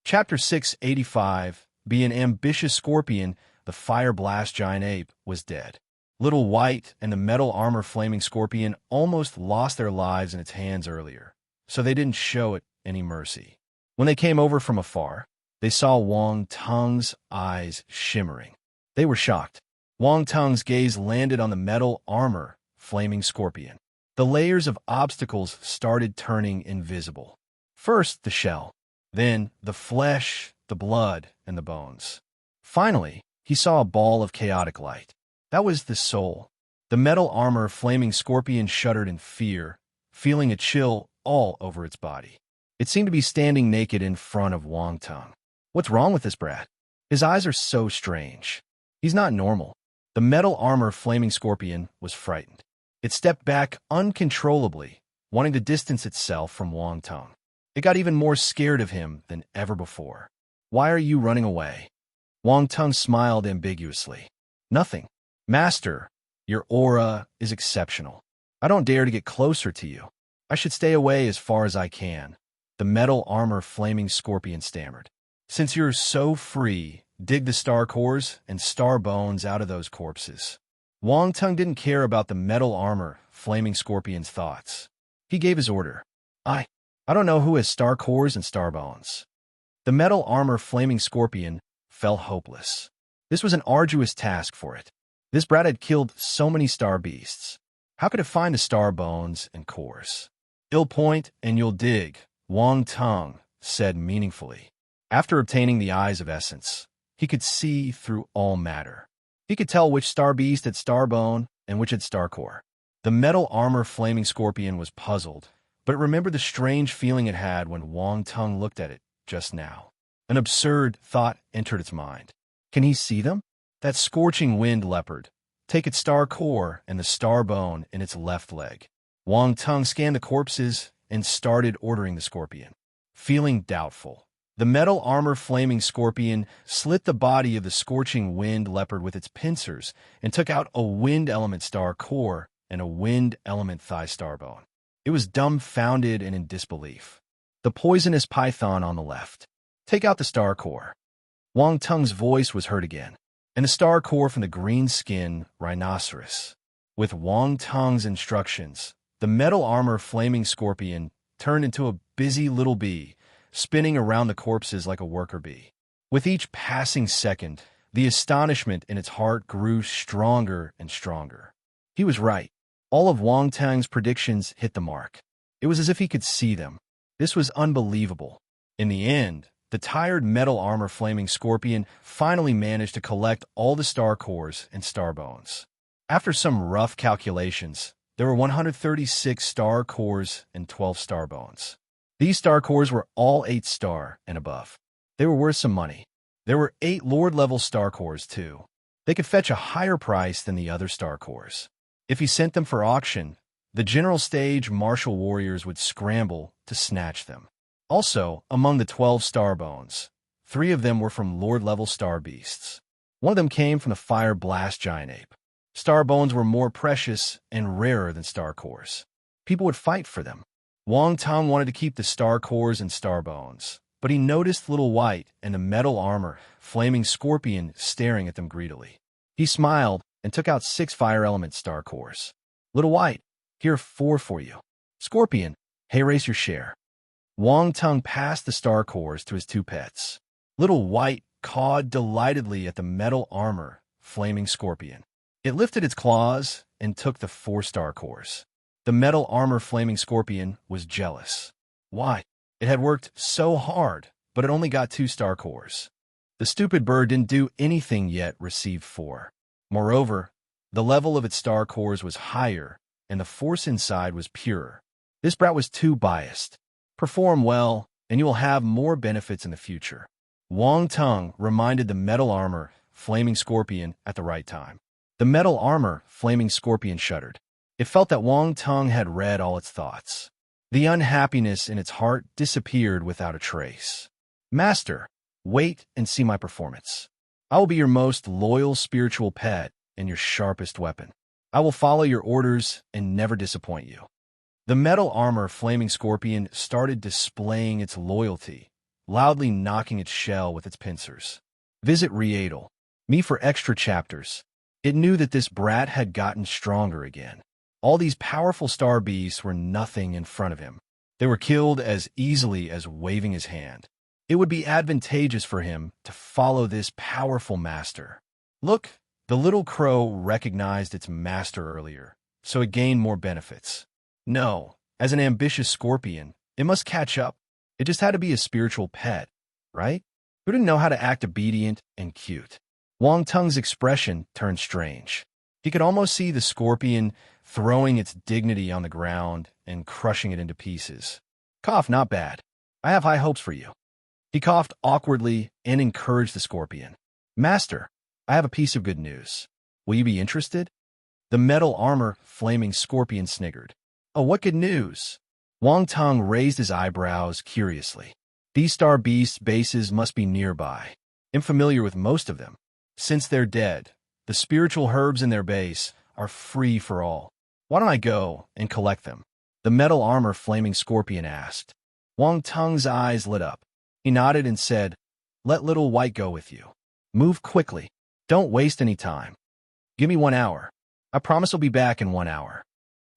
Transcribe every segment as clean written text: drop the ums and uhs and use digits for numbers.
Chapter 685. Be an ambitious scorpion, the fire blast giant ape was dead. Little White and the metal armor flaming scorpion almost lost their lives in its hands earlier, so they didn't show it any mercy. When they came over from afar, they saw Wang Tung's eyes shimmering. They were shocked. Wang Tung's gaze landed on the metal armor flaming scorpion. The layers of obstacles started turning invisible. First, the shell. Then, the flesh, the blood, and the bones. Finally, he saw a ball of chaotic light. That was the soul. The metal armor flaming scorpion shuddered in fear, feeling a chill all over its body. It seemed to be standing naked in front of Wang Tung. What's wrong with this brat? His eyes are so strange. He's not normal. The metal armor flaming scorpion was frightened. It stepped back uncontrollably, wanting to distance itself from Wang Tung. It got even more scared of him than ever before. Why are you running away? Wang Tung smiled ambiguously. Nothing. Master, your aura is exceptional. I don't dare to get closer to you. I should stay away as far as I can. The metal armor flaming scorpion stammered. Since you're so free, dig the star cores and star bones out of those corpses. Wang Tung didn't care about the metal armor flaming scorpion's thoughts. He gave his order. I don't know who has star cores and star bones. The metal armor flaming scorpion fell hopeless. This was an arduous task for it. This brat had killed so many star beasts. How could it find the star bones and cores? You'll point and you'll dig, Wang Tung said meaningfully. After obtaining the Eyes of Essence, he could see through all matter. He could tell which star beast had star bone and which had star core. The metal armor flaming scorpion was puzzled, but it remembered the strange feeling it had when Wang Tung looked at it just now. An absurd thought entered its mind. Can he see them? That scorching wind leopard. Take its star core and the star bone in its left leg. Wang Tung scanned the corpses and started ordering the scorpion. Feeling doubtful, the metal armor flaming scorpion slit the body of the scorching wind leopard with its pincers and took out a wind element star core and a wind element thigh star bone. It was dumbfounded and in disbelief. The poisonous python on the left. Take out the star core. Wang Tung's voice was heard again, and the star core from the green-skinned rhinoceros. With Wang Tung's instructions, the metal armor flaming scorpion turned into a busy little bee, spinning around the corpses like a worker bee. With each passing second, the astonishment in its heart grew stronger and stronger. He was right. All of Wang Tung's predictions hit the mark. It was as if he could see them. This was unbelievable. In the end, the tired metal armor flaming scorpion finally managed to collect all the star cores and star bones. After some rough calculations, there were 136 star cores and 12 star bones. These star cores were all 8-star and above. They were worth some money. There were 8 Lord-level star cores, too. They could fetch a higher price than the other star cores. If he sent them for auction, the general stage martial warriors would scramble to snatch them. Also, among the 12 star bones, 3 of them were from Lord-level star beasts. One of them came from the fire blast giant ape. Star bones were more precious and rarer than star cores. People would fight for them. Wang Tung wanted to keep the star cores and star bones, but he noticed Little White and the metal armor flaming scorpion staring at them greedily. He smiled and took out 6 fire element star cores. Little White, here are 4 for you. Scorpion, hey, raise your share. Wang Tung passed the star cores to his 2 pets. Little White cawed delightedly at the metal armor flaming scorpion. It lifted its claws and took the 4 star cores. The metal armor flaming scorpion was jealous. Why? It had worked so hard, but it only got 2 star cores. The stupid bird didn't do anything yet received 4. Moreover, the level of its star cores was higher, and the force inside was purer. This brat was too biased. Perform well, and you will have more benefits in the future. Wang Tung reminded the metal armor flaming scorpion at the right time. The metal armor flaming scorpion shuddered. It felt that Wang Tung had read all its thoughts. The unhappiness in its heart disappeared without a trace. Master, wait and see my performance. I will be your most loyal spiritual pet and your sharpest weapon. I will follow your orders and never disappoint you. The metal armor flaming scorpion started displaying its loyalty, loudly knocking its shell with its pincers. Visit Readel. Me for extra chapters. It knew that this brat had gotten stronger again. All these powerful star beasts were nothing in front of him. They were killed as easily as waving his hand. It would be advantageous for him to follow this powerful master. Look, the little crow recognized its master earlier, so it gained more benefits. No, as an ambitious scorpion, it must catch up. It just had to be a spiritual pet, right? Who didn't know how to act obedient and cute? Wang Tung's expression turned strange. He could almost see the scorpion throwing its dignity on the ground and crushing it into pieces. Cough, not bad. I have high hopes for you. He coughed awkwardly and encouraged the scorpion. Master, I have a piece of good news. Will you be interested? The metal armor flaming scorpion sniggered. Oh, what good news? Wang Tung raised his eyebrows curiously. These star beasts' bases must be nearby. I'm familiar with most of them. Since they're dead, the spiritual herbs in their base are free for all. Why don't I go and collect them? The metal armor flaming scorpion asked. Wang Tung's eyes lit up. He nodded and said, Let Little White go with you. Move quickly. Don't waste any time. Give me 1 hour. I promise I'll be back in 1 hour.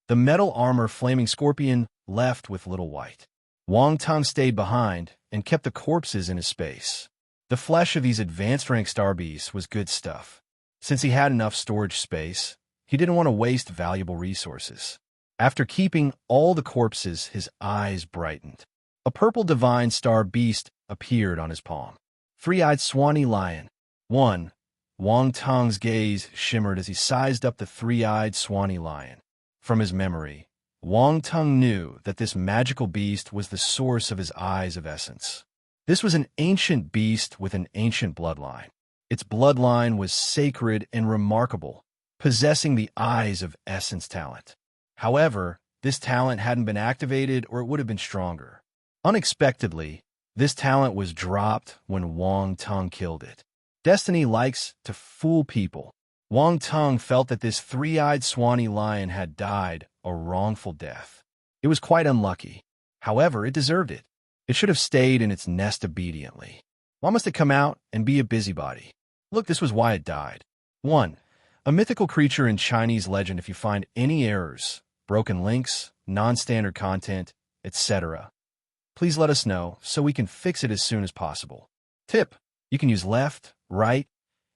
The metal armor flaming scorpion left with Little White. Wang Tung stayed behind and kept the corpses in his space. The flesh of these advanced rank star beasts was good stuff. Since he had enough storage space, he didn't want to waste valuable resources. After keeping all the corpses, his eyes brightened. A purple divine star beast appeared on his palm. Three-eyed Swanee lion. 1. Wang Tung's gaze shimmered as he sized up the three-eyed Swanee lion. From his memory, Wang Tung knew that this magical beast was the source of his eyes of essence. This was an ancient beast with an ancient bloodline. Its bloodline was sacred and remarkable, possessing the eyes of essence talent. However, this talent hadn't been activated or it would have been stronger. Unexpectedly, this talent was dropped when Wang Tung killed it. Destiny likes to fool people. Wang Tung felt that this three-eyed Swanee lion had died a wrongful death. It was quite unlucky. However, it deserved it. It should have stayed in its nest obediently. Why must it come out and be a busybody? Look, this was why it died. 1. A mythical creature in Chinese legend. If you find any errors, broken links, non-standard content, etc., please let us know so we can fix it as soon as possible. Tip: you can use left, right,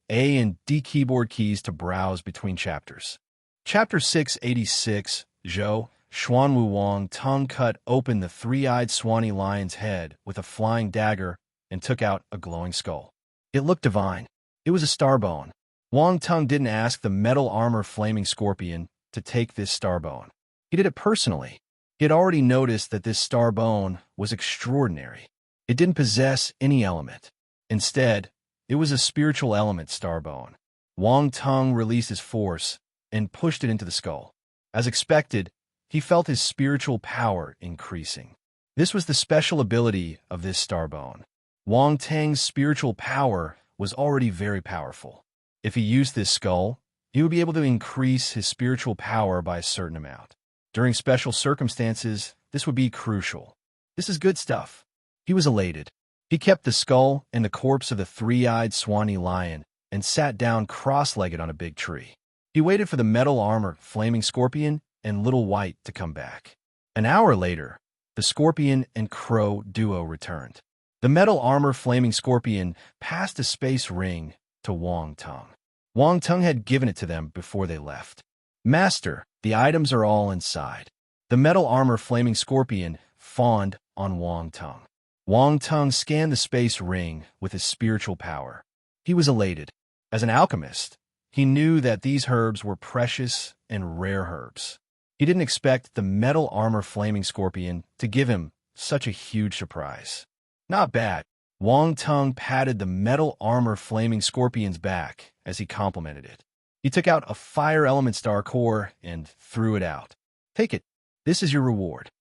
A and D keyboard keys to browse between chapters. Chapter 686, Zhou, Xuanwu Wang Tung cut open the three-eyed Swanee lion's head with a flying dagger and took out a glowing skull. It looked divine. It was a starbone. Wang Tung didn't ask the metal armor flaming scorpion to take this starbone. He did it personally. He had already noticed that this starbone was extraordinary. It didn't possess any element. Instead, it was a spiritual element starbone. Wang Tung released his force and pushed it into the skull. As expected, he felt his spiritual power increasing. This was the special ability of this starbone. Wang Tang's spiritual power was already very powerful. If he used this skull, he would be able to increase his spiritual power by a certain amount. During special circumstances, this would be crucial. This is good stuff. He was elated. He kept the skull and the corpse of the three-eyed Swanee lion and sat down cross-legged on a big tree. He waited for the metal armor flaming scorpion and Little White to come back. An hour later, the scorpion and crow duo returned. The metal armor flaming scorpion passed a space ring to Wang Tung. Wang Tung had given it to them before they left. Master, the items are all inside. The metal armor flaming scorpion fawned on Wang Tung. Wang Tung scanned the space ring with his spiritual power. He was elated. As an alchemist, he knew that these herbs were precious and rare herbs. He didn't expect the metal armor flaming scorpion to give him such a huge surprise. Not bad. Wang Tung patted the metal armor flaming scorpion's back as he complimented it. He took out a fire element star core and threw it out. Take it. This is your reward.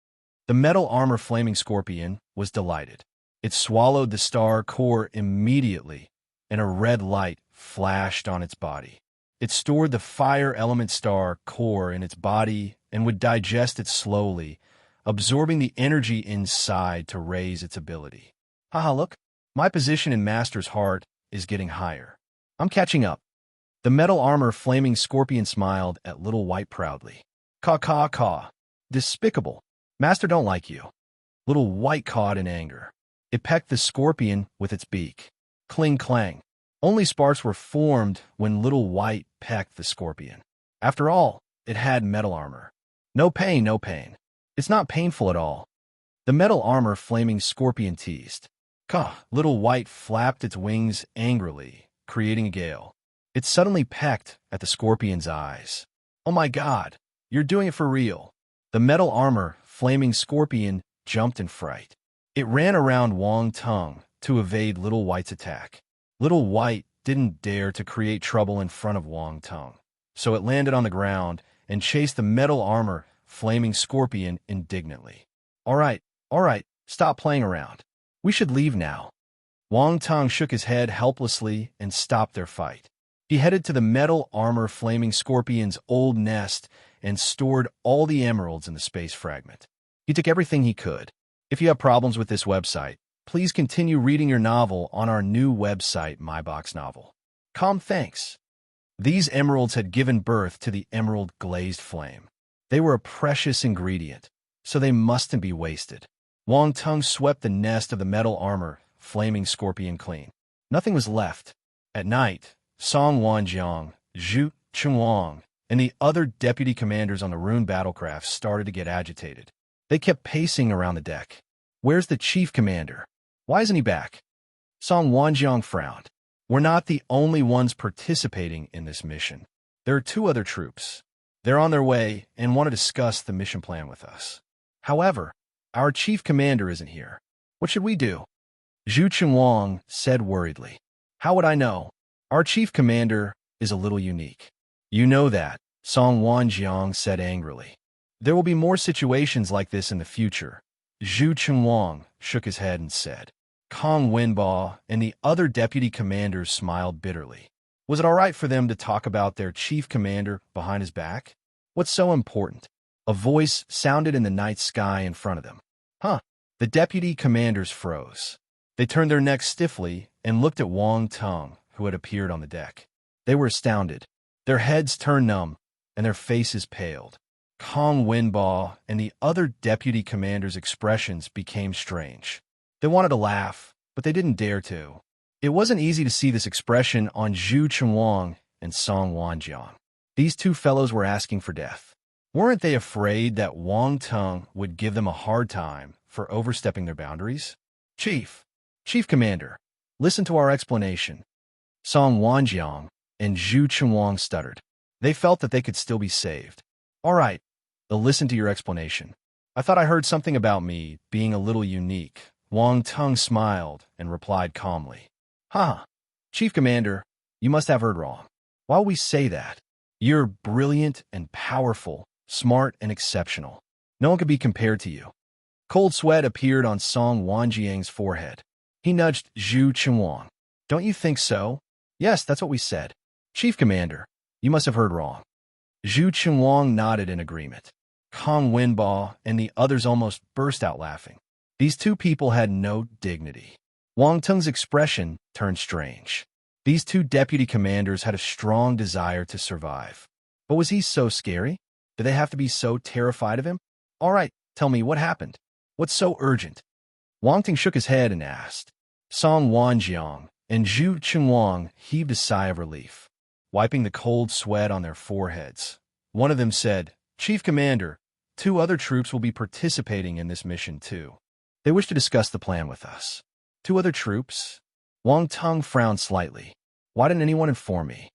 The metal armor flaming scorpion was delighted. It swallowed the star core immediately, and a red light flashed on its body. It stored the fire element star core in its body and would digest it slowly, absorbing the energy inside to raise its ability. Haha, look. My position in Master's heart is getting higher. I'm catching up. The metal armor flaming scorpion smiled at Little White proudly. Caw, caw, caw. Despicable. Master don't like you. Little White cawed in anger. It pecked the scorpion with its beak. Cling clang. Only sparks were formed when Little White pecked the scorpion. After all, it had metal armor. No pain, no pain. It's not painful at all. The metal armor flaming scorpion teased. Caw. Little White flapped its wings angrily, creating a gale. It suddenly pecked at the scorpion's eyes. Oh my God, you're doing it for real. The metal armor flaming scorpion jumped in fright. It ran around Wong Tung to evade Little White's attack. Little White didn't dare to create trouble in front of Wong Tung, so it landed on the ground and chased the metal armor flaming scorpion indignantly. All right, stop playing around. We should leave now. Wong Tung shook his head helplessly and stopped their fight. He headed to the metal armor flaming scorpion's old nest and stored all the emeralds in the space fragment. He took everything he could. If you have problems with this website, please continue reading your novel on our new website, MyBox Novel. Thanks. These emeralds had given birth to the emerald glazed flame. They were a precious ingredient, so they mustn't be wasted. Wong Tung swept the nest of the metal armor flaming scorpion clean. Nothing was left. At night, Song Wanjiang, Zhu Chunwang, and the other deputy commanders on the Rune battlecraft started to get agitated. They kept pacing around the deck. Where's the chief commander? Why isn't he back? Song Wanjiang frowned. We're not the only ones participating in this mission. There are 2 other troops. They're on their way and want to discuss the mission plan with us. However, our chief commander isn't here. What should we do? Zhu Chunwang said worriedly. How would I know? Our chief commander is a little unique. You know that, Song Wanjiang said angrily. There will be more situations like this in the future. Zhu Chunwang shook his head and said. Kong Wenba and the other deputy commanders smiled bitterly. Was it all right for them to talk about their chief commander behind his back? What's so important? A voice sounded in the night sky in front of them. Huh. The deputy commanders froze. They turned their necks stiffly and looked at Wong Tung, who had appeared on the deck. They were astounded. Their heads turned numb, and their faces paled. Kong Wenba and the other deputy commanders' expressions became strange. They wanted to laugh, but they didn't dare to. It wasn't easy to see this expression on Zhu Chunwang and Song Wanjiang. These 2 fellows were asking for death. Weren't they afraid that Wong Tung would give them a hard time for overstepping their boundaries? Chief Commander, listen to our explanation. Song Wanjiang and Zhu Chunwang stuttered. They felt that they could still be saved. All right, they'll listen to your explanation. I thought I heard something about me being a little unique. Wong Tung smiled and replied calmly. Chief Commander, you must have heard wrong. Why would we say that? You're brilliant and powerful, smart and exceptional. No one could be compared to you. Cold sweat appeared on Song Wanjiang's forehead. He nudged Zhu Chunwang. Don't you think so? Yes, that's what we said. Chief Commander, you must have heard wrong. Zhu Chunwang nodded in agreement. Kong Wenba and the others almost burst out laughing. These 2 people had no dignity. Wong Tung's expression turned strange. These 2 deputy commanders had a strong desire to survive. But was he so scary? Did they have to be so terrified of him? All right, tell me, what happened? What's so urgent? Wong Tung shook his head and asked. Song Wanjiang and Zhu Chunwang heaved a sigh of relief, wiping the cold sweat on their foreheads. One of them said, Chief Commander, 2 other troops will be participating in this mission too. They wish to discuss the plan with us. 2 other troops? Wong Tung frowned slightly. Why didn't anyone inform me?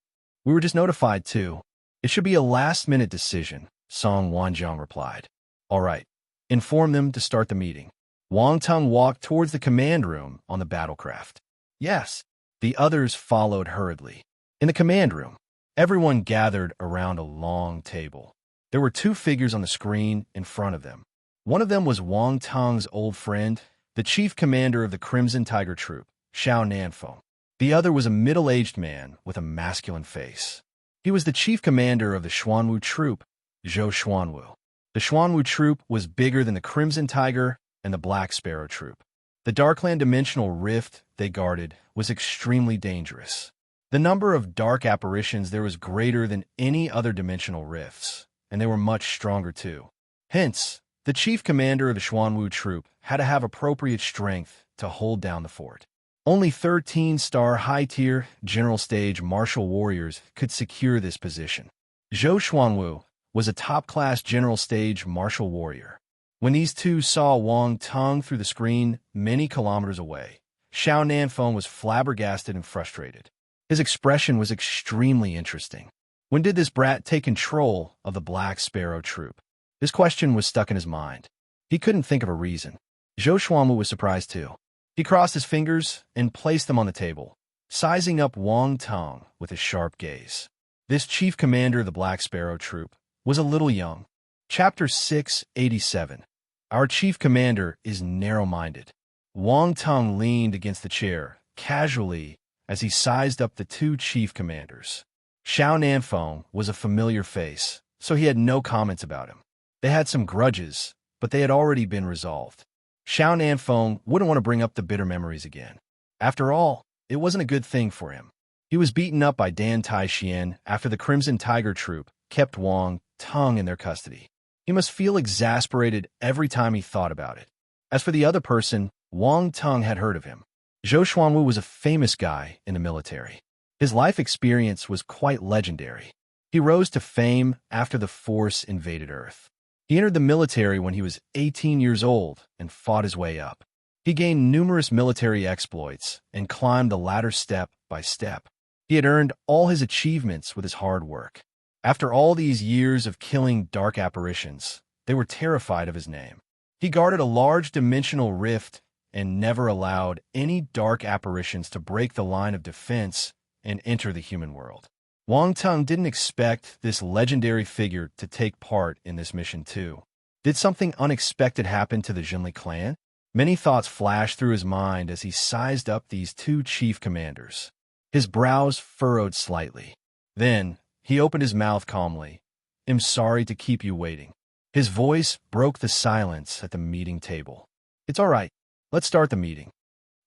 We were just notified too. It should be a last-minute decision, Song Wanjiang replied. All right, inform them to start the meeting. Wong Tung walked towards the command room on the battlecraft. Yes, the others followed hurriedly. In the command room, everyone gathered around a long table. There were 2 figures on the screen in front of them. One of them was Wong Tung's old friend, the chief commander of the Crimson Tiger Troop, Xiao Nanfeng. The other was a middle-aged man with a masculine face. He was the chief commander of the Xuanwu Troop, Zhou Xuanwu. The Xuanwu Troop was bigger than the Crimson Tiger and the Black Sparrow Troop. The Darkland dimensional rift they guarded was extremely dangerous. The number of dark apparitions there was greater than any other dimensional rifts, and they were much stronger too. Hence, the chief commander of the Xuanwu troop had to have appropriate strength to hold down the fort. Only 13-star high-tier general stage martial warriors could secure this position. Zhou Xuanwu was a top-class general stage martial warrior. When these two saw Wang Teng through the screen many kilometers away, Xiao Nanfeng was flabbergasted and frustrated. His expression was extremely interesting. When did this brat take control of the Black Sparrow troop? This question was stuck in his mind. He couldn't think of a reason. Zhou Xuanwu was surprised too. He crossed his fingers and placed them on the table, sizing up Wang Teng with his sharp gaze. This chief commander of the Black Sparrow troop was a little young. Chapter 687. Our chief commander is narrow-minded. Wang Teng leaned against the chair, casually, as he sized up the two chief commanders. Xiao Nanfeng was a familiar face, so he had no comments about him. They had some grudges, but they had already been resolved. Xiao Nanfeng wouldn't want to bring up the bitter memories again. After all, it wasn't a good thing for him. He was beaten up by Dan Taixian after the Crimson Tiger troop kept Wang Teng in their custody. He must feel exasperated every time he thought about it. As for the other person, Wang Teng had heard of him. Zhou Xuanwu was a famous guy in the military. His life experience was quite legendary. He rose to fame after the Force invaded Earth. He entered the military when he was 18 years old and fought his way up. He gained numerous military exploits and climbed the ladder step by step. He had earned all his achievements with his hard work. After all these years of killing dark apparitions, they were terrified of his name. He guarded a large dimensional rift and never allowed any dark apparitions to break the line of defense and enter the human world. Wang Teng didn't expect this legendary figure to take part in this mission too. Did something unexpected happen to the Jinli clan? Many thoughts flashed through his mind as he sized up these two chief commanders. His brows furrowed slightly. Then, he opened his mouth calmly. "I'm sorry to keep you waiting." His voice broke the silence at the meeting table. "It's all right. Let's start the meeting."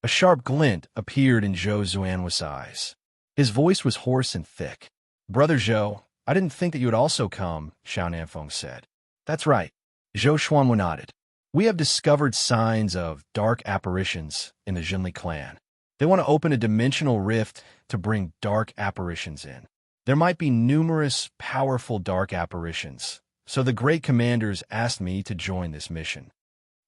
A sharp glint appeared in Zhou Xuanwu's eyes. His voice was hoarse and thick. "Brother Zhou, I didn't think that you would also come," Xiao Nanfeng said. "That's right." Zhou Xuanwu nodded. "We have discovered signs of dark apparitions in the Jinli clan. They want to open a dimensional rift to bring dark apparitions in. There might be numerous powerful dark apparitions, so the great commanders asked me to join this mission."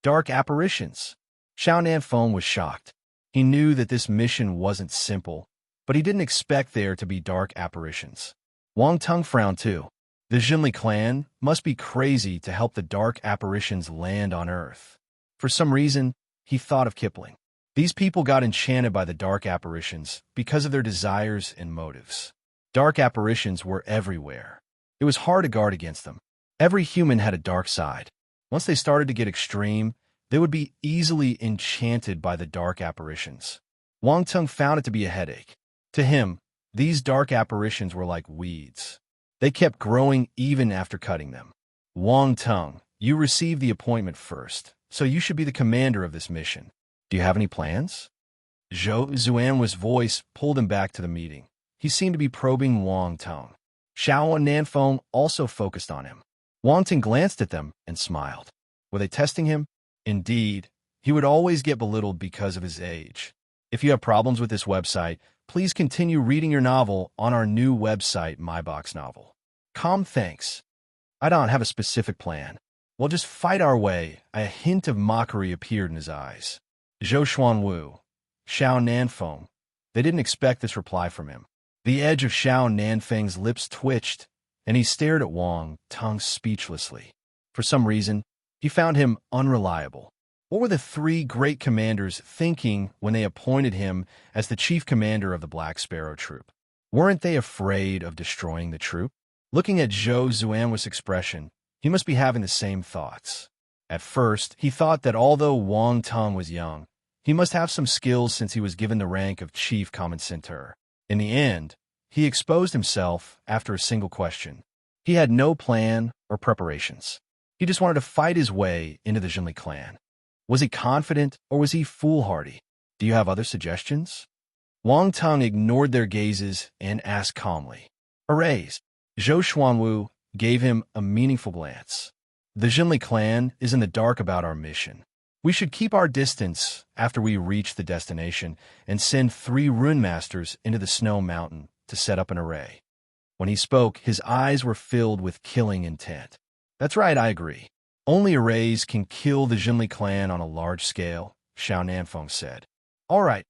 Dark apparitions? Xiao Nanfeng was shocked. He knew that this mission wasn't simple, but he didn't expect there to be dark apparitions. Wang Teng frowned too. The Jinli clan must be crazy to help the dark apparitions land on Earth. For some reason, he thought of Kipling. These people got enchanted by the dark apparitions because of their desires and motives. Dark apparitions were everywhere. It was hard to guard against them. Every human had a dark side. Once they started to get extreme, they would be easily enchanted by the dark apparitions. Wang Teng found it to be a headache. To him, these dark apparitions were like weeds. They kept growing even after cutting them. "Wang Teng, you received the appointment first, so you should be the commander of this mission. Do you have any plans?" Zhou Xuanwu's voice pulled him back to the meeting. He seemed to be probing Wang Teng. Xiao and Nanfeng also focused on him. Wang Teng glanced at them and smiled. Were they testing him? Indeed, he would always get belittled because of his age. If you have problems with this website, please continue reading your novel on our new website, MyBox Novel. Calm, thanks. I don't have a specific plan. We'll just fight our way. A hint of mockery appeared in his eyes. Zhou Xuanwu, Xiao Nanfeng, they didn't expect this reply from him. The edge of Xiao Nanfeng's lips twitched, and he stared at Wang Teng speechlessly. For some reason, he found him unreliable. What were the three great commanders thinking when they appointed him as the chief commander of the Black Sparrow troop? Weren't they afraid of destroying the troop? Looking at Zhou Xuanwu's expression, he must be having the same thoughts. At first, he thought that although Wang Teng was young, he must have some skills since he was given the rank of chief common center. In the end, he exposed himself after a single question. He had no plan or preparations. He just wanted to fight his way into the Jinli clan. Was he confident or was he foolhardy? Do you have other suggestions? Wang Teng ignored their gazes and asked calmly. Arrays. Zhou Xuanwu gave him a meaningful glance. The Jinli clan is in the dark about our mission. We should keep our distance after we reach the destination and send 3 rune masters into the snow mountain to set up an array. When he spoke, his eyes were filled with killing intent. That's right, I agree. Only arrays can kill the Jinli clan on a large scale, Xiao Nanfeng said. All right,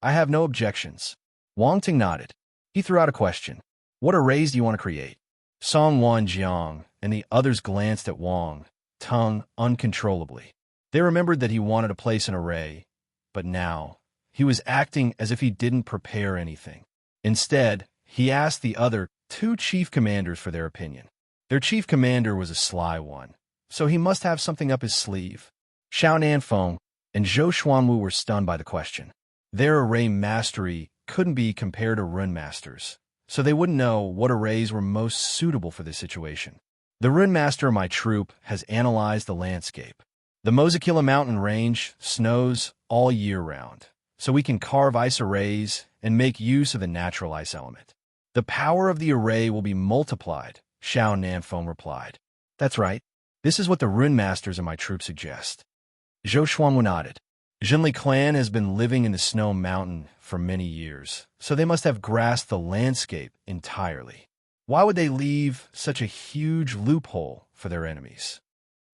I have no objections. Wang Ting nodded. He threw out a question. What arrays do you want to create? Song Wan Jiang and the others glanced at Wang Teng uncontrollably. They remembered that he wanted to place an array, but now he was acting as if he didn't prepare anything. Instead, he asked the other 2 chief commanders for their opinion. Their chief commander was a sly one, so he must have something up his sleeve. Xiao Nanfeng and Zhou Xuanwu were stunned by the question. Their array mastery couldn't be compared to rune masters, so they wouldn't know what arrays were most suitable for this situation. The rune master of my troop has analyzed the landscape. The Mozakila mountain range snows all year round, so we can carve ice arrays and make use of the natural ice element. The power of the array will be multiplied, Xiao Nanfeng replied. That's right. This is what the rune masters of my troop suggest. Zhou Xuanwu nodded. Jinli clan has been living in the snow mountain for many years, so they must have grasped the landscape entirely. Why would they leave such a huge loophole for their enemies?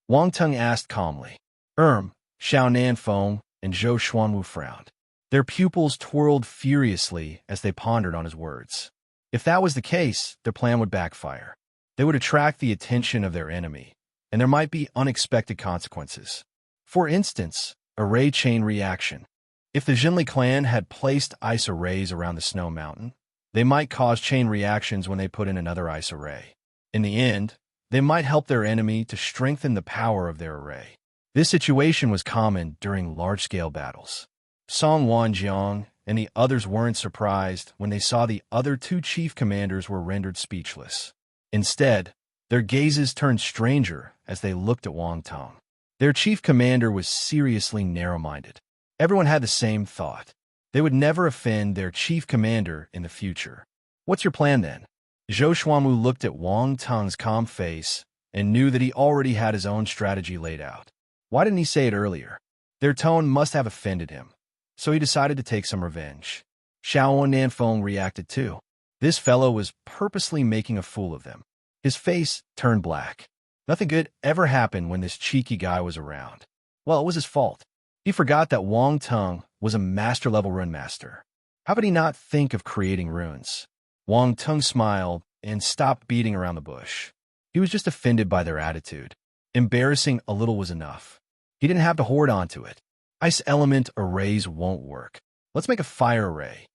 Wang Teng asked calmly. Xiao Nanfeng and Zhou Xuanwu frowned. Their pupils twirled furiously as they pondered on his words. If that was the case, their plan would backfire. They would attract the attention of their enemy, and there might be unexpected consequences. For instance, array chain reaction. If the Jinli clan had placed ice arrays around the snow mountain, they might cause chain reactions when they put in another ice array. In the end, they might help their enemy to strengthen the power of their array. This situation was common during large-scale battles. Song Wanjiang and the others weren't surprised when they saw the other 2 chief commanders were rendered speechless. Instead, their gazes turned stranger as they looked at Wang Teng. Their chief commander was seriously narrow-minded. Everyone had the same thought. They would never offend their chief commander in the future. What's your plan then? Zhou Xuanwu looked at Wang Teng's calm face and knew that he already had his own strategy laid out. Why didn't he say it earlier? Their tone must have offended him, so he decided to take some revenge. Xiao Nanfeng reacted too. This fellow was purposely making a fool of them. His face turned black. Nothing good ever happened when this cheeky guy was around. Well, it was his fault. He forgot that Wang Teng was a master-level rune master. How could he not think of creating runes? Wang Teng smiled and stopped beating around the bush. He was just offended by their attitude. Embarrassing a little was enough. He didn't have to hoard onto it. Ice element arrays won't work. Let's make a fire array.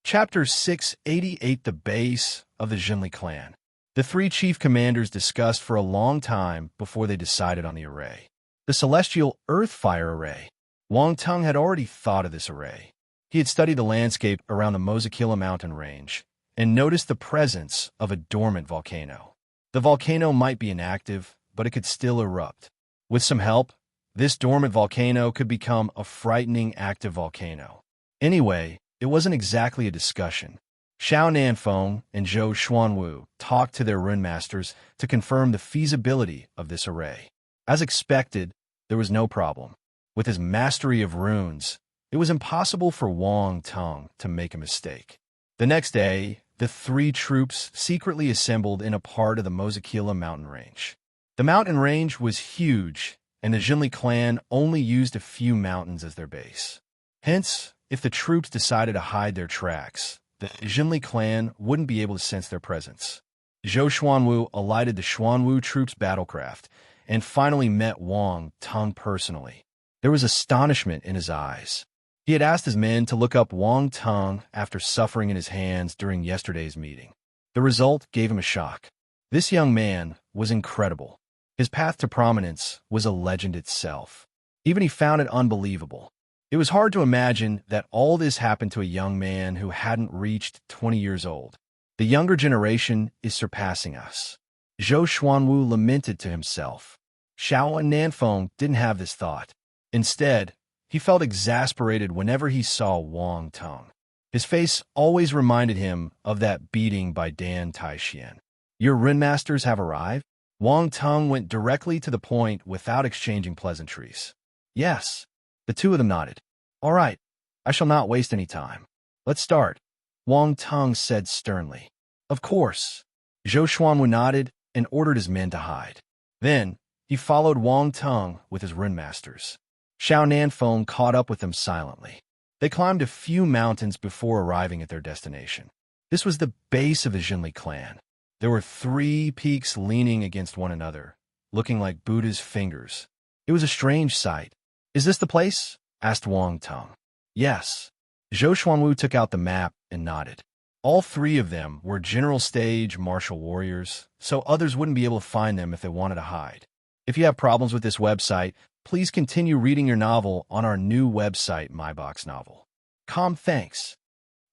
Chapter 688, The Base of the Jinli Clan. The 3 chief commanders discussed for a long time before they decided on the array. The Celestial Earth Fire Array. Wang Teng had already thought of this array. He had studied the landscape around the Mozakila mountain range and noticed the presence of a dormant volcano. The volcano might be inactive, but it could still erupt. With some help, this dormant volcano could become a frightening active volcano. Anyway, it wasn't exactly a discussion. Xiao Nanfeng and Zhou Xuanwu talked to their rune masters to confirm the feasibility of this array. As expected, there was no problem. With his mastery of runes, it was impossible for Wang Teng to make a mistake. The next day, the 3 troops secretly assembled in a part of the Mozakila mountain range. The mountain range was huge, and the Jinli clan only used a few mountains as their base. Hence, if the troops decided to hide their tracks, the Jinli clan wouldn't be able to sense their presence. Zhou Xuanwu alighted the Xuanwu troops' battlecraft and finally met Wang Teng personally. There was astonishment in his eyes. He had asked his men to look up Wang Teng after suffering in his hands during yesterday's meeting. The result gave him a shock. This young man was incredible. His path to prominence was a legend itself. Even he found it unbelievable. It was hard to imagine that all this happened to a young man who hadn't reached 20 years old. The younger generation is surpassing us. Zhou Xuanwu lamented to himself. Xiao Nanfeng didn't have this thought. Instead, he felt exasperated whenever he saw Wang Teng. His face always reminded him of that beating by Dan Taixian. Your ringmasters have arrived? Wang Teng went directly to the point without exchanging pleasantries. Yes. The two of them nodded. All right, I shall not waste any time. Let's start, Wang Teng said sternly. Of course. Zhou Xuanwu nodded and ordered his men to hide. Then, he followed Wang Teng with his ringmasters. Xiao Nanfeng caught up with them silently. They climbed a few mountains before arriving at their destination. This was the base of the Jinli clan. There were 3 peaks leaning against one another, looking like Buddha's fingers. It was a strange sight. Is this the place? Asked Wang Teng. Yes. Zhou Xuanwu took out the map and nodded. All 3 of them were general stage martial warriors, so others wouldn't be able to find them if they wanted to hide. If you have problems with this website, please continue reading your novel on our new website, MyBox Novel. Thanks.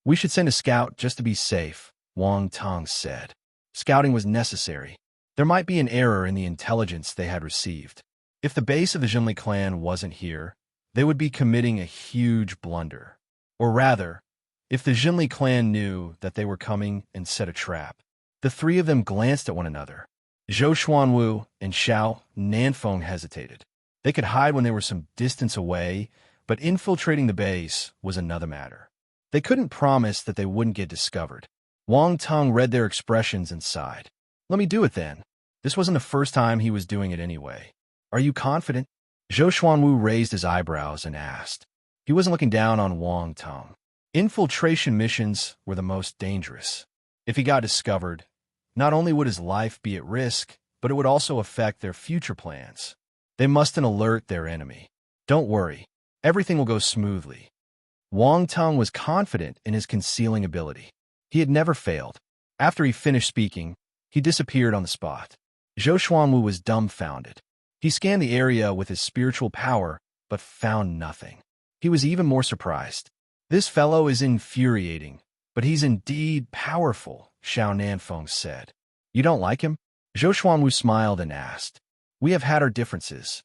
We should send a scout just to be safe, Wang Teng said. Scouting was necessary. There might be an error in the intelligence they had received. If the base of the Jinli clan wasn't here, they would be committing a huge blunder. Or rather, if the Jinli clan knew that they were coming and set a trap. The 3 of them glanced at one another. Zhou Xuanwu and Xiao Nanfeng hesitated. They could hide when they were some distance away, but infiltrating the base was another matter. They couldn't promise that they wouldn't get discovered. Wang Teng read their expressions and sighed. Let me do it then. This wasn't the first time he was doing it anyway. Are you confident? Zhou Xuanwu raised his eyebrows and asked. He wasn't looking down on Wang Teng. Infiltration missions were the most dangerous. If he got discovered, not only would his life be at risk, but it would also affect their future plans. They mustn't alert their enemy. Don't worry, everything will go smoothly. Wang Teng was confident in his concealing ability. He had never failed. After he finished speaking, he disappeared on the spot. Zhou Xuanwu was dumbfounded. He scanned the area with his spiritual power, but found nothing. He was even more surprised. This fellow is infuriating, but he's indeed powerful, Xiao Nanfeng said. You don't like him? Zhou Xuanwu smiled and asked. We have had our differences.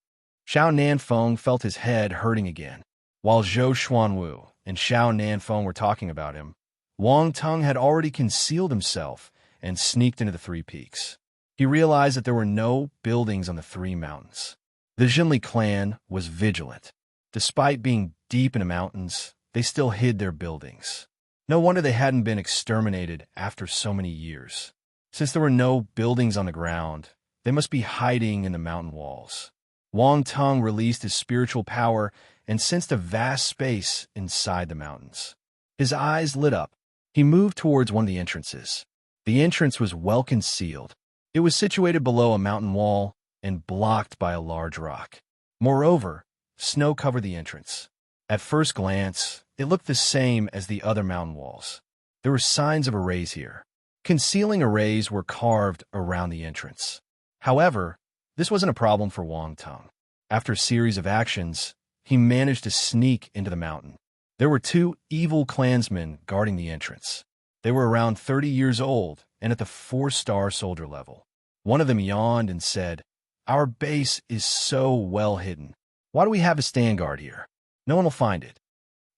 Xiao Nanfeng felt his head hurting again. While Zhou Xuanwu and Xiao Nanfeng were talking about him, Wang Teng had already concealed himself and sneaked into the 3 peaks. He realized that there were no buildings on the 3 mountains. The Jinli clan was vigilant. Despite being deep in the mountains, they still hid their buildings. No wonder they hadn't been exterminated after so many years. Since there were no buildings on the ground, they must be hiding in the mountain walls. Wang Teng released his spiritual power and sensed a vast space inside the mountains. His eyes lit up. He moved towards one of the entrances. The entrance was well concealed. It was situated below a mountain wall and blocked by a large rock. Moreover, snow covered the entrance. At first glance, it looked the same as the other mountain walls. There were signs of arrays here. Concealing arrays were carved around the entrance. However, this wasn't a problem for Wang Teng. After a series of actions, he managed to sneak into the mountain. There were 2 evil clansmen guarding the entrance. They were around 30 years old and at the 4-star soldier level. One of them yawned and said, Our base is so well hidden. Why do we have a stand guard here? No one will find it.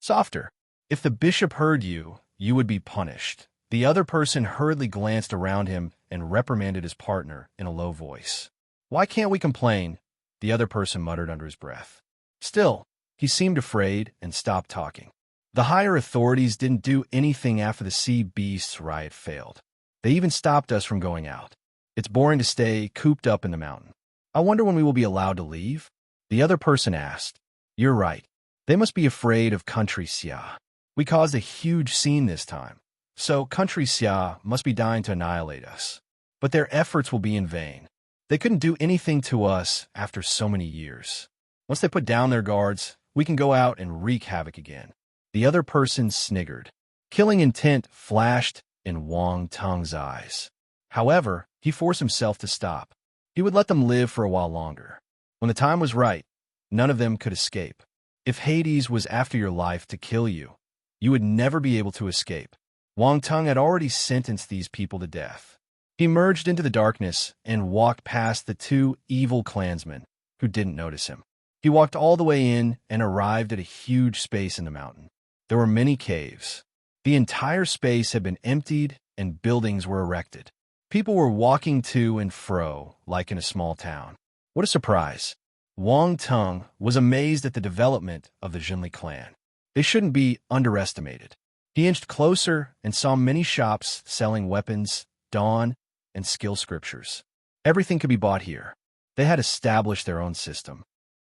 Softer. If the bishop heard you, you would be punished. The other person hurriedly glanced around him and reprimanded his partner in a low voice. Why can't we complain? The other person muttered under his breath. Still, he seemed afraid and stopped talking. The higher authorities didn't do anything after the sea beasts riot failed. They even stopped us from going out. It's boring to stay cooped up in the mountain. I wonder when we will be allowed to leave? The other person asked. You're right. They must be afraid of Country Xia. We caused a huge scene this time, so Country Xia must be dying to annihilate us. But their efforts will be in vain. They couldn't do anything to us after so many years. Once they put down their guards, we can go out and wreak havoc again. The other person sniggered. Killing intent flashed in Wang Teng's eyes. However, he forced himself to stop. He would let them live for a while longer. When the time was right, none of them could escape. If Hades was after your life to kill you, you would never be able to escape. Wang Teng had already sentenced these people to death. He merged into the darkness and walked past the 2 evil clansmen who didn't notice him. He walked all the way in and arrived at a huge space in the mountain. There were many caves. The entire space had been emptied and buildings were erected. People were walking to and fro like in a small town. What a surprise! Wang Tung was amazed at the development of the Jinli clan. They shouldn't be underestimated. He inched closer and saw many shops selling weapons, dawn, and skill scriptures. Everything could be bought here. They had established their own system.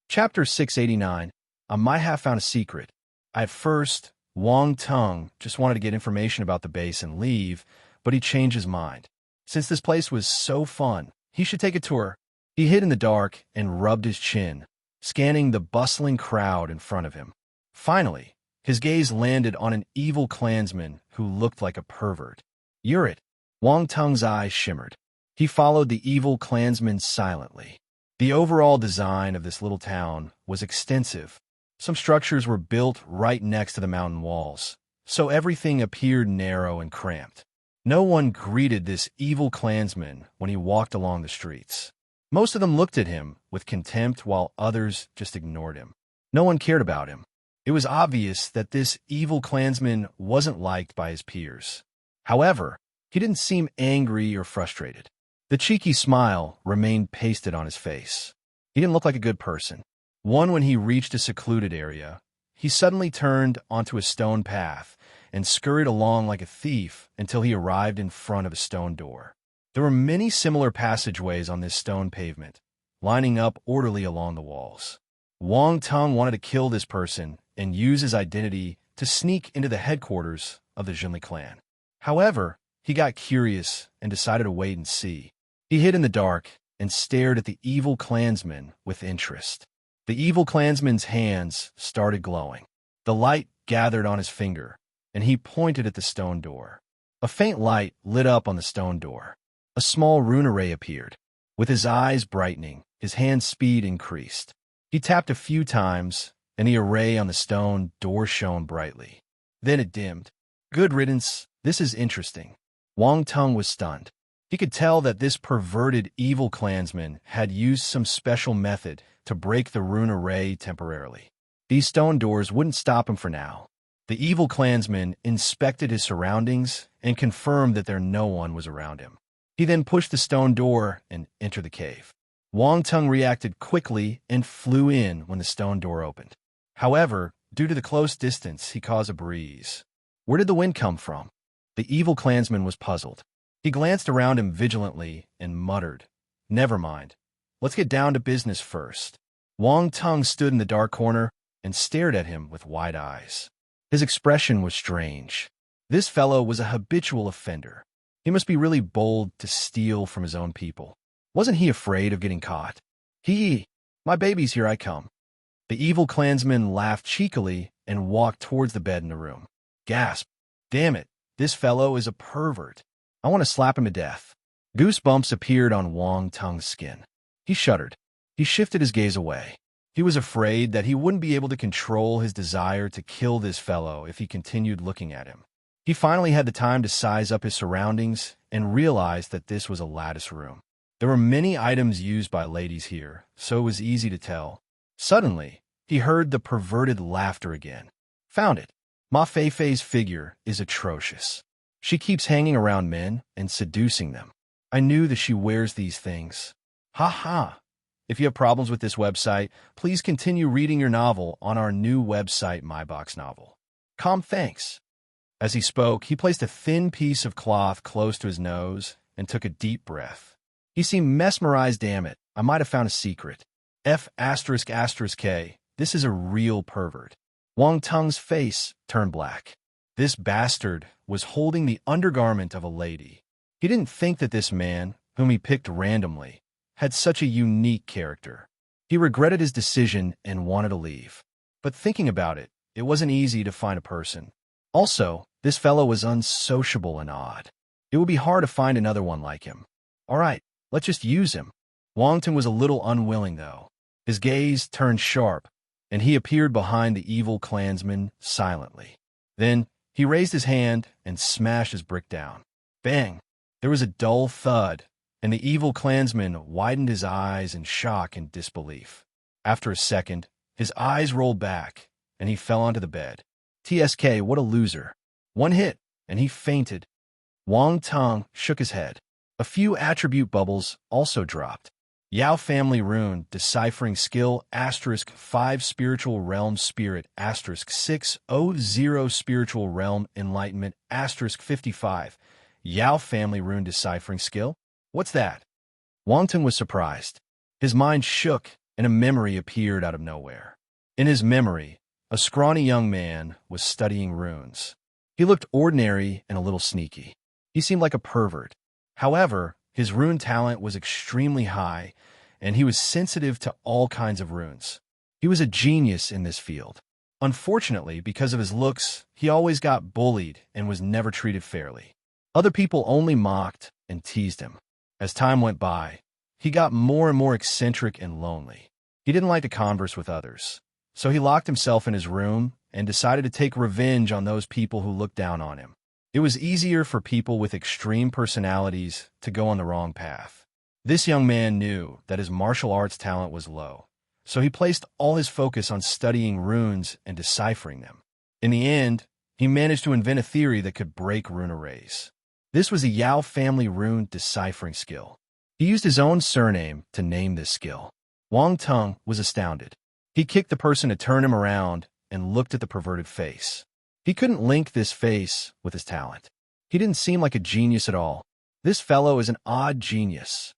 Chapter 689, I might have found a secret. At first, Wang Tung just wanted to get information about the base and leave, but he changed his mind. Since this place was so fun, he should take a tour. He hid in the dark and rubbed his chin, scanning the bustling crowd in front of him. Finally, his gaze landed on an evil clansman who looked like a pervert. "You're it." Wang Tung's eyes shimmered. He followed the evil clansman silently. The overall design of this little town was extensive. Some structures were built right next to the mountain walls, so everything appeared narrow and cramped. No one greeted this evil clansman when he walked along the streets. Most of them looked at him with contempt while others just ignored him. No one cared about him. It was obvious that this evil clansman wasn't liked by his peers. However, he didn't seem angry or frustrated. The cheeky smile remained pasted on his face. He didn't look like a good person. When he reached a secluded area, he suddenly turned onto a stone path and scurried along like a thief until he arrived in front of a stone door. There were many similar passageways on this stone pavement, lining up orderly along the walls. Wang Tung wanted to kill this person and use his identity to sneak into the headquarters of the Jinli clan. However, he got curious and decided to wait and see. He hid in the dark and stared at the evil clansman with interest. The evil clansman's hands started glowing. The light gathered on his finger, and he pointed at the stone door. A faint light lit up on the stone door. A small rune array appeared. With his eyes brightening, his hand's speed increased. He tapped a few times, and the array on the stone door shone brightly. Then it dimmed. Good riddance, this is interesting. Wang Tung was stunned. He could tell that this perverted evil clansman had used some special method to break the rune array temporarily. These stone doors wouldn't stop him for now. The evil clansman inspected his surroundings and confirmed that no one was around him. He then pushed the stone door and entered the cave. Wang Tung reacted quickly and flew in when the stone door opened. However, due to the close distance, he caused a breeze. Where did the wind come from? The evil clansman was puzzled. He glanced around him vigilantly and muttered, "Never mind. Let's get down to business first." Wang Tung stood in the dark corner and stared at him with wide eyes. His expression was strange. This fellow was a habitual offender. He must be really bold to steal from his own people. Wasn't he afraid of getting caught? My babies, here I come." The evil clansman laughed cheekily and walked towards the bed in the room. Gasp. "Damn it, this fellow is a pervert. I want to slap him to death." Goosebumps appeared on Wang Tung's skin. He shuddered. He shifted his gaze away. He was afraid that he wouldn't be able to control his desire to kill this fellow if he continued looking at him. He finally had the time to size up his surroundings and realized that this was a lattice room. There were many items used by ladies here, so it was easy to tell. Suddenly, he heard the perverted laughter again. "Found it. Ma Feifei's figure is atrocious. She keeps hanging around men and seducing them. I knew that she wears these things. Ha ha. If you have problems with this website, please continue reading your novel on our new website, MyBox Novel. Thanks." As he spoke, he placed a thin piece of cloth close to his nose and took a deep breath. He seemed mesmerized. "Damn it, I might have found a secret. F***K, this is a real pervert." Wang Tung's face turned black. This bastard was holding the undergarment of a lady. He didn't think that this man, whom he picked randomly, had such a unique character. He regretted his decision and wanted to leave. But thinking about it, it wasn't easy to find a person. Also, this fellow was unsociable and odd. It would be hard to find another one like him. All right, let's just use him. Wang Tung was a little unwilling, though. His gaze turned sharp, and he appeared behind the evil clansman silently. Then he raised his hand and smashed his brick down. Bang! There was a dull thud, and the evil clansman widened his eyes in shock and disbelief. After a second, His eyes rolled back, and he fell onto the bed. TSK, what a loser. One hit, and he fainted. Wang Teng shook his head. A few attribute bubbles also dropped. Yao family rune, deciphering skill, *5 spiritual realm spirit, *600 spiritual realm enlightenment, *55. Yao family rune deciphering skill? What's that? Wang Teng was surprised. His mind shook, and a memory appeared out of nowhere. In his memory, a scrawny young man was studying runes. He looked ordinary and a little sneaky. He seemed like a pervert. However, his rune talent was extremely high, and he was sensitive to all kinds of runes. He was a genius in this field. Unfortunately, because of his looks, he always got bullied and was never treated fairly. Other people only mocked and teased him. As time went by, he got more and more eccentric and lonely. He didn't like to converse with others, so he locked himself in his room and decided to take revenge on those people who looked down on him. It was easier for people with extreme personalities to go on the wrong path. This young man knew that his martial arts talent was low, so he placed all his focus on studying runes and deciphering them. In the end, he managed to invent a theory that could break rune arrays. This was a Yao family rune deciphering skill. He used his own surname to name this skill. Wang Teng was astounded. He kicked the person to turn him around and looked at the perverted face. He couldn't link this face with his talent. He didn't seem like a genius at all. This fellow is an odd genius.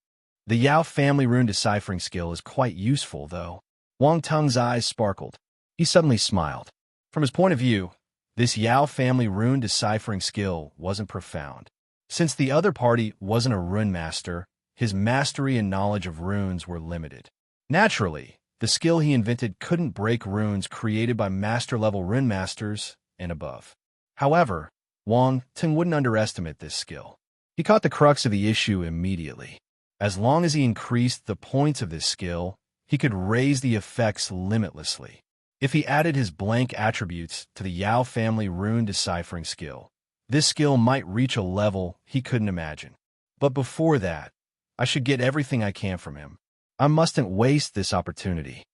The Yao family rune deciphering skill is quite useful, though. Wang Teng's eyes sparkled. He suddenly smiled. From his point of view, this Yao family rune deciphering skill wasn't profound. Since the other party wasn't a rune master, his mastery and knowledge of runes were limited. Naturally, the skill he invented couldn't break runes created by master-level rune masters and above. However, Wang Teng wouldn't underestimate this skill. He caught the crux of the issue immediately. As long as he increased the points of this skill, he could raise the effects limitlessly. If he added his blank attributes to the Yao family rune deciphering skill, this skill might reach a level he couldn't imagine. But before that, I should get everything I can from him. I mustn't waste this opportunity.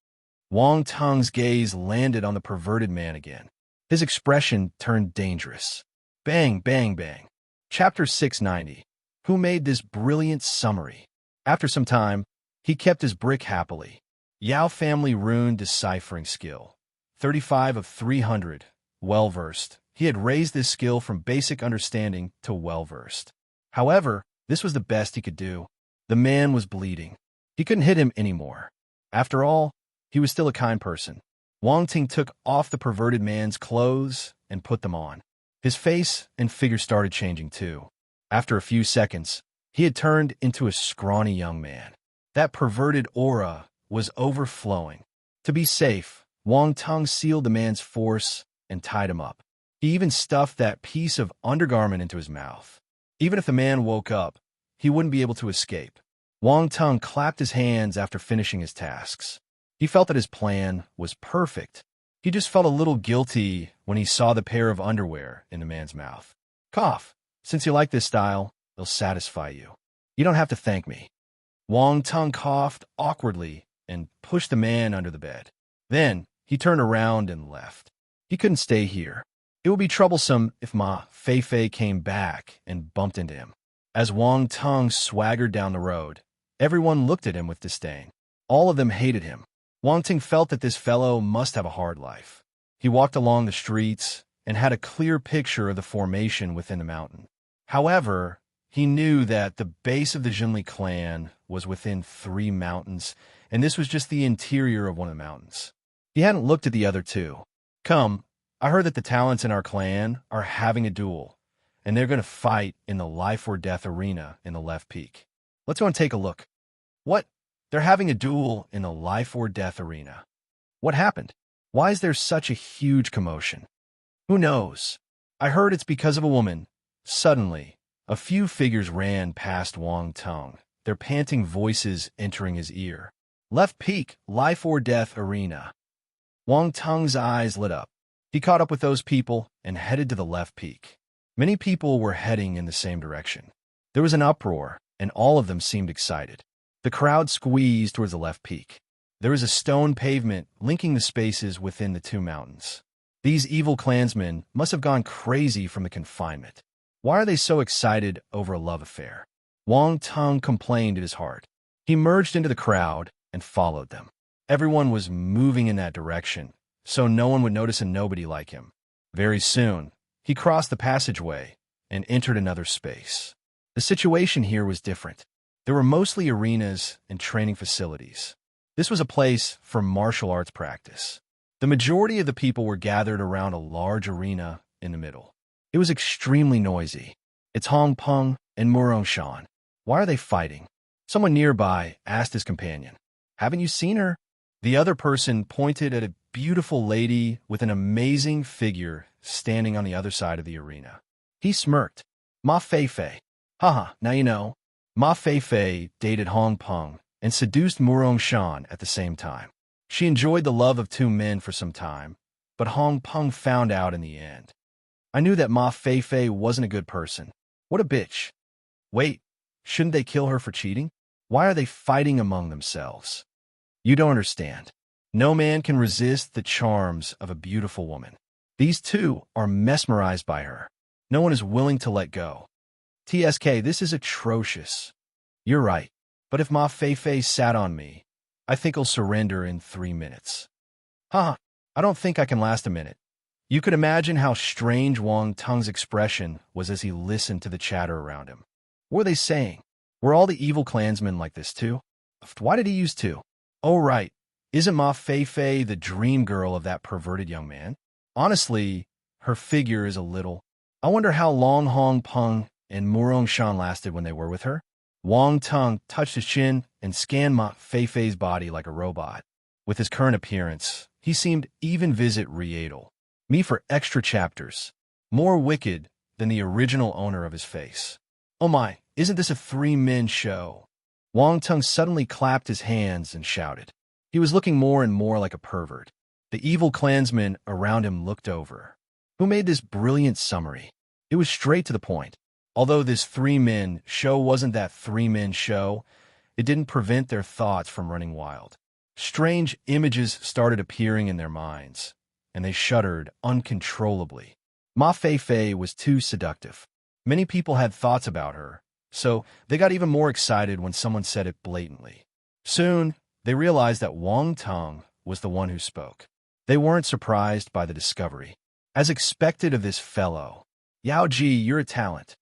Wang Teng's gaze landed on the perverted man again. His expression turned dangerous. Bang, bang, bang. Chapter 690. Who made this brilliant summary? After some time, he kept his brick happily. Yao family rune deciphering skill. 35 of 300. Well-versed. He had raised this skill from basic understanding to well-versed. However, this was the best he could do. The man was bleeding. He couldn't hit him anymore. After all, he was still a kind person. Wang Teng took off the perverted man's clothes and put them on. His face and figure started changing too. After a few seconds, he had turned into a scrawny young man. That perverted aura was overflowing. To be safe, Wang Teng sealed the man's force and tied him up. He even stuffed that piece of undergarment into his mouth. Even if the man woke up, he wouldn't be able to escape. Wang Teng clapped his hands after finishing his tasks. He felt that his plan was perfect. He just felt a little guilty when he saw the pair of underwear in the man's mouth. Cough. Since you like this style, it'll satisfy you. You don't have to thank me. Wang Teng coughed awkwardly and pushed the man under the bed. Then he turned around and left. He couldn't stay here. It would be troublesome if Ma Feifei came back and bumped into him. As Wang Teng swaggered down the road, everyone looked at him with disdain. All of them hated him. Wang Teng felt that this fellow must have a hard life. He walked along the streets and had a clear picture of the formation within the mountain. However, he knew that the base of the Jinli clan was within 3 mountains, and this was just the interior of one of the mountains. He hadn't looked at the other 2. Come, I heard that the talents in our clan are having a duel, and they're going to fight in the life or death arena in the left peak. Let's go and take a look. What? They're having a duel in the life or death arena. What happened? Why is there such a huge commotion? Who knows? I heard it's because of a woman. Suddenly, a few figures ran past Wang Teng, their panting voices entering his ear. Left peak, life or death arena. Wang Teng's eyes lit up. He caught up with those people and headed to the left peak. Many people were heading in the same direction. There was an uproar, and all of them seemed excited. The crowd squeezed towards the left peak. There is a stone pavement linking the spaces within the two mountains. These evil clansmen must have gone crazy from the confinement. Why are they so excited over a love affair? Wang Tung complained in his heart. He merged into the crowd and followed them. Everyone was moving in that direction, so no one would notice a nobody like him. Very soon, he crossed the passageway and entered another space. The situation here was different. There were mostly arenas and training facilities. This was a place for martial arts practice. The majority of the people were gathered around a large arena in the middle. It was extremely noisy. It's Hong Peng and Murong Shan. Why are they fighting? Someone nearby asked his companion. Haven't you seen her? The other person pointed at a beautiful lady with an amazing figure standing on the other side of the arena. He smirked. Ma Feifei. Haha, now you know. Ma Feifei dated Hong Peng and seduced Murong Shan at the same time. She enjoyed the love of two men for some time, but Hong Peng found out in the end. I knew that Ma Feifei wasn't a good person. What a bitch. Wait, shouldn't they kill her for cheating? Why are they fighting among themselves? You don't understand. No man can resist the charms of a beautiful woman. These two are mesmerized by her. No one is willing to let go. TSK, this is atrocious. You're right, but if Ma Feifei sat on me, I think I'll surrender in 3 minutes. Haha, I don't think I can last a minute. You could imagine how strange Wang Tung's expression was as he listened to the chatter around him. What were they saying? Were all the evil clansmen like this too? Why did he use two? Oh right, isn't Ma Feifei the dream girl of that perverted young man? Honestly, her figure is a little... I wonder how long Hong Peng and Murong Shan lasted when they were with her. Wang Tung touched his chin and scanned Ma Feifei's body like a robot. With his current appearance, he seemed even visit Rietal. Me for extra chapters. More wicked than the original owner of his face. Oh my, isn't this a 3-men show? Wang Tung suddenly clapped his hands and shouted. He was looking more and more like a pervert. The evil clansmen around him looked over. Who made this brilliant summary? It was straight to the point. Although this 3-men show wasn't that 3-men show, it didn't prevent their thoughts from running wild. Strange images started appearing in their minds, and they shuddered uncontrollably. Ma Feifei was too seductive. Many people had thoughts about her, so they got even more excited when someone said it blatantly. Soon, they realized that Wang Tung was the one who spoke. They weren't surprised by the discovery. As expected of this fellow, Yao Ji, you're a talent.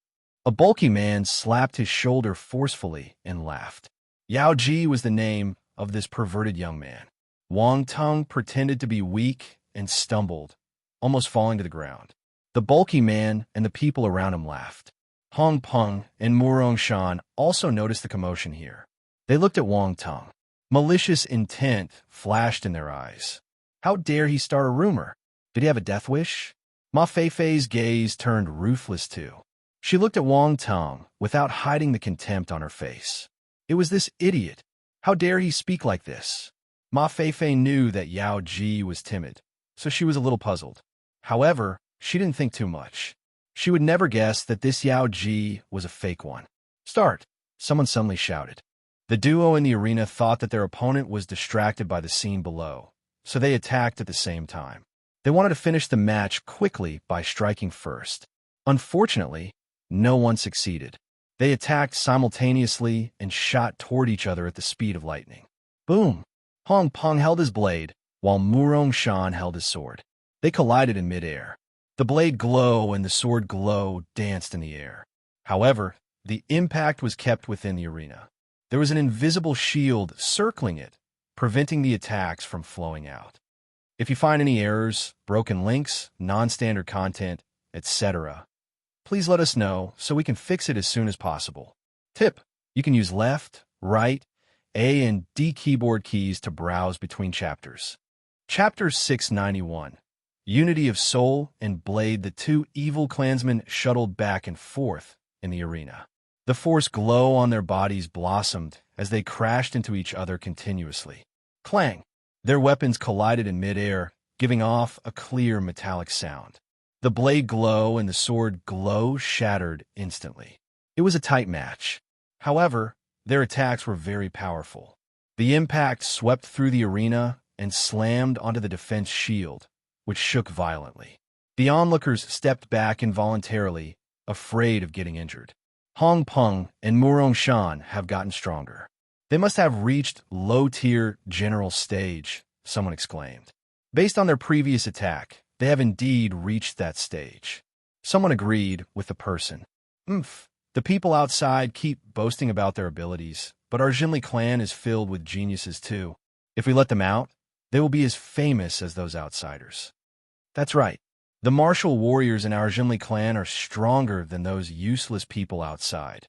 A bulky man slapped his shoulder forcefully and laughed. Yao Ji was the name of this perverted young man. Wang Tung pretended to be weak and stumbled, almost falling to the ground. The bulky man and the people around him laughed. Hong Peng and Murong Shan also noticed the commotion here. They looked at Wang Tung. Malicious intent flashed in their eyes. How dare he start a rumor? Did he have a death wish? Ma Feifei's gaze turned ruthless too. She looked at Wang Tung without hiding the contempt on her face. It was this idiot. How dare he speak like this? Ma Feifei knew that Yao Ji was timid, so she was a little puzzled. However, she didn't think too much. She would never guess that this Yao Ji was a fake one. Start! Someone suddenly shouted. The duo in the arena thought that their opponent was distracted by the scene below, so they attacked at the same time. They wanted to finish the match quickly by striking first. Unfortunately, no one succeeded. They attacked simultaneously and shot toward each other at the speed of lightning. Boom! Hong Peng held his blade, while Murong Shan held his sword. They collided in midair. The blade glow and the sword glow danced in the air. However, the impact was kept within the arena. There was an invisible shield circling it, preventing the attacks from flowing out. If you find any errors, broken links, non-standard content, etc., please let us know so we can fix it as soon as possible. Tip: you can use left, right, A and D keyboard keys to browse between chapters. Chapter 691. Unity of Soul and Blade. The two evil clansmen shuttled back and forth in the arena. The force glow on their bodies blossomed as they crashed into each other continuously. Clang! Their weapons collided in midair, giving off a clear metallic sound. The blade glow and the sword glow shattered instantly. It was a tight match. However, their attacks were very powerful. The impact swept through the arena and slammed onto the defense shield, which shook violently. The onlookers stepped back involuntarily, afraid of getting injured. Hong Peng and Murong Shan have gotten stronger. They must have reached low-tier general stage, someone exclaimed. Based on their previous attack, they have indeed reached that stage. Someone agreed with the person. The people outside keep boasting about their abilities, but our Jinli clan is filled with geniuses too. If we let them out, they will be as famous as those outsiders. That's right. The martial warriors in our Jinli clan are stronger than those useless people outside.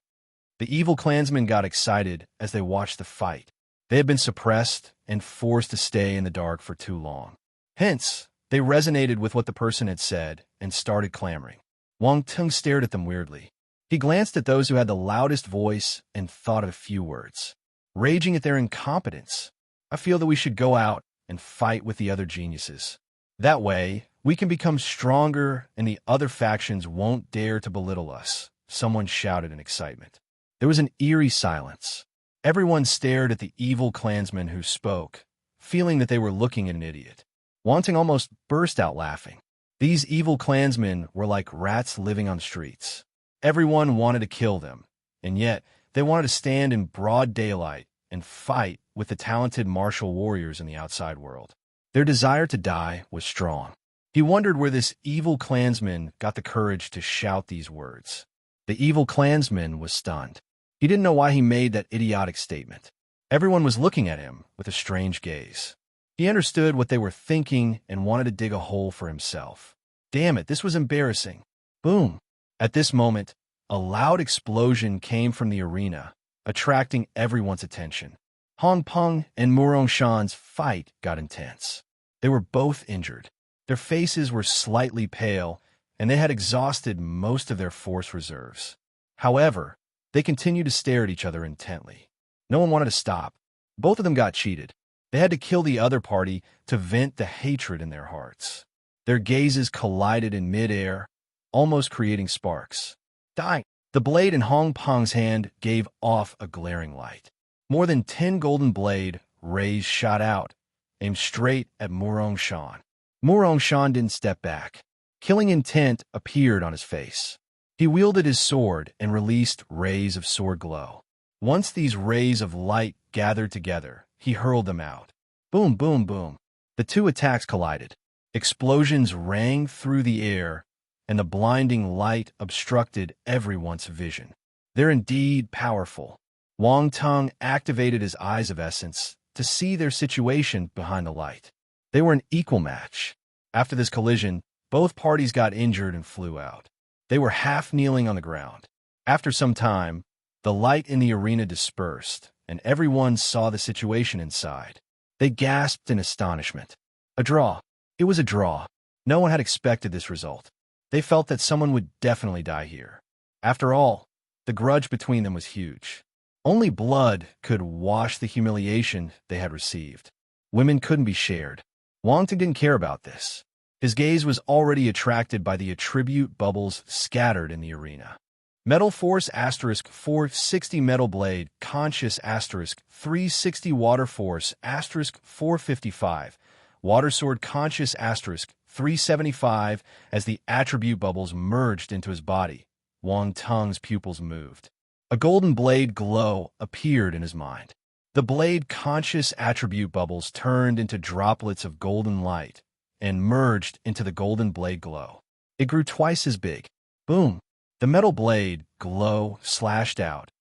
The evil clansmen got excited as they watched the fight. They had been suppressed and forced to stay in the dark for too long. Hence, they resonated with what the person had said and started clamoring. Wang Tung stared at them weirdly. He glanced at those who had the loudest voice and thought of a few words. Raging at their incompetence, I feel that we should go out and fight with the other geniuses. That way, we can become stronger and the other factions won't dare to belittle us, someone shouted in excitement. There was an eerie silence. Everyone stared at the evil clansman who spoke, feeling that they were looking at an idiot. Wang Tung almost burst out laughing. These evil clansmen were like rats living on the streets. Everyone wanted to kill them, and yet they wanted to stand in broad daylight and fight with the talented martial warriors in the outside world. Their desire to die was strong. He wondered where this evil clansman got the courage to shout these words. The evil clansman was stunned. He didn't know why he made that idiotic statement. Everyone was looking at him with a strange gaze. He understood what they were thinking and wanted to dig a hole for himself. Damn it, this was embarrassing. Boom. At this moment, a loud explosion came from the arena, attracting everyone's attention. Hong Peng and Murong Shan's fight got intense. They were both injured. Their faces were slightly pale, and they had exhausted most of their force reserves. However, they continued to stare at each other intently. No one wanted to stop. Both of them got cheated. They had to kill the other party to vent the hatred in their hearts. Their gazes collided in midair, almost creating sparks. Dying. The blade in Hong Peng's hand gave off a glaring light. More than 10 golden blade rays shot out, aimed straight at Murong Shan. Murong Shan didn't step back. Killing intent appeared on his face. He wielded his sword and released rays of sword glow. Once these rays of light gathered together, he hurled them out. Boom, boom, boom. The two attacks collided. Explosions rang through the air, and the blinding light obstructed everyone's vision. They're indeed powerful. Wang Tung activated his eyes of essence to see their situation behind the light. They were an equal match. After this collision, both parties got injured and flew out. They were half kneeling on the ground. After some time, the light in the arena dispersed, and everyone saw the situation inside. They gasped in astonishment. A draw. It was a draw. No one had expected this result. They felt that someone would definitely die here. After all, the grudge between them was huge. Only blood could wash the humiliation they had received. Women couldn't be shared. Wang Tung didn't care about this. His gaze was already attracted by the attribute bubbles scattered in the arena. Metal Force * 460 Metal Blade Conscious * 360 Water Force * 455 Water Sword Conscious * 375. As the attribute bubbles merged into his body, Wang Tung's pupils moved. A golden blade glow appeared in his mind. The blade conscious attribute bubbles turned into droplets of golden light and merged into the golden blade glow. It grew twice as big. Boom! The metal blade glow slashed out,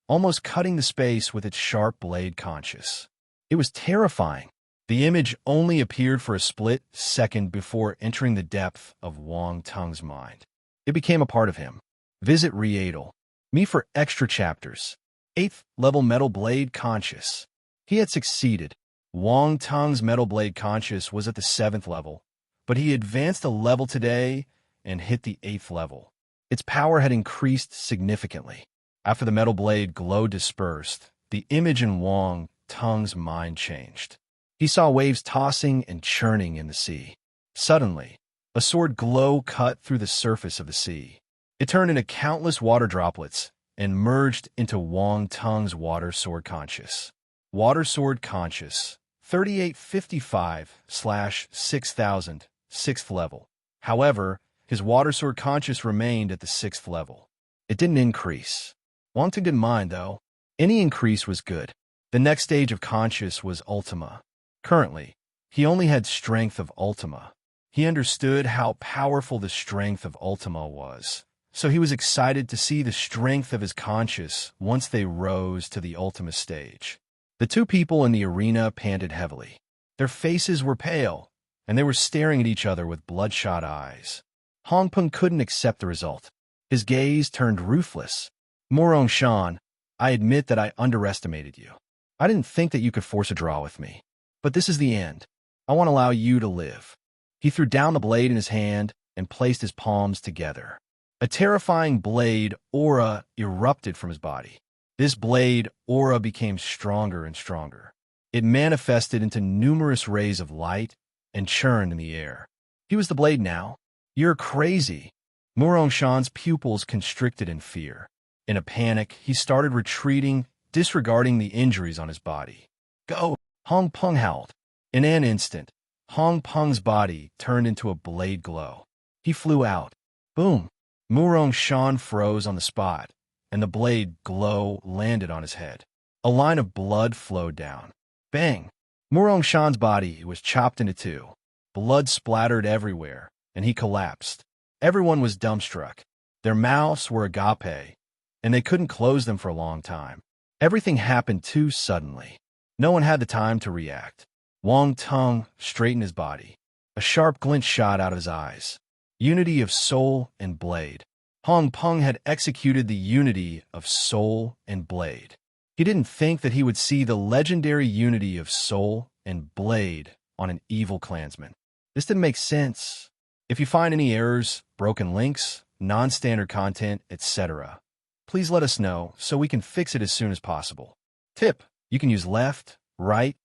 almost cutting the space with its sharp blade conscious. It was terrifying. The image only appeared for a split second before entering the depth of Wang Tung's mind. It became a part of him. Visit Readle. Me for extra chapters. 8th level Metal Blade Conscious. He had succeeded. Wang Tung's Metal Blade Conscious was at the 7th level, but he advanced a level today and hit the 8th level. Its power had increased significantly. After the metal blade glow dispersed, the image in Wang Tung's mind changed. He saw waves tossing and churning in the sea. Suddenly, a sword glow cut through the surface of the sea. It turned into countless water droplets and merged into Wang Tung's water sword conscious. Water Sword Conscious, 3855/6000, 6th level. However, his Water Sword Conscious remained at the 6th level. It didn't increase. Wang Tong didn't mind, though. Any increase was good. The next stage of Conscious was Ultima. Currently, he only had Strength of Ultima. He understood how powerful the Strength of Ultima was, so he was excited to see the strength of his Conscious once they rose to the Ultima stage. The two people in the arena panted heavily. Their faces were pale, and they were staring at each other with bloodshot eyes. Hong Peng couldn't accept the result. His gaze turned ruthless. Morong Shan, I admit that I underestimated you. I didn't think that you could force a draw with me. But this is the end. I want to allow you to live. He threw down the blade in his hand and placed his palms together. A terrifying blade aura erupted from his body. This blade aura became stronger and stronger. It manifested into numerous rays of light and churned in the air. He was the blade now. You're crazy. Morong Shan's pupils constricted in fear. In a panic, he started retreating, disregarding the injuries on his body. Go! Hong Peng howled. In an instant, Hong Peng's body turned into a blade glow. He flew out. Boom! Morong Shan froze on the spot, and the blade glow landed on his head. A line of blood flowed down. Bang! Morong Shan's body was chopped into two. Blood splattered everywhere, and he collapsed. Everyone was dumbstruck. Their mouths were agape, and they couldn't close them for a long time. Everything happened too suddenly. No one had the time to react. Wang Tong straightened his body. A sharp glint shot out of his eyes. Unity of soul and blade. Hong Peng had executed the unity of soul and blade. He didn't think that he would see the legendary unity of soul and blade on an evil clansman. This didn't make sense. If you find any errors, broken links, non-standard content, etc., please let us know so we can fix it as soon as possible. Tip: you can use left, right,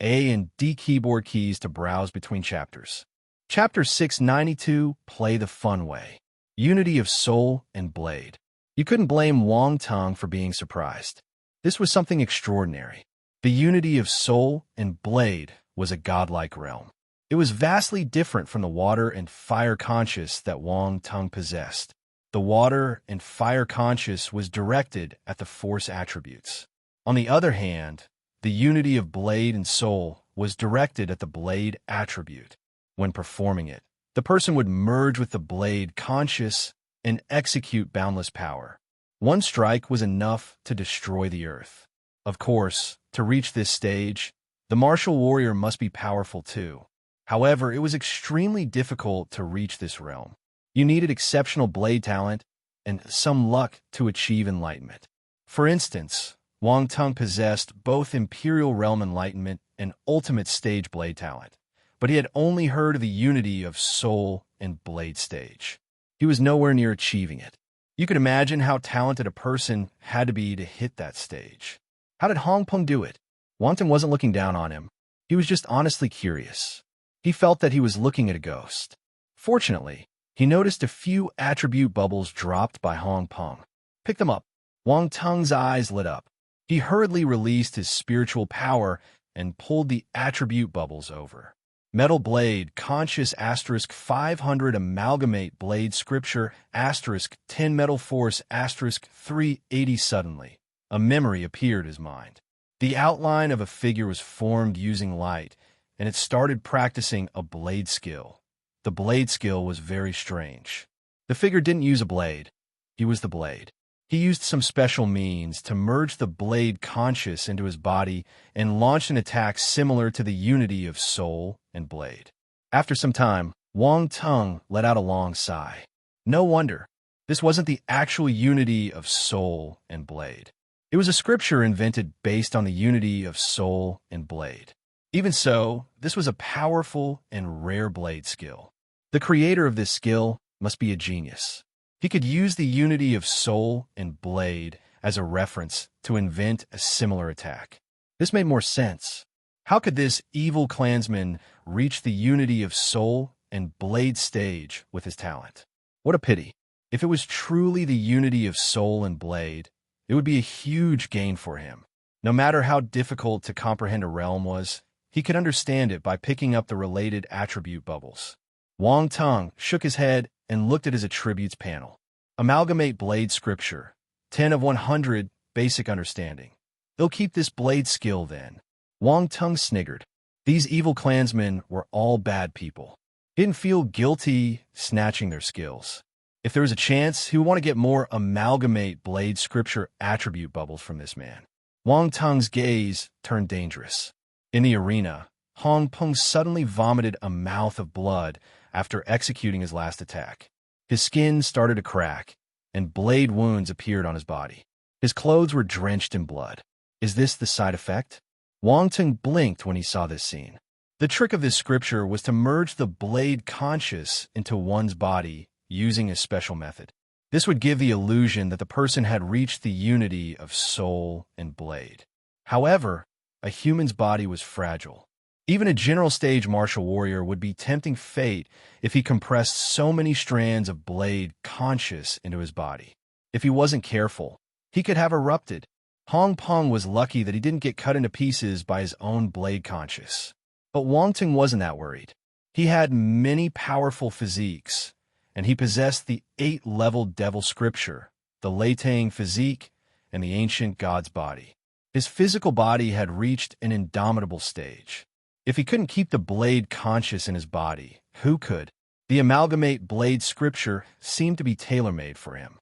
A and D keyboard keys to browse between chapters. Chapter 692, Play the Fun Way. Unity of Soul and Blade. You couldn't blame Wang Tong for being surprised. This was something extraordinary. The unity of soul and blade was a godlike realm. It was vastly different from the water and fire conscious that Wang Tong possessed. The water and fire conscious was directed at the force attributes. On the other hand, the unity of blade and soul was directed at the blade attribute. When performing it, the person would merge with the blade conscious and execute boundless power. One strike was enough to destroy the earth. Of course, to reach this stage, the martial warrior must be powerful too. However, it was extremely difficult to reach this realm. You needed exceptional blade talent and some luck to achieve enlightenment. For instance, Wang Tong possessed both Imperial Realm Enlightenment and Ultimate Stage Blade talent, but he had only heard of the unity of Soul and Blade stage. He was nowhere near achieving it. You could imagine how talented a person had to be to hit that stage. How did Hong Peng do it? Wang Tong wasn't looking down on him. He was just honestly curious. He felt that he was looking at a ghost. Fortunately, he noticed a few attribute bubbles dropped by Hong Peng. Pick them up. Wang Tong's eyes lit up. He hurriedly released his spiritual power and pulled the attribute bubbles over. Metal Blade, Conscious *500 Amalgamate Blade Scripture *10 Metal Force *380 Suddenly, a memory appeared in his mind. The outline of a figure was formed using light, and it started practicing a blade skill. The blade skill was very strange. The figure didn't use a blade. He was the blade. He used some special means to merge the blade conscious into his body and launched an attack similar to the unity of soul and blade. After some time, Wang Tong let out a long sigh. No wonder. This wasn't the actual unity of soul and blade. It was a scripture invented based on the unity of soul and blade. Even so, this was a powerful and rare blade skill. The creator of this skill must be a genius. He could use the unity of soul and blade as a reference to invent a similar attack. This made more sense. How could this evil clansman reach the unity of soul and blade stage with his talent? What a pity. If it was truly the unity of soul and blade, it would be a huge gain for him. No matter how difficult to comprehend a realm was, he could understand it by picking up the related attribute bubbles. Wang Teng shook his head and looked at his attributes panel. Amalgamate blade scripture. 10 of 100, basic understanding. They'll keep this blade skill then. Wang Teng sniggered. These evil clansmen were all bad people. He didn't feel guilty snatching their skills. If there was a chance, he would want to get more amalgamate blade scripture attribute bubbles from this man. Wang Teng's gaze turned dangerous. In the arena, Hong Peng suddenly vomited a mouth of blood after executing his last attack. His skin started to crack, and blade wounds appeared on his body. His clothes were drenched in blood. Is this the side effect? Wang Teng blinked when he saw this scene. The trick of this scripture was to merge the blade conscious into one's body using a special method. This would give the illusion that the person had reached the unity of soul and blade. However, a human's body was fragile. Even a general stage martial warrior would be tempting fate if he compressed so many strands of blade conscious into his body. If he wasn't careful, he could have erupted. Hong Peng was lucky that he didn't get cut into pieces by his own blade conscious. But Wang Teng wasn't that worried. He had many powerful physiques, and he possessed the 8-level devil scripture, the Latang physique, and the ancient god's body. His physical body had reached an indomitable stage. If he couldn't keep the blade conscious in his body, who could? The amalgamate blade scripture seemed to be tailor-made for him.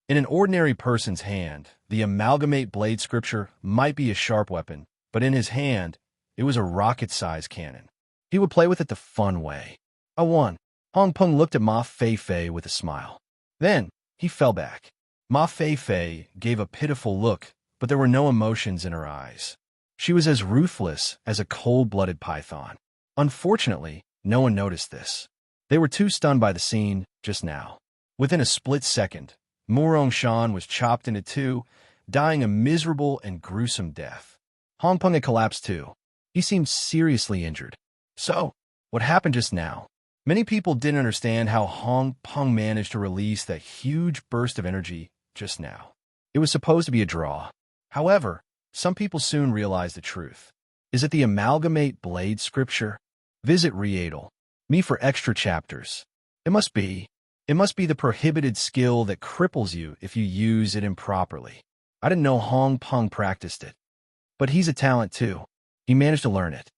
In an ordinary person's hand, the amalgamate blade scripture might be a sharp weapon, but in his hand, it was a rocket-sized cannon. He would play with it the fun way. I won. Hong Peng looked at Ma Fei with a smile. Then, he fell back. Ma Fei gave a pitiful look, but there were no emotions in her eyes. She was as ruthless as a cold-blooded python. Unfortunately, no one noticed this. They were too stunned by the scene just now. Within a split second, Murong Shan was chopped into two, dying a miserable and gruesome death. Hong Peng had collapsed too. He seemed seriously injured. So, what happened just now? Many people didn't understand how Hong Peng managed to release that huge burst of energy just now. It was supposed to be a draw. However, some people soon realized the truth. Is it the amalgamate blade scripture? Visit Readle. Me for extra chapters. It must be the prohibited skill that cripples you if you use it improperly. I didn't know Hong Peng practiced it. But he's a talent too. He managed to learn it.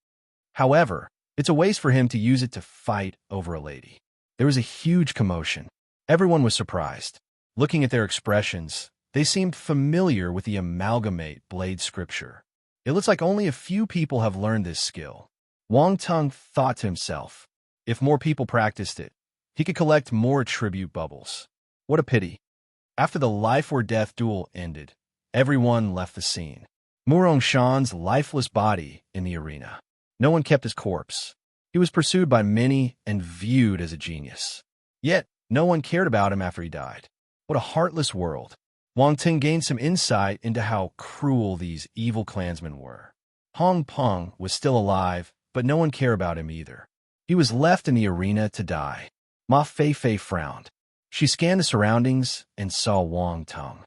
However, it's a waste for him to use it to fight over a lady. There was a huge commotion. Everyone was surprised. Looking at their expressions, they seemed familiar with the amalgamate blade scripture. It looks like only a few people have learned this skill. Wang Teng thought to himself, if more people practiced it, he could collect more attribute bubbles. What a pity. After the life-or-death duel ended, everyone left the scene. Murong Shan's lifeless body in the arena. No one kept his corpse. He was pursued by many and viewed as a genius. Yet, no one cared about him after he died. What a heartless world. Wang Teng gained some insight into how cruel these evil clansmen were. Hong Peng was still alive, but no one cared about him either. He was left in the arena to die. Ma Fei frowned. She scanned the surroundings and saw Wang Teng.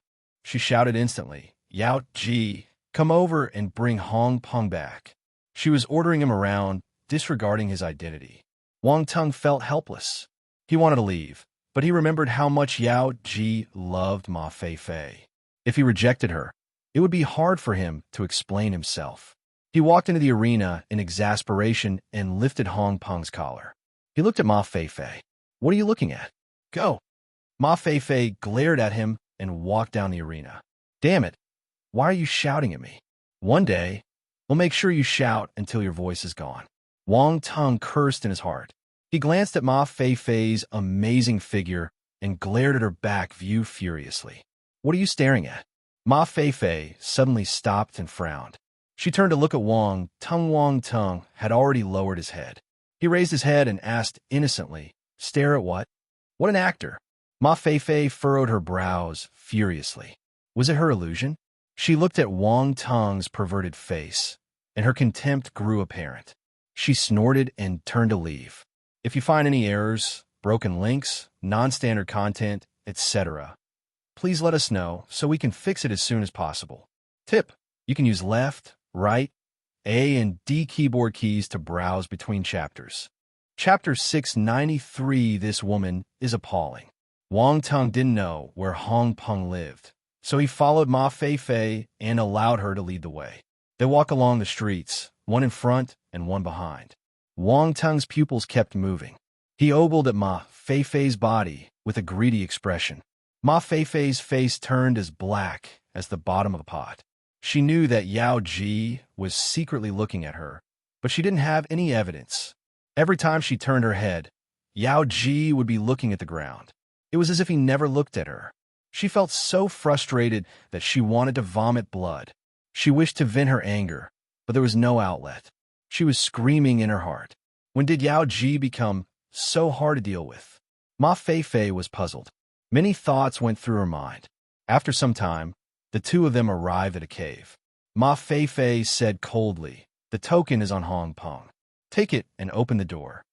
She shouted instantly, Yao Ji, come over and bring Hong Peng back. She was ordering him around, disregarding his identity. Wang Teng felt helpless. He wanted to leave, but he remembered how much Yao Ji loved Ma Fei. If he rejected her, it would be hard for him to explain himself. He walked into the arena in exasperation and lifted Hong Peng's collar. He looked at Ma Fei. What are you looking at? Go. Ma Fei glared at him and walked down the arena. Damn it. Why are you shouting at me? One day, we'll make sure you shout until your voice is gone. Wang Teng cursed in his heart. He glanced at Ma Fei's amazing figure and glared at her back view furiously. What are you staring at? Ma Fei suddenly stopped and frowned. She turned to look at Wang Teng. Wang Teng had already lowered his head. He raised his head and asked innocently, Stare at what? What an actor. Ma Fei furrowed her brows furiously. Was it her illusion? She looked at Wang Teng's perverted face, and her contempt grew apparent. She snorted and turned to leave. If you find any errors, broken links, non-standard content, etc., please let us know so we can fix it as soon as possible. Tip: You can use left, right, A and D keyboard keys to browse between chapters. Chapter 693, This Woman is Appalling. Wang Tung didn't know where Hong Peng lived, so he followed Ma Feifei and allowed her to lead the way. They walked along the streets, one in front and one behind. Wang Tung's pupils kept moving. He ogled at Ma Feifei's body with a greedy expression. Ma Feifei's face turned as black as the bottom of a pot. She knew that Yao Ji was secretly looking at her, but she didn't have any evidence. Every time she turned her head, Yao Ji would be looking at the ground. It was as if he never looked at her. She felt so frustrated that she wanted to vomit blood. She wished to vent her anger, but there was no outlet. She was screaming in her heart. When did Yao Ji become so hard to deal with? Ma Feifei was puzzled. Many thoughts went through her mind. After some time, the two of them arrived at a cave. Ma Feifei said coldly, "The token is on Hong Peng. Take it and open the door."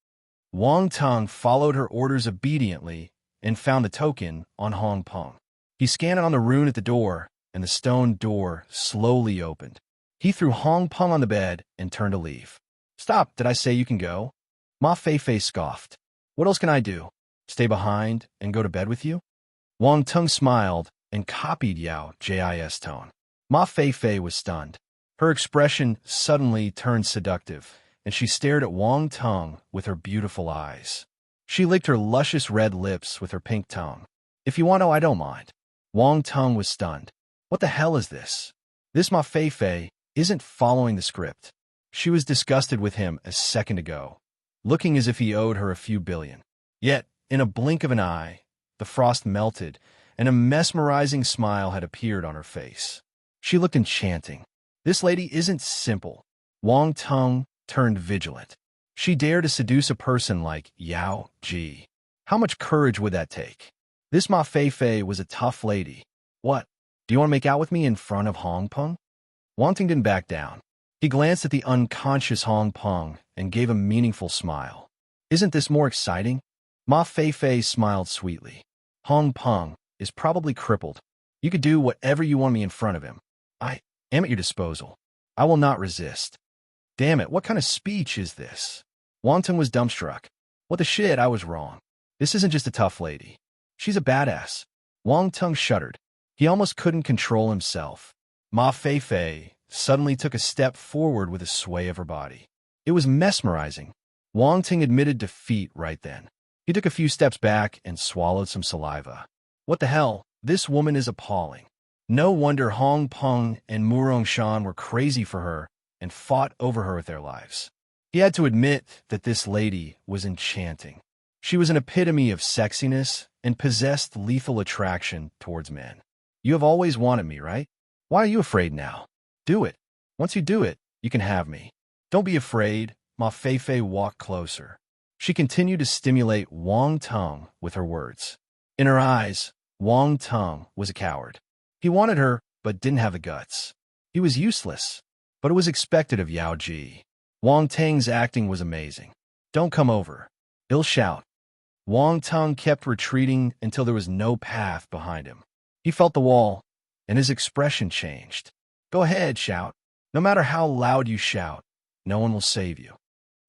Wang Tung followed her orders obediently and found the token on Hong Peng. He scanned it on the rune at the door, and the stone door slowly opened. He threw Hong Peng on the bed and turned to leave. "Stop, did I say you can go?" Ma Feifei scoffed. "What else can I do? Stay behind and go to bed with you?" Wang Tung smiled and copied Yao Ji's tone. Ma Feifei was stunned. Her expression suddenly turned seductive, and she stared at Wang Tung with her beautiful eyes. She licked her luscious red lips with her pink tongue. "If you want to, I don't mind." Wang Tung was stunned. What the hell is this? This Ma Feifei isn't following the script. She was disgusted with him a second ago, looking as if he owed her a few billion. Yet, in a blink of an eye, the frost melted, and a mesmerizing smile had appeared on her face. She looked enchanting. This lady isn't simple. Wang Tung turned vigilant. She dared to seduce a person like Yao Ji. How much courage would that take? This Ma Feifei was a tough lady. "What? Do you want to make out with me in front of Hong Peng?" Wang Tung didn't back down. He glanced at the unconscious Hong Peng and gave a meaningful smile. "Isn't this more exciting?" Ma Feifei smiled sweetly. "Hong Peng is probably crippled. You could do whatever you want me in front of him. I am at your disposal. I will not resist." Damn it, what kind of speech is this? Wang Tung was dumbstruck. What the shit, I was wrong. This isn't just a tough lady. She's a badass. Wang Tung shuddered. He almost couldn't control himself. Ma Feifei suddenly took a step forward with a sway of her body. It was mesmerizing. Wang Tung admitted defeat right then. He took a few steps back and swallowed some saliva. What the hell? This woman is appalling. No wonder Hong Peng and Murong Shan were crazy for her and fought over her with their lives. He had to admit that this lady was enchanting. She was an epitome of sexiness and possessed lethal attraction towards men. "You have always wanted me, right? Why are you afraid now? Do it. Once you do it, you can have me. Don't be afraid." Ma Feifei walked closer. She continued to stimulate Wang Tung with her words. In her eyes, Wang Tung was a coward. He wanted her, but didn't have the guts. He was useless, but it was expected of Yao Ji. Wang Tang's acting was amazing. "Don't come over. He'll shout." Wang Tung kept retreating until there was no path behind him. He felt the wall, and his expression changed. "Go ahead, shout. No matter how loud you shout, no one will save you."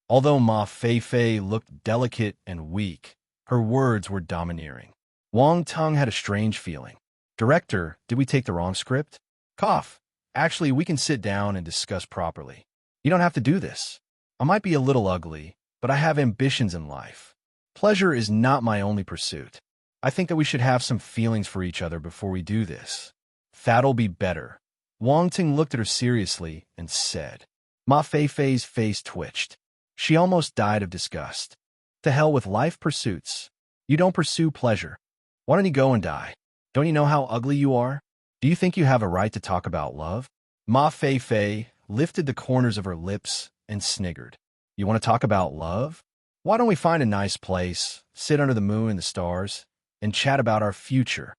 Although Ma Feifei looked delicate and weak, her words were domineering. Wang Tung had a strange feeling. "Director, did we take the wrong script?" "Cough. Actually, we can sit down and discuss properly. You don't have to do this. I might be a little ugly, but I have ambitions in life. Pleasure is not my only pursuit. I think that we should have some feelings for each other before we do this. That'll be better." Wang Tung looked at her seriously and said. Ma Feifei's face twitched. She almost died of disgust. "To hell with life pursuits. You don't pursue pleasure. Why don't you go and die? Don't you know how ugly you are? Do you think you have a right to talk about love?" Ma Feifei lifted the corners of her lips and sniggered. "You want to talk about love? Why don't we find a nice place, sit under the moon and the stars, and chat about our future?"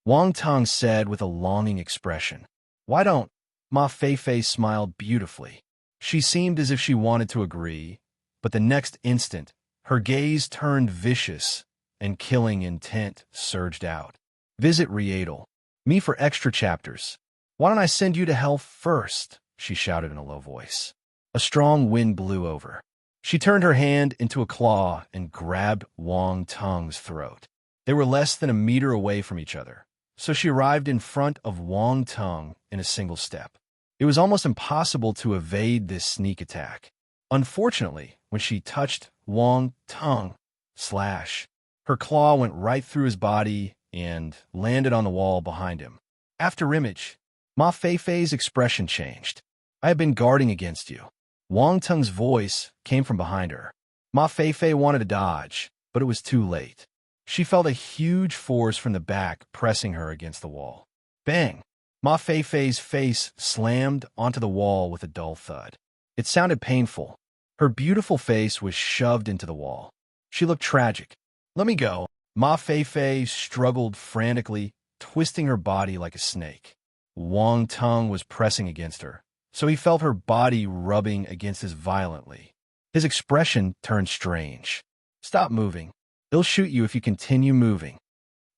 Wang Tung said with a longing expression. "Why don't?" Ma Feifei smiled beautifully. She seemed as if she wanted to agree, but the next instant, her gaze turned vicious and killing intent surged out. Visit Rietal. Me for extra chapters. Why don't I send you to hell first? She shouted in a low voice. A strong wind blew over. She turned her hand into a claw and grabbed Wang Tung's throat. They were less than a meter away from each other, so she arrived in front of Wang Tung in a single step. It was almost impossible to evade this sneak attack. Unfortunately, when she touched Wang Tung, slash, her claw went right through his body and landed on the wall behind him. After image, Ma Feifei's expression changed. I have been guarding against you. Wang Tung's voice came from behind her. Ma Feifei wanted to dodge, but it was too late. She felt a huge force from the back pressing her against the wall. Bang! Ma Feifei's face slammed onto the wall with a dull thud. It sounded painful. Her beautiful face was shoved into the wall. She looked tragic. Let me go. Ma Feifei struggled frantically, twisting her body like a snake. Wang Tung was pressing against her, so he felt her body rubbing against his violently. His expression turned strange. Stop moving. They'll shoot you if you continue moving.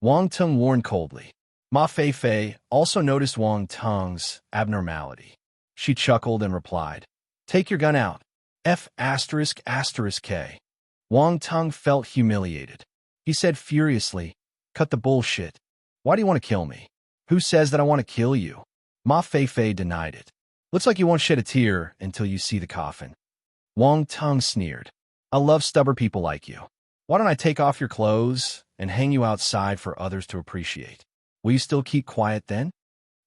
Wang Tung warned coldly. Ma Feifei also noticed Wang Tung's abnormality. She chuckled and replied, Take your gun out. F***K. Wang Tung felt humiliated. He said furiously, Cut the bullshit. Why do you want to kill me? Who says that I want to kill you? Ma Feifei denied it. Looks like you won't shed a tear until you see the coffin. Wang Tung sneered. I love stubborn people like you. Why don't I take off your clothes and hang you outside for others to appreciate? Will you still keep quiet then?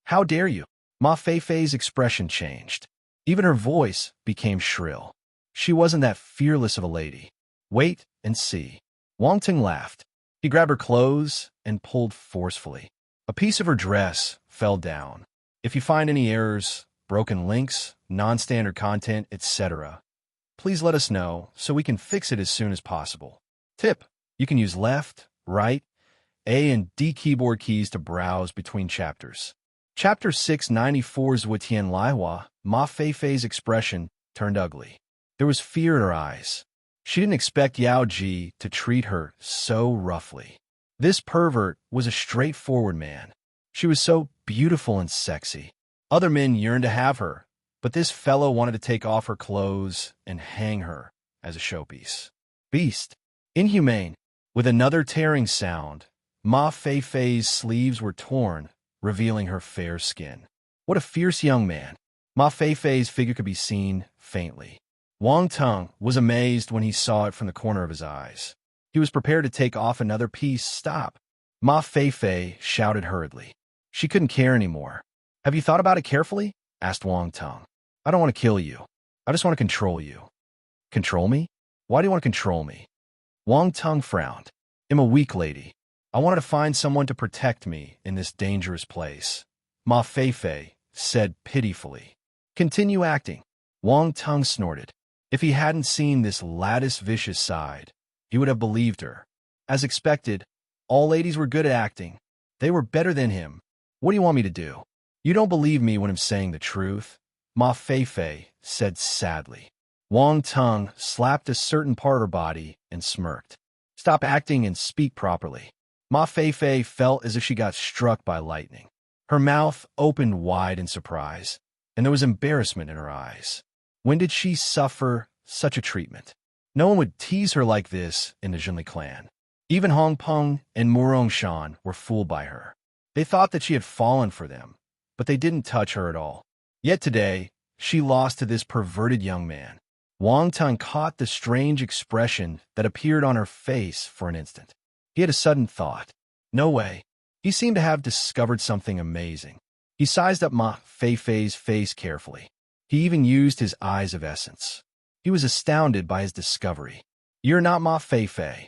How dare you? Ma Feifei's expression changed. Even her voice became shrill. She wasn't that fearless of a lady. Wait and see. Wang Tung laughed. He grabbed her clothes and pulled forcefully. A piece of her dress fell down. If you find any errors, broken links, non-standard content, etc., please let us know so we can fix it as soon as possible. Tip: you can use left, right, A and D keyboard keys to browse between chapters. Chapter 694's Wutian Laihua, Ma Feifei's expression turned ugly. There was fear in her eyes. She didn't expect Yao Ji to treat her so roughly. This pervert was a straightforward man. She was so beautiful and sexy. Other men yearned to have her, but this fellow wanted to take off her clothes and hang her as a showpiece. Beast. Inhumane. With another tearing sound, Ma Feifei's sleeves were torn, revealing her fair skin. What a fierce young man. Ma Feifei's figure could be seen faintly. Wang Tung was amazed when he saw it from the corner of his eyes. He was prepared to take off another piece. Stop. Ma Feifei shouted hurriedly. She couldn't care anymore. Have you thought about it carefully? Asked Wang Tung. I don't want to kill you. I just want to control you. Control me? Why do you want to control me? Wang Tung frowned. I'm a weak lady. I wanted to find someone to protect me in this dangerous place. Ma Feifei said pitifully. Continue acting. Wang Tung snorted. If he hadn't seen this lattice vicious side, he would have believed her. As expected, all ladies were good at acting. They were better than him. What do you want me to do? You don't believe me when I'm saying the truth, Ma Feifei said sadly. Wang Tung slapped a certain part of her body and smirked. Stop acting and speak properly. Ma Feifei felt as if she got struck by lightning. Her mouth opened wide in surprise, and there was embarrassment in her eyes. When did she suffer such a treatment? No one would tease her like this in the Zhenli clan. Even Hong Peng and Murong Shan were fooled by her. They thought that she had fallen for them, but they didn't touch her at all. Yet today, she lost to this perverted young man. Wang Tung caught the strange expression that appeared on her face for an instant. He had a sudden thought. No way. He seemed to have discovered something amazing. He sized up Ma Feifei's face carefully. He even used his eyes of essence. He was astounded by his discovery. You're not Ma Feifei.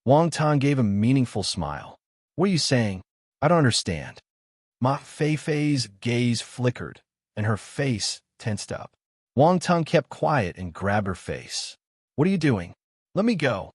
Wang Tung gave a meaningful smile. What are you saying? I don't understand. Ma Feifei's gaze flickered, and her face tensed up. Wang Tung kept quiet and grabbed her face. What are you doing? Let me go.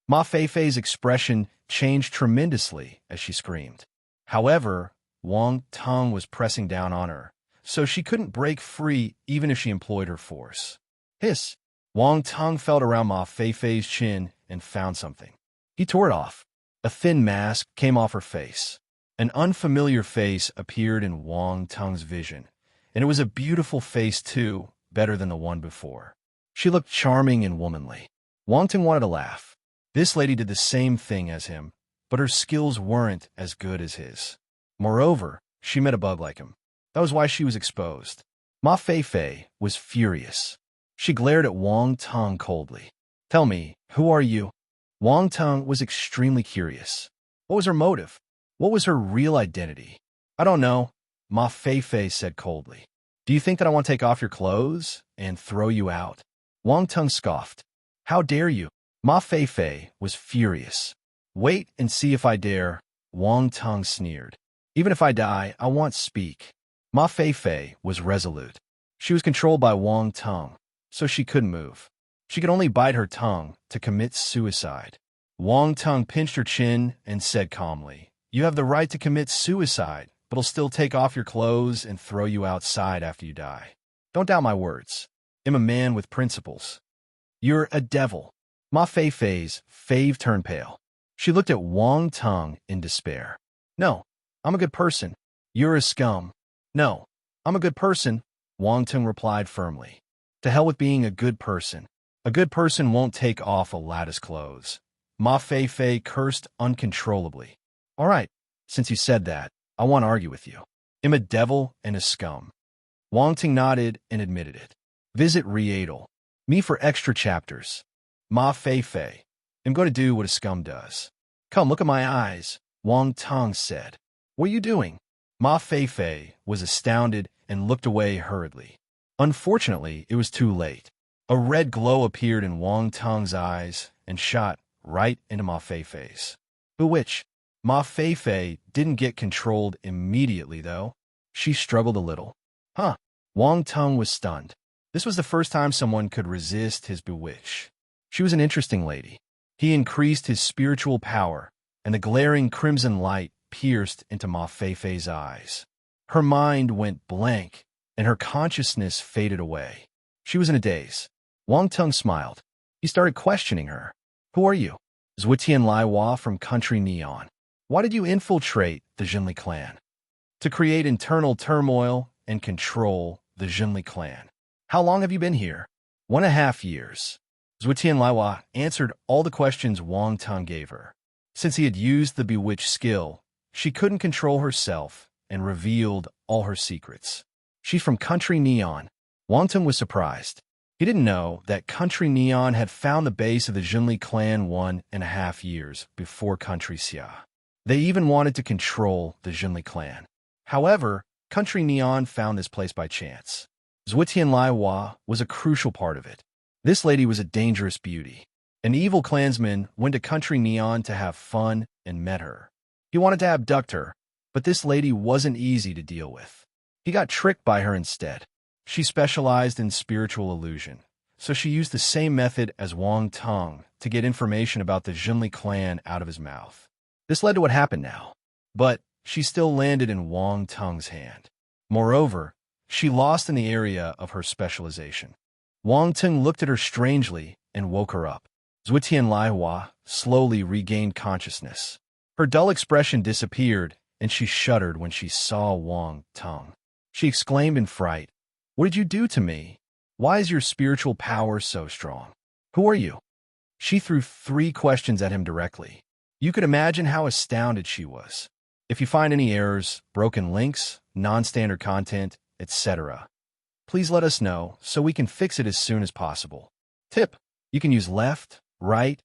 Ma Feifei's expression changed tremendously as she screamed. However, Wang Tung was pressing down on her, so she couldn't break free even if she employed her force. Hiss! Wang Tung felt around Ma Feifei's chin and found something. He tore it off. A thin mask came off her face. An unfamiliar face appeared in Wang Tung's vision, and it was a beautiful face too, better than the one before. She looked charming and womanly. Wang Tung wanted to laugh. This lady did the same thing as him, but her skills weren't as good as his. Moreover, she met a bug like him. That was why she was exposed. Ma Feifei was furious. She glared at Wang Tung coldly. "Tell me, who are you?" Wang Tung was extremely curious. What was her motive? What was her real identity? "I don't know," Ma Feifei said coldly. "Do you think that I want to take off your clothes and throw you out?" Wang Tung scoffed. "How dare you?" Ma Feifei was furious. "Wait and see if I dare," Wang Tung sneered. "Even if I die, I won't speak." Ma Feifei was resolute. She was controlled by Wang Tung, so she couldn't move. She could only bite her tongue to commit suicide. Wang Tung pinched her chin and said calmly, "You have the right to commit suicide, but I'll still take off your clothes and throw you outside after you die. Don't doubt my words. I'm a man with principles." "You're a devil." Ma Feifei's face turned pale. She looked at Wang Tung in despair. "No, I'm a good person." "You're a scum." "No, I'm a good person," Wang Tung replied firmly. "To hell with being a good person. A good person won't take off a lattice clothes." Ma Feifei cursed uncontrollably. "All right, since you said that, I won't argue with you. I'm a devil and a scum." Wang Tung nodded and admitted it. Visit Readle. Me for extra chapters. Ma Feifei. I'm going to do what a scum does. "Come, look at my eyes," Wang Tung said. "What are you doing?" Ma Feifei was astounded and looked away hurriedly. Unfortunately, it was too late. A red glow appeared in Wang Tung's eyes and shot right into Ma Feifei's. Bewitched. Ma Feifei didn't get controlled immediately, though. She struggled a little. Huh. Wang Tung was stunned. This was the first time someone could resist his bewitch. She was an interesting lady. He increased his spiritual power, and the glaring crimson light pierced into Ma Feifei's eyes. Her mind went blank, and her consciousness faded away. She was in a daze. Wang Tung smiled. He started questioning her. "Who are you?" "Zhuitian Laiwa from Country Neon." "Why did you infiltrate the Jinli clan?" "To create internal turmoil and control the Jinli clan." "How long have you been here?" 1.5 years. Zhuitian Laiwa answered all the questions Wang Tung gave her. Since he had used the bewitched skill, she couldn't control herself and revealed all her secrets. "She's from Country Neon." Wang Tung was surprised. He didn't know that Country Neon had found the base of the Jinli clan 1.5 years before Country Xia. They even wanted to control the Jinli clan. However, Country Neon found this place by chance. Zhuitian Laiwa was a crucial part of it. This lady was a dangerous beauty. An evil clansman went to Country Neon to have fun and met her. He wanted to abduct her, but this lady wasn't easy to deal with. He got tricked by her instead. She specialized in spiritual illusion, so she used the same method as Wang Tung to get information about the Jinli clan out of his mouth. This led to what happened now, but she still landed in Wang Tung's hand. Moreover, she lost in the area of her specialization. Wang Tung looked at her strangely and woke her up. Zhuitian Laiwa slowly regained consciousness. Her dull expression disappeared, and she shuddered when she saw Wang Tung. She exclaimed in fright, "What did you do to me? Why is your spiritual power so strong? Who are you?" She threw 3 questions at him directly. You could imagine how astounded she was. If you find any errors, broken links, non-standard content, etc., please let us know so we can fix it as soon as possible. Tip: you can use left, right,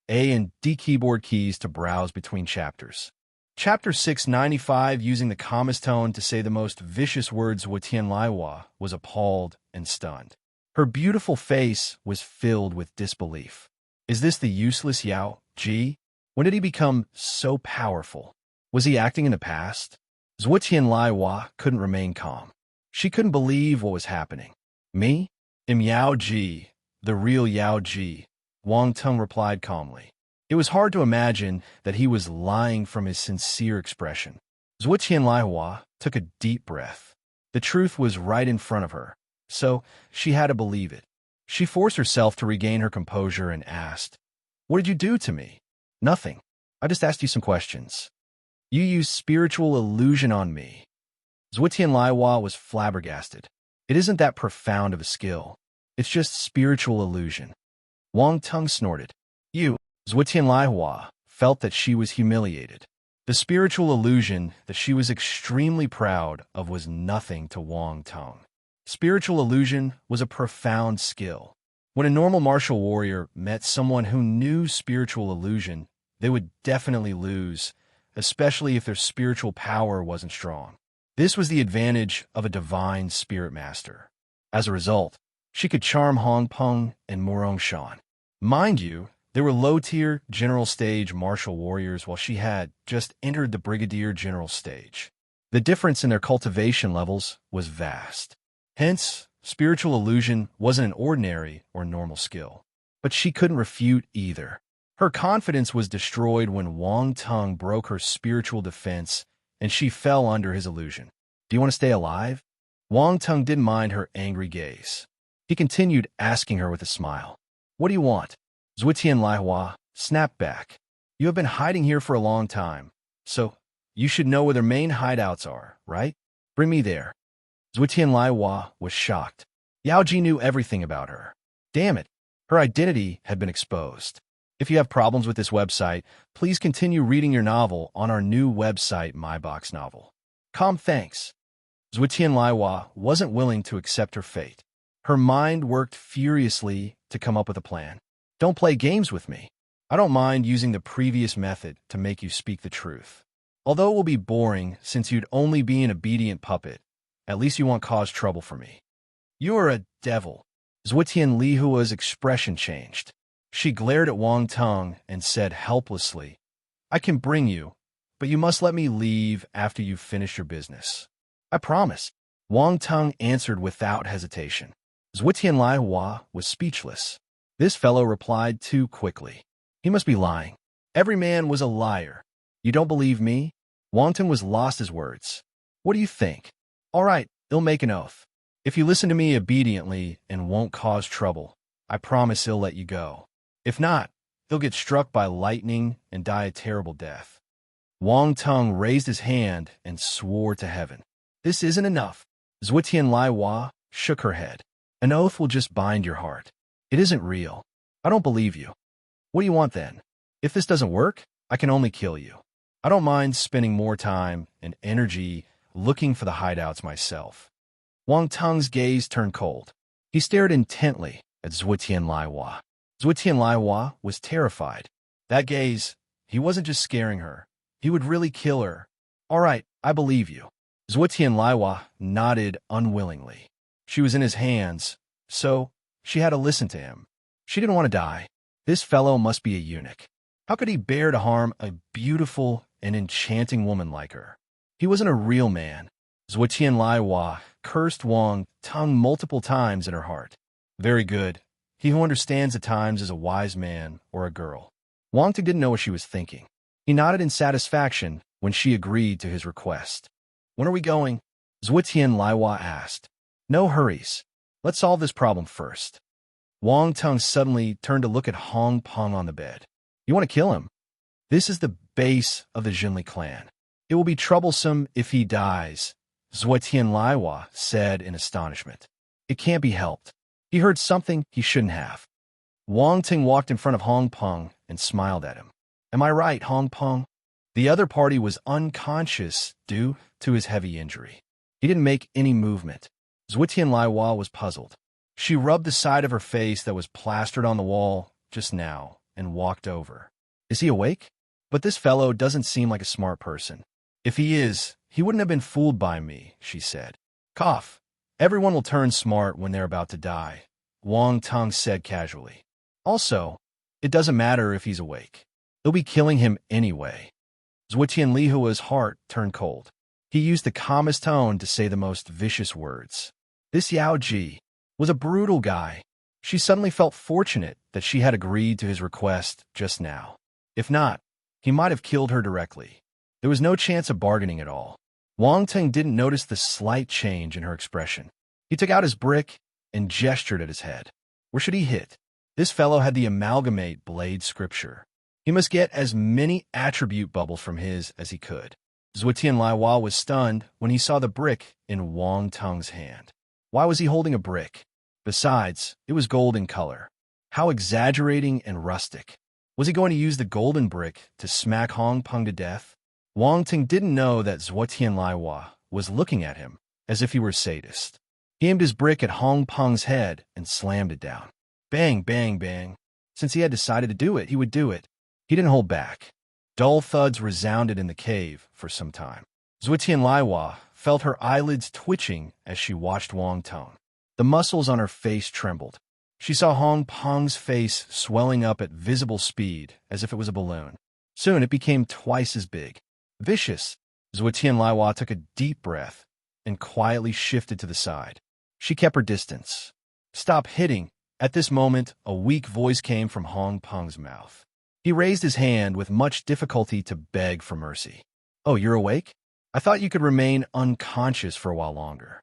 A and D keyboard keys to browse between chapters. Chapter 695, using the calmest tone to say the most vicious words, Zhuitian Laiwa was appalled and stunned. Her beautiful face was filled with disbelief. Is this the useless Yao Ji? When did he become so powerful? Was he acting in the past? Zhuitian Laiwa couldn't remain calm. She couldn't believe what was happening. "Me? I'm Yao Ji, the real Yao Ji," Wang Tung replied calmly. It was hard to imagine that he was lying from his sincere expression. Zhuitian Laiwa took a deep breath. The truth was right in front of her, so she had to believe it. She forced herself to regain her composure and asked, "What did you do to me?" "Nothing. I just asked you some questions." You use spiritual illusion on me. Zhuotianlaiwa was flabbergasted. It isn't that profound of a skill. It's just spiritual illusion. Wang Tung snorted. You, Zhuotianlaiwa, felt that she was humiliated. The spiritual illusion that she was extremely proud of was nothing to Wang Tung. Spiritual illusion was a profound skill. When a normal martial warrior met someone who knew spiritual illusion, they would definitely lose, especially if their spiritual power wasn't strong. This was the advantage of a divine spirit master. As a result, she could charm Hong Peng and Murong Shan. Mind you, they were low-tier general stage martial warriors while she had just entered the brigadier general stage. The difference in their cultivation levels was vast. Hence, spiritual illusion wasn't an ordinary or normal skill. But she couldn't refute either. Her confidence was destroyed when Wang Tung broke her spiritual defense and she fell under his illusion. Do you want to stay alive? Wang Tung didn't mind her angry gaze. He continued asking her with a smile. What do you want? Zhuotianlaiwa snapped back. You have been hiding here for a long time, so you should know where their main hideouts are, right? Bring me there. Zhuotianlaiwa was shocked. Yao Ji knew everything about her. Damn it, her identity had been exposed. If you have problems with this website, please continue reading your novel on our new website, MyBox Novel. Thanks. Zhuotianlaiwa wasn't willing to accept her fate. Her mind worked furiously to come up with a plan. Don't play games with me. I don't mind using the previous method to make you speak the truth. Although it will be boring since you'd only be an obedient puppet, at least you won't cause trouble for me. You are a devil. Zhuotianlihua's expression changed. She glared at Wang Tung and said helplessly, I can bring you, but you must let me leave after you've finished your business. I promise. Wang Tung answered without hesitation. Zhuotianlaiwa was speechless. This fellow replied too quickly. He must be lying. Every man was a liar. You don't believe me? Wang Tung was lost his words. What do you think? All right, he'll make an oath. If you listen to me obediently and won't cause trouble, I promise he'll let you go. If not, he'll get struck by lightning and die a terrible death. Wang Tung raised his hand and swore to heaven. This isn't enough. Zhuotianlaiwa shook her head. An oath will just bind your heart. It isn't real. I don't believe you. What do you want then? If this doesn't work, I can only kill you. I don't mind spending more time and energy looking for the hideouts myself. Wang Tung's gaze turned cold. He stared intently at Zhuotianlaiwa. Zhuotianlaiwa was terrified. That gaze, he wasn't just scaring her. He would really kill her. All right, I believe you. Zhuotianlaiwa nodded unwillingly. She was in his hands, so she had to listen to him. She didn't want to die. This fellow must be a eunuch. How could he bear to harm a beautiful and enchanting woman like her? He wasn't a real man. Zhuotianlaiwa cursed Wang Tung multiple times in her heart. Very good. He who understands at times is a wise man or a girl. Wang Tung didn't know what she was thinking. He nodded in satisfaction when she agreed to his request. When are we going? Zhuotianlaiwa asked. No hurries. Let's solve this problem first. Wang Tung suddenly turned to look at Hong Peng on the bed. You want to kill him? This is the base of the Jinli clan. It will be troublesome if he dies, Zhuotianlaiwa said in astonishment. It can't be helped. He heard something he shouldn't have. Wang Tung walked in front of Hong Peng and smiled at him. Am I right, Hong Peng? The other party was unconscious due to his heavy injury. He didn't make any movement. Zhuotianlaiwa was puzzled. She rubbed the side of her face that was plastered on the wall just now and walked over. Is he awake? But this fellow doesn't seem like a smart person. If he is, he wouldn't have been fooled by me, she said. Cough. Everyone will turn smart when they're about to die, Wang Tung said casually. Also, it doesn't matter if he's awake. They'll be killing him anyway. Zhuotianlihua's heart turned cold. He used the calmest tone to say the most vicious words. This Yao Ji was a brutal guy. She suddenly felt fortunate that she had agreed to his request just now. If not, he might have killed her directly. There was no chance of bargaining at all. Wang Tung didn't notice the slight change in her expression. He took out his brick and gestured at his head. Where should he hit? This fellow had the amalgamate blade scripture. He must get as many attribute bubbles from his as he could. Zhuotian Laiwa was stunned when he saw the brick in Wang Tung's hand. Why was he holding a brick? Besides, it was gold in color. How exaggerating and rustic. Was he going to use the golden brick to smack Hong Peng to death? Wang Ting didn't know that Zhuotian Laiwa was looking at him as if he were a sadist. He aimed his brick at Hong Peng's head and slammed it down. Bang, bang, bang. Since he had decided to do it, he would do it. He didn't hold back. Dull thuds resounded in the cave for some time. Zhuotian Laiwa felt her eyelids twitching as she watched Wang Tong. The muscles on her face trembled. She saw Hong Peng's face swelling up at visible speed as if it was a balloon. Soon it became twice as big. Vicious. Zhuotian Laiwa took a deep breath and quietly shifted to the side. She kept her distance. Stop hitting. At this moment, a weak voice came from Hong Peng's mouth. He raised his hand with much difficulty to beg for mercy. Oh, you're awake? I thought you could remain unconscious for a while longer.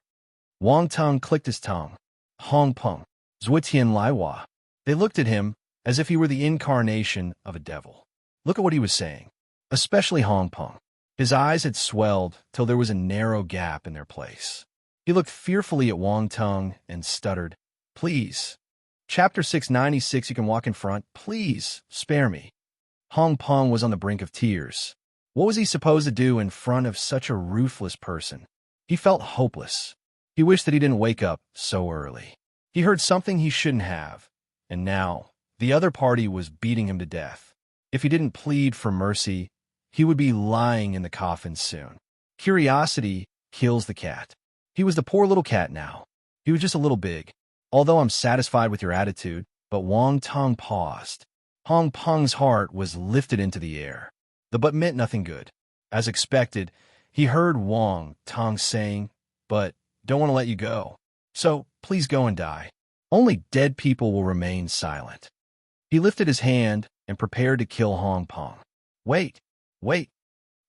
Wang Tong clicked his tongue. Hong Peng, Zhuotian Laiwa. They looked at him as if he were the incarnation of a devil. Look at what he was saying, especially Hong Peng. His eyes had swelled till there was a narrow gap in their place. He looked fearfully at Wang Tong and stuttered, Please. Chapter 696, you can walk in front. Please, spare me. Hong Peng was on the brink of tears. What was he supposed to do in front of such a ruthless person? He felt hopeless. He wished that he didn't wake up so early. He heard something he shouldn't have, and now the other party was beating him to death. If he didn't plead for mercy, he would be lying in the coffin soon. Curiosity kills the cat. He was the poor little cat now. He was just a little big. Although I'm satisfied with your attitude, but Wang Tong paused. Hong Peng's heart was lifted into the air. The but meant nothing good. As expected, he heard Wang Tong saying, But don't want to let you go. So please go and die. Only dead people will remain silent. He lifted his hand and prepared to kill Hong Peng. Wait, wait.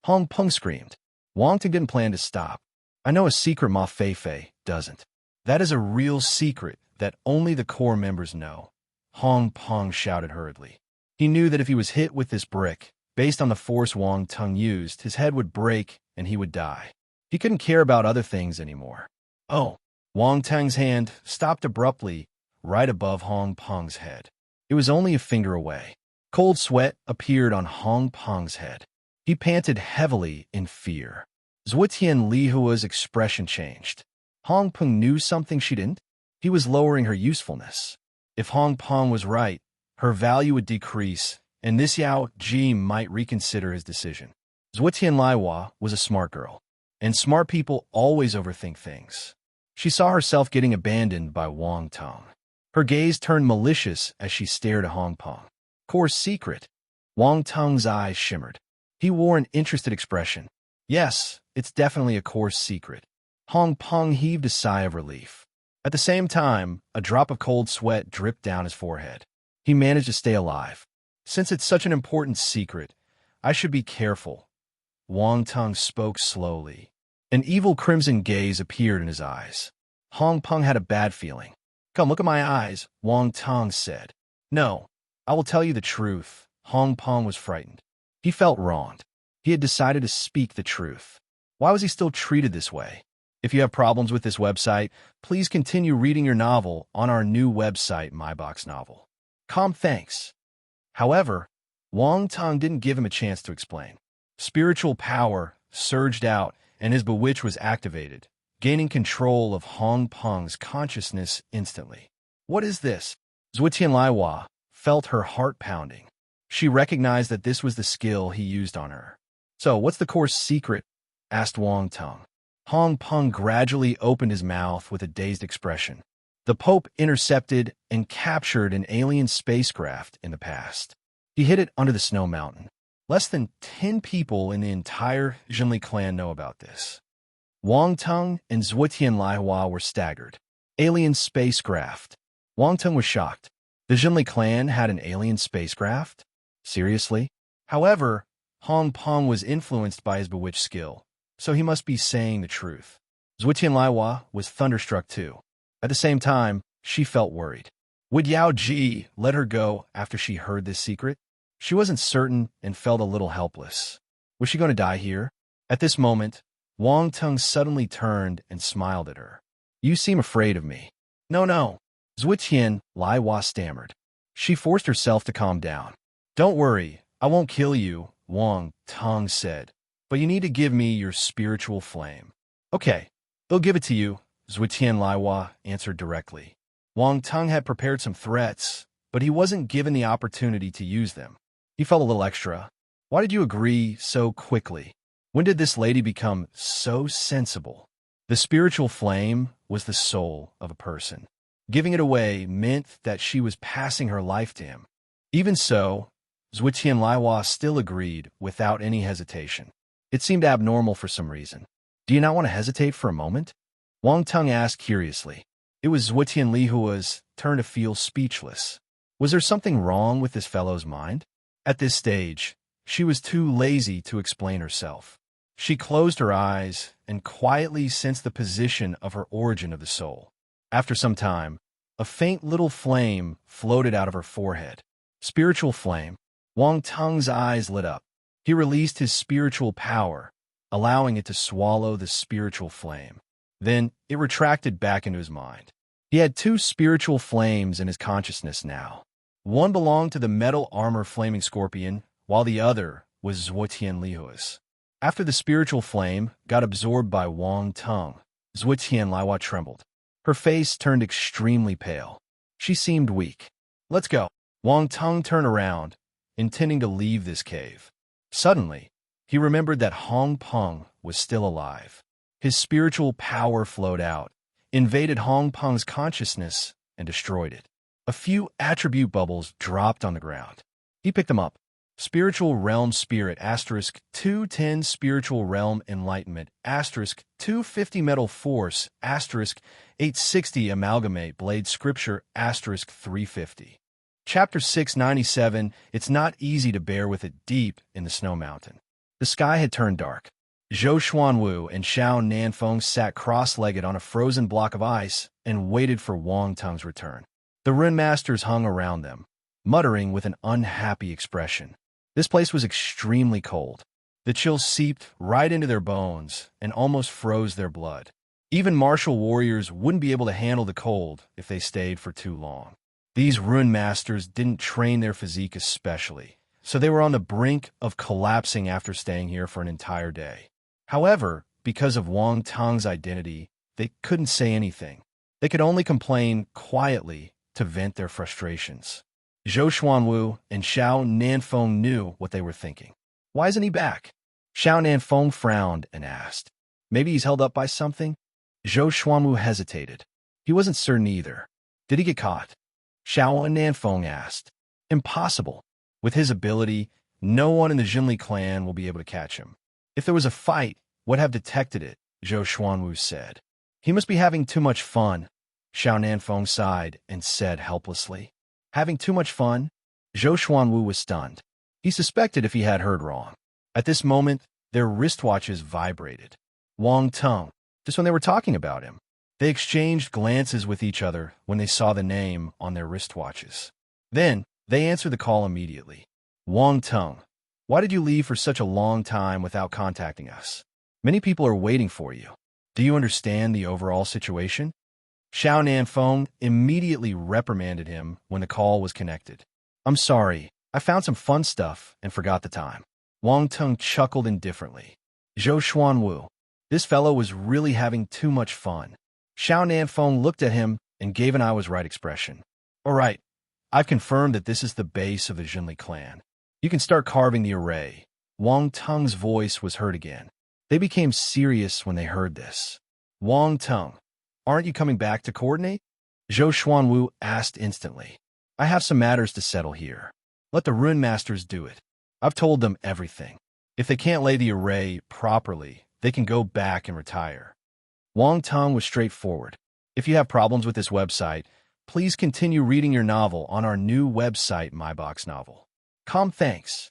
Hong Peng screamed. Wang Tong didn't plan to stop. I know a secret Ma Fei doesn't. That is a real secret that only the core members know. Hong Peng shouted hurriedly. He knew that if he was hit with this brick, based on the force Wang Tong used, his head would break and he would die. He couldn't care about other things anymore. Oh, Wang Tong's hand stopped abruptly right above Hong Peng's head. It was only a finger away. Cold sweat appeared on Hong Peng's head. He panted heavily in fear. Zhuotian Lihua's expression changed. Hong Peng knew something she didn't. He was lowering her usefulness. If Hong Peng was right, her value would decrease, and this Yao Ji might reconsider his decision. Zhuotian Laiwa was a smart girl, and smart people always overthink things. She saw herself getting abandoned by Wang Tong. Her gaze turned malicious as she stared at Hong Peng. Core's secret. Wang Tong's eyes shimmered. He wore an interested expression. Yes, it's definitely a Core's secret. Hong Peng heaved a sigh of relief. At the same time, a drop of cold sweat dripped down his forehead. He managed to stay alive. Since it's such an important secret, I should be careful. Wang Tong spoke slowly. An evil crimson gaze appeared in his eyes. Hong Peng had a bad feeling. Come, look at my eyes, Wang Tong said. No, I will tell you the truth. Hong Peng was frightened. He felt wronged. He had decided to speak the truth. Why was he still treated this way? If you have problems with this website, please continue reading your novel on our new website, MyBox Novel. Thanks. However, Wang Tong didn't give him a chance to explain. Spiritual power surged out, and his bewitch was activated, gaining control of Hong Peng's consciousness instantly. What is this? Zhuotian Laiwa felt her heart pounding. She recognized that this was the skill he used on her. So, what's the course secret? Asked Wang Tong. Hong Peng gradually opened his mouth with a dazed expression. The Pope intercepted and captured an alien spacecraft in the past. He hid it under the snow mountain. Less than 10 people in the entire Jinli clan know about this. Wang Tong and Zhuotian Laiwa were staggered. Alien spacecraft. Wang Tong was shocked. The Jinli clan had an alien spacecraft? Seriously? However, Hong Peng was influenced by his bewitched skill, so he must be saying the truth. Zhuotian Laiwa was thunderstruck too. At the same time, she felt worried. Would Yao Ji let her go after she heard this secret? She wasn't certain and felt a little helpless. Was she going to die here? At this moment, Wang Tung suddenly turned and smiled at her. You seem afraid of me. No, no, Zhuitian, Lai Hua stammered. She forced herself to calm down. Don't worry, I won't kill you, Wang Tung said. But you need to give me your spiritual flame. Okay, they'll give it to you, Zhuitian Lai Hua answered directly. Wang Tung had prepared some threats, but he wasn't given the opportunity to use them. He felt a little extra. Why did you agree so quickly? When did this lady become so sensible? The spiritual flame was the soul of a person. Giving it away meant that she was passing her life to him. Even so, Zhuitian Lai Hua still agreed without any hesitation. It seemed abnormal for some reason. Do you not want to hesitate for a moment? Wang Tung asked curiously. It was Zhuitian Li Hua's turn to feel speechless. Was there something wrong with this fellow's mind? At this stage, she was too lazy to explain herself. She closed her eyes and quietly sensed the position of her origin of the soul. After some time, a faint little flame floated out of her forehead. Spiritual flame. Wang Tung's eyes lit up. He released his spiritual power, allowing it to swallow the spiritual flame. Then it retracted back into his mind. He had two spiritual flames in his consciousness now. One belonged to the metal armor flaming scorpion, while the other was Zhuitian Li Hua's. After the spiritual flame got absorbed by Wang Tung, Zhuitian Lai Hua trembled. Her face turned extremely pale. She seemed weak. Let's go. Wang Tung turned around, intending to leave this cave. Suddenly, he remembered that Hong Peng was still alive. His spiritual power flowed out, invaded Hong Peng's consciousness, and destroyed it. A few attribute bubbles dropped on the ground. He picked them up. Spiritual Realm Spirit * 210 Spiritual Realm Enlightenment * 250 Metal Force * 860 Amalgamate Blade Scripture * 350. Chapter 697. It's not easy to bear with it deep in the snow mountain. The sky had turned dark. Zhou Xuanwu and Xiao Nanfeng sat cross-legged on a frozen block of ice and waited for Wang Tung's return. The Rune Masters hung around them, muttering with an unhappy expression. This place was extremely cold. The chill seeped right into their bones and almost froze their blood. Even martial warriors wouldn't be able to handle the cold if they stayed for too long. These Rune Masters didn't train their physique especially, so they were on the brink of collapsing after staying here for an entire day. However, because of Wang Tung's identity, they couldn't say anything. They could only complain quietly to vent their frustrations. Zhou Xuanwu and Xiao Nanfeng knew what they were thinking. Why isn't he back? Xiao Nanfeng frowned and asked. Maybe he's held up by something? Zhou Xuanwu hesitated. He wasn't certain either. Did he get caught? Xiao Nanfeng asked. Impossible. With his ability, no one in the Jinli clan will be able to catch him. If there was a fight, would have detected it, Zhou Xuanwu said. He must be having too much fun. Xiao Nanfeng sighed and said helplessly. Having too much fun? Zhou Xuanwu was stunned. He suspected if he had heard wrong. At this moment, their wristwatches vibrated. Wang Tung, just when they were talking about him. They exchanged glances with each other when they saw the name on their wristwatches. Then, they answered the call immediately. Wang Tung, why did you leave for such a long time without contacting us? Many people are waiting for you. Do you understand the overall situation? Xiao Nanfeng immediately reprimanded him when the call was connected. I'm sorry, I found some fun stuff and forgot the time. Wang Tung chuckled indifferently. Zhou Xuanwu, this fellow was really having too much fun. Xiao Nanfeng looked at him and gave an I was right expression. All right, I've confirmed that this is the base of the Jinli clan. You can start carving the array. Wang Tung's voice was heard again. They became serious when they heard this. Wang Tung, aren't you coming back to coordinate? Zhou Xuanwu asked instantly. I have some matters to settle here. Let the Rune Masters do it. I've told them everything. If they can't lay the array properly, they can go back and retire. Wang Tung was straightforward. If you have problems with this website, please continue reading your novel on our new website, MyBox Novel. Thanks.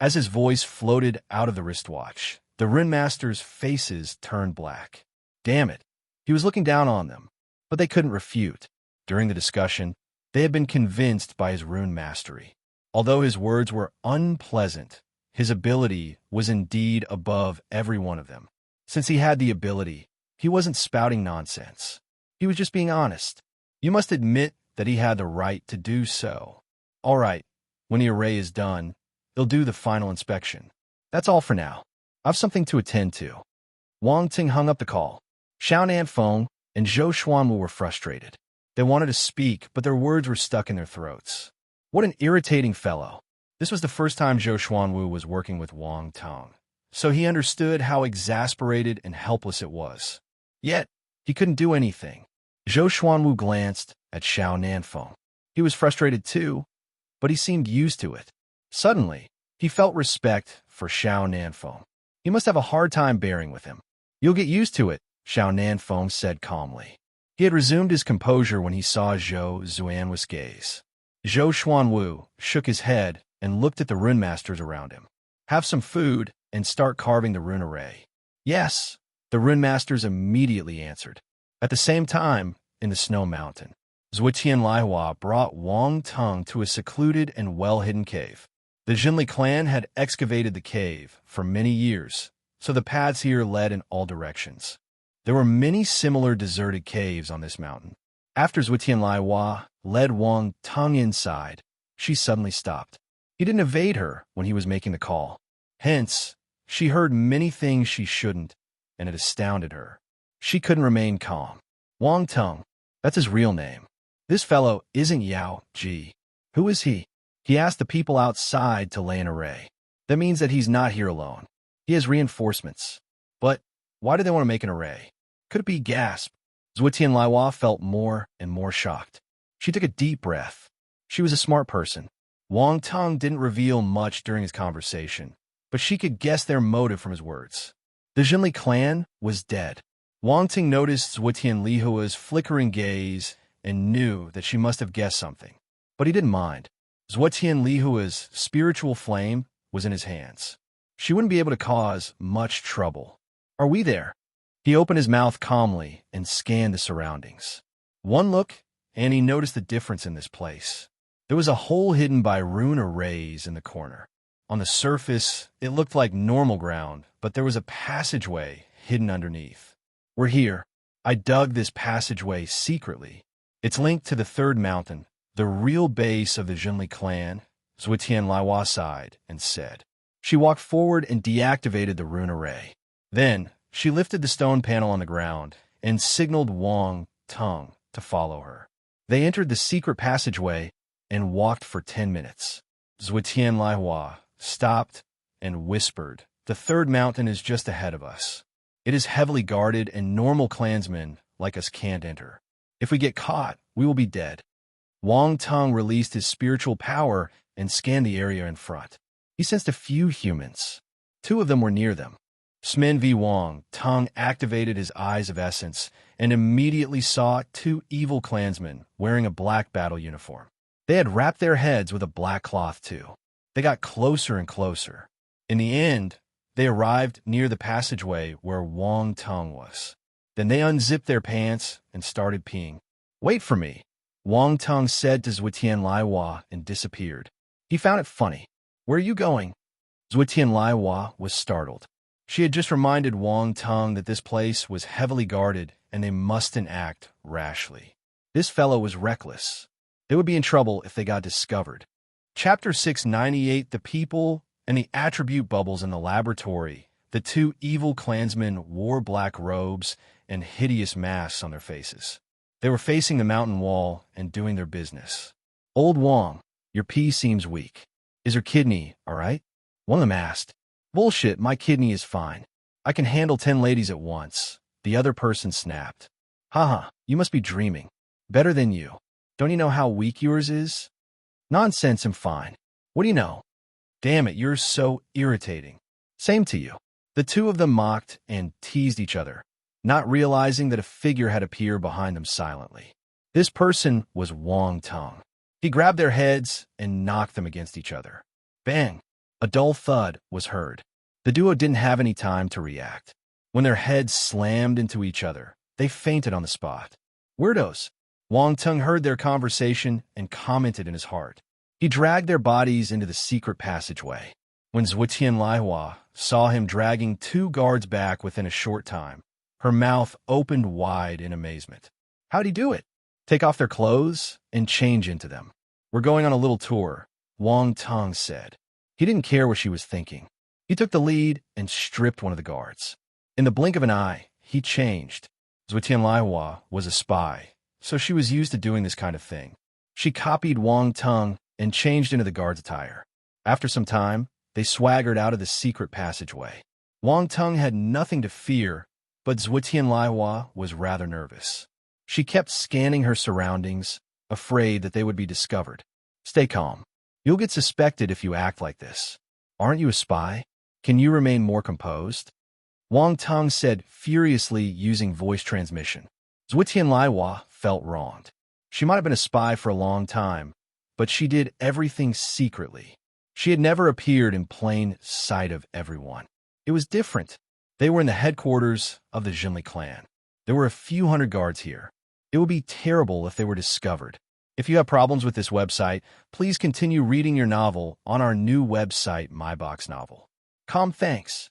As his voice floated out of the wristwatch, the Rune Masters' faces turned black. Damn it. He was looking down on them, but they couldn't refute. During the discussion, they had been convinced by his rune mastery. Although his words were unpleasant, His ability was indeed above every one of them. Since he had the ability, he wasn't spouting nonsense. He was just being honest. You must admit that he had the right to do so. All right, when the array is done, they'll do the final inspection. That's all for now. I've something to attend to. Wang Ting hung up the call. Xiao Nanfeng and Zhou Xuanwu were frustrated. They wanted to speak, but their words were stuck in their throats. What an irritating fellow. This was the first time Zhou Xuanwu was working with Wang Tong, so he understood how exasperated and helpless it was. Yet, he couldn't do anything. Zhou Xuanwu glanced at Xiao Nanfeng. He was frustrated too, but he seemed used to it. Suddenly, he felt respect for Xiao Nanfeng. He must have a hard time bearing with him. You'll get used to it, Xiao Nanfeng said calmly. He had resumed his composure when he saw Zhou Xuanwu's gaze. Zhou Xuanwu shook his head and looked at the rune masters around him. Have some food and start carving the rune array. Yes, the rune masters immediately answered. At the same time, in the snow mountain, Zhuotian Laihua brought Wang Tong to a secluded and well-hidden cave. The Jinli clan had excavated the cave for many years, so the paths here led in all directions. There were many similar deserted caves on this mountain. After Zhuotian Laihua led Wang Tong inside, she suddenly stopped. He didn't evade her when he was making the call. Hence, she heard many things she shouldn't, and it astounded her. She couldn't remain calm. Wang Tong, that's his real name. This fellow isn't Yao Ji. Who is he? He asked the people outside to lay an array. That means that he's not here alone. He has reinforcements. But why do they want to make an array? Could it be gasp? Zhuotian Laihua felt more and more shocked. She took a deep breath. She was a smart person. Wang Tong didn't reveal much during his conversation, but she could guess their motive from his words. The Jinli clan was dead. Wang Ting noticed Zhuotian Lihua's flickering gaze and knew that she must have guessed something. But he didn't mind. Zhuotian Lihua's spiritual flame was in his hands. She wouldn't be able to cause much trouble. Are we there? He opened his mouth calmly and scanned the surroundings. One look, and he noticed the difference in this place. There was a hole hidden by rune arrays in the corner. On the surface, it looked like normal ground, but there was a passageway hidden underneath. We're here. I dug this passageway secretly. It's linked to the third mountain, the real base of the Jinli clan, Zhuotian Laihua sighed and said. She walked forward and deactivated the rune array. Then, she lifted the stone panel on the ground and signaled Wang Tong to follow her. They entered the secret passageway and walked for 10 minutes. Zhuotian Laihua stopped and whispered, "The third mountain is just ahead of us. It is heavily guarded and normal clansmen like us can't enter. If we get caught, we will be dead." Wang Tong released his spiritual power and scanned the area in front. He sensed a few humans. 2 of them were near them. Smin V. Wang Tong activated his Eyes of Essence and immediately saw 2 evil clansmen wearing a black battle uniform. They had wrapped their heads with a black cloth too. They got closer and closer. In the end, they arrived near the passageway where Wang Tong was. Then they unzipped their pants and started peeing. "Wait for me," Wang Tong said to Zhuotian Laihua and disappeared. He found it funny. "Where are you going?" Zhuotian Laihua was startled. She had just reminded Wang Tong that this place was heavily guarded and they mustn't act rashly. This fellow was reckless. They would be in trouble if they got discovered. Chapter 698, The People and the Attribute Bubbles in the Laboratory. The 2 evil clansmen wore black robes and hideous masks on their faces. They were facing the mountain wall and doing their business. "Old Wang, your pee seems weak. Is your kidney all right?" One of them asked. "Bullshit, my kidney is fine. I can handle 10 ladies at once." The other person snapped. "Haha, you must be dreaming. Better than you. Don't you know how weak yours is?" "Nonsense, I'm fine. What do you know?" "Damn it, you're so irritating." "Same to you." The 2 of them mocked and teased each other, not realizing that a figure had appeared behind them silently. This person was Wang Tong. He grabbed their heads and knocked them against each other. Bang! A dull thud was heard. The duo didn't have any time to react. When their heads slammed into each other, they fainted on the spot. "Weirdos." Wang Tong heard their conversation and commented in his heart. He dragged their bodies into the secret passageway. When Zhuotianlihua saw him dragging 2 guards back within a short time, her mouth opened wide in amazement. How'd he do it? Take off their clothes and change into them. We're going on a little tour, Wang Tong said. He didn't care what she was thinking. He took the lead and stripped one of the guards. In the blink of an eye, he changed. Zhuotianlihua was a spy, so she was used to doing this kind of thing. She copied Wang Tong and changed into the guard's attire. After some time, they swaggered out of the secret passageway. Wang Tong had nothing to fear, but Zhuotianlihua was rather nervous. She kept scanning her surroundings, afraid that they would be discovered. Stay calm. You'll get suspected if you act like this. Aren't you a spy? Can you remain more composed? Wang Tong said furiously using voice transmission. Zhuotianlihua felt wronged. She might have been a spy for a long time, but she did everything secretly. She had never appeared in plain sight of everyone. It was different. They were in the headquarters of the Jinli clan. There were a few hundred guards here. It would be terrible if they were discovered. If you have problems with this website, please continue reading your novel on our new website, MyBox Novel. Thanks.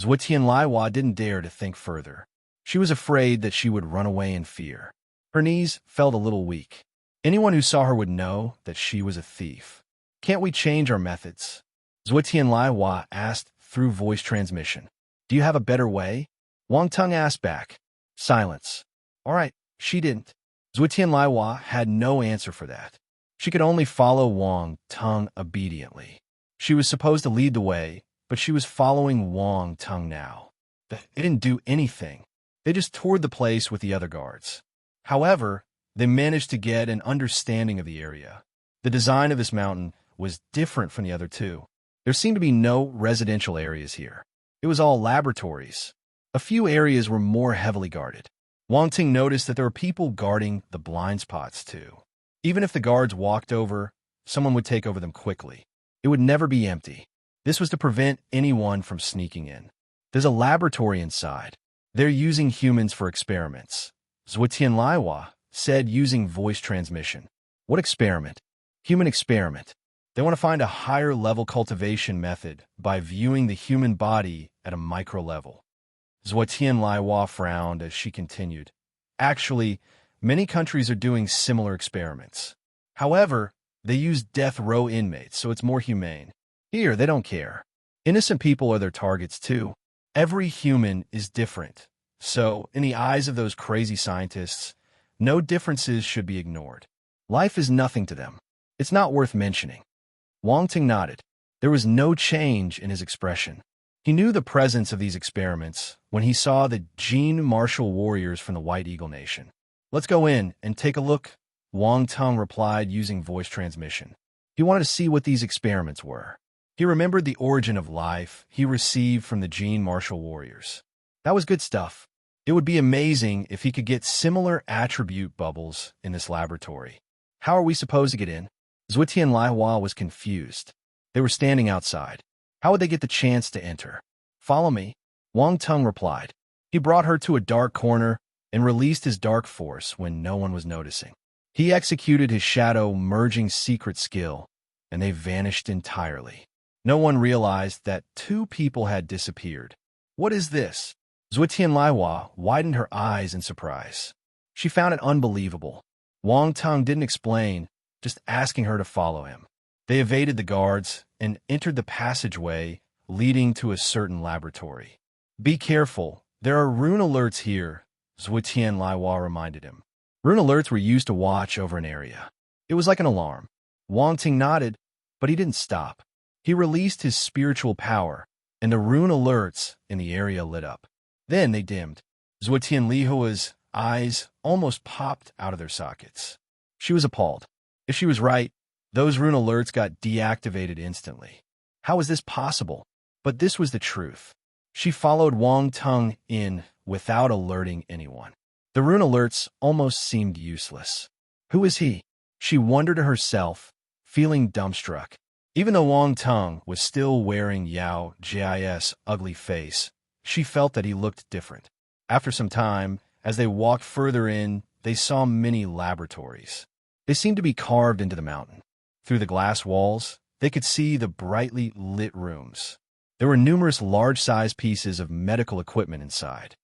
Zhuotianlihua didn't dare to think further. She was afraid that she would run away in fear. Her knees felt a little weak. Anyone who saw her would know that she was a thief. Can't we change our methods? Zhuotianlihua asked through voice transmission. Do you have a better way? Wang Tong asked back. Silence. All right, she didn't. Zhuotianlihua had no answer for that. She could only follow Wang Tong obediently. She was supposed to lead the way, but she was following Wang Tong now. They didn't do anything. They just toured the place with the other guards. However, they managed to get an understanding of the area. The design of this mountain was different from the other two. There seemed to be no residential areas here. It was all laboratories. A few areas were more heavily guarded. Wang Ting noticed that there were people guarding the blind spots too. Even if the guards walked over, someone would take over them quickly. It would never be empty. This was to prevent anyone from sneaking in. There's a laboratory inside. They're using humans for experiments. Zhuotianlihua said using voice transmission. What experiment? Human experiment. They want to find a higher level cultivation method by viewing the human body at a micro level. Zhuotianlihua frowned as she continued. Actually, many countries are doing similar experiments. However, they use death row inmates, so it's more humane. Here, they don't care. Innocent people are their targets too. Every human is different. So, in the eyes of those crazy scientists, no differences should be ignored. Life is nothing to them. It's not worth mentioning. Wang Ting nodded. There was no change in his expression. He knew the presence of these experiments when he saw the Jin martial warriors from the White Eagle Nation. Let's go in and take a look, Wang Tong replied using voice transmission. He wanted to see what these experiments were. He remembered the origin of life he received from the Jin martial warriors. That was good stuff. It would be amazing if he could get similar attribute bubbles in this laboratory. How are we supposed to get in? Zhuotianlihua was confused. They were standing outside. How would they get the chance to enter? Follow me, Wang Tong replied. He brought her to a dark corner and released his dark force when no one was noticing. He executed his shadow merging secret skill, and they vanished entirely. No one realized that 2 people had disappeared. What is this? Zhuotianlihua widened her eyes in surprise. She found it unbelievable. Wang Tong didn't explain, just asking her to follow him. They evaded the guards and entered the passageway leading to a certain laboratory. Be careful, there are rune alerts here, Zhuotianlihua reminded him. Rune alerts were used to watch over an area. It was like an alarm. Wang Ting nodded, but he didn't stop. He released his spiritual power, and the rune alerts in the area lit up. Then they dimmed. Zhuotianlihua's eyes almost popped out of their sockets. She was appalled. If she was right, those rune alerts got deactivated instantly. How was this possible? But this was the truth. She followed Wang Tong in without alerting anyone. The rune alerts almost seemed useless. Who is he? She wondered to herself, feeling dumbstruck. Even though Wang Tong was still wearing Yao Ji's ugly face, she felt that he looked different. After some time, as they walked further in, they saw many laboratories. They seemed to be carved into the mountain. Through the glass walls, They could see the brightly lit rooms. There were numerous large-sized pieces of medical equipment inside.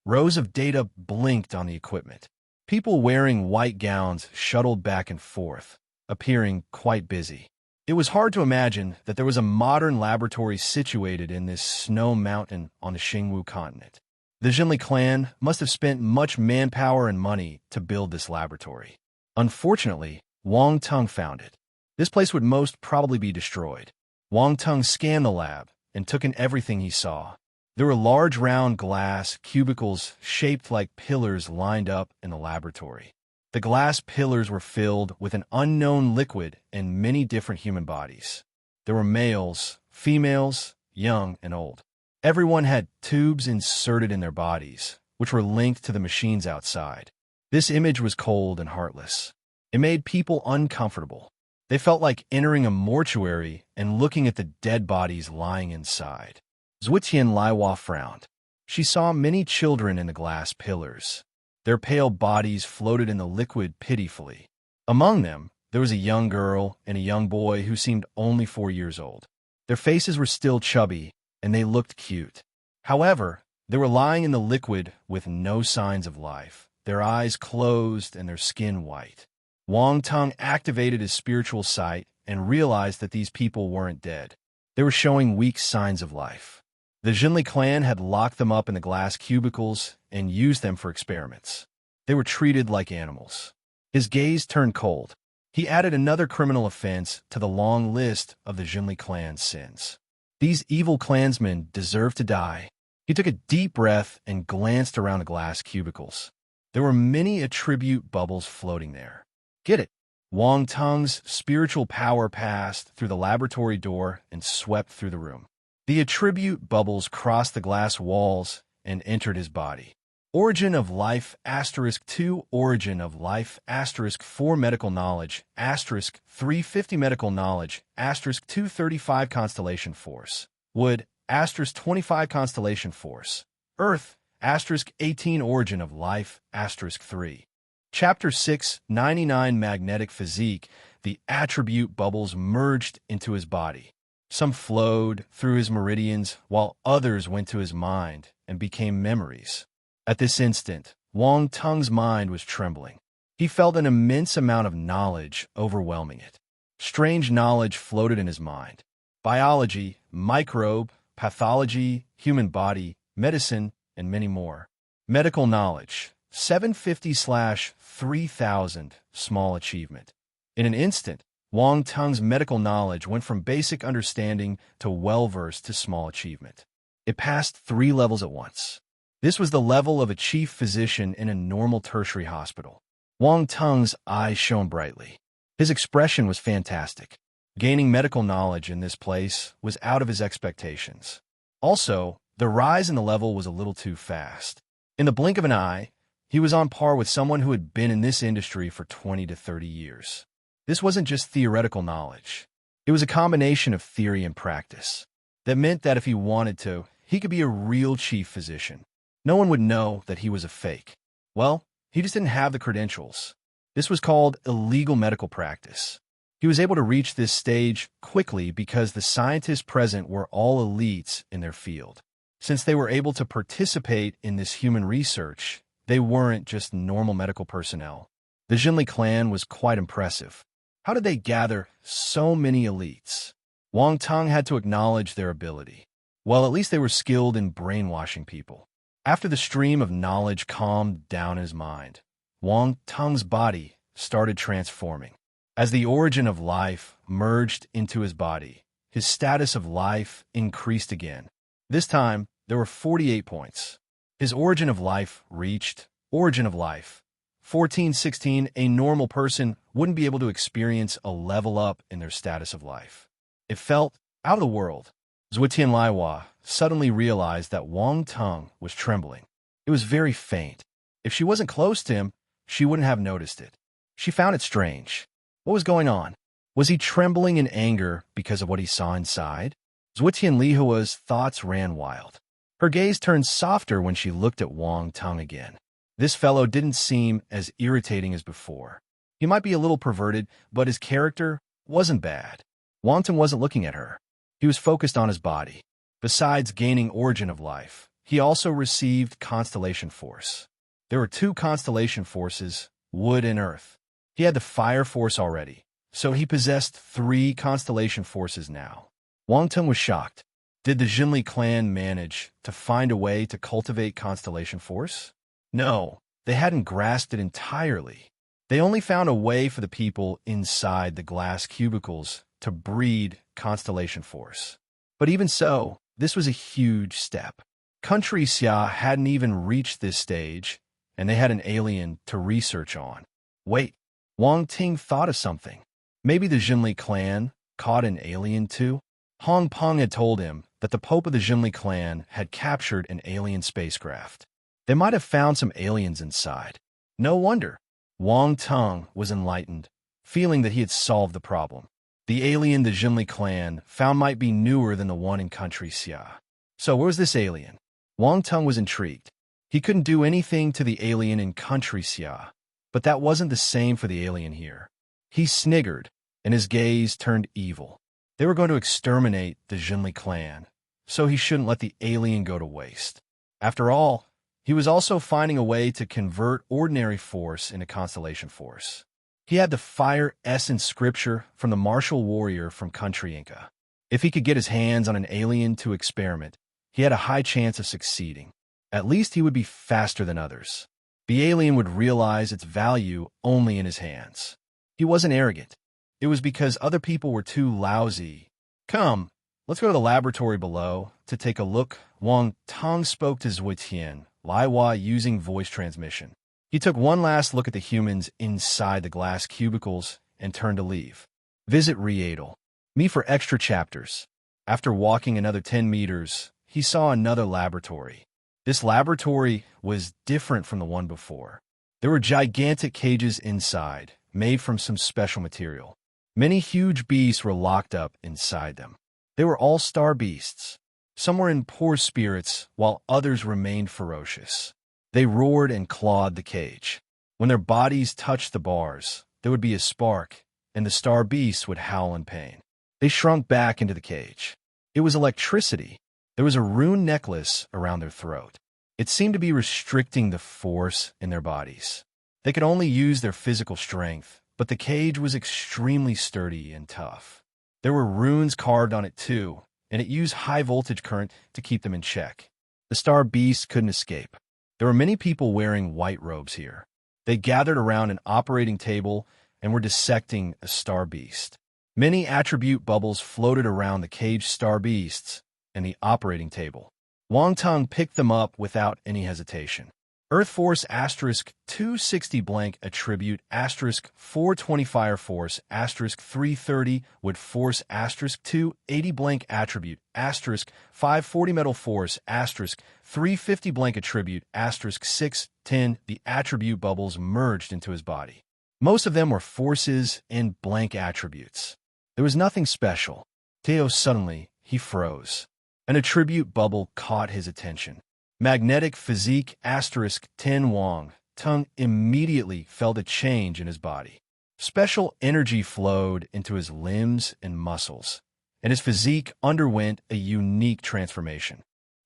Rows of data blinked on the equipment. People wearing white gowns shuttled back and forth, appearing quite busy. It was hard to imagine that there was a modern laboratory situated in this snow mountain on the Xingwu continent. The Jinli clan must have spent much manpower and money to build this laboratory. Unfortunately, Wang Tung found it. This place would most probably be destroyed. Wang Tung scanned the lab and took in everything he saw. There were large round glass cubicles shaped like pillars lined up in the laboratory. The glass pillars were filled with an unknown liquid and many different human bodies. There were males, females, young and old. Everyone had tubes inserted in their bodies, which were linked to the machines outside. This image was cold and heartless. It made people uncomfortable. They felt like entering a mortuary and looking at the dead bodies lying inside. Zhuotian Laiwa frowned. She saw many children in the glass pillars. Their pale bodies floated in the liquid pitifully. Among them, there was a young girl and a young boy who seemed only 4 years old. Their faces were still chubby, and they looked cute. However, they were lying in the liquid with no signs of life, their eyes closed and their skin white. Wang Tung activated his spiritual sight and realized that these people weren't dead. They were showing weak signs of life. The Jinli clan had locked them up in the glass cubicles and used them for experiments. They were treated like animals. His gaze turned cold. He added another criminal offense to the long list of the Jinli clan's sins. These evil clansmen deserve to die. He took a deep breath and glanced around the glass cubicles. There were many attribute bubbles floating there. Get it? Wang Tung's spiritual power passed through the laboratory door and swept through the room. The attribute bubbles crossed the glass walls and entered his body. Origin of life *2, origin of life *4 medical knowledge *350 medical knowledge *235 constellation force. Wood *25 constellation force. Earth *18 origin of life *3. Chapter 6 99 Magnetic Physique. The attribute bubbles merged into his body. Some flowed through his meridians, while others went to his mind and became memories. At this instant, Wang Tung's mind was trembling. He felt an immense amount of knowledge overwhelming it. Strange knowledge floated in his mind. Biology, microbe, pathology, human body, medicine, and many more. Medical knowledge. 750/3000, small achievement. In an instant, Wang Tung's medical knowledge went from basic understanding to well-versed to small achievement. It passed 3 levels at once. This was the level of a chief physician in a normal tertiary hospital. Wang Tung's eyes shone brightly. His expression was fantastic. Gaining medical knowledge in this place was out of his expectations. Also, the rise in the level was a little too fast. In the blink of an eye, he was on par with someone who had been in this industry for 20 to 30 years. This wasn't just theoretical knowledge. It was a combination of theory and practice. That meant that if he wanted to, he could be a real chief physician. No one would know that he was a fake. Well, he just didn't have the credentials. This was called illegal medical practice. He was able to reach this stage quickly because the scientists present were all elites in their field. Since they were able to participate in this human research, they weren't just normal medical personnel. The Jinli clan was quite impressive. How did they gather so many elites? Wang Tung had to acknowledge their ability. Well, at least they were skilled in brainwashing people. After the stream of knowledge calmed down his mind, Wang Tung's body started transforming. As the origin of life merged into his body, his status of life increased again. This time, there were 48 points. His origin of life reached origin of life 1416. A normal person wouldn't be able to experience a level up in their status of life. It felt out of the world. Zhuotian Laiwa suddenly realized that Wang Tung was trembling. It was very faint. If she wasn't close to him, she wouldn't have noticed it. She found it strange. What was going on? Was he trembling in anger because of what he saw inside? Zhuotian Lihua's thoughts ran wild. Her gaze turned softer when she looked at Wang Tung again. This fellow didn't seem as irritating as before. He might be a little perverted, but his character wasn't bad. Wang Teng wasn't looking at her. He was focused on his body. Besides gaining origin of life, he also received constellation force. There were two constellation forces, wood and earth. He had the fire force already, so he possessed 3 constellation forces now. Wang Teng was shocked. Did the Jinli clan manage to find a way to cultivate constellation force? No, they hadn't grasped it entirely. They only found a way for the people inside the glass cubicles to breed constellation force. But even so, this was a huge step. Country Xia hadn't even reached this stage, and they had an alien to research on. Wait, Wang Ting thought of something. Maybe the Jinli clan caught an alien too? Hong Peng had told him that the Pope of the Jinli clan had captured an alien spacecraft. They might have found some aliens inside. No wonder. Wang Teng was enlightened, feeling that he had solved the problem. The alien the Jinli clan found might be newer than the one in Country Xia. So where was this alien? Wang Teng was intrigued. He couldn't do anything to the alien in Country Xia, but that wasn't the same for the alien here. He sniggered, and his gaze turned evil. They were going to exterminate the Jinli clan, so he shouldn't let the alien go to waste. After all, he was also finding a way to convert ordinary force into constellation force. He had the fire essence scripture from the martial warrior from Country Inca. If he could get his hands on an alien to experiment, he had a high chance of succeeding. At least he would be faster than others. The alien would realize its value only in his hands. He wasn't arrogant. It was because other people were too lousy. Come, let's go to the laboratory below to take a look. Wang Teng spoke to Zui Tian, Lai Hua using voice transmission. He took one last look at the humans inside the glass cubicles and turned to leave. Visit Riedel. Me for extra chapters. After walking another 10 meters, he saw another laboratory. This laboratory was different from the one before. There were gigantic cages inside, made from some special material. Many huge beasts were locked up inside them. They were all star beasts. Some were in poor spirits, while others remained ferocious. They roared and clawed the cage. When their bodies touched the bars, there would be a spark, and the star beasts would howl in pain. They shrunk back into the cage. It was electricity. There was a rune necklace around their throat. It seemed to be restricting the force in their bodies. They could only use their physical strength, but the cage was extremely sturdy and tough. There were runes carved on it too, and it used high-voltage current to keep them in check. The star beasts couldn't escape. There were many people wearing white robes here. They gathered around an operating table and were dissecting a star beast. Many attribute bubbles floated around the caged star beasts and the operating table. Wang Teng picked them up without any hesitation. Earth Force asterisk 260 blank attribute asterisk 420 Fire Force asterisk 330 Wood Force asterisk 280 blank attribute asterisk 540 Metal Force asterisk 350 blank attribute asterisk 610. The attribute bubbles merged into his body. Most of them were forces and blank attributes. There was nothing special. Suddenly, he froze. An attribute bubble caught his attention. Magnetic physique asterisk 10 Wang Teng immediately felt a change in his body. Special energy flowed into his limbs and muscles, and his physique underwent a unique transformation.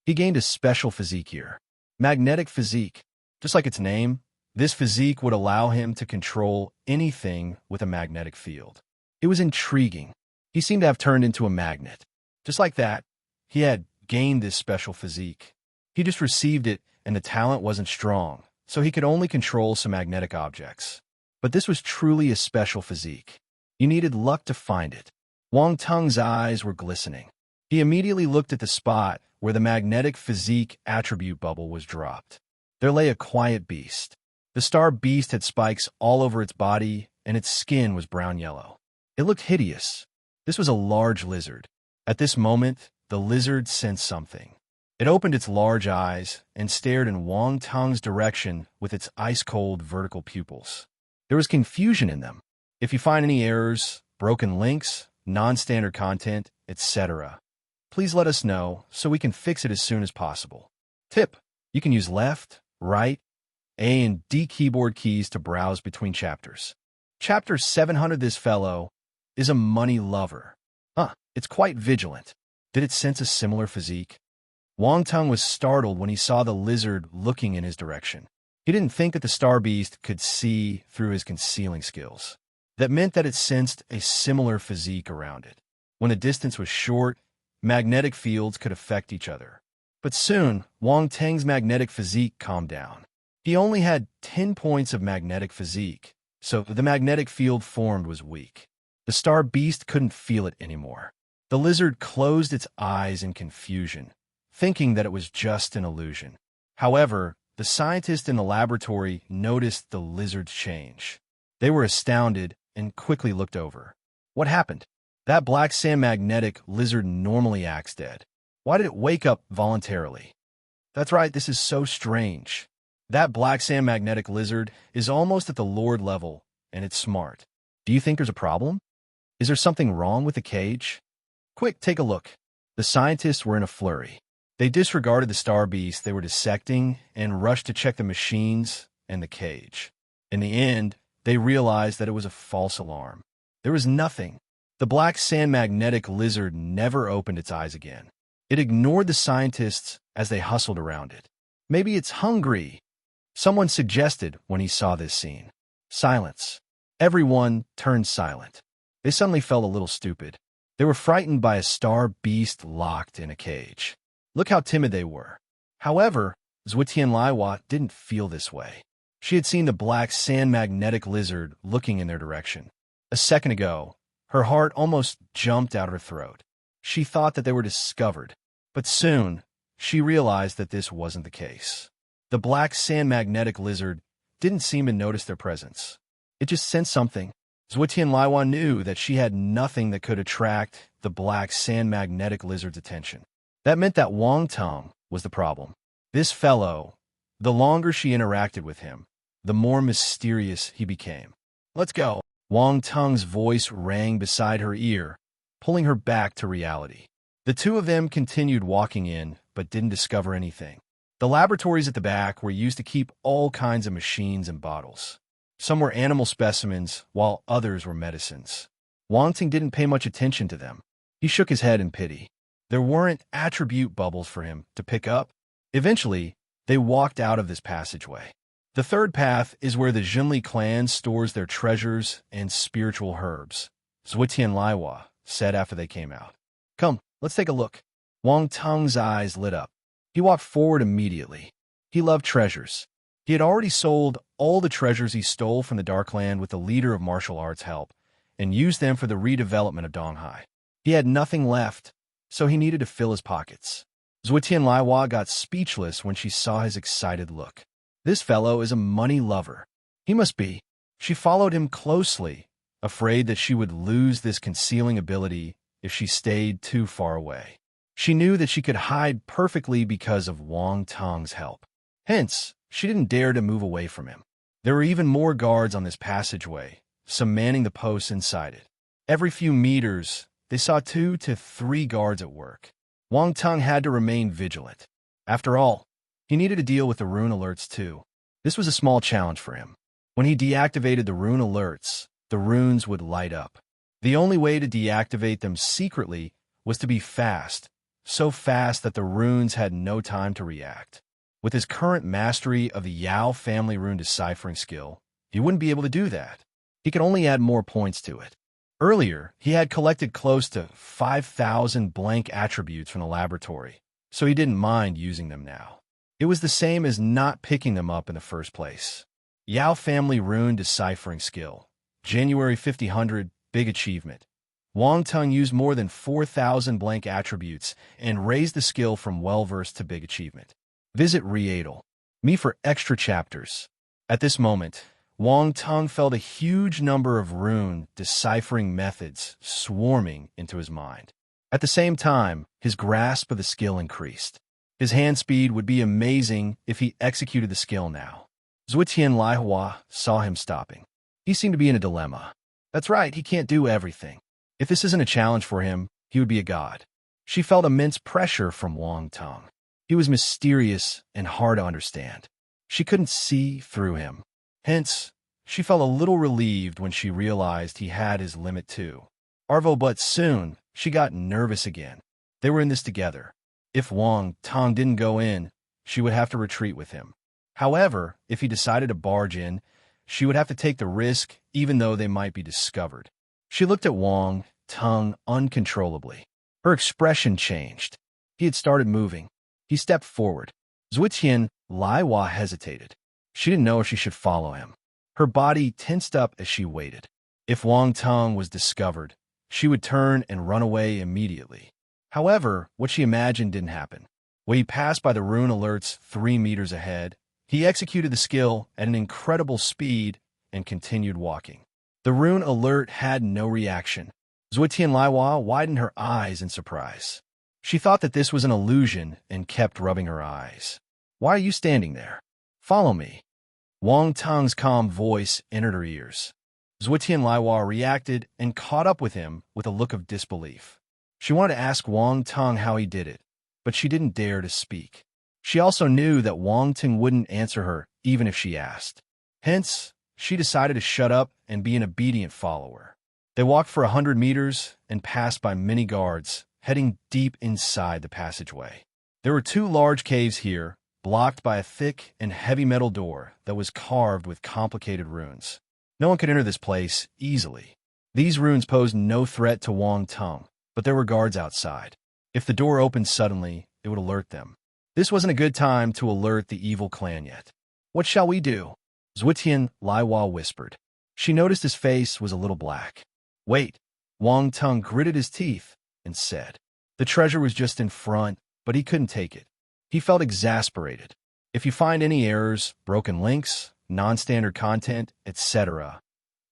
He gained a special physique here. Magnetic physique. Just like its name, this physique would allow him to control anything with a magnetic field. It was intriguing. He seemed to have turned into a magnet. Just like that, he had gained this special physique. He just received it, and the talent wasn't strong, so he could only control some magnetic objects. But this was truly a special physique. You needed luck to find it. Wang Teng's eyes were glistening. He immediately looked at the spot where the magnetic physique attribute bubble was dropped. There lay a quiet beast. The star beast had spikes all over its body, and its skin was brown-yellow. It looked hideous. This was a large lizard. At this moment, the lizard sensed something. It opened its large eyes and stared in Wang Teng's direction with its ice-cold vertical pupils. There was confusion in them. If you find any errors, broken links, non-standard content, etc., please let us know so we can fix it as soon as possible. Tip: you can use left, right, A and D keyboard keys to browse between chapters. Chapter 700. This fellow is a money lover. It's quite vigilant. Did it sense a similar physique? Wang Tung was startled when he saw the lizard looking in his direction. He didn't think that the star beast could see through his concealing skills. That meant that it sensed a similar physique around it. When the distance was short, magnetic fields could affect each other. But soon, Wang Tang's magnetic physique calmed down. He only had 10 points of magnetic physique, so the magnetic field formed was weak. The star beast couldn't feel it anymore. The lizard closed its eyes in confusion, thinking that it was just an illusion. However, the scientists in the laboratory noticed the lizard's change. They were astounded and quickly looked over. What happened? That black sand magnetic lizard normally acts dead. Why did it wake up voluntarily? That's right, this is so strange. That black sand magnetic lizard is almost at the Lord level, and it's smart. Do you think there's a problem? Is there something wrong with the cage? Quick, take a look. The scientists were in a flurry. They disregarded the star beast they were dissecting and rushed to check the machines and the cage. In the end, they realized that it was a false alarm. There was nothing. The black sand magnetic lizard never opened its eyes again. It ignored the scientists as they hustled around it. Maybe it's hungry, someone suggested when he saw this scene. Silence. Everyone turned silent. They suddenly felt a little stupid. They were frightened by a star beast locked in a cage. Look how timid they were. However, Zhuotian Laiwa didn't feel this way. She had seen the black sand magnetic lizard looking in their direction. A second ago, her heart almost jumped out of her throat. She thought that they were discovered, but soon she realized that this wasn't the case. The black sand magnetic lizard didn't seem to notice their presence. It just sensed something. Zhuotian Laiwa knew that she had nothing that could attract the black sand magnetic lizard's attention. That meant that Wang Tung was the problem. This fellow, the longer she interacted with him, the more mysterious he became. Let's go. Wang Tung's voice rang beside her ear, pulling her back to reality. The two of them continued walking in, but didn't discover anything. The laboratories at the back were used to keep all kinds of machines and bottles. Some were animal specimens, while others were medicines. Wang Tung didn't pay much attention to them. He shook his head in pity. There weren't attribute bubbles for him to pick up. Eventually, they walked out of this passageway. The third path is where the Zhenli clan stores their treasures and spiritual herbs, Zhuotian Laiwa said after they came out. Come, let's take a look. Wang Tung's eyes lit up. He walked forward immediately. He loved treasures. He had already sold all the treasures he stole from the Darkland with the leader of martial arts' help and used them for the redevelopment of Donghai. He had nothing left, so he needed to fill his pockets. Zhuotian Laiwa got speechless when she saw his excited look. This fellow is a money lover. He must be. She followed him closely, afraid that she would lose this concealing ability if she stayed too far away. She knew that she could hide perfectly because of Wang Tung's help. Hence, she didn't dare to move away from him. There were even more guards on this passageway, some manning the posts inside it. Every few meters, they saw 2 to 3 guards at work. Wang Tung had to remain vigilant. After all, he needed to deal with the rune alerts too. This was a small challenge for him. When he deactivated the rune alerts, the runes would light up. The only way to deactivate them secretly was to be fast, so fast that the runes had no time to react. With his current mastery of the Yao family rune deciphering skill, he wouldn't be able to do that. He could only add more points to it. Earlier, he had collected close to 5,000 blank attributes from the laboratory, so he didn't mind using them now. It was the same as not picking them up in the first place. Yao family rune deciphering skill. January 5000, big achievement. Wang Tung used more than 4,000 blank attributes and raised the skill from well-versed to big achievement. Visit Readle me for extra chapters. At this moment, Wang Tung felt a huge number of rune deciphering methods swarming into his mind. At the same time, his grasp of the skill increased. His hand speed would be amazing if he executed the skill now. Zhuotian Laiwa saw him stopping. He seemed to be in a dilemma. That's right, he can't do everything. If this isn't a challenge for him, he would be a god. She felt immense pressure from Wang Tung. He was mysterious and hard to understand. She couldn't see through him. Hence, she felt a little relieved when she realized he had his limit too. But soon, She got nervous again. They were in this together. If Wang Tong didn't go in, she would have to retreat with him. However, if he decided to barge in, she would have to take the risk even though they might be discovered. She looked at Wang Tong uncontrollably. Her expression changed. He had started moving. He stepped forward. Zhuotian Laiwa hesitated. She didn't know if she should follow him. Her body tensed up as she waited. If Wang Tong was discovered, she would turn and run away immediately. However, what she imagined didn't happen. When he passed by the rune alerts 3 meters ahead, he executed the skill at an incredible speed and continued walking. The rune alert had no reaction. Zhuotian Laiwa widened her eyes in surprise. She thought that this was an illusion and kept rubbing her eyes. "Why are you standing there? Follow me." Wang Tong's calm voice entered her ears. Zhuotian Laiwa reacted and caught up with him with a look of disbelief. She wanted to ask Wang Tong how he did it, but she didn't dare to speak. She also knew that Wang Tong wouldn't answer her even if she asked. Hence, she decided to shut up and be an obedient follower. They walked for 100 meters and passed by many guards, heading deep inside the passageway. There were 2 large caves here, blocked by a thick and heavy metal door that was carved with complicated runes. No one could enter this place easily. These runes posed no threat to Wang Tong, but there were guards outside. If the door opened suddenly, it would alert them. This wasn't a good time to alert the evil clan yet. "What shall we do?" Zhuotian Laiwa whispered. She noticed his face was a little black. "Wait." Wang Tong gritted his teeth and said. The treasure was just in front, but he couldn't take it. He felt exasperated. "If you find any errors, broken links, non-standard content, etc.,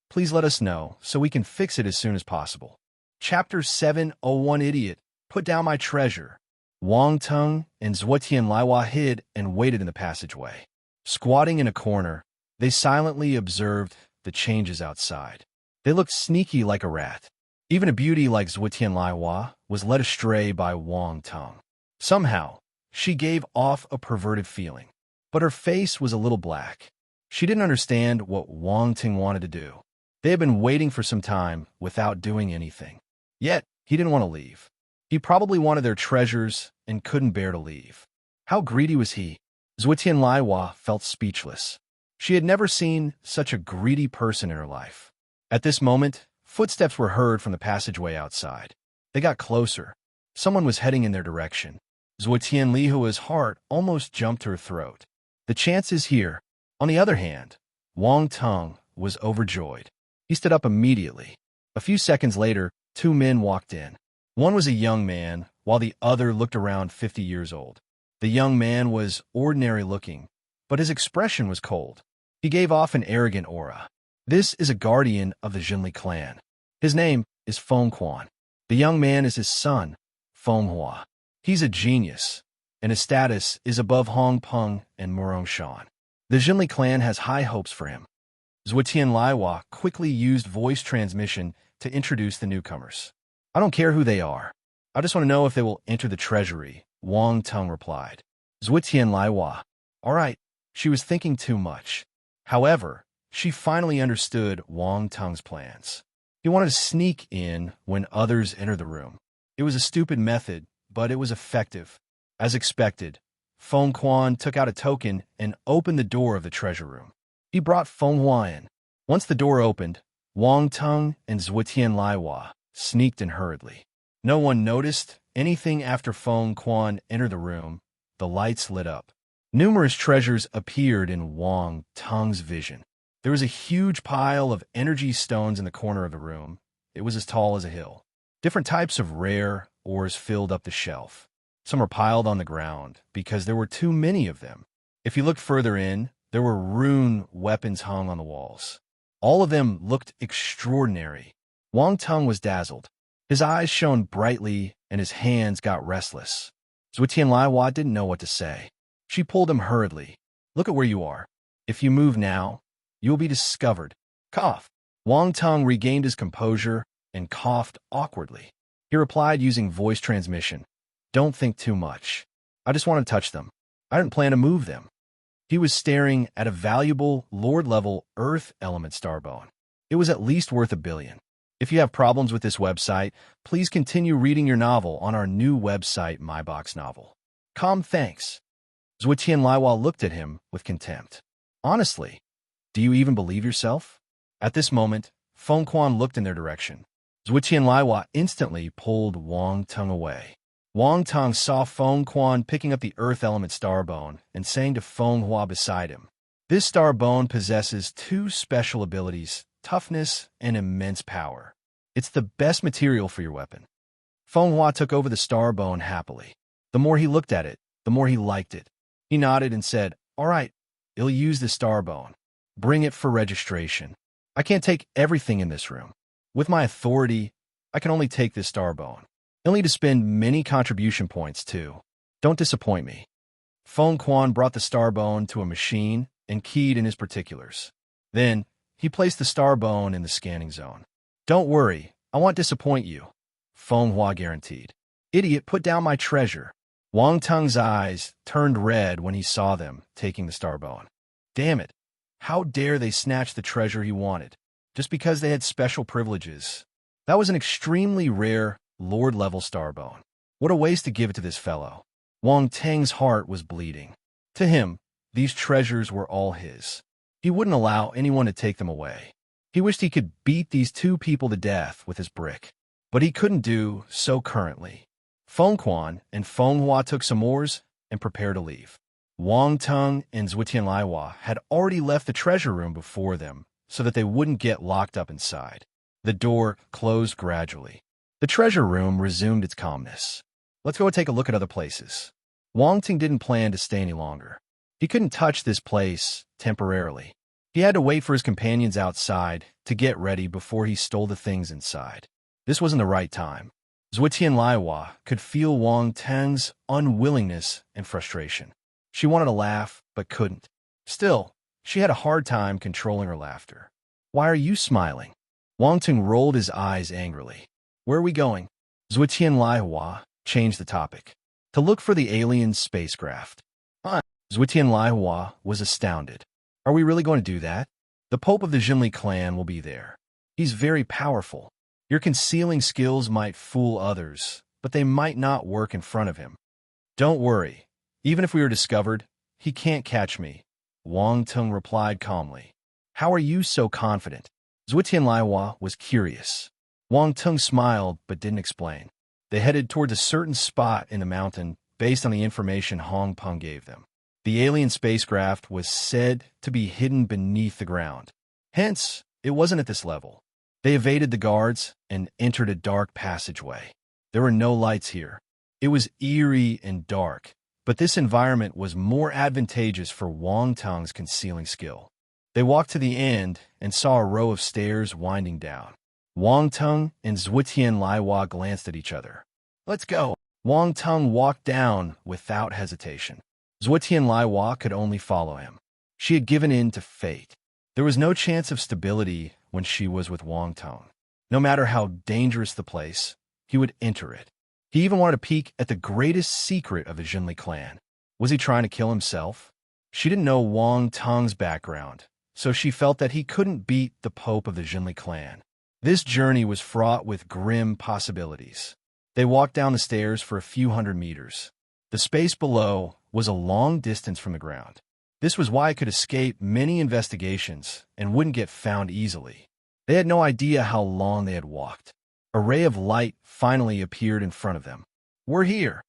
please let us know so we can fix it as soon as possible." Chapter 701 Idiot, put down my treasure. Wang Tong and Zhuotian Laiwa hid and waited in the passageway. Squatting in a corner, they silently observed the changes outside. They looked sneaky like a rat. Even a beauty like Zhuotian Laiwa was led astray by Wang Tong. Somehow, she gave off a perverted feeling, but her face was a little black. She didn't understand what Wang Tong wanted to do. They had been waiting for some time without doing anything. Yet, he didn't want to leave. He probably wanted their treasures and couldn't bear to leave. How greedy was he? Zhuotian Laiwa felt speechless. She had never seen such a greedy person in her life. At this moment, footsteps were heard from the passageway outside. They got closer. Someone was heading in their direction. Zhuotian Lihua's heart almost jumped to her throat. The chance is here. On the other hand, Wang Tong was overjoyed. He stood up immediately. A few seconds later, 2 men walked in. One was a young man, while the other looked around 50 years old. The young man was ordinary looking, but his expression was cold. He gave off an arrogant aura. This is a guardian of the Jinli clan. His name is Feng Quan. The young man is his son, Feng Hua. He's a genius, and his status is above Hong Peng and Murong Shan. The Jinli clan has high hopes for him. Zhuotian Laiwa quickly used voice transmission to introduce the newcomers. "I don't care who they are. I just want to know if they will enter the treasury," Wang Tong replied. Zhuotian Laiwa. All right, she was thinking too much. However, she finally understood Wang Tong's plans. He wanted to sneak in when others entered the room. It was a stupid method, but it was effective. As expected, Feng Quan took out a token and opened the door of the treasure room. He brought Feng Hua in. Once the door opened, Wang Tong and Zhuotian Laiwa sneaked in hurriedly. No one noticed anything after Feng Quan entered the room. The lights lit up. Numerous treasures appeared in Wang Tong's vision. There was a huge pile of energy stones in the corner of the room. It was as tall as a hill. Different types of rare ores filled up the shelf. Some were piled on the ground because there were too many of them. If you looked further in, there were rune weapons hung on the walls. All of them looked extraordinary. Wang Tong was dazzled. His eyes shone brightly and his hands got restless. Zhuotian Laiwa didn't know what to say. She pulled him hurriedly. "Look at where you are. If you move now, you will be discovered." Cough. Wang Tong regained his composure and coughed awkwardly. He replied using voice transmission. "Don't think too much. I just want to touch them. I didn't plan to move them." He was staring at a valuable Lord-level Earth element starbone. It was at least worth $1 billion. If you have problems with this website, please continue reading your novel on our new website, MyBox Novel. Thanks. Zhuotian Laiwa looked at him with contempt. Honestly, do you even believe yourself? At this moment, Feng Quan looked in their direction. Zhuotian Laiwa instantly pulled Wang Teng away. Wang Teng saw Feng Quan picking up the earth element starbone and saying to Feng Hua beside him, "This starbone possesses two special abilities, toughness and immense power. It's the best material for your weapon." Feng Hua took over the starbone happily. The more he looked at it, the more he liked it. He nodded and said, "All right, I'll use the starbone. Bring it for registration. I can't take everything in this room. With my authority, I can only take this starbone. You'll need to spend many contribution points, too. Don't disappoint me." Feng Quan brought the starbone to a machine and keyed in his particulars. Then, he placed the starbone in the scanning zone. "Don't worry, I won't disappoint you," Feng Hua guaranteed. "Idiot, put down my treasure." Wang Teng's eyes turned red when he saw them taking the starbone. Damn it, how dare they snatch the treasure he wanted, just because they had special privileges. That was an extremely rare Lord-level starbone. What a waste to give it to this fellow. Wang Teng's heart was bleeding. To him, these treasures were all his. He wouldn't allow anyone to take them away. He wished he could beat these two people to death with his brick, but he couldn't do so currently. Feng Quan and Feng Hua took some oars and prepared to leave. Wang Teng and Zhuotian Laiwa had already left the treasure room before them so that they wouldn't get locked up inside. The door closed gradually. The treasure room resumed its calmness. "Let's go take a look at other places." Wang Teng didn't plan to stay any longer. He couldn't touch this place temporarily. He had to wait for his companions outside to get ready before he stole the things inside. This wasn't the right time. Zhuotian Laiwa could feel Wang Teng's unwillingness and frustration. She wanted to laugh, but couldn't. Still, she had a hard time controlling her laughter. "Why are you smiling?" Wang Teng rolled his eyes angrily. "Where are we going?" Zhuotian Laiwa changed the topic. "To look for the alien spacecraft." Zhuotian Laiwa was astounded. "Are we really going to do that? The Pope of the Jinli clan will be there. He's very powerful. Your concealing skills might fool others, but they might not work in front of him." "Don't worry. Even if we were discovered, he can't catch me," Wang Teng replied calmly. "How are you so confident?" Zhuotian Laiwa was curious. Wang Teng smiled but didn't explain. They headed towards a certain spot in the mountain based on the information Hong Peng gave them. The alien spacecraft was said to be hidden beneath the ground. Hence, it wasn't at this level. They evaded the guards and entered a dark passageway. There were no lights here. It was eerie and dark, but this environment was more advantageous for Wang Teng's concealing skill. They walked to the end and saw a row of stairs winding down. Wang Teng and Zhuotian Laiwa glanced at each other. "Let's go." Wang Teng walked down without hesitation. Zhuotian Laiwa could only follow him. She had given in to fate. There was no chance of stability when she was with Wang Teng. No matter how dangerous the place, he would enter it. He even wanted to peek at the greatest secret of the Jinli clan. Was he trying to kill himself? She didn't know Wang Teng's background, so she felt that he couldn't beat the Pope of the Jinli clan. This journey was fraught with grim possibilities. They walked down the stairs for a few hundred meters. The space below was a long distance from the ground. This was why it could escape many investigations and wouldn't get found easily. They had no idea how long they had walked. A ray of light finally appeared in front of them. "We're here."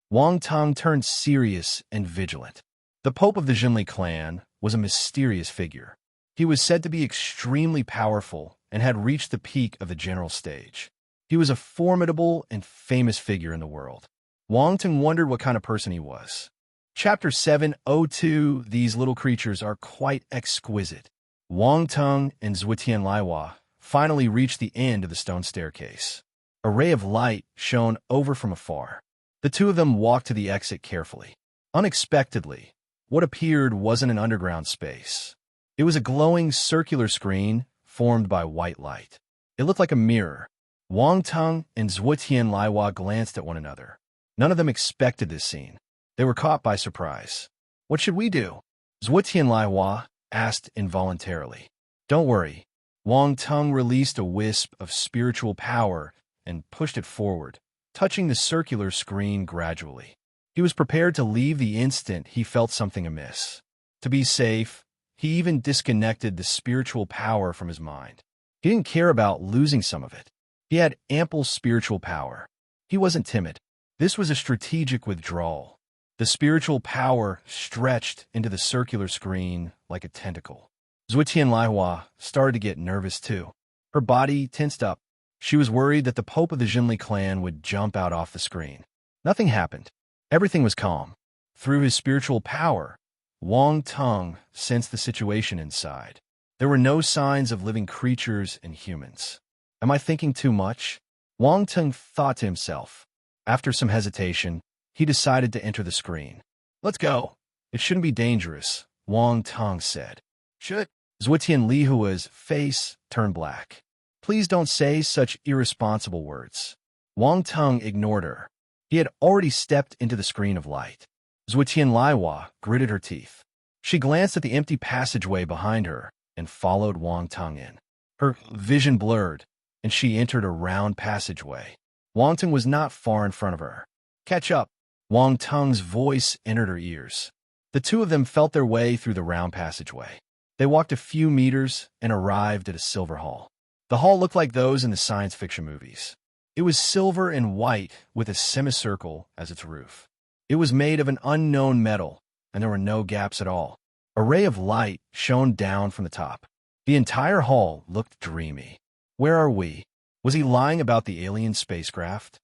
Wang Teng turned serious and vigilant. The Pope of the Jinli clan was a mysterious figure. He was said to be extremely powerful and had reached the peak of the general stage. He was a formidable and famous figure in the world. Wang Teng wondered what kind of person he was. Chapter 702, These little creatures are quite exquisite. Wang Teng and Zhuotian Laiwa finally reached the end of the stone staircase. A ray of light shone over from afar. The two of them walked to the exit carefully. Unexpectedly, what appeared wasn't an underground space. It was a glowing circular screen formed by white light. It looked like a mirror. Wang Teng and Zhuotian Laiwa glanced at one another. None of them expected this scene. They were caught by surprise. "What should we do?" Zhuotian Laiwa asked involuntarily. "Don't worry. Wang Tung released a wisp of spiritual power and pushed it forward, touching the circular screen gradually. He was prepared to leave the instant he felt something amiss. To be safe, he even disconnected the spiritual power from his mind. He didn't care about losing some of it. He had ample spiritual power. He wasn't timid. This was a strategic withdrawal. The spiritual power stretched into the circular screen like a tentacle. Zuitian Laihua started to get nervous too. Her body tensed up. She was worried that the Pope of the Jinli clan would jump out off the screen. Nothing happened. Everything was calm. Through his spiritual power, Wang Tung sensed the situation inside. There were no signs of living creatures and humans. Am I thinking too much? Wang Tung thought to himself. After some hesitation, he decided to enter the screen. Let's go. It shouldn't be dangerous, Wang Tung said. Should? Zuitian Lihua's face turned black. Please don't say such irresponsible words. Wang Tung ignored her. He had already stepped into the screen of light. Zuitian Laihua gritted her teeth. She glanced at the empty passageway behind her and followed Wang Tung in. Her vision blurred, and she entered a round passageway. Wang Tung was not far in front of her. Catch up. Wang Tung's voice entered her ears. The two of them felt their way through the round passageway. They walked a few meters and arrived at a silver hall. The hall looked like those in the science fiction movies. It was silver and white with a semicircle as its roof. It was made of an unknown metal, and there were no gaps at all. A ray of light shone down from the top. The entire hall looked dreamy. Where are we? Was he lying about the alien spacecraft?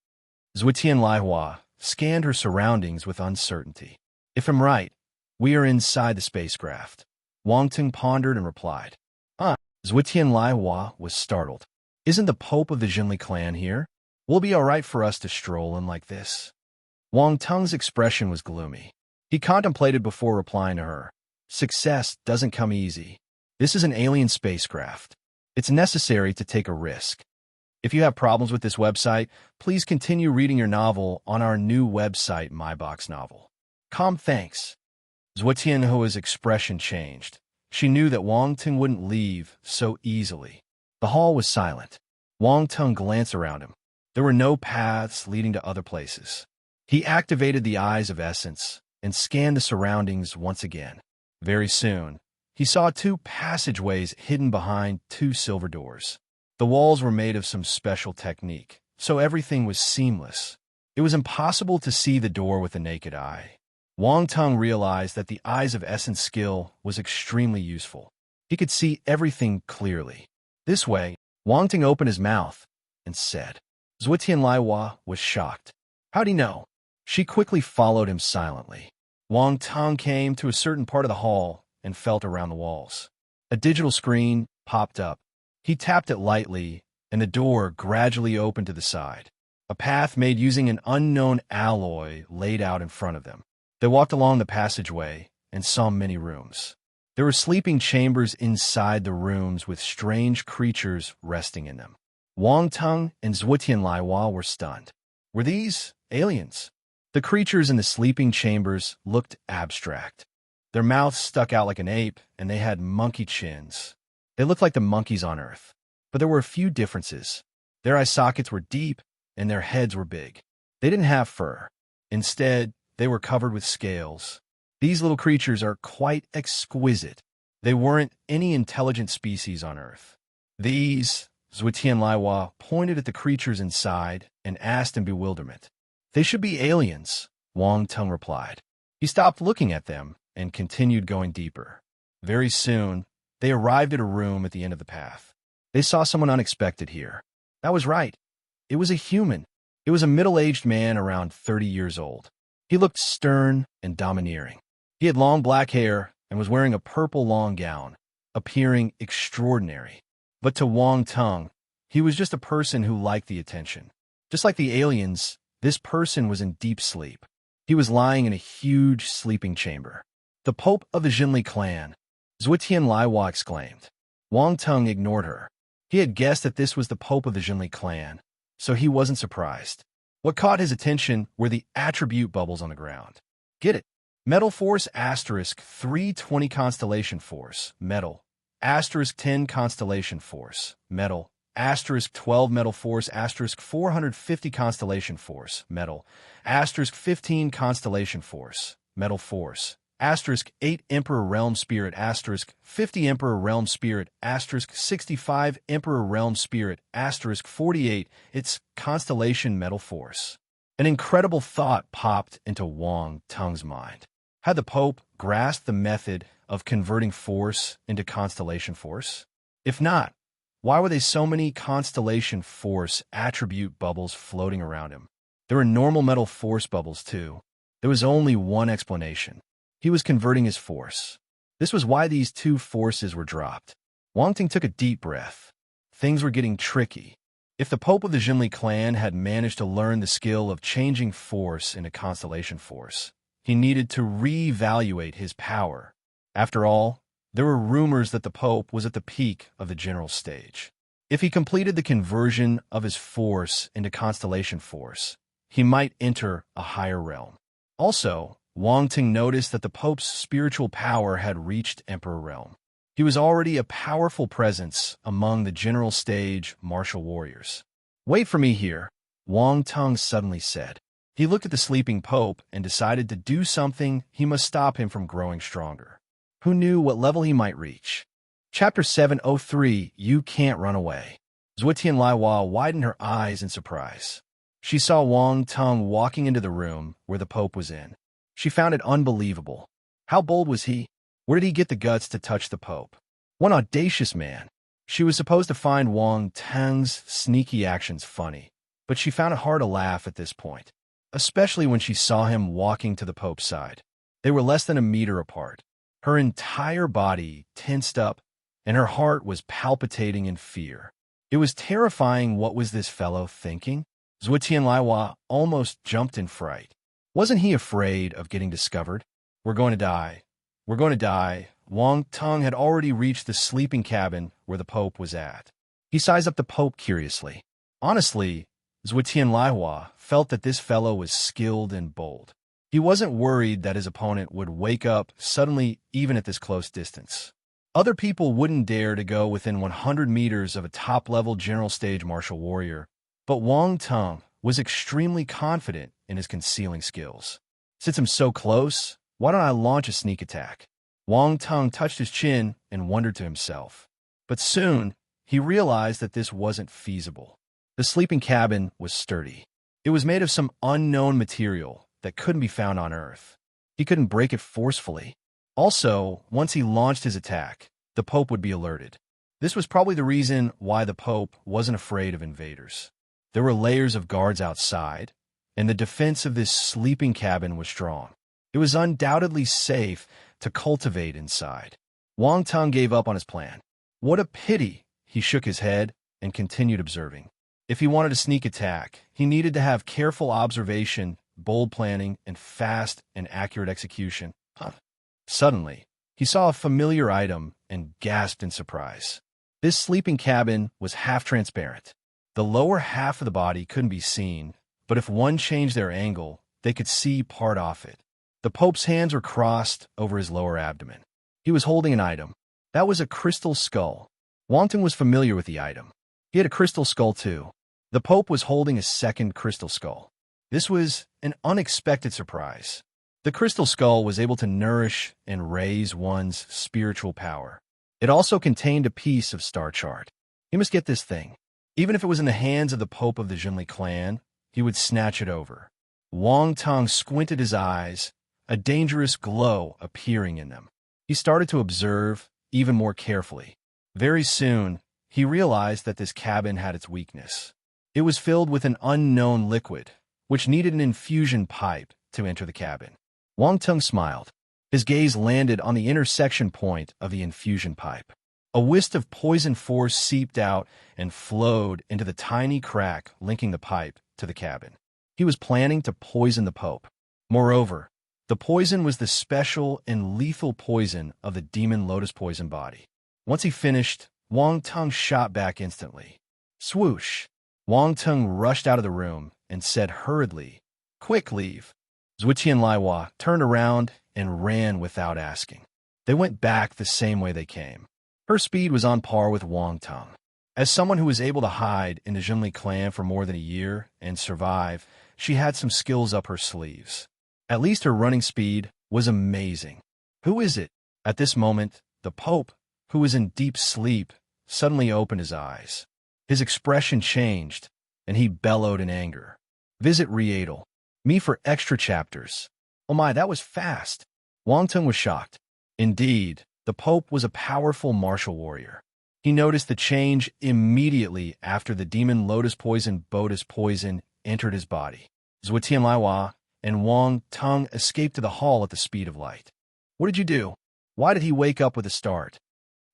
Zuitian Laihua scanned her surroundings with uncertainty. If I'm right, we are inside the spacecraft. Wang Tung pondered and replied. Zuitian Laihua was startled. Isn't the Pope of the Jinli clan here? Will it be all right for us to stroll in like this? Wang Tung's expression was gloomy. He contemplated before replying to her. Success doesn't come easy. This is an alien spacecraft. It's necessary to take a risk. If you have problems with this website, please continue reading your novel on our new website, MyBox Novel. Thanks. Zuitian Hua's expression changed. She knew that Wang Tung wouldn't leave so easily. The hall was silent. Wang Tung glanced around him. There were no paths leading to other places. He activated the eyes of essence and scanned the surroundings once again. Very soon, he saw two passageways hidden behind two silver doors. The walls were made of some special technique, so everything was seamless. It was impossible to see the door with the naked eye. Wang Tung realized that the eyes of essence skill was extremely useful. He could see everything clearly. This way, Wang Tung opened his mouth and said. Zuitian Laihua was shocked. How'd he know? She quickly followed him silently. Wang Tung came to a certain part of the hall and felt around the walls. A digital screen popped up. He tapped it lightly, and the door gradually opened to the side. A path made using an unknown alloy laid out in front of them. They walked along the passageway and saw many rooms. There were sleeping chambers inside the rooms with strange creatures resting in them. Wang Tung and Zuitian Laihua were stunned. Were these aliens? The creatures in the sleeping chambers looked abstract. Their mouths stuck out like an ape, and they had monkey chins. They looked like the monkeys on Earth, but there were a few differences. Their eye sockets were deep, and their heads were big. They didn't have fur. Instead, they were covered with scales. These little creatures are quite exquisite. They weren't any intelligent species on Earth. These, Zuitian Laihua pointed at the creatures inside and asked in bewilderment. They should be aliens, Wang Tung replied. He stopped looking at them and continued going deeper. Very soon, they arrived at a room at the end of the path. They saw someone unexpected here. That was right. It was a human. It was a middle-aged man around 30 years old. He looked stern and domineering. He had long black hair and was wearing a purple long gown, appearing extraordinary. But to Wang Tung, he was just a person who liked the attention. Just like the aliens, this person was in deep sleep. He was lying in a huge sleeping chamber. The Pope of the Jinli clan, Zuitian Laihua exclaimed. Wang Tung ignored her. He had guessed that this was the Pope of the Jinli clan, so he wasn't surprised. What caught his attention were the attribute bubbles on the ground. Get it? Metal Force * 320 Constellation Force, Metal, * asterisk 10 constellation force, metal, asterisk 12 metal force, asterisk 450 constellation force, metal, asterisk 15 constellation force, metal force, asterisk 8 Emperor Realm Spirit, asterisk 50 Emperor Realm Spirit, asterisk 65 Emperor Realm Spirit, asterisk 48 its constellation metal force. An incredible thought popped into Wang Tung's mind. Had the Pope grasped the method of converting force into constellation force? If not, why were there so many constellation force attribute bubbles floating around him? There were normal metal force bubbles too. There was only one explanation. He was converting his force. This was why these two forces were dropped. Wang Ting took a deep breath. Things were getting tricky. If the Pope of the Jinli clan had managed to learn the skill of changing force into constellation force, he needed to reevaluate his power. After all, there were rumors that the Pope was at the peak of the general stage. If he completed the conversion of his force into constellation force, he might enter a higher realm. Also, Wang Ting noticed that the Pope's spiritual power had reached Emperor Realm. He was already a powerful presence among the general stage martial warriors. "Wait for me here," Wang Tung suddenly said. He looked at the sleeping Pope and decided to do something. He must stop him from growing stronger. Who knew what level he might reach? Chapter 703, You Can't Run Away. Zhuotian Laiwa widened her eyes in surprise. She saw Wang Tung walking into the room where the Pope was in. She found it unbelievable. How bold was he? Where did he get the guts to touch the Pope? One audacious man. She was supposed to find Wang Tung's sneaky actions funny, but she found it hard to laugh at this point, especially when she saw him walking to the Pope's side. They were less than a meter apart. Her entire body tensed up, and her heart was palpitating in fear. It was terrifying. What was this fellow thinking? Zhuotian Laiwa almost jumped in fright. Wasn't he afraid of getting discovered? "We're going to die. We're going to die." Wang Tung had already reached the sleeping cabin where the Pope was at. He sized up the Pope curiously. Honestly, Zhuotian Laiwa felt that this fellow was skilled and bold. He wasn't worried that his opponent would wake up suddenly even at this close distance. Other people wouldn't dare to go within 100 meters of a top-level general stage martial warrior, but Wang Tung was extremely confident in his concealing skills. "Since I'm so close, why don't I launch a sneak attack?" Wang Tung touched his chin and wondered to himself. But soon, he realized that this wasn't feasible. The sleeping cabin was sturdy. It was made of some unknown material that couldn't be found on Earth. He couldn't break it forcefully. Also, once he launched his attack, the Pope would be alerted. This was probably the reason why the Pope wasn't afraid of invaders. There were layers of guards outside, and the defense of this sleeping cabin was strong. It was undoubtedly safe to cultivate inside. Wang Tung gave up on his plan. What a pity! He shook his head and continued observing. If he wanted a sneak attack, he needed to have careful observation, bold planning, and fast and accurate execution. Suddenly, he saw a familiar item and gasped in surprise. This sleeping cabin was half transparent. The lower half of the body couldn't be seen, but if one changed their angle, they could see part off it. The Pope's hands were crossed over his lower abdomen. He was holding an item. That was a crystal skull. Wang Tung was familiar with the item. He had a crystal skull too. The Pope was holding a second crystal skull. This was an unexpected surprise. The crystal skull was able to nourish and raise one's spiritual power. It also contained a piece of star chart. He must get this thing. Even if it was in the hands of the Pope of the Jinli clan, he would snatch it over. Wang Tung squinted his eyes, a dangerous glow appearing in them. He started to observe even more carefully. Very soon, he realized that this cabin had its weakness. It was filled with an unknown liquid, which needed an infusion pipe to enter the cabin. Wang Tung smiled. His gaze landed on the intersection point of the infusion pipe. A wisp of poison force seeped out and flowed into the tiny crack linking the pipe to the cabin. He was planning to poison the Pope. Moreover, the poison was the special and lethal poison of the demon lotus poison body. Once he finished, Wang Tung shot back instantly. Swoosh! Wang Tung rushed out of the room and said hurriedly, "Quick, leave." Zhuotian Laiwa turned around and ran without asking. They went back the same way they came. Her speed was on par with Wang Tang. As someone who was able to hide in the Zhenli clan for more than a year and survive, she had some skills up her sleeves. At least her running speed was amazing. Who is it? At this moment, the Pope, who was in deep sleep, suddenly opened his eyes. His expression changed, and he bellowed in anger. Visit Riedel. Me for extra chapters. Oh my, that was fast. Wang Tang was shocked. Indeed, the Pope was a powerful martial warrior. He noticed the change immediately after the demon lotus poison entered his body. Zhuo Tianlaiwa and Wang Tang escaped to the hall at the speed of light. What did you do? Why did he wake up with a start?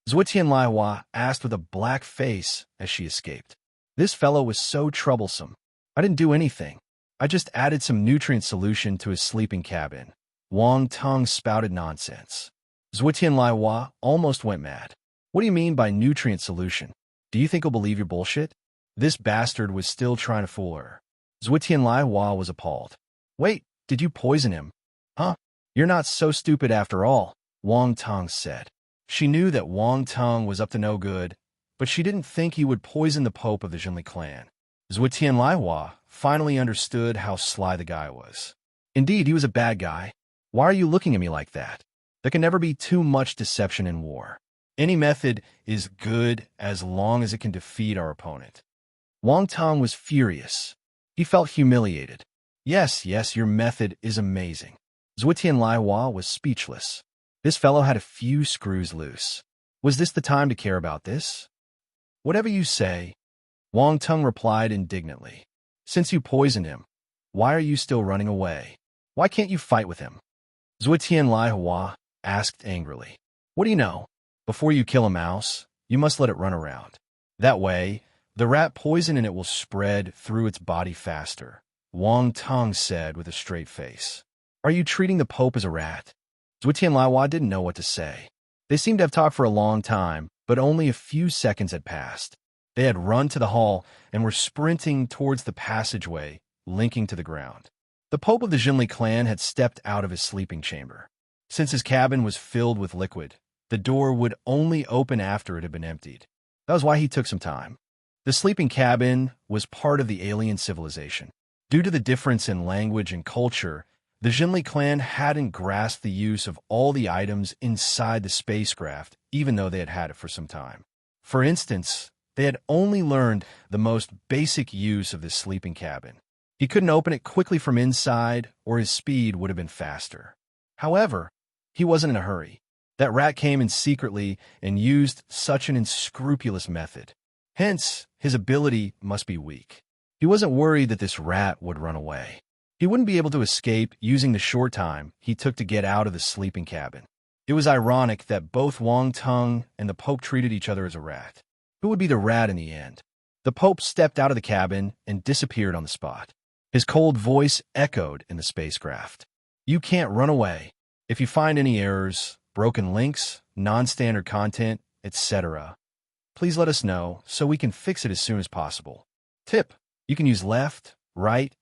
Zhuo Tianlaiwa asked with a black face as she escaped. This fellow was so troublesome. I didn't do anything. I just added some nutrient solution to his sleeping cabin. Wang Tang spouted nonsense. Zhuo Tianlaiwa almost went mad. What do you mean by nutrient solution? Do you think he'll believe your bullshit? This bastard was still trying to fool her. Zhuo Tianlaiwa was appalled. Wait, did you poison him? Huh? You're not so stupid after all, Wang Tang said. She knew that Wang Tang was up to no good, but she didn't think he would poison the Pope of the Zhenli clan. Zhuo Tianlaiwa finally understood how sly the guy was. Indeed, he was a bad guy. Why are you looking at me like that? There can never be too much deception in war. Any method is good as long as it can defeat our opponent. Wang Tang was furious. He felt humiliated. Yes, your method is amazing. Zhuo Tianlaiwa was speechless. This fellow had a few screws loose. Was this the time to care about this? Whatever you say, Wang Tang replied indignantly. Since you poisoned him, why are you still running away? Why can't you fight with him? Zhuo Tianlaiwa asked angrily. What do you know? Before you kill a mouse, you must let it run around. That way, the rat poison in it will spread through its body faster, Wang Tang said with a straight face. Are you treating the Pope as a rat? Zhuo Tianlaiwa didn't know what to say. They seemed to have talked for a long time, but only a few seconds had passed. They had run to the hall and were sprinting towards the passageway, linking to the ground. The Pope of the Zhenli clan had stepped out of his sleeping chamber. Since his cabin was filled with liquid, the door would only open after it had been emptied. That was why he took some time. The sleeping cabin was part of the alien civilization. Due to the difference in language and culture, the Zhenli clan hadn't grasped the use of all the items inside the spacecraft, even though they had had it for some time. For instance, they had only learned the most basic use of this sleeping cabin. He couldn't open it quickly from inside, or his speed would have been faster. However, he wasn't in a hurry. That rat came in secretly and used such an unscrupulous method. Hence, his ability must be weak. He wasn't worried that this rat would run away. He wouldn't be able to escape using the short time he took to get out of the sleeping cabin. It was ironic that both Wang Tang and the Pope treated each other as a rat. Who would be the rat in the end? The Pope stepped out of the cabin and disappeared on the spot. His cold voice echoed in the spacecraft. You can't run away. If you find any errors, broken links, non-standard content, etc., please let us know so we can fix it as soon as possible. Tip: you can use left, right,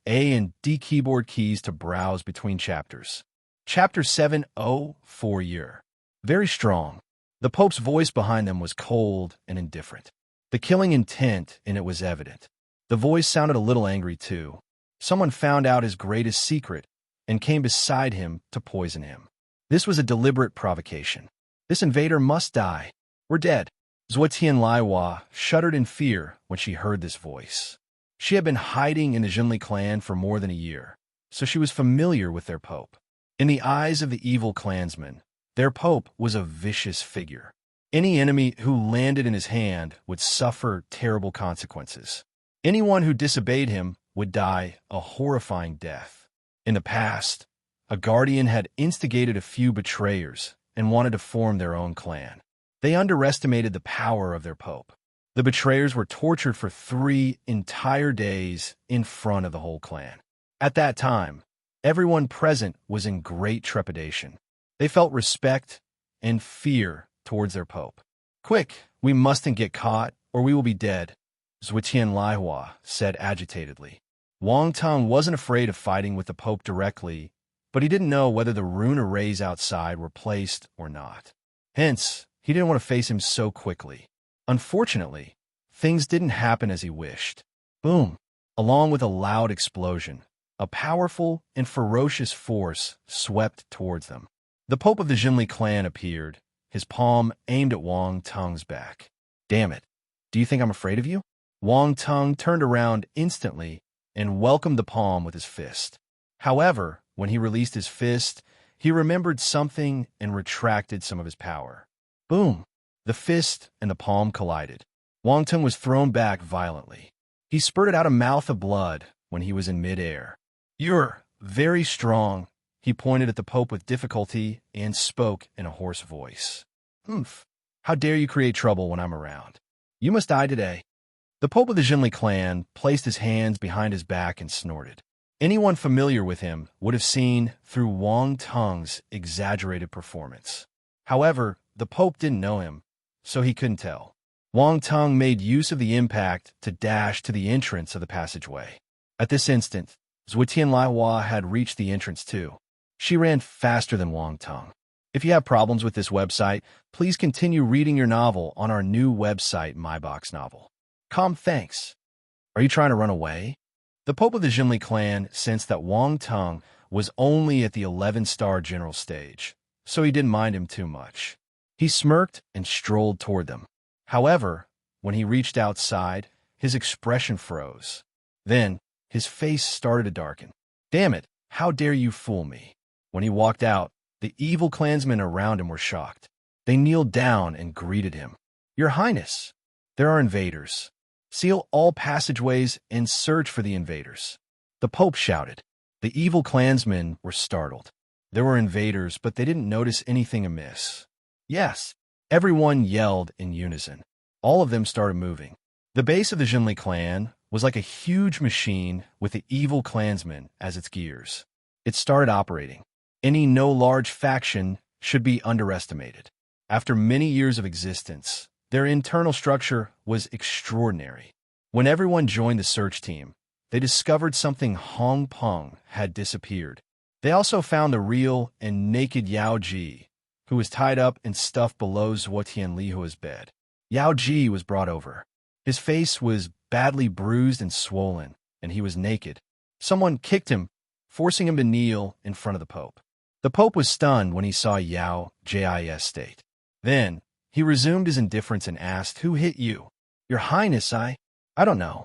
A and D keyboard keys to browse between chapters. Chapter 704 year. Very strong. The Pope's voice behind them was cold and indifferent. The killing intent in it was evident. The voice sounded a little angry too. Someone found out his greatest secret and came beside him to poison him. This was a deliberate provocation. This invader must die. We're dead. Zhuo Tianlaiwa shuddered in fear when she heard this voice. She had been hiding in the Zhenli clan for more than a year, so she was familiar with their Pope. In the eyes of the evil clansmen, their Pope was a vicious figure. Any enemy who landed in his hand would suffer terrible consequences. Anyone who disobeyed him would die a horrifying death. In the past, a guardian had instigated a few betrayers and wanted to form their own clan. They underestimated the power of their Pope. The betrayers were tortured for 3 entire days in front of the whole clan. At that time, everyone present was in great trepidation. They felt respect and fear towards their Pope. Quick, we mustn't get caught or we will be dead, Zhuo Tianlaiwa said agitatedly. Wang Tang wasn't afraid of fighting with the Pope directly, but he didn't know whether the rune arrays outside were placed or not. Hence, He didn't want to face him so quickly. Unfortunately, things didn't happen as he wished. Boom! Along with a loud explosion, a powerful and ferocious force swept towards them. The Pope of the Jinli clan appeared, his palm aimed at Wang Tung's back. Damn it! Do you think I'm afraid of you? Wang Tung turned around instantly and welcomed the palm with his fist. However, when he released his fist, he remembered something and retracted some of his power. Boom! The fist and the palm collided. Wang Tung was thrown back violently. He spurted out a mouth of blood when he was in midair. You're very strong, he pointed at the Pope with difficulty and spoke in a hoarse voice. Oomph! How dare you create trouble when I'm around? You must die today. The Pope of the Jinli clan placed his hands behind his back and snorted. Anyone familiar with him would have seen through Wang Tung's exaggerated performance. However, the Pope didn't know him, so he couldn't tell. Wang Tung made use of the impact to dash to the entrance of the passageway. At this instant, Zhuotian Laihua had reached the entrance too. She ran faster than Wang Tung. If you have problems with this website, please continue reading your novel on our new website, MyBox Novel. Thanks. Are you trying to run away? The Pope of the Jinli clan sensed that Wang Tung was only at the 11-star general stage, so he didn't mind him too much. He smirked and strolled toward them. However, when he reached outside, his expression froze. Then, his face started to darken. Damn it, how dare you fool me? When he walked out, the evil clansmen around him were shocked. They kneeled down and greeted him. Your Highness, there are invaders. Seal all passageways and search for the invaders. The Pope shouted. The evil clansmen were startled. There were invaders, but they didn't notice anything amiss. Yes, everyone yelled in unison. All of them started moving. The base of the Jinli clan was like a huge machine with the evil clansmen as its gears. It started operating. Any no large faction should be underestimated. After many years of existence, their internal structure was extraordinary. When everyone joined the search team, they discovered something Hong Peng had disappeared. They also found the real and naked Yao Ji, who was tied up and stuffed below Zhuotian Lihua's bed. Yao Ji was brought over. His face was badly bruised and swollen, and he was naked. Someone kicked him, forcing him to kneel in front of the Pope. The Pope was stunned when he saw Yao Ji's state. Then, he resumed his indifference and asked, Who hit you? Your Highness, I don't know.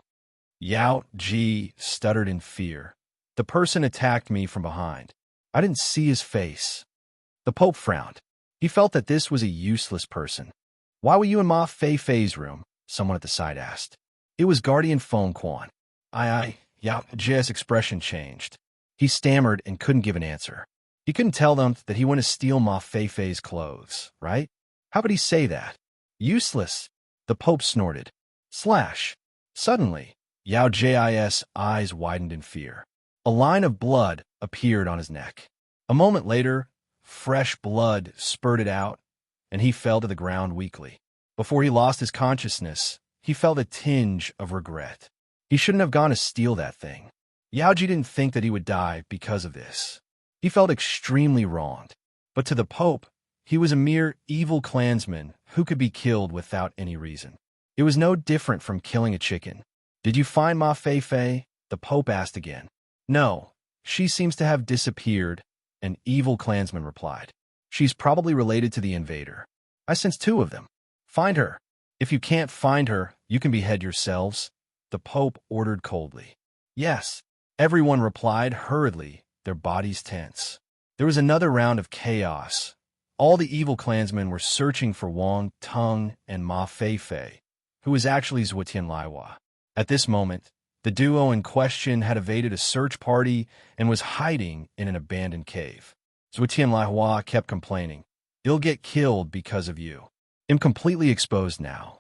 Yao Ji stuttered in fear. The person attacked me from behind. I didn't see his face. The Pope frowned. He felt that this was a useless person. Why were you in Ma Fei Fei's room? Someone at the side asked. It was Guardian Feng Quan. Yao Ji's expression changed. He stammered and couldn't give an answer. He couldn't tell them that he went to steal Ma Fei Fei's clothes, right? How could he say that? Useless. The Pope snorted. Slash. Suddenly, Yao Ji's eyes widened in fear. A line of blood appeared on his neck. A moment later, fresh blood spurted out, and he fell to the ground weakly. Before he lost his consciousness, he felt a tinge of regret. He shouldn't have gone to steal that thing. Yao Ji didn't think that he would die because of this. He felt extremely wronged. But to the Pope, he was a mere evil clansman who could be killed without any reason. It was no different from killing a chicken. Did you find Ma Fei Fei? The Pope asked again. No, she seems to have disappeared, an evil clansman replied. She's probably related to the invader. I sense two of them. Find her. If you can't find her, you can behead yourselves, the Pope ordered coldly. Yes, everyone replied hurriedly, their bodies tense. There was another round of chaos. All the evil clansmen were searching for Wang Tung and Ma Fei Fei, who was actually Zhuotian Laihua. At this moment, the duo in question had evaded a search party and was hiding in an abandoned cave. Zhuotian Laihua kept complaining. He'll get killed because of you. I'm completely exposed now.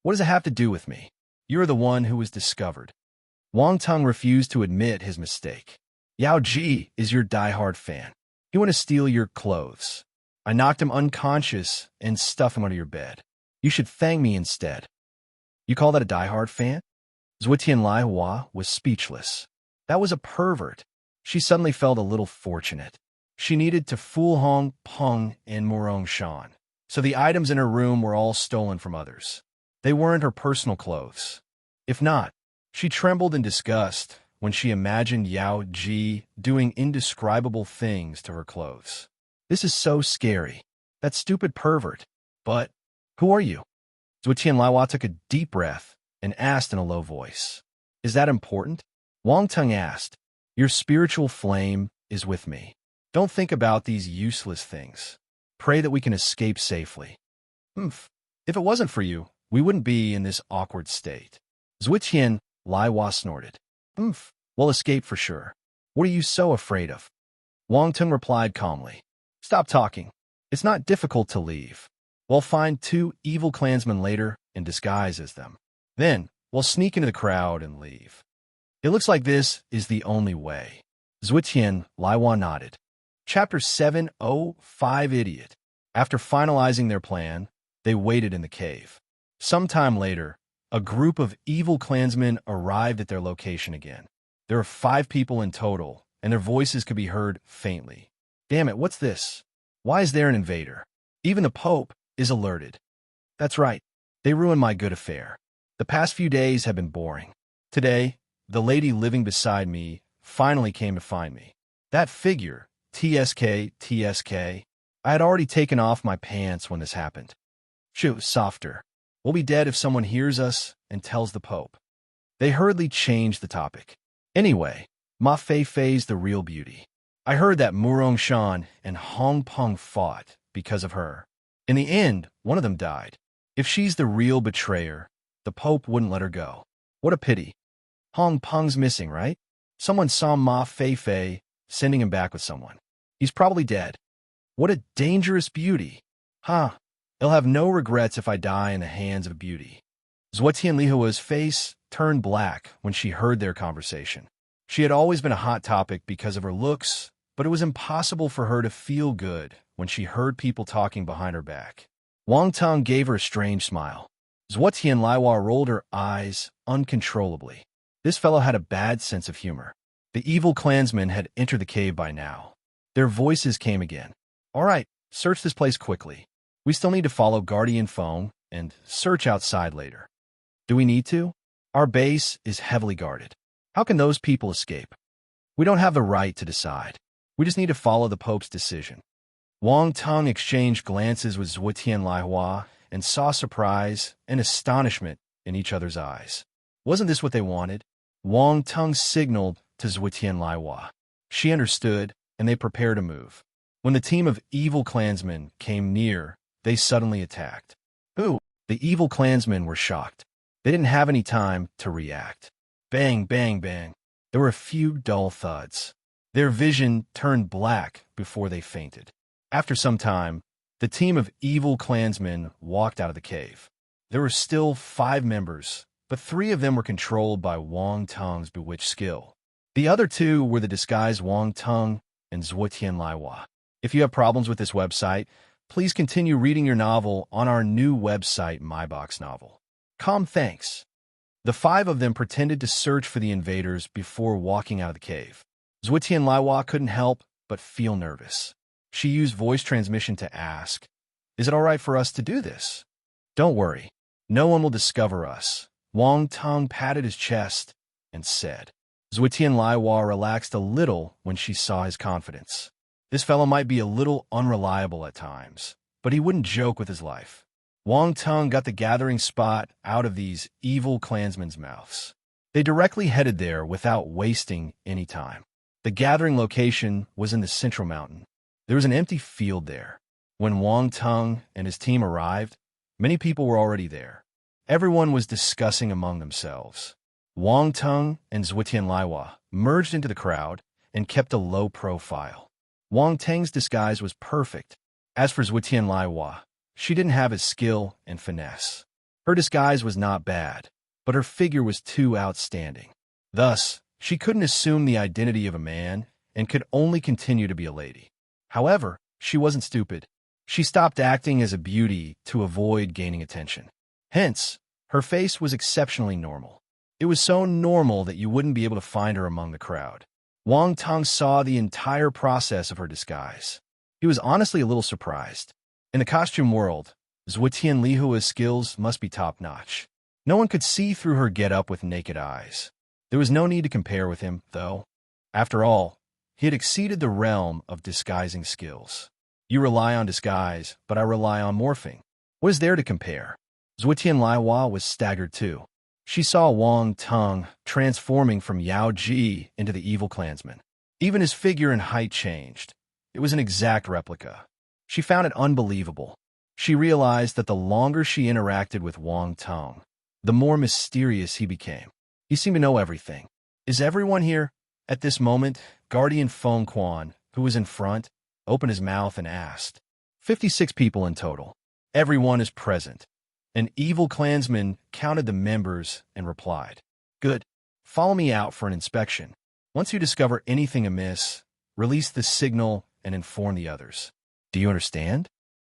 What does it have to do with me? You're the one who was discovered. Wang Tung refused to admit his mistake. Yao Ji is your diehard fan. He wanted to steal your clothes. I knocked him unconscious and stuffed him under your bed. You should thank me instead. You call that a diehard fan? Zhuotian Laihua was speechless. That was a pervert. She suddenly felt a little fortunate. She needed to fool Hong Peng and Morong Shan. So the items in her room were all stolen from others. They weren't her personal clothes. If not, she trembled in disgust when she imagined Yao Ji doing indescribable things to her clothes. This is so scary. That stupid pervert. But who are you? Zhuo Tianlaiwa took a deep breath and asked in a low voice. Is that important? Wang Teng asked. Your spiritual flame is with me. Don't think about these useless things. Pray that we can escape safely. If it wasn't for you, we wouldn't be in this awkward state. Zhuo Tianlaiwa snorted. We'll escape for sure. What are you so afraid of? Wang Teng replied calmly. Stop talking. It's not difficult to leave. We'll find 2 evil clansmen later and disguise as them. Then, we'll sneak into the crowd and leave. It looks like this is the only way. Zhuo Tianlaiwa nodded. Chapter 705 Idiot. After finalizing their plan, they waited in the cave. Sometime later, a group of evil clansmen arrived at their location again. There are 5 people in total, and their voices could be heard faintly. Damn it, what's this? Why is there an invader? Even the Pope is alerted. That's right, they ruined my good affair. The past few days have been boring. Today, the lady living beside me finally came to find me. That figure, TSK, I had already taken off my pants when this happened. Shoo, softer. We'll be dead if someone hears us and tells the Pope. They hurriedly changed the topic. Anyway, Ma Fei's the real beauty. I heard that Murong Shan and Hong Peng fought because of her. In the end, one of them died. If she's the real betrayer, the Pope wouldn't let her go. What a pity. Hong Peng's missing, right? Someone saw Ma Fei sending him back with someone. He's probably dead. What a dangerous beauty. He'll have no regrets if I die in the hands of beauty. Zhuo Tianlihua's face turned black when she heard their conversation. She had always been a hot topic because of her looks, but it was impossible for her to feel good when she heard people talking behind her back. Wang Teng gave her a strange smile. Zhuo Tianlaiwa rolled her eyes uncontrollably. This fellow had a bad sense of humor. The evil clansmen had entered the cave by now. Their voices came again. All right, search this place quickly. We still need to follow Guardian Phone and search outside later. Do we need to? Our base is heavily guarded. How can those people escape? We don't have the right to decide. We just need to follow the Pope's decision. Wang Teng exchanged glances with Zhuo Tianlaiwa and saw surprise and astonishment in each other's eyes. Wasn't this what they wanted? Wang Teng signaled to Zhuo Tianlaiwa. She understood, and they prepared to move. When the team of evil clansmen came near, they suddenly attacked. The evil clansmen were shocked. They didn't have any time to react. Bang, bang, bang. There were a few dull thuds. Their vision turned black before they fainted. After some time, the team of evil clansmen walked out of the cave. There were still 5 members, but 3 of them were controlled by Wang Teng's bewitched skill. The other 2 were the disguised Wang Teng and Zhuo Tianlaiwa. If you have problems with this website, please continue reading your novel on our new website, MyBox Novel. Thanks. The 5 of them pretended to search for the invaders before walking out of the cave. Zhuo Tianlaiwa couldn't help but feel nervous. She used voice transmission to ask, Is it all right for us to do this? Don't worry. No one will discover us. Wang Teng patted his chest and said. Zhuo Tianlaiwa relaxed a little when she saw his confidence. This fellow might be a little unreliable at times, but he wouldn't joke with his life. Wang Teng got the gathering spot out of these evil clansmen's mouths. They directly headed there without wasting any time. The gathering location was in the central mountain. There was an empty field there. When Wang Teng and his team arrived, many people were already there. Everyone was discussing among themselves. Wang Teng and Zhuo Tianlaiwa merged into the crowd and kept a low profile. Wang Teng's disguise was perfect. As for Zhuo Tianlaiwa, she didn't have his skill and finesse. Her disguise was not bad, but her figure was too outstanding. Thus, she couldn't assume the identity of a man and could only continue to be a lady. However, she wasn't stupid. She stopped acting as a beauty to avoid gaining attention. Hence, her face was exceptionally normal. It was so normal that you wouldn't be able to find her among the crowd. Wang Teng saw the entire process of her disguise. He was honestly a little surprised. In the costume world, Zhuo Tianlihua's skills must be top-notch. No one could see through her get-up with naked eyes. There was no need to compare with him, though. After all, he had exceeded the realm of disguising skills. You rely on disguise, but I rely on morphing. What is there to compare? Zhuo Tianlihua was staggered too. She saw Wang Teng transforming from Yao Ji into the evil clansman. Even his figure and height changed. It was an exact replica. She found it unbelievable. She realized that the longer she interacted with Wang Teng, the more mysterious he became. He seemed to know everything. Is everyone here? At this moment, Guardian Feng Quan, who was in front, opened his mouth and asked. 56 people in total. Everyone is present. An evil clansman counted the members and replied, "Good. Follow me out for an inspection. Once you discover anything amiss, release the signal and inform the others." Do you understand?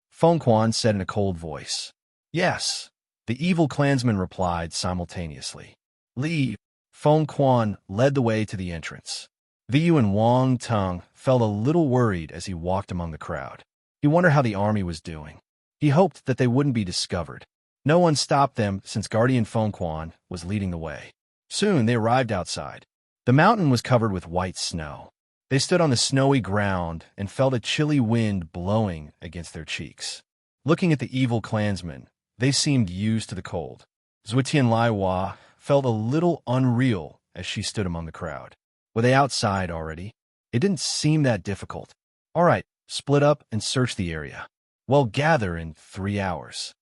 Feng Quan said in a cold voice. Yes. The evil clansman replied simultaneously. Leave. Feng Quan led the way to the entrance. Viu and Wang Teng felt a little worried as he walked among the crowd. He wondered how the army was doing. He hoped that they wouldn't be discovered. No one stopped them since Guardian Feng Quan was leading the way. Soon they arrived outside. The mountain was covered with white snow. They stood on the snowy ground and felt a chilly wind blowing against their cheeks. Looking at the evil clansmen, they seemed used to the cold. Zhuo Tianlihua felt a little unreal as she stood among the crowd. Were they outside already? It didn't seem that difficult. All right, split up and search the area. We'll gather in 3 hours.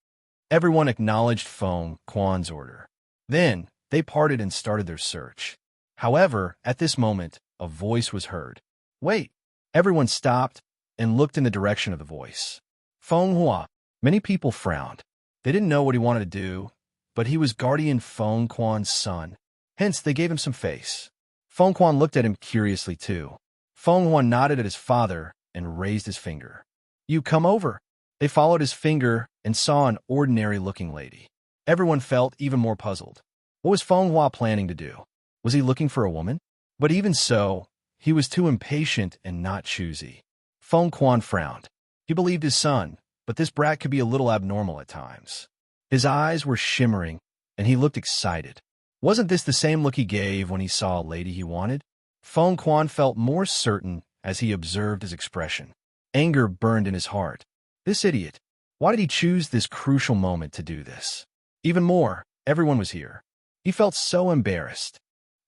Everyone acknowledged Feng Quan's order. Then they parted and started their search. However, at this moment, a voice was heard. Wait! Everyone stopped and looked in the direction of the voice. Feng Hua. Many people frowned. They didn't know what he wanted to do, but he was Guardian Feng Quan's son. Hence, they gave him some face. Feng Quan looked at him curiously too. Feng Hua nodded at his father and raised his finger. You come over. They followed his finger and saw an ordinary-looking lady. Everyone felt even more puzzled. What was Feng Hua planning to do? Was he looking for a woman? But even so, he was too impatient and not choosy. Feng Quan frowned. He believed his son, but this brat could be a little abnormal at times. His eyes were shimmering, and he looked excited. Wasn't this the same look he gave when he saw a lady he wanted? Feng Quan felt more certain as he observed his expression. Anger burned in his heart. This idiot. Why did he choose this crucial moment to do this? Even more, everyone was here. He felt so embarrassed.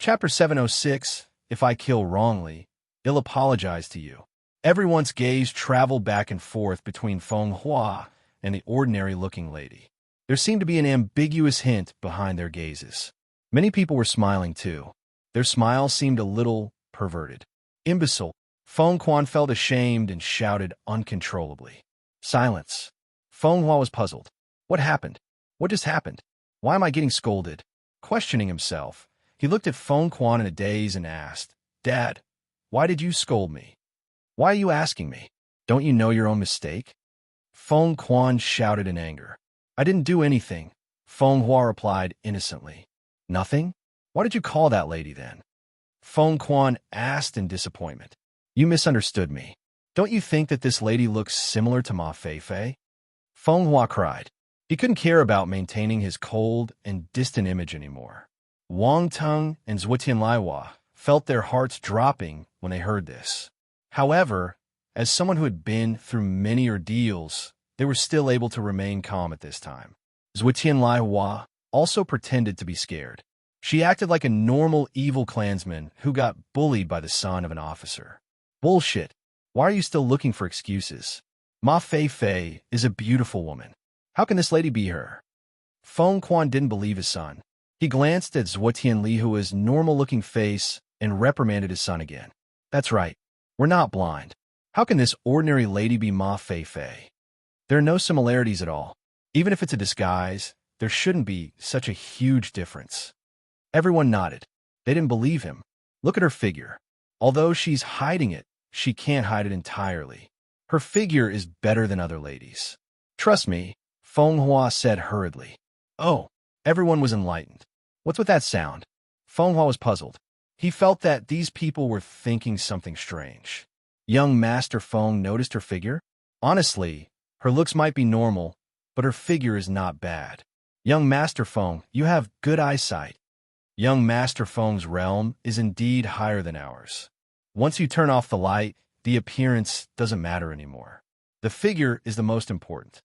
Chapter 706, If I Kill Wrongly, I'll Apologize to You. Everyone's gaze traveled back and forth between Feng Hua and the ordinary-looking lady. There seemed to be an ambiguous hint behind their gazes. Many people were smiling too. Their smiles seemed a little perverted. Imbecile. Feng Quan felt ashamed and shouted uncontrollably. Silence. Feng Hua was puzzled. What happened? What just happened? Why am I getting scolded? Questioning himself, he looked at Feng Quan in a daze and asked, Dad, why did you scold me? Why are you asking me? Don't you know your own mistake? Feng Quan shouted in anger. I didn't do anything, Feng Hua replied innocently. Nothing? Why did you call that lady then? Feng Quan asked in disappointment. You misunderstood me. Don't you think that this lady looks similar to Ma Feifei? Feng Hua cried. He couldn't care about maintaining his cold and distant image anymore. Wang Teng and Zhuo Tianlihua felt their hearts dropping when they heard this. However, as someone who had been through many ordeals, they were still able to remain calm at this time. Zhuo Tianlihua also pretended to be scared. She acted like a normal evil clansman who got bullied by the son of an officer. Bullshit. Why are you still looking for excuses? Ma Feifei is a beautiful woman. How can this lady be her? Feng Quan didn't believe his son. He glanced at Zhuo Tianlihua's normal-looking face and reprimanded his son again. That's right. We're not blind. How can this ordinary lady be Ma Feifei? There are no similarities at all. Even if it's a disguise, there shouldn't be such a huge difference. Everyone nodded. They didn't believe him. Look at her figure. Although she's hiding it, she can't hide it entirely. Her figure is better than other ladies. Trust me, Feng Hua said hurriedly. Oh, everyone was enlightened. What's with that sound? Feng Hua was puzzled. He felt that these people were thinking something strange. Young Master Feng noticed her figure. Honestly, Her looks might be normal, but her figure is not bad. Young Master Feng, you have good eyesight. Young Master Feng's realm is indeed higher than ours. Once you turn off the light, the appearance doesn't matter anymore. The figure is the most important.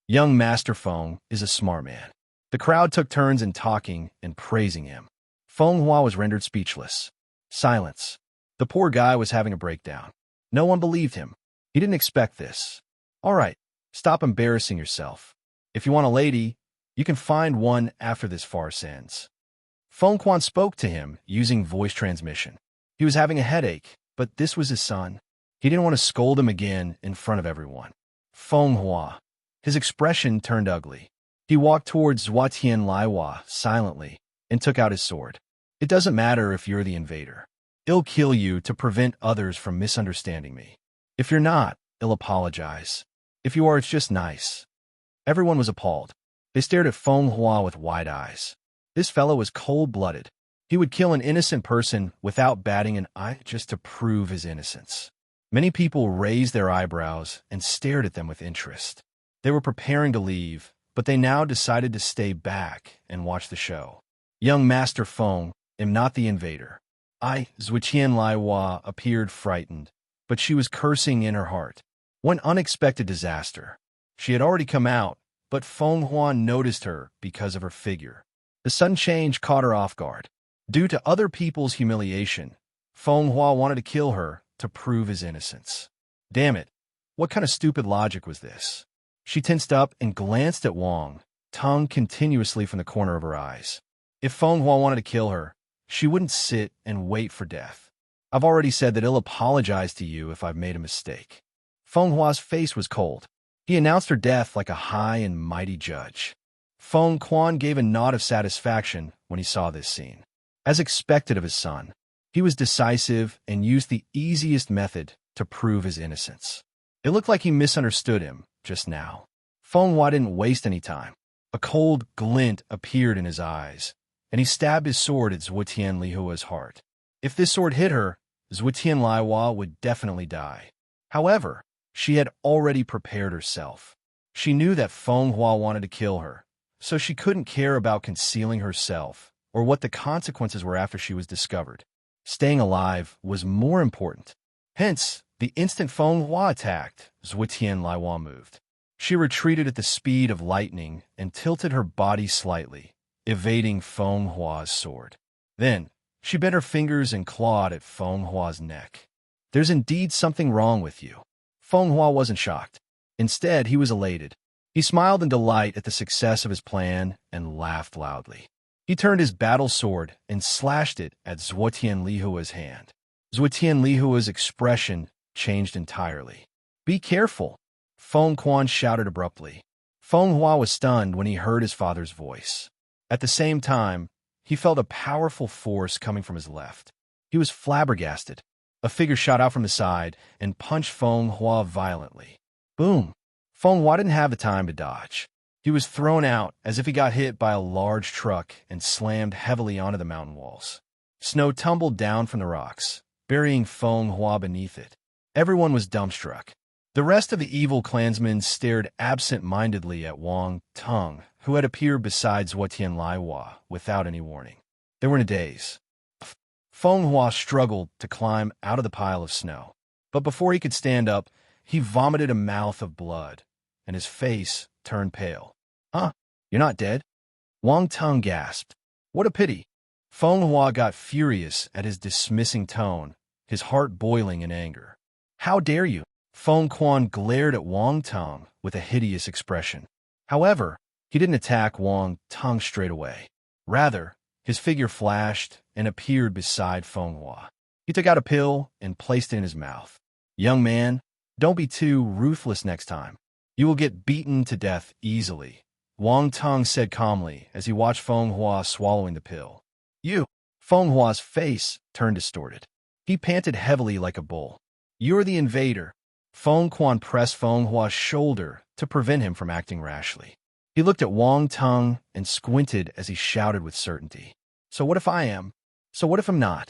Young Master Feng is a smart man. The crowd took turns in talking and praising him. Feng Hua was rendered speechless. Silence. The poor guy was having a breakdown. No one believed him. He didn't expect this. All right, stop embarrassing yourself. If you want a lady, you can find one after this farce ends. Feng Quan spoke to him using voice transmission. He was having a headache, but this was his son. He didn't want to scold him again in front of everyone. Feng Hua. His expression turned ugly. He walked towards Zhuotian Laiwa silently and took out his sword. It doesn't matter if you're the invader. I'll kill you to prevent others from misunderstanding me. If you're not, I'll apologize. If you are, it's just nice. Everyone was appalled. They stared at Feng Hua with wide eyes. This fellow was cold-blooded. He would kill an innocent person without batting an eye just to prove his innocence. Many people raised their eyebrows and stared at them with interest. They were preparing to leave, but they now decided to stay back and watch the show. Young Master Feng, am not the invader. Zhuotian Laiwa appeared frightened, but she was cursing in her heart. One unexpected disaster. She had already come out, but Feng Hua noticed her because of her figure. The sudden change caught her off guard. Due to other people's humiliation, Feng Hua wanted to kill her to prove his innocence. Damn it, what kind of stupid logic was this? She tensed up and glanced at Wang, tongue continuously from the corner of her eyes. If Feng Hua wanted to kill her, she wouldn't sit and wait for death. I've already said that I'll apologize to you if I've made a mistake. Feng Hua's face was cold. He announced her death like a high and mighty judge. Feng Quan gave a nod of satisfaction when he saw this scene. As expected of his son, he was decisive and used the easiest method to prove his innocence. It looked like he misunderstood him just now. Feng Hua didn't waste any time. A cold glint appeared in his eyes, and he stabbed his sword at Zhuotian Lihua's heart. If this sword hit her, Zhuotian Laiwa would definitely die. However, she had already prepared herself. She knew that Feng Hua wanted to kill her, so she couldn't care about concealing herself or what the consequences were after she was discovered. Staying alive was more important. Hence, the instant Feng Hua attacked, Zhuotian Laiwa moved. She retreated at the speed of lightning and tilted her body slightly, evading Feng Hua's sword. Then, she bent her fingers and clawed at Feng Hua's neck. There's indeed something wrong with you. Feng Hua wasn't shocked. Instead, he was elated. He smiled in delight at the success of his plan and laughed loudly. He turned his battle sword and slashed it at Zhuotian Lihua's hand. Zhuotian Lihua's expression changed entirely. Be careful, Feng Quan shouted abruptly. Feng Hua was stunned when he heard his father's voice. At the same time, he felt a powerful force coming from his left. He was flabbergasted. A figure shot out from the side and punched Feng Hua violently. Boom! Feng Hua didn't have the time to dodge. He was thrown out as if he got hit by a large truck and slammed heavily onto the mountain walls. Snow tumbled down from the rocks, burying Feng Hua beneath it. Everyone was dumbstruck. The rest of the evil clansmen stared absent-mindedly at Wang Teng, who had appeared beside Zhuotian Laiwa without any warning. They were in a daze. Feng Hua struggled to climb out of the pile of snow, but before he could stand up, he vomited a mouth of blood, and his face turned pale. Huh? You're not dead? Wang Teng gasped. What a pity. Feng Hua got furious at his dismissing tone, his heart boiling in anger. How dare you? Feng Quan glared at Wang Teng with a hideous expression. However, he didn't attack Wang Teng straight away. Rather, his figure flashed and appeared beside Feng Hua. He took out a pill and placed it in his mouth. Young man, don't be too ruthless next time. You will get beaten to death easily, Wang Teng said calmly as he watched Feng Hua swallowing the pill. You! Feng Hua's face turned distorted. He panted heavily like a bull. You're the invader. Feng Quan pressed Feng Hua's shoulder to prevent him from acting rashly. He looked at Wang Teng and squinted as he shouted with certainty. So what if I am? So what if I'm not?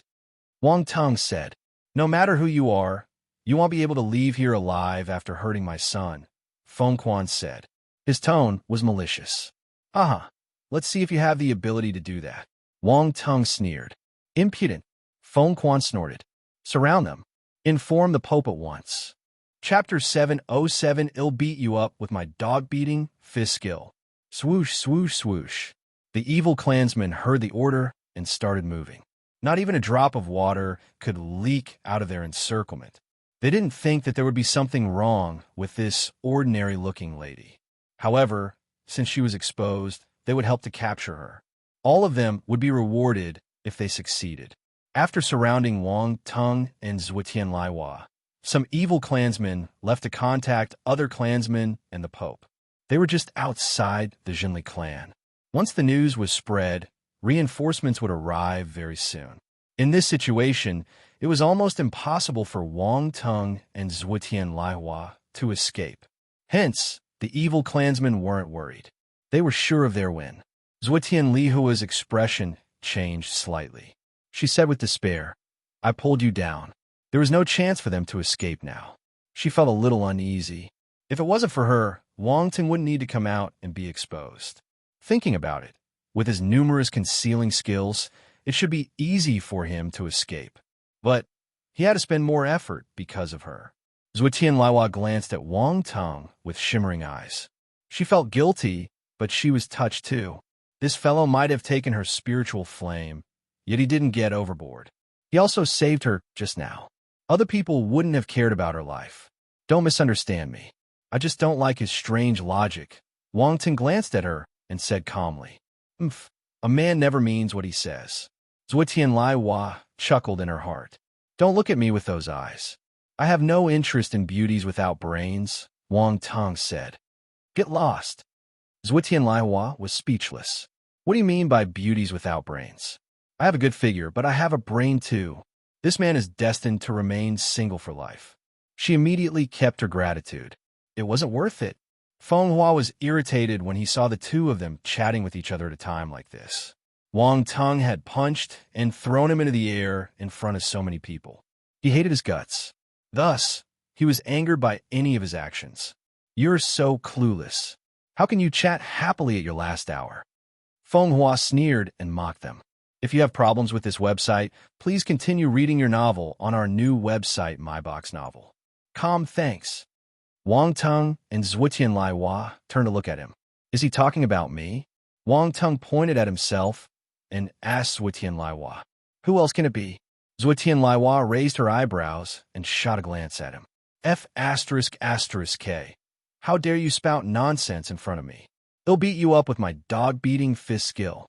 Wang Teng said, no matter who you are, you won't be able to leave here alive after hurting my son. Feng Quan said. His tone was malicious. Uh-huh. Let's see if you have the ability to do that. Wang Tung sneered. Impudent. Feng Quan snorted. Surround them. Inform the Pope at once. Chapter 707. I'll beat you up with my dog-beating fist skill. Swoosh, swoosh, swoosh. The evil clansmen heard the order and started moving. Not even a drop of water could leak out of their encirclement. They didn't think that there would be something wrong with this ordinary-looking lady. However, since she was exposed, they would help to capture her. All of them would be rewarded if they succeeded. After surrounding Wang Tung and Zhuotian Laiwa, some evil clansmen left to contact other clansmen and the Pope. They were just outside the Jinli clan. Once the news was spread, reinforcements would arrive very soon. In this situation, it was almost impossible for Wang Tung and Zhuotian Laiwa to escape. Hence, the evil clansmen weren't worried. They were sure of their win. Zhuotian Lihua's expression changed slightly. She said with despair, I pulled you down. There was no chance for them to escape now. She felt a little uneasy. If it wasn't for her, Wang Tung wouldn't need to come out and be exposed. Thinking about it, with his numerous concealing skills, it should be easy for him to escape. But he had to spend more effort because of her. Zhuotian Laiwa glanced at Wang Tung with shimmering eyes. She felt guilty, but she was touched too. This fellow might have taken her spiritual flame, yet he didn't get overboard. He also saved her just now. Other people wouldn't have cared about her life. Don't misunderstand me. I just don't like his strange logic. Wang Tung glanced at her and said calmly, Umph, a man never means what he says. Zhuotian Laiwa chuckled in her heart. Don't look at me with those eyes. I have no interest in beauties without brains, Wang Tung said. Get lost. Zhuotian Laiwa was speechless. What do you mean by beauties without brains? I have a good figure, but I have a brain too. This man is destined to remain single for life. She immediately kept her gratitude. It wasn't worth it. Feng Hua was irritated when he saw the two of them chatting with each other at a time like this. Wang Tung had punched and thrown him into the air in front of so many people. He hated his guts. Thus, he was angered by any of his actions. You're so clueless. How can you chat happily at your last hour? Feng Hua sneered and mocked them. If you have problems with this website, please continue reading your novel on our new website, MyBox Novel. Thanks. Wang Tung and Zhuotian Laiwa turned to look at him. Is he talking about me? Wang Tung pointed at himself and asked Zhuotian Laiwa, Who else can it be? Zhuotian Laiwa raised her eyebrows and shot a glance at him. F***K. How dare you spout nonsense in front of me? I'll beat you up with my dog-beating fist skill.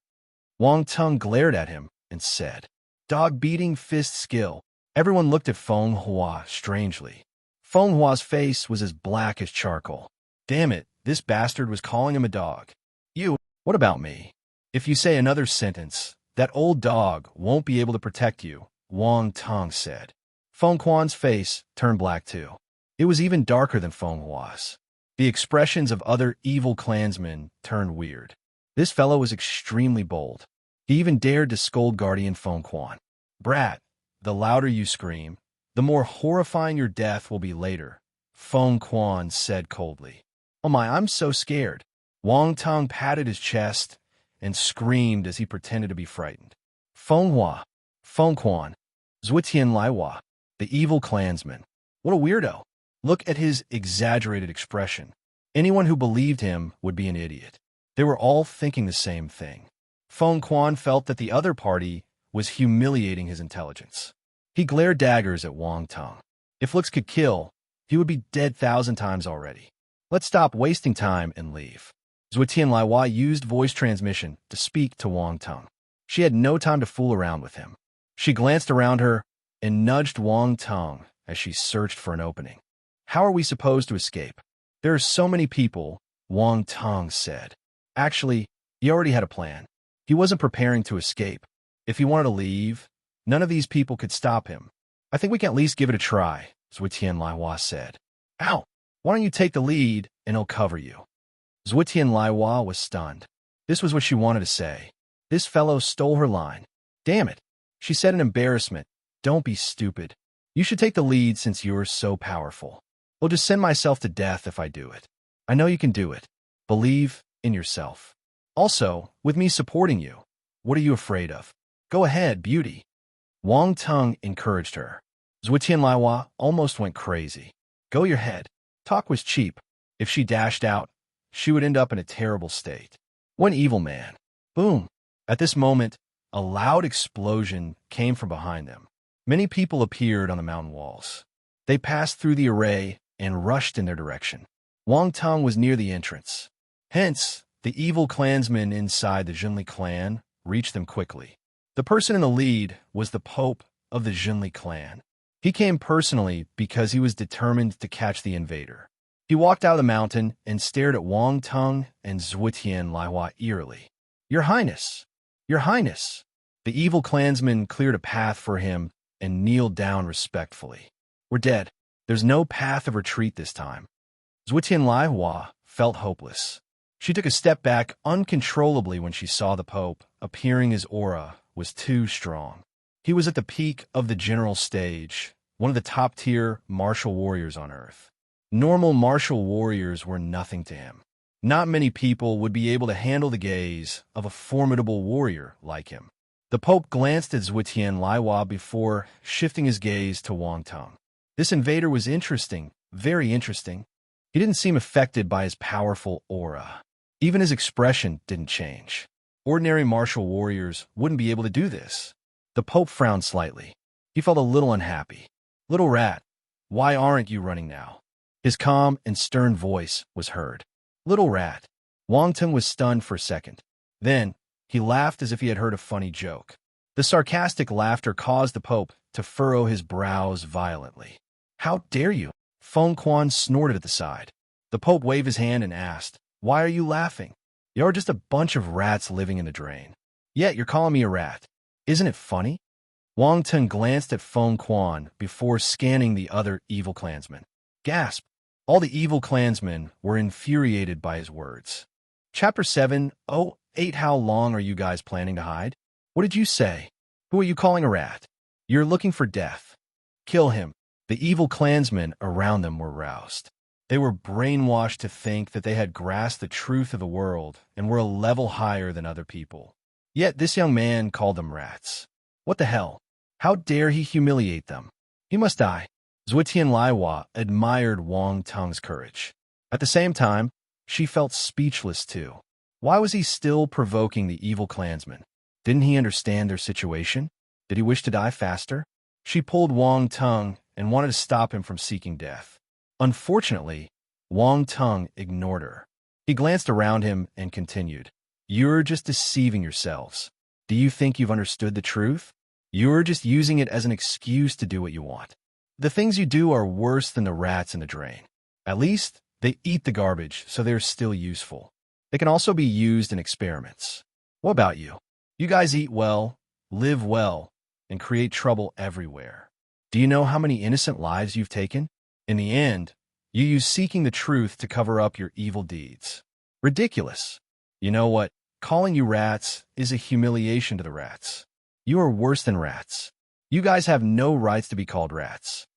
Wang Tung glared at him and said, Dog-beating fist skill. Everyone looked at Feng Hua strangely. Feng Hua's face was as black as charcoal. Damn it, this bastard was calling him a dog. You, what about me? If you say another sentence, that old dog won't be able to protect you, Wang Tung said. Feng Quan's face turned black too. It was even darker than Feng Hua's. The expressions of other evil clansmen turned weird. This fellow was extremely bold. He even dared to scold Guardian Feng Quan. Brat, the louder you scream, the more horrifying your death will be later, Feng Quan said coldly. Oh my, I'm so scared. Wang Tung patted his chest and screamed as he pretended to be frightened. Feng Hua, Feng Quan, Zhuotian Laiwa, the evil clansman. What a weirdo. Look at his exaggerated expression. Anyone who believed him would be an idiot. They were all thinking the same thing. Feng Quan felt that the other party was humiliating his intelligence. He glared daggers at Wang Tung. If looks could kill, he would be dead 1,000 times already. Let's stop wasting time and leave. Zhuotian Laiwa used voice transmission to speak to Wang Tung. She had no time to fool around with him. She glanced around her and nudged Wang Tung as she searched for an opening. How are we supposed to escape? There are so many people, Wang Tung said. Actually, he already had a plan. He wasn't preparing to escape. If he wanted to leave, none of these people could stop him. I think we can at least give it a try, Zhuotian Laiwa said. Ow! Why don't you take the lead and I'll cover you? Zhuotian Laiwa was stunned. This was what she wanted to say. This fellow stole her line. Damn it, she said in embarrassment. Don't be stupid. You should take the lead since you're so powerful. I'll just send myself to death if I do it. I know you can do it. Believe in yourself. Also, with me supporting you, what are you afraid of? Go ahead, beauty. Wang Tung encouraged her. Zui Tianlaiwa almost went crazy. Go your head. Talk was cheap. If she dashed out, she would end up in a terrible state. One evil man. Boom. At this moment, a loud explosion came from behind them. Many people appeared on the mountain walls. They passed through the array and rushed in their direction. Wang Tung was near the entrance. Hence, the evil clansmen inside the Zhenli clan reached them quickly. The person in the lead was the Pope of the Zhenli clan. He came personally because he was determined to catch the invader. He walked out of the mountain and stared at Wang Tung and Zui Tianlaiwa eerily. Your Highness! Your Highness! The evil clansman cleared a path for him and kneeled down respectfully. We're dead. There's no path of retreat this time. Zui Tianlaiwa felt hopeless. She took a step back uncontrollably when she saw the Pope appearing. His aura was too strong. He was at the peak of the general stage, one of the top-tier martial warriors on Earth. Normal martial warriors were nothing to him. Not many people would be able to handle the gaze of a formidable warrior like him. The Pope glanced at Zui Tianlaiwa before shifting his gaze to Wang Tung. This invader was interesting, very interesting. He didn't seem affected by his powerful aura. Even his expression didn't change. Ordinary martial warriors wouldn't be able to do this. The Pope frowned slightly. He felt a little unhappy. Little rat, why aren't you running now? His calm and stern voice was heard. Little rat. Wang Tung was stunned for a second. Then, he laughed as if he had heard a funny joke. The sarcastic laughter caused the Pope to furrow his brows violently. How dare you? Feng Quan snorted at the side. The Pope waved his hand and asked, Why are you laughing? You're just a bunch of rats living in the drain. Yet you're calling me a rat. Isn't it funny? Wang Tung glanced at Feng Quan before scanning the other evil clansmen. Gasp! All the evil clansmen were infuriated by his words. Chapter 7:08 How long are you guys planning to hide? What did you say? Who are you calling a rat? You're looking for death. Kill him. The evil clansmen around them were roused. They were brainwashed to think that they had grasped the truth of the world and were a level higher than other people. Yet this young man called them rats. What the hell? How dare he humiliate them? He must die. Zui Tianlaiwa admired Wang Tung's courage. At the same time, she felt speechless too. Why was he still provoking the evil clansmen? Didn't he understand their situation? Did he wish to die faster? She pulled Wang Tung and wanted to stop him from seeking death. Unfortunately, Wang Tung ignored her. He glanced around him and continued, You're just deceiving yourselves. Do you think you've understood the truth? You're just using it as an excuse to do what you want. The things you do are worse than the rats in the drain. At least, they eat the garbage, so they're still useful. They can also be used in experiments. What about you? You guys eat well, live well, and create trouble everywhere. Do you know how many innocent lives you've taken? In the end, you use seeking the truth to cover up your evil deeds. Ridiculous. You know what? Calling you rats is a humiliation to the rats. You are worse than rats. You guys have no rights to be called rats.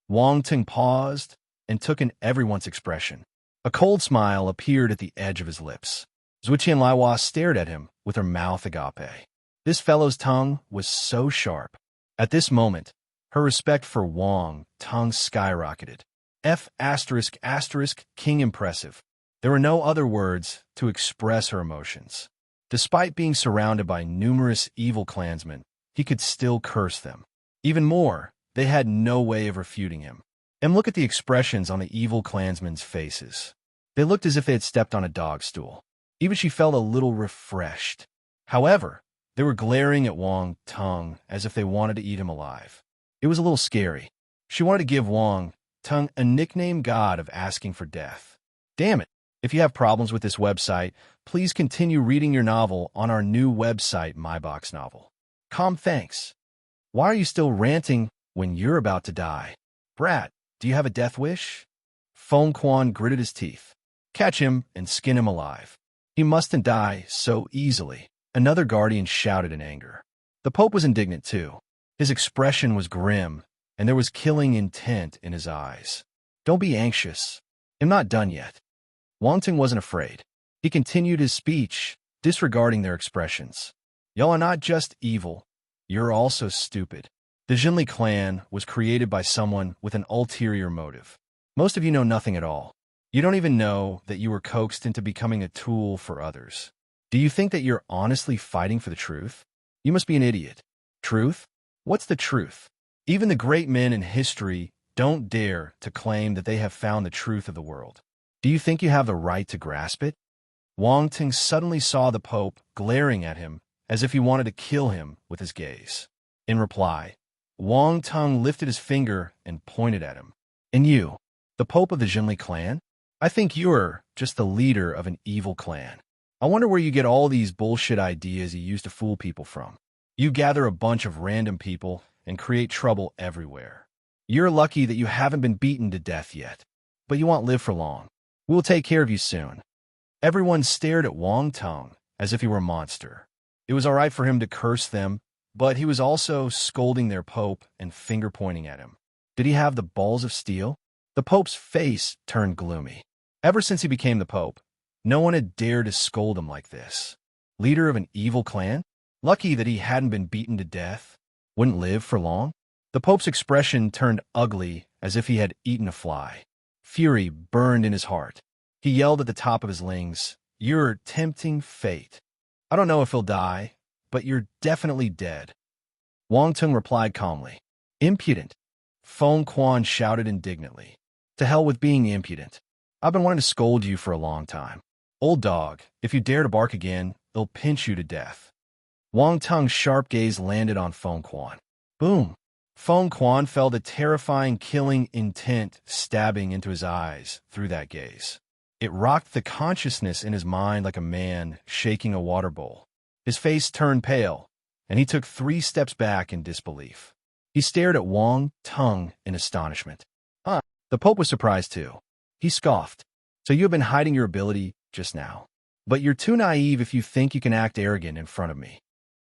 Wang Tung paused and took in everyone's expression. A cold smile appeared at the edge of his lips. Zui Tianlaiwa stared at him with her mouth agape. This fellow's tongue was so sharp. At this moment, her respect for Wang Tung skyrocketed. King impressive. There were no other words to express her emotions. Despite being surrounded by numerous evil clansmen, he could still curse them. Even more, they had no way of refuting him. And look at the expressions on the evil clansmen's faces. They looked as if they had stepped on a dog stool. Even she felt a little refreshed. However, they were glaring at Wang Tung as if they wanted to eat him alive. It was a little scary. She wanted to give Wang Tung a nickname god of asking for death. Damn it. If you have problems with this website, please continue reading your novel on our new website, MyBox Novel. Thanks. Why are you still ranting when you're about to die? Brat, do you have a death wish? Feng Quan gritted his teeth. Catch him and skin him alive. He mustn't die so easily. Another guardian shouted in anger. The Pope was indignant too. His expression was grim, and there was killing intent in his eyes. Don't be anxious. I'm not done yet. Wang Ting wasn't afraid. He continued his speech, disregarding their expressions. Y'all are not just evil, you're also stupid. The Jinli clan was created by someone with an ulterior motive. Most of you know nothing at all. You don't even know that you were coaxed into becoming a tool for others. Do you think that you're honestly fighting for the truth? You must be an idiot. Truth? What's the truth? Even the great men in history don't dare to claim that they have found the truth of the world. Do you think you have the right to grasp it? Wang Ting suddenly saw the Pope glaring at him as if he wanted to kill him with his gaze. In reply, Wang Ting lifted his finger and pointed at him. And you, the Pope of the Jinli clan? I think you're just the leader of an evil clan. I wonder where you get all these bullshit ideas you use to fool people from. You gather a bunch of random people and create trouble everywhere. You're lucky that you haven't been beaten to death yet, but you won't live for long. We'll take care of you soon. Everyone stared at Wang Ting as if he were a monster. It was all right for him to curse them, but he was also scolding their Pope and finger-pointing at him. Did he have the balls of steel? The Pope's face turned gloomy. Ever since he became the Pope, no one had dared to scold him like this. Leader of an evil clan? Lucky that he hadn't been beaten to death. Wouldn't live for long? The Pope's expression turned ugly as if he had eaten a fly. Fury burned in his heart. He yelled at the top of his lungs, "You're tempting fate. I don't know if he'll die, but you're definitely dead." Wang Ting replied calmly. Impudent. Feng Quan shouted indignantly. To hell with being impudent. I've been wanting to scold you for a long time. Old dog, if you dare to bark again, it'll pinch you to death. Wang Tung's sharp gaze landed on Feng Quan. Boom! Feng Quan felt a terrifying, killing intent stabbing into his eyes through that gaze. It rocked the consciousness in his mind like a man shaking a water bowl. His face turned pale, and he took 3 steps back in disbelief. He stared at Wang Tung in astonishment. The Pope was surprised too. He scoffed. So you have been hiding your ability just now. But you're too naive if you think you can act arrogant in front of me.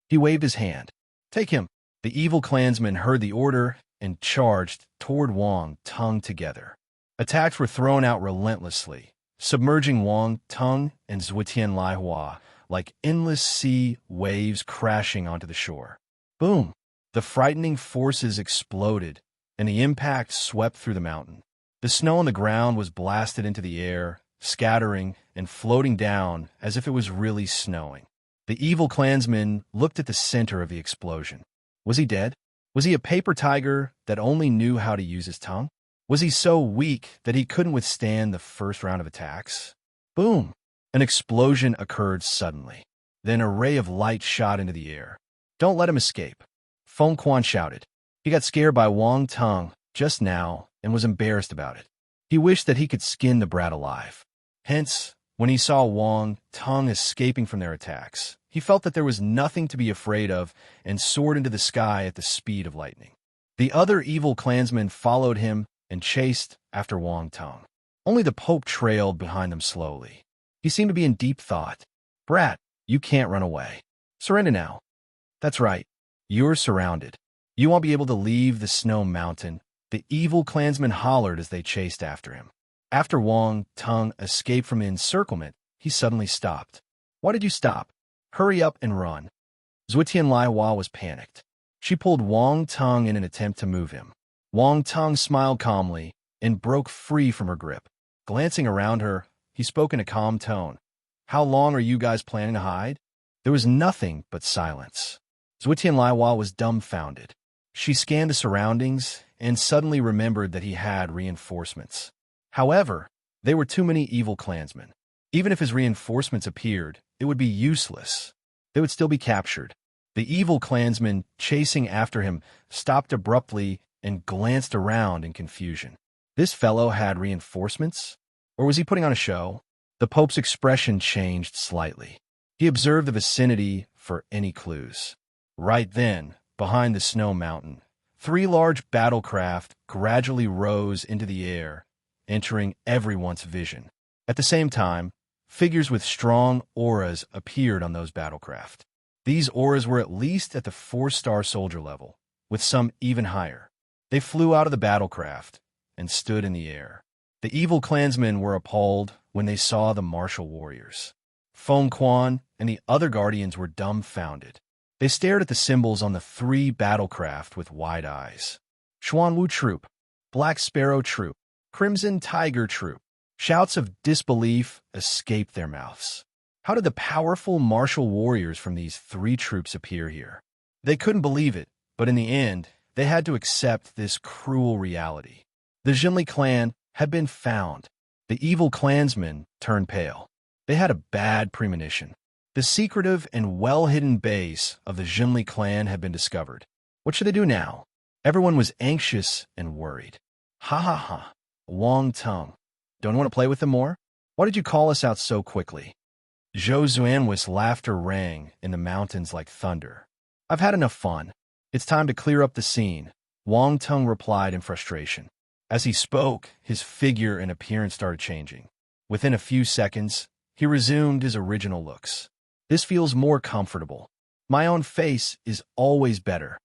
He waved his hand. Take him. The evil clansmen heard the order and charged toward Wang Tung together. Attacks were thrown out relentlessly, submerging Wang Tung and Zhuotian Laihua like endless sea waves crashing onto the shore. Boom! The frightening forces exploded, and the impact swept through the mountain. The snow on the ground was blasted into the air, scattering and floating down as if it was really snowing. The evil clansman looked at the center of the explosion. Was he dead? Was he a paper tiger that only knew how to use his tongue? Was he so weak that he couldn't withstand the first round of attacks? Boom! An explosion occurred suddenly. Then a ray of light shot into the air. Don't let him escape. Feng Quan shouted. He got scared by Wang Tung just now and was embarrassed about it. He wished that he could skin the brat alive. Hence, when he saw Wang Tung escaping from their attacks, he felt that there was nothing to be afraid of and soared into the sky at the speed of lightning. The other evil clansmen followed him and chased after Wang Tung. Only the Pope trailed behind them slowly. He seemed to be in deep thought. Brat, you can't run away. Surrender now. That's right. You're surrounded. You won't be able to leave the snow mountain. The evil clansmen hollered as they chased after him. After Wang Tung escaped from the encirclement, he suddenly stopped. Why did you stop? Hurry up and run. Zhuotian Laihua was panicked. She pulled Wang Tung in an attempt to move him. Wang Tung smiled calmly and broke free from her grip. Glancing around her, he spoke in a calm tone. How long are you guys planning to hide? There was nothing but silence. Zhuotian Laihua was dumbfounded. She scanned the surroundings and suddenly remembered that he had reinforcements. However, they were too many evil clansmen. Even if his reinforcements appeared, it would be useless. They would still be captured. The evil clansmen chasing after him stopped abruptly and glanced around in confusion. This fellow had reinforcements? Or was he putting on a show? The Pope's expression changed slightly. He observed the vicinity for any clues. Right then, behind the snow mountain, 3 large battlecraft gradually rose into the air, entering everyone's vision. At the same time, figures with strong auras appeared on those battlecraft. These auras were at least at the 4-star soldier level, with some even higher. They flew out of the battlecraft and stood in the air. The evil clansmen were appalled when they saw the martial warriors. Feng Quan and the other guardians were dumbfounded. They stared at the symbols on the three battlecraft with wide eyes. Xuanwu Troop, Black Sparrow Troop, Crimson Tiger Troop. Shouts of disbelief escaped their mouths. How did the powerful martial warriors from these three troops appear here? They couldn't believe it, but in the end, they had to accept this cruel reality. The Jinli clan had been found. The evil clansmen turned pale. They had a bad premonition. The secretive and well-hidden base of the Jinli clan had been discovered. What should they do now? Everyone was anxious and worried. Ha ha ha. Wang Tung. Don't you want to play with them more? Why did you call us out so quickly? Zhou Xuanwi's laughter rang in the mountains like thunder. I've had enough fun. It's time to clear up the scene, Wang Tung replied in frustration. As he spoke, his figure and appearance started changing. Within a few seconds, he resumed his original looks. This feels more comfortable. My own face is always better.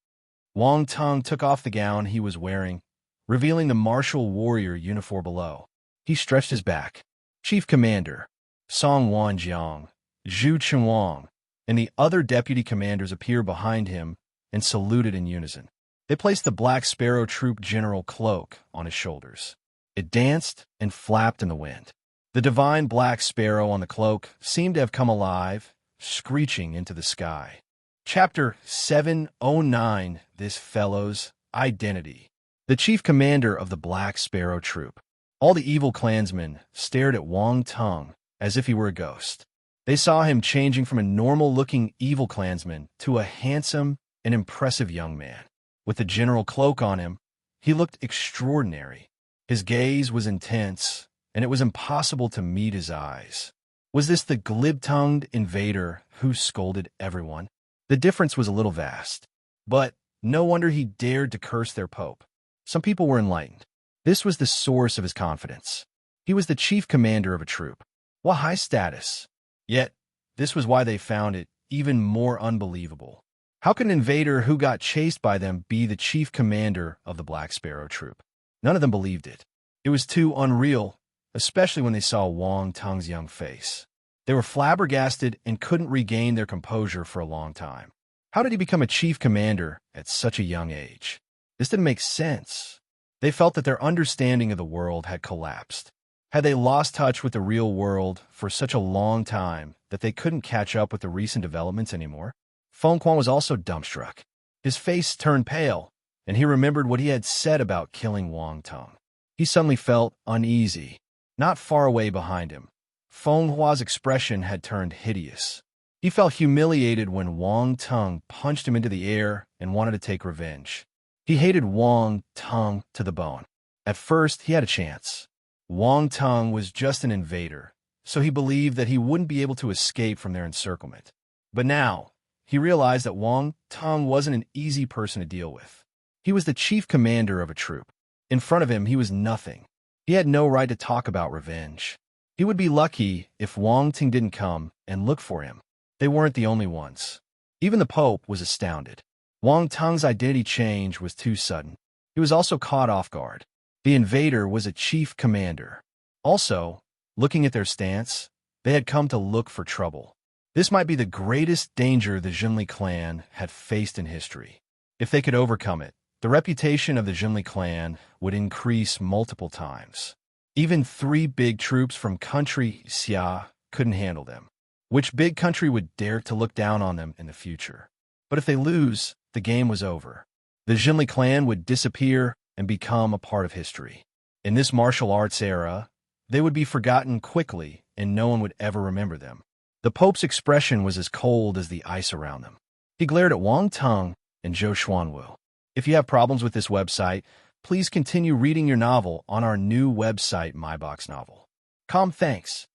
Wang Tung took off the gown he was wearing, revealing the martial warrior uniform below. He stretched his back. Chief Commander, Song Wanjiang, Zhu Chenwang, and the other deputy commanders appeared behind him and saluted in unison. They placed the Black Sparrow Troop general cloak on his shoulders. It danced and flapped in the wind. The divine Black Sparrow on the cloak seemed to have come alive, screeching into the sky. Chapter 709, This Fellow's Identity. The chief commander of the Black Sparrow Troop. All the evil clansmen stared at Wang Tung as if he were a ghost. They saw him changing from a normal-looking evil clansman to a handsome and impressive young man. With the general cloak on him, he looked extraordinary. His gaze was intense, and it was impossible to meet his eyes. Was this the glib-tongued invader who scolded everyone? The difference was a little vast, but no wonder he dared to curse their pope. Some people were enlightened. This was the source of his confidence. He was the chief commander of a troop. What high status! Yet, this was why they found it even more unbelievable. How could an invader who got chased by them be the chief commander of the Black Sparrow Troop? None of them believed it. It was too unreal, especially when they saw Wang Tung's young face. They were flabbergasted and couldn't regain their composure for a long time. How did he become a chief commander at such a young age? This didn't make sense. They felt that their understanding of the world had collapsed. Had they lost touch with the real world for such a long time that they couldn't catch up with the recent developments anymore? Feng Quan was also dumbstruck. His face turned pale, and he remembered what he had said about killing Wang Tung. He suddenly felt uneasy. Not far away behind him, Feng Hua's expression had turned hideous. He felt humiliated when Wang Tung punched him into the air and wanted to take revenge. He hated Wang Tung to the bone. At first, he had a chance. Wang Tung was just an invader, so he believed that he wouldn't be able to escape from their encirclement. But now, he realized that Wang Tung wasn't an easy person to deal with. He was the chief commander of a troop. In front of him, he was nothing. He had no right to talk about revenge. He would be lucky if Wang Ting didn't come and look for him. They weren't the only ones. Even the Pope was astounded. Wang Tung's identity change was too sudden. He was also caught off guard. The invader was a chief commander. Also, looking at their stance, they had come to look for trouble. This might be the greatest danger the Jinli clan had faced in history. If they could overcome it, the reputation of the Jinli clan would increase multiple times. Even 3 big troops from country Xia couldn't handle them. Which big country would dare to look down on them in the future? But if they lose, the game was over. The Jinli clan would disappear and become a part of history. In this martial arts era, they would be forgotten quickly and no one would ever remember them. The Pope's expression was as cold as the ice around them. He glared at Wang Tung and Zhou Xuanwu. If you have problems with this website, please continue reading your novel on our new website, MyBox Novel. Thanks.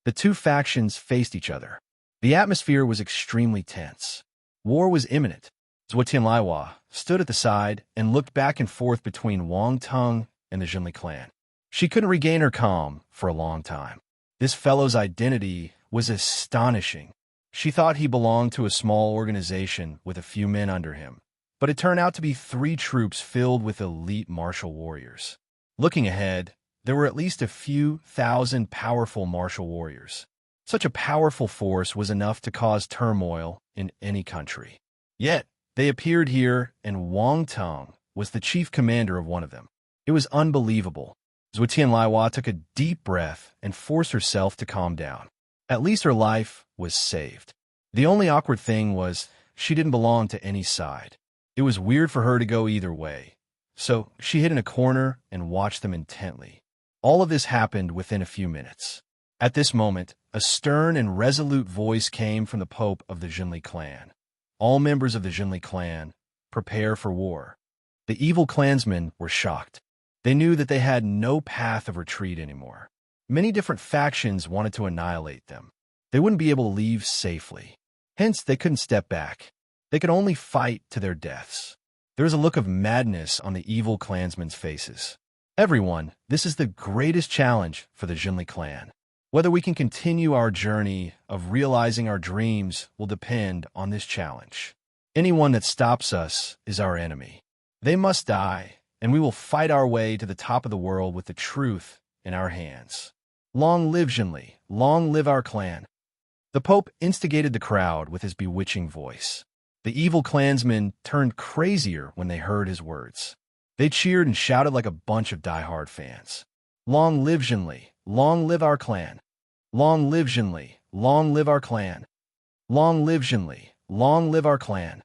The two factions faced each other. The atmosphere was extremely tense. War was imminent. Zhuo Tianlaiwa stood at the side and looked back and forth between Wang Tung and the Jinli clan. She couldn't regain her calm for a long time. This fellow's identity was astonishing. She thought he belonged to a small organization with a few men under him, but it turned out to be 3 troops filled with elite martial warriors. Looking ahead, there were at least a few thousand powerful martial warriors. Such a powerful force was enough to cause turmoil in any country. Yet, they appeared here, and Wang Teng was the chief commander of one of them. It was unbelievable. Zhu Tianlaiwa took a deep breath and forced herself to calm down. At least her life was saved. The only awkward thing was she didn't belong to any side. It was weird for her to go either way. So she hid in a corner and watched them intently. All of this happened within a few minutes. At this moment, a stern and resolute voice came from the Pope of the Jinli clan. All members of the Jinli clan, prepare for war. The evil clansmen were shocked. They knew that they had no path of retreat anymore. Many different factions wanted to annihilate them. They wouldn't be able to leave safely. Hence, they couldn't step back. They could only fight to their deaths. There was a look of madness on the evil clansmen's faces. Everyone, this is the greatest challenge for the Jinli clan. Whether we can continue our journey of realizing our dreams will depend on this challenge. Anyone that stops us is our enemy. They must die, and we will fight our way to the top of the world with the truth in our hands. Long live Jinli, long live our clan. The Pope instigated the crowd with his bewitching voice. The evil clansmen turned crazier when they heard his words. They cheered and shouted like a bunch of die-hard fans. Long live Jinli, long live our clan. Long live Jinli, long live our clan. Long live Jinli, long live our clan.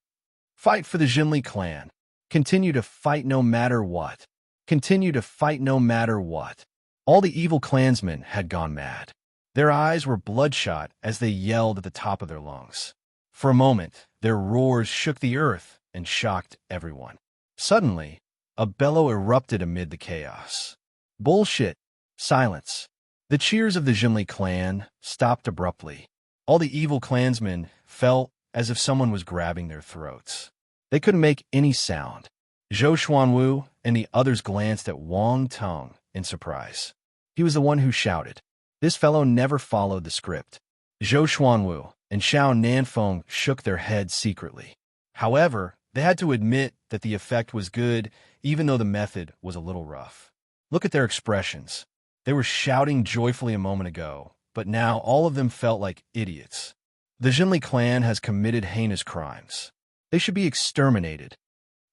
Fight for the Jinli clan. Continue to fight no matter what. Continue to fight no matter what. All the evil clansmen had gone mad. Their eyes were bloodshot as they yelled at the top of their lungs. For a moment, their roars shook the earth and shocked everyone. Suddenly, a bellow erupted amid the chaos. Bullshit! Silence! The cheers of the Jinli clan stopped abruptly. All the evil clansmen felt as if someone was grabbing their throats. They couldn't make any sound. Zhou Xuanwu and the others glanced at Wang Teng in surprise. He was the one who shouted. This fellow never followed the script. Zhou Xuanwu and Xiao Nanfeng shook their heads secretly. However, they had to admit that the effect was good, even though the method was a little rough. Look at their expressions. They were shouting joyfully a moment ago, but now all of them felt like idiots. The Jinli clan has committed heinous crimes. They should be exterminated.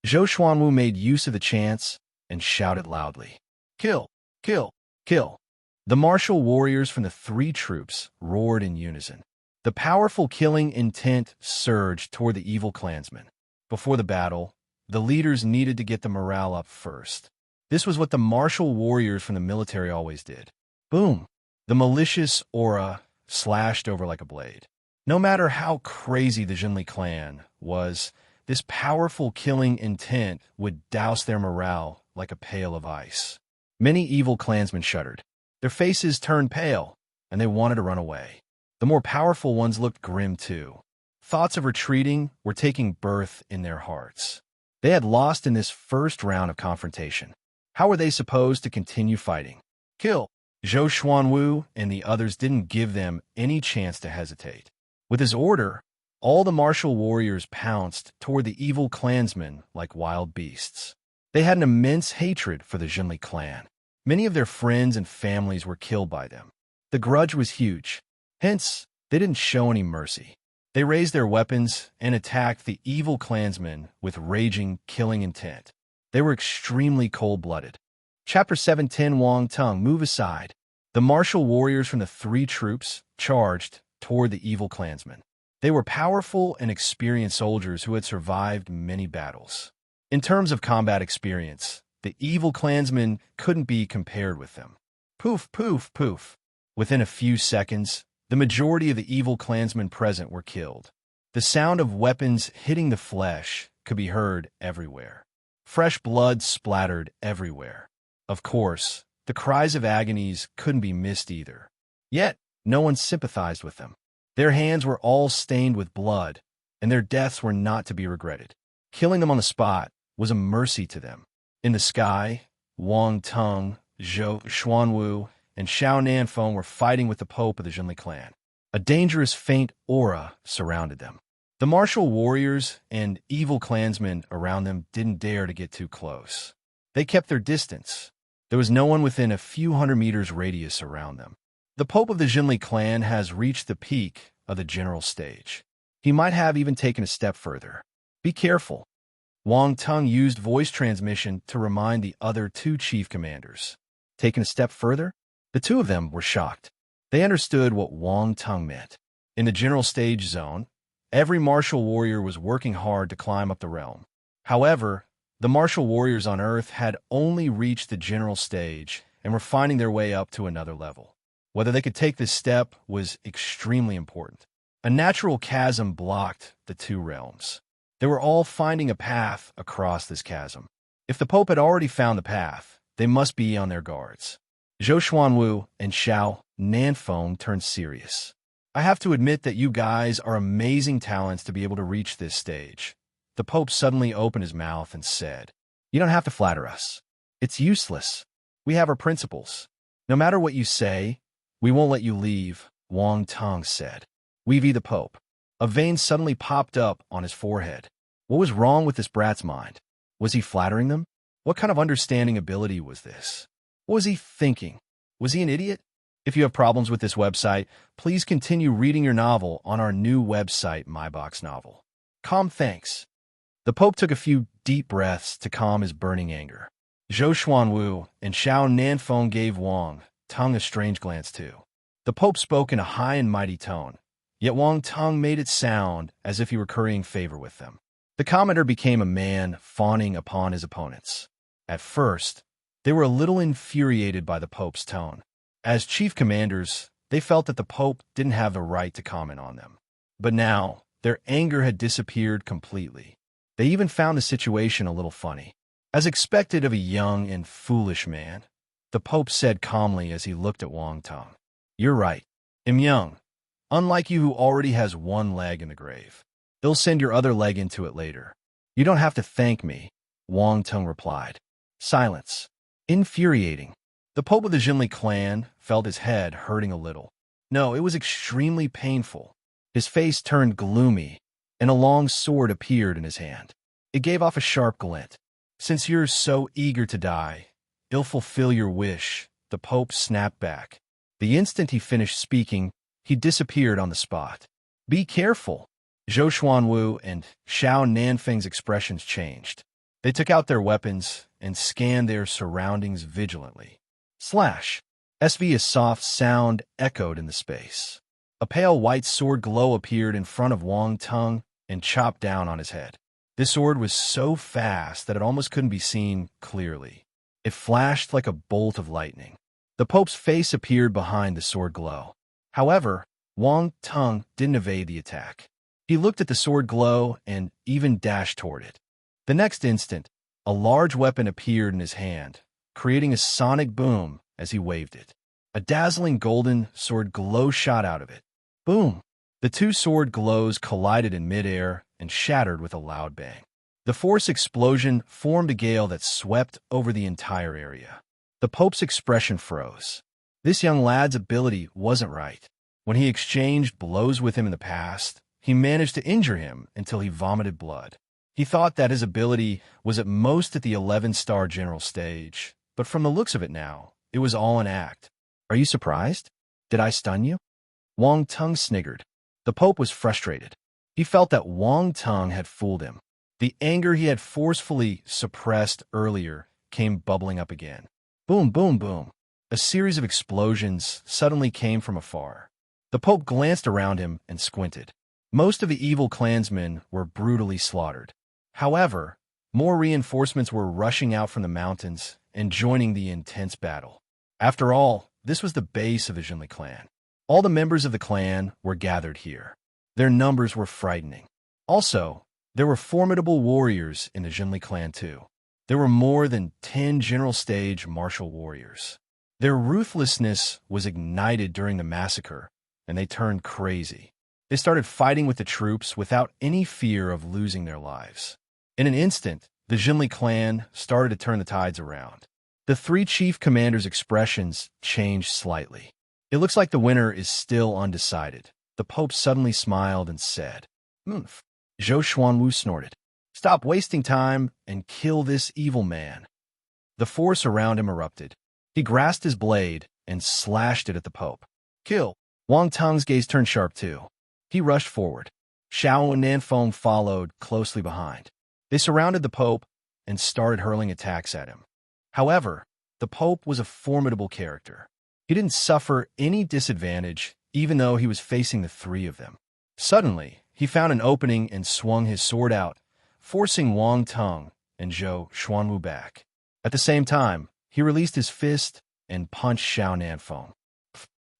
Zhou Xuanwu made use of the chance and shouted loudly. Kill! Kill! Kill! The martial warriors from the three troops roared in unison. The powerful killing intent surged toward the evil clansmen. Before the battle, the leaders needed to get the morale up first. This was what the martial warriors from the military always did. Boom! The malicious aura slashed over like a blade. No matter how crazy the Jinli clan was, this powerful killing intent would douse their morale like a pail of ice. Many evil clansmen shuddered. Their faces turned pale, and they wanted to run away. The more powerful ones looked grim too. Thoughts of retreating were taking birth in their hearts. They had lost in this first round of confrontation. How were they supposed to continue fighting? Kill! Zhou Xuanwu and the others didn't give them any chance to hesitate. With his order, all the martial warriors pounced toward the evil clansmen like wild beasts. They had an immense hatred for the Jinli clan. Many of their friends and families were killed by them. The grudge was huge. Hence, they didn't show any mercy. They raised their weapons and attacked the evil clansmen with raging, killing intent. They were extremely cold-blooded. Chapter 710 Wang Teng, move aside. The martial warriors from the three troops charged toward the evil clansmen. They were powerful and experienced soldiers who had survived many battles. In terms of combat experience, the evil clansmen couldn't be compared with them. Poof, poof, poof. Within a few seconds, the majority of the evil clansmen present were killed. The sound of weapons hitting the flesh could be heard everywhere. Fresh blood splattered everywhere. Of course, the cries of agonies couldn't be missed either. Yet, no one sympathized with them. Their hands were all stained with blood, and their deaths were not to be regretted. Killing them on the spot was a mercy to them. In the sky, Wang Teng, Zhou Xuanwu, and Xiao Nanfeng were fighting with the Pope of the Jinli clan. A dangerous faint aura surrounded them. The martial warriors and evil clansmen around them didn't dare to get too close. They kept their distance. There was no one within a few hundred meters radius around them. The Pope of the Jinli clan has reached the peak of the general stage. He might have even taken a step further. Be careful. Wang Tung used voice transmission to remind the other two chief commanders. Taken a step further? The two of them were shocked. They understood what Wang Tung meant. In the general stage zone, every martial warrior was working hard to climb up the realm. However, the martial warriors on Earth had only reached the general stage and were finding their way up to another level. Whether they could take this step was extremely important. A natural chasm blocked the two realms. They were all finding a path across this chasm. If the Pope had already found the path, they must be on their guards. Zhou Xuanwu and Xiao Nanfeng turned serious. I have to admit that you guys are amazing talents to be able to reach this stage. The Pope suddenly opened his mouth and said, "You don't have to flatter us. It's useless. We have our principles. No matter what you say, we won't let you leave," Wang Tung said. "We be the Pope." A vein suddenly popped up on his forehead. What was wrong with this brat's mind? Was he flattering them? What kind of understanding ability was this? What was he thinking? Was he an idiot? If you have problems with this website, please continue reading your novel on our new website, MyBox Novel. Calm thanks. The Pope took a few deep breaths to calm his burning anger. Zhou Xuanwu and Xiao Nanfeng gave Wang Tung a strange glance too. The Pope spoke in a high and mighty tone, yet Wang Tung made it sound as if he were currying favor with them. The commenter became a man fawning upon his opponents. At first, they were a little infuriated by the Pope's tone. As chief commanders, they felt that the Pope didn't have the right to comment on them. But now, their anger had disappeared completely. They even found the situation a little funny. As expected of a young and foolish man, the Pope said calmly as he looked at Wang Tung, "You're right. I'm young, unlike you who already has one leg in the grave. They'll send your other leg into it later. You don't have to thank me," Wang Tung replied. Silence. Infuriating. The Pope of the Jinli clan felt his head hurting a little. No, it was extremely painful. His face turned gloomy, and a long sword appeared in his hand. It gave off a sharp glint. "Since you're so eager to die, I'll fulfill your wish," the Pope snapped back. The instant he finished speaking, he disappeared on the spot. "Be careful." Zhou Xuanwu and Xiao Nanfeng's expressions changed. They took out their weapons and scanned their surroundings vigilantly. Slash! A soft sound echoed in the space. A pale white sword glow appeared in front of Wang Tung and chopped down on his head. This sword was so fast that it almost couldn't be seen clearly. It flashed like a bolt of lightning. The Pope's face appeared behind the sword glow. However, Wang Tung didn't evade the attack. He looked at the sword glow and even dashed toward it. The next instant, a large weapon appeared in his hand, creating a sonic boom as he waved it. A dazzling golden sword glow shot out of it. Boom! The two sword glows collided in midair and shattered with a loud bang. The force explosion formed a gale that swept over the entire area. The Pope's expression froze. This young lad's ability wasn't right. When he exchanged blows with him in the past, he managed to injure him until he vomited blood. He thought that his ability was at most at the 11-star general stage, but from the looks of it now, it was all an act. "Are you surprised? Did I stun you?" Wang Tung sniggered. The Pope was frustrated. He felt that Wang Tung had fooled him. The anger he had forcefully suppressed earlier came bubbling up again. Boom, boom, boom. A series of explosions suddenly came from afar. The Pope glanced around him and squinted. Most of the evil clansmen were brutally slaughtered. However, more reinforcements were rushing out from the mountains and joining the intense battle. After all, this was the base of the Jinli clan. All the members of the clan were gathered here. Their numbers were frightening. Also, there were formidable warriors in the Jinli clan too. There were more than 10 general stage martial warriors. Their ruthlessness was ignited during the massacre, and they turned crazy. They started fighting with the troops without any fear of losing their lives. In an instant, the Jinli clan started to turn the tides around. The three chief commanders' expressions changed slightly. It looks like the winner is still undecided. The Pope suddenly smiled and said, "Zhou Xuanwu snorted. Stop wasting time and kill this evil man." The force around him erupted. He grasped his blade and slashed it at the Pope. Kill! Wang Tung's gaze turned sharp too. He rushed forward. Xiao and Nanfeng followed closely behind. They surrounded the Pope and started hurling attacks at him. However, the Pope was a formidable character. He didn't suffer any disadvantage, even though he was facing the three of them. Suddenly, he found an opening and swung his sword out, forcing Wang Tung and Zhou Xuanwu back. At the same time, he released his fist and punched Xiao Nanfeng.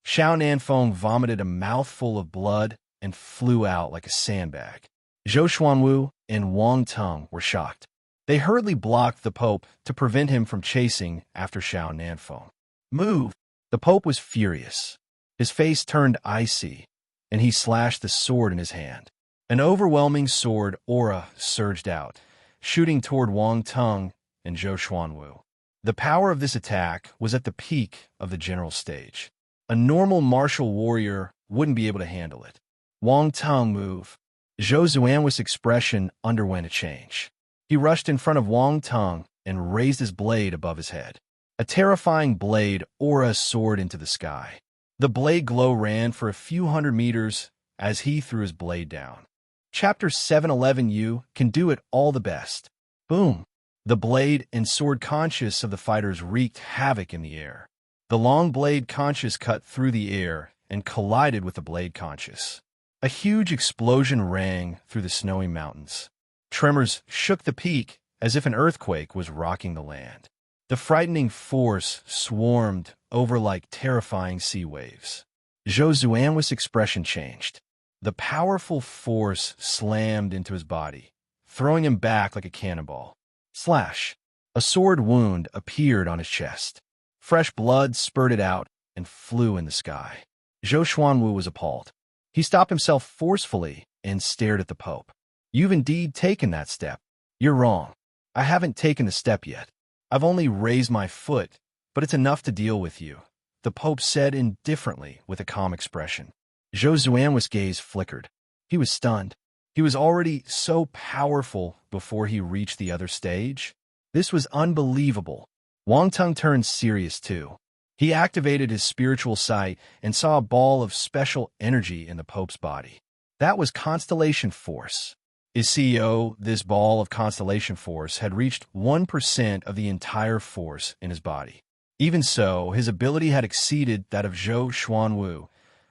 Xiao Nanfeng vomited a mouthful of blood and flew out like a sandbag. Zhou Xuanwu and Wang Tung were shocked. They hurriedly blocked the Pope to prevent him from chasing after Xiao Nanfeng. Move! The Pope was furious. His face turned icy, and he slashed the sword in his hand. An overwhelming sword aura surged out, shooting toward Wang Tung and Zhou Xuanwu. The power of this attack was at the peak of the general stage. A normal martial warrior wouldn't be able to handle it. Wang Tung moved. Zhou Xuanwu's expression underwent a change. He rushed in front of Wang Tung and raised his blade above his head. A terrifying blade aura soared into the sky. The blade glow ran for a few hundred meters as he threw his blade down. Chapter 711. You can do it all the best. Boom! The blade and sword conscious of the fighters wreaked havoc in the air. The long blade conscious cut through the air and collided with the blade conscious. A huge explosion rang through the snowy mountains. Tremors shook the peak as if an earthquake was rocking the land. The frightening force swarmed over like terrifying sea waves. Zhou Xuanwu's expression changed. The powerful force slammed into his body, throwing him back like a cannonball. Slash! A sword wound appeared on his chest. Fresh blood spurted out and flew in the sky. Zhou Xuanwu was appalled. He stopped himself forcefully and stared at the Pope. You've indeed taken that step. You're wrong. I haven't taken the step yet. I've only raised my foot, but it's enough to deal with you, the Pope said indifferently with a calm expression. Zhou Xuanwu's gaze flickered. He was stunned. He was already so powerful before he reached the other stage. This was unbelievable. Wang Tung turned serious too. He activated his spiritual sight and saw a ball of special energy in the Pope's body. That was Constellation Force. His CEO, this ball of Constellation Force had reached 1% of the entire force in his body. Even so, his ability had exceeded that of Zhou Xuanwu,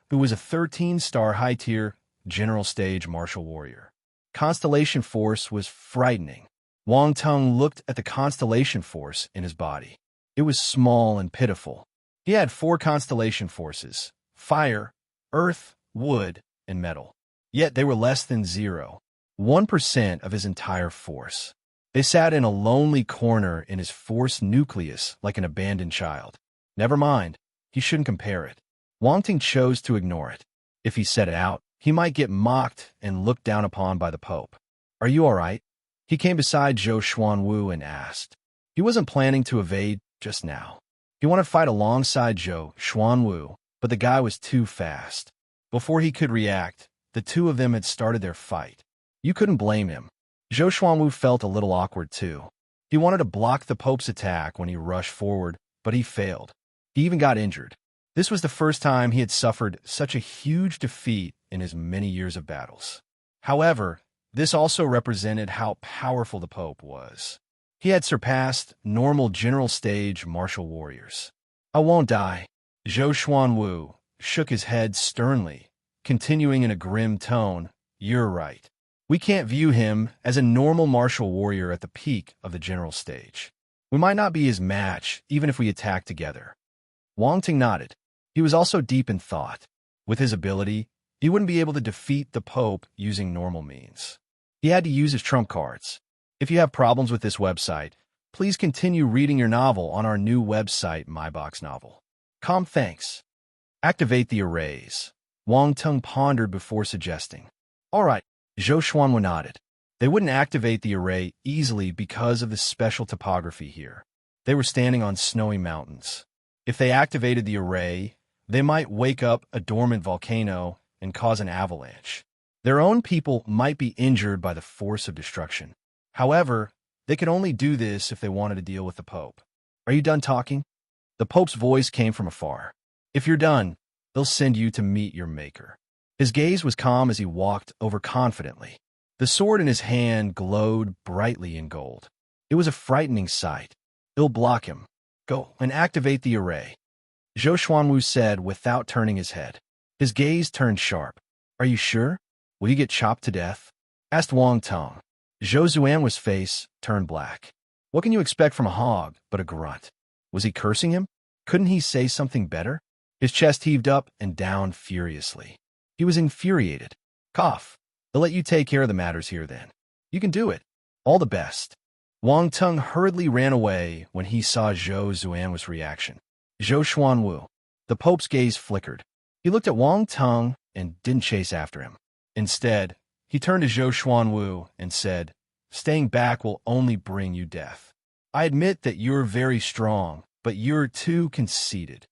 who was a 13-star high-tier general stage martial warrior. Constellation Force was frightening. Wang Tung looked at the Constellation Force in his body. It was small and pitiful. He had 4 Constellation Forces: fire, earth, wood, and metal. Yet they were less than 1% of his entire force. They sat in a lonely corner in his force nucleus like an abandoned child. Never mind, he shouldn't compare it. Wang Tung chose to ignore it. If he said it out, he might get mocked and looked down upon by the Pope. Are you all right? He came beside Zhou Xuanwu and asked. He wasn't planning to evade just now. He wanted to fight alongside Zhou Xuanwu, but the guy was too fast. Before he could react, the two of them had started their fight. You couldn't blame him. Zhou Xuanwu felt a little awkward too. He wanted to block the Pope's attack when he rushed forward, but he failed. He even got injured. This was the first time he had suffered such a huge defeat in his many years of battles. However, this also represented how powerful the Pope was. He had surpassed normal general stage martial warriors. I won't die. Zhou Xuanwu shook his head sternly, continuing in a grim tone. You're right. We can't view him as a normal martial warrior at the peak of the general stage. We might not be his match, even if we attack together. Wang Tung nodded. He was also deep in thought. With his ability, he wouldn't be able to defeat the Pope using normal means. He had to use his trump cards. If you have problems with this website, please continue reading your novel on our new website, MyBox Novel. Thanks. Activate the arrays. Wang Tung pondered before suggesting. All right, Zhou Xuanwu nodded. They wouldn't activate the array easily because of the special topography here. They were standing on snowy mountains. If they activated the array, they might wake up a dormant volcano and cause an avalanche. Their own people might be injured by the force of destruction. However, they could only do this if they wanted to deal with the Pope. Are you done talking? The Pope's voice came from afar. If you're done, they'll send you to meet your maker. His gaze was calm as he walked over confidently. The sword in his hand glowed brightly in gold. It was a frightening sight. It'll block him. Go and activate the array, Zhou Xuanwu said without turning his head. His gaze turned sharp. Are you sure? Will you get chopped to death? Asked Wang Tong. Zhou Zuan's face turned black. What can you expect from a hog but a grunt? Was he cursing him? Couldn't he say something better? His chest heaved up and down furiously. He was infuriated. Cough. They'll let you take care of the matters here then. You can do it. All the best. Wang Tong hurriedly ran away when he saw Zhou Zuan's reaction. Zhou Xuanwu. The Pope's gaze flickered. He looked at Wang Tong and didn't chase after him. Instead, he turned to Zhou Xuanwu and said, Staying back will only bring you death. I admit that you're very strong, but you're too conceited.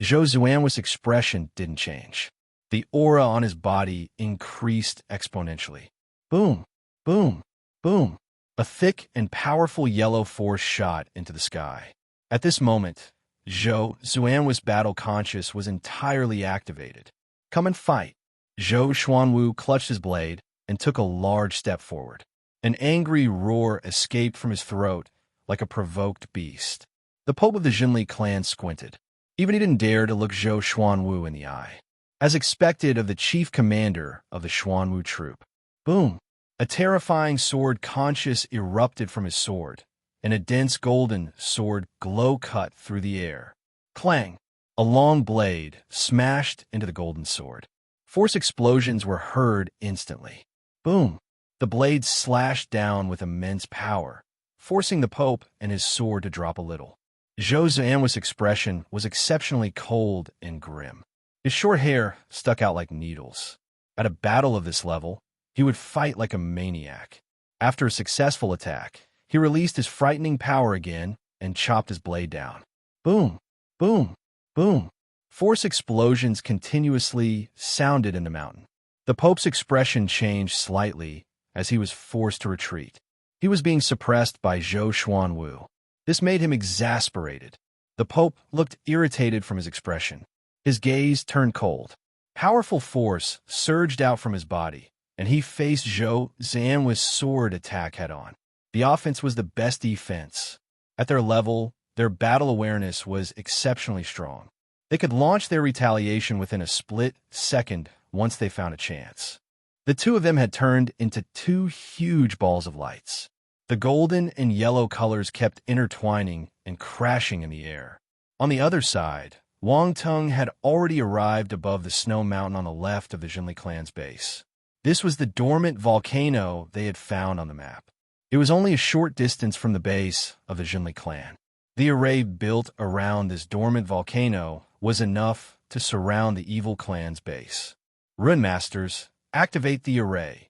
Zhou Zuan's expression didn't change. The aura on his body increased exponentially. Boom, boom, boom. A thick and powerful yellow force shot into the sky. At this moment, Zhou Zuan's battle conscious was entirely activated. Come and fight. Zhou Xuanwu clutched his blade and took a large step forward. An angry roar escaped from his throat like a provoked beast. The Pope of the Jinli clan squinted. Even he didn't dare to look Zhou Xuanwu in the eye. As expected of the chief commander of the Xuanwu troop. Boom! A terrifying sword conscious erupted from his sword, and a dense golden sword glow cut through the air. Clang! A long blade smashed into the golden sword. Force explosions were heard instantly. Boom! The blade slashed down with immense power, forcing the Pope and his sword to drop a little. Zhou Zuan's expression was exceptionally cold and grim. His short hair stuck out like needles. At a battle of this level, he would fight like a maniac. After a successful attack, he released his frightening power again and chopped his blade down. Boom, boom, boom. Force explosions continuously sounded in the mountain. The Pope's expression changed slightly as he was forced to retreat. He was being suppressed by Zhou Xuanwu. This made him exasperated. The Pope looked irritated from his expression. His gaze turned cold. Powerful force surged out from his body, and he faced Zhou Zuan's sword attack head-on. The offense was the best defense. At their level, their battle awareness was exceptionally strong. They could launch their retaliation within a split second once they found a chance. The two of them had turned into two huge balls of lights. The golden and yellow colors kept intertwining and crashing in the air. On the other side, Wang Tong had already arrived above the snow mountain on the left of the Jinli clan's base. This was the dormant volcano they had found on the map. It was only a short distance from the base of the Jinli clan. The array built around this dormant volcano was enough to surround the evil clan's base. Rune Masters, activate the array.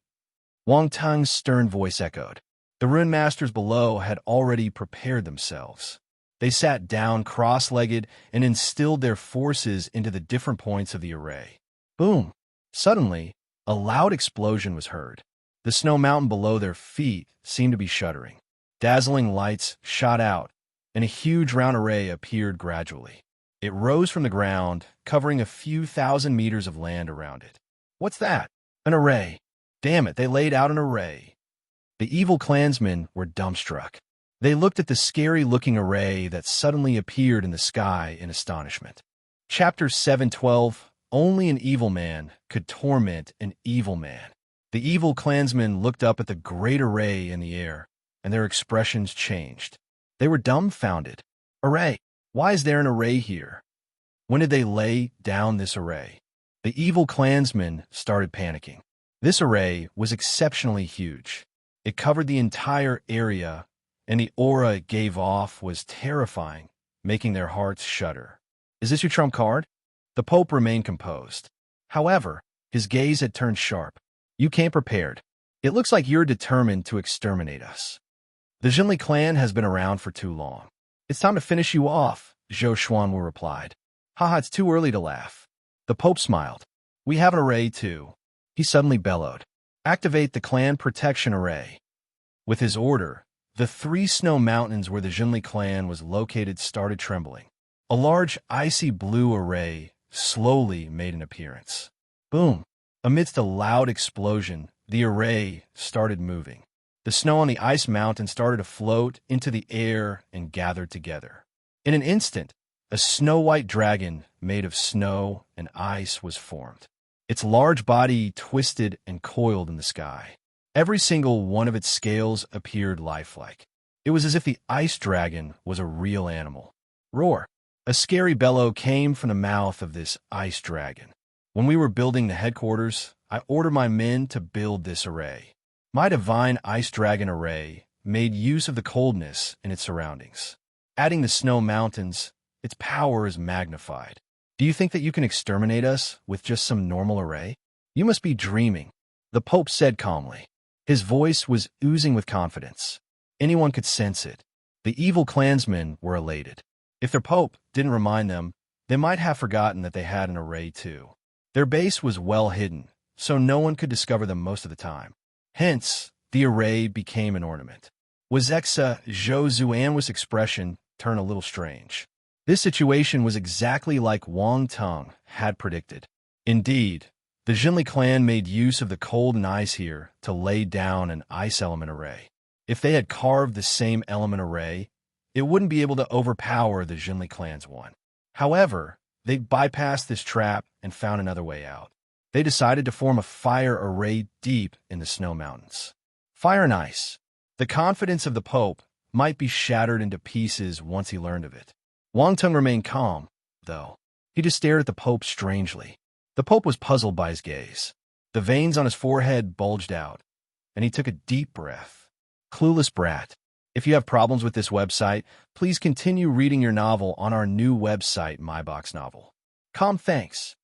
Wang Tong's stern voice echoed. The Rune Masters below had already prepared themselves. They sat down cross-legged and instilled their forces into the different points of the array. Boom! Suddenly, a loud explosion was heard. The snow mountain below their feet seemed to be shuddering. Dazzling lights shot out, and a huge round array appeared gradually. It rose from the ground, covering a few thousand meters of land around it. What's that? An array. Damn it, they laid out an array. The evil clansmen were dumbstruck. They looked at the scary-looking array that suddenly appeared in the sky in astonishment. Chapter 712, Only an evil man could torment an evil man. The evil clansmen looked up at the great array in the air, and their expressions changed. They were dumbfounded. Array? Why is there an array here? When did they lay down this array? The evil clansmen started panicking. This array was exceptionally huge. It covered the entire area, and the aura it gave off was terrifying, making their hearts shudder. Is this your trump card? The Pope remained composed. However, his gaze had turned sharp. You came prepared. It looks like you're determined to exterminate us. The Jinli clan has been around for too long. It's time to finish you off, Zhou Xuanwu replied. Haha, it's too early to laugh. The Pope smiled. We have an array too. He suddenly bellowed. Activate the clan protection array. With his order, the 3 snow mountains where the Jinli clan was located started trembling. A large, icy blue array slowly made an appearance. Boom! Amidst a loud explosion, the array started moving. The snow on the ice mountain started to float into the air and gathered together. In an instant, a snow-white dragon made of snow and ice was formed. Its large body twisted and coiled in the sky. Every single one of its scales appeared lifelike. It was as if the ice dragon was a real animal. Roar! A scary bellow came from the mouth of this ice dragon. When we were building the headquarters, I ordered my men to build this array. My divine ice dragon array made use of the coldness in its surroundings. Adding the snow mountains, its power is magnified. Do you think that you can exterminate us with just some normal array? You must be dreaming, the Pope said calmly. His voice was oozing with confidence. Anyone could sense it. The evil clansmen were elated. If their Pope didn't remind them, they might have forgotten that they had an array too. Their base was well hidden, so no one could discover them most of the time. Hence, the array became an ornament. Wazexa Zhou expression turned a little strange. This situation was exactly like Wang Tung had predicted. Indeed, the Jinli clan made use of the cold and ice here to lay down an ice element array. If they had carved the same element array, it wouldn't be able to overpower the Jinli clan's one. However, they bypassed this trap and found another way out. They decided to form a fire array deep in the snow mountains. Fire and ice. The confidence of the Pope might be shattered into pieces once he learned of it. Wang Tung remained calm, though. He just stared at the Pope strangely. The Pope was puzzled by his gaze. The veins on his forehead bulged out, and he took a deep breath. Clueless brat. If you have problems with this website, please continue reading your novel on our new website, MyBox Novel. Calm thanks.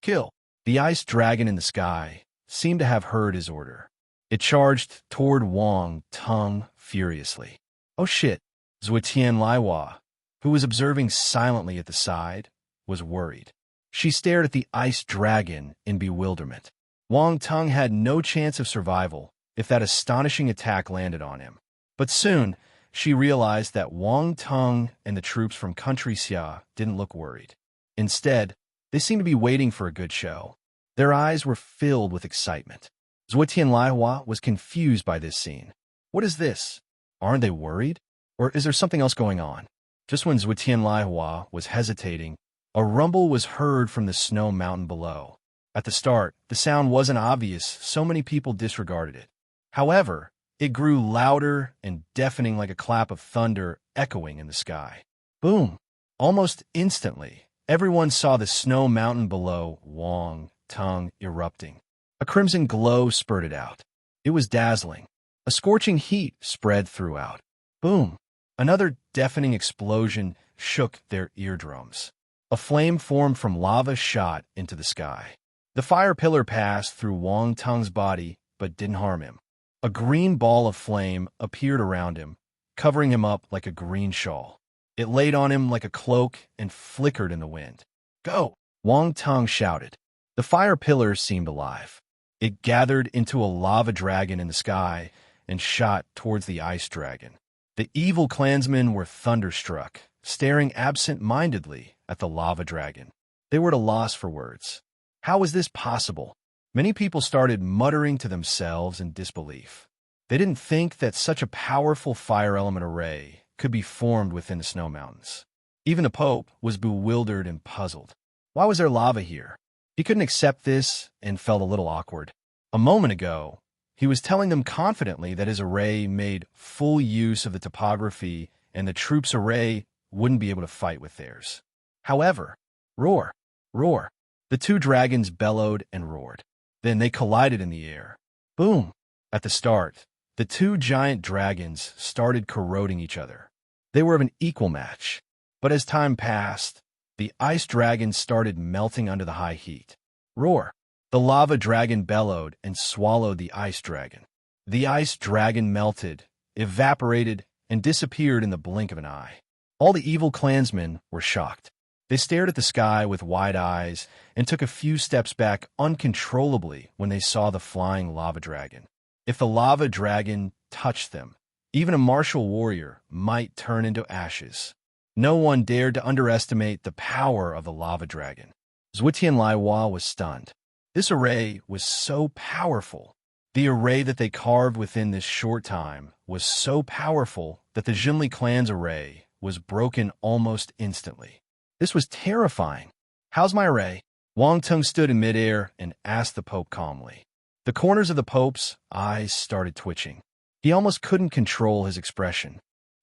Kill. The ice dragon in the sky seemed to have heard his order. It charged toward Wang Tung furiously. Oh shit. Zuetian Laiwa, who was observing silently at the side, was worried. She stared at the ice dragon in bewilderment. Wang Tung had no chance of survival if that astonishing attack landed on him. But soon, she realized that Wang Tung and the troops from Country Xia didn't look worried. Instead, they seemed to be waiting for a good show. Their eyes were filled with excitement. Zuetian Laihua was confused by this scene. What is this? Aren't they worried? Or is there something else going on? Just when Zuetian Laihua was hesitating, a rumble was heard from the snow mountain below. At the start, the sound wasn't obvious, so many people disregarded it. However, it grew louder and deafening like a clap of thunder echoing in the sky. Boom! Almost instantly, everyone saw the snow mountain below Wang Tung erupting. A crimson glow spurted out. It was dazzling. A scorching heat spread throughout. Boom! Another deafening explosion shook their eardrums. A flame formed from lava shot into the sky. The fire pillar passed through Wang Tung's body, but didn't harm him. A green ball of flame appeared around him, covering him up like a green shawl. It laid on him like a cloak and flickered in the wind. Go! Wang Tung shouted. The fire pillar seemed alive. It gathered into a lava dragon in the sky and shot towards the ice dragon. The evil clansmen were thunderstruck, staring absent-mindedly at the lava dragon. They were at a loss for words. How was this possible? Many people started muttering to themselves in disbelief. They didn't think that such a powerful fire element array could be formed within the snow mountains. Even the Pope was bewildered and puzzled. Why was there lava here? He couldn't accept this and felt a little awkward. A moment ago, he was telling them confidently that his array made full use of the topography and the troops' array wouldn't be able to fight with theirs. However, roar, roar. The two dragons bellowed and roared. Then they collided in the air. Boom! At the start, the two giant dragons started corroding each other. They were of an equal match. But as time passed, the ice dragon started melting under the high heat. Roar! The lava dragon bellowed and swallowed the ice dragon. The ice dragon melted, evaporated, and disappeared in the blink of an eye. All the evil clansmen were shocked. They stared at the sky with wide eyes and took a few steps back uncontrollably when they saw the flying lava dragon. If the lava dragon touched them, even a martial warrior might turn into ashes. No one dared to underestimate the power of the lava dragon. Zhuotianlaiwa was stunned. This array was so powerful. The array that they carved within this short time was so powerful that the Jinli clan's array was broken almost instantly. This was terrifying. "How's my array?" Wang Tung stood in midair and asked the Pope calmly. The corners of the Pope's eyes started twitching. He almost couldn't control his expression.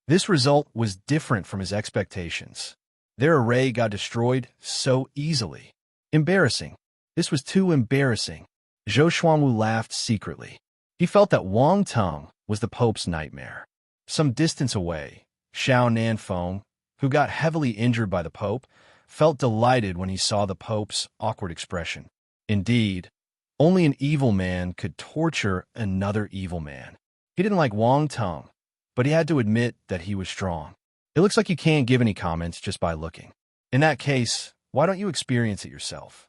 This result was different from his expectations. Their array got destroyed so easily. Embarrassing. This was too embarrassing. Zhou Xuanwu laughed secretly. He felt that Wang Tung was the Pope's nightmare. Some distance away, Xiao Nanfeng, who got heavily injured by the Pope, felt delighted when he saw the Pope's awkward expression. Indeed, only an evil man could torture another evil man. He didn't like Wang Tung, but he had to admit that he was strong. "It looks like you can't give any comments just by looking. In that case, why don't you experience it yourself?"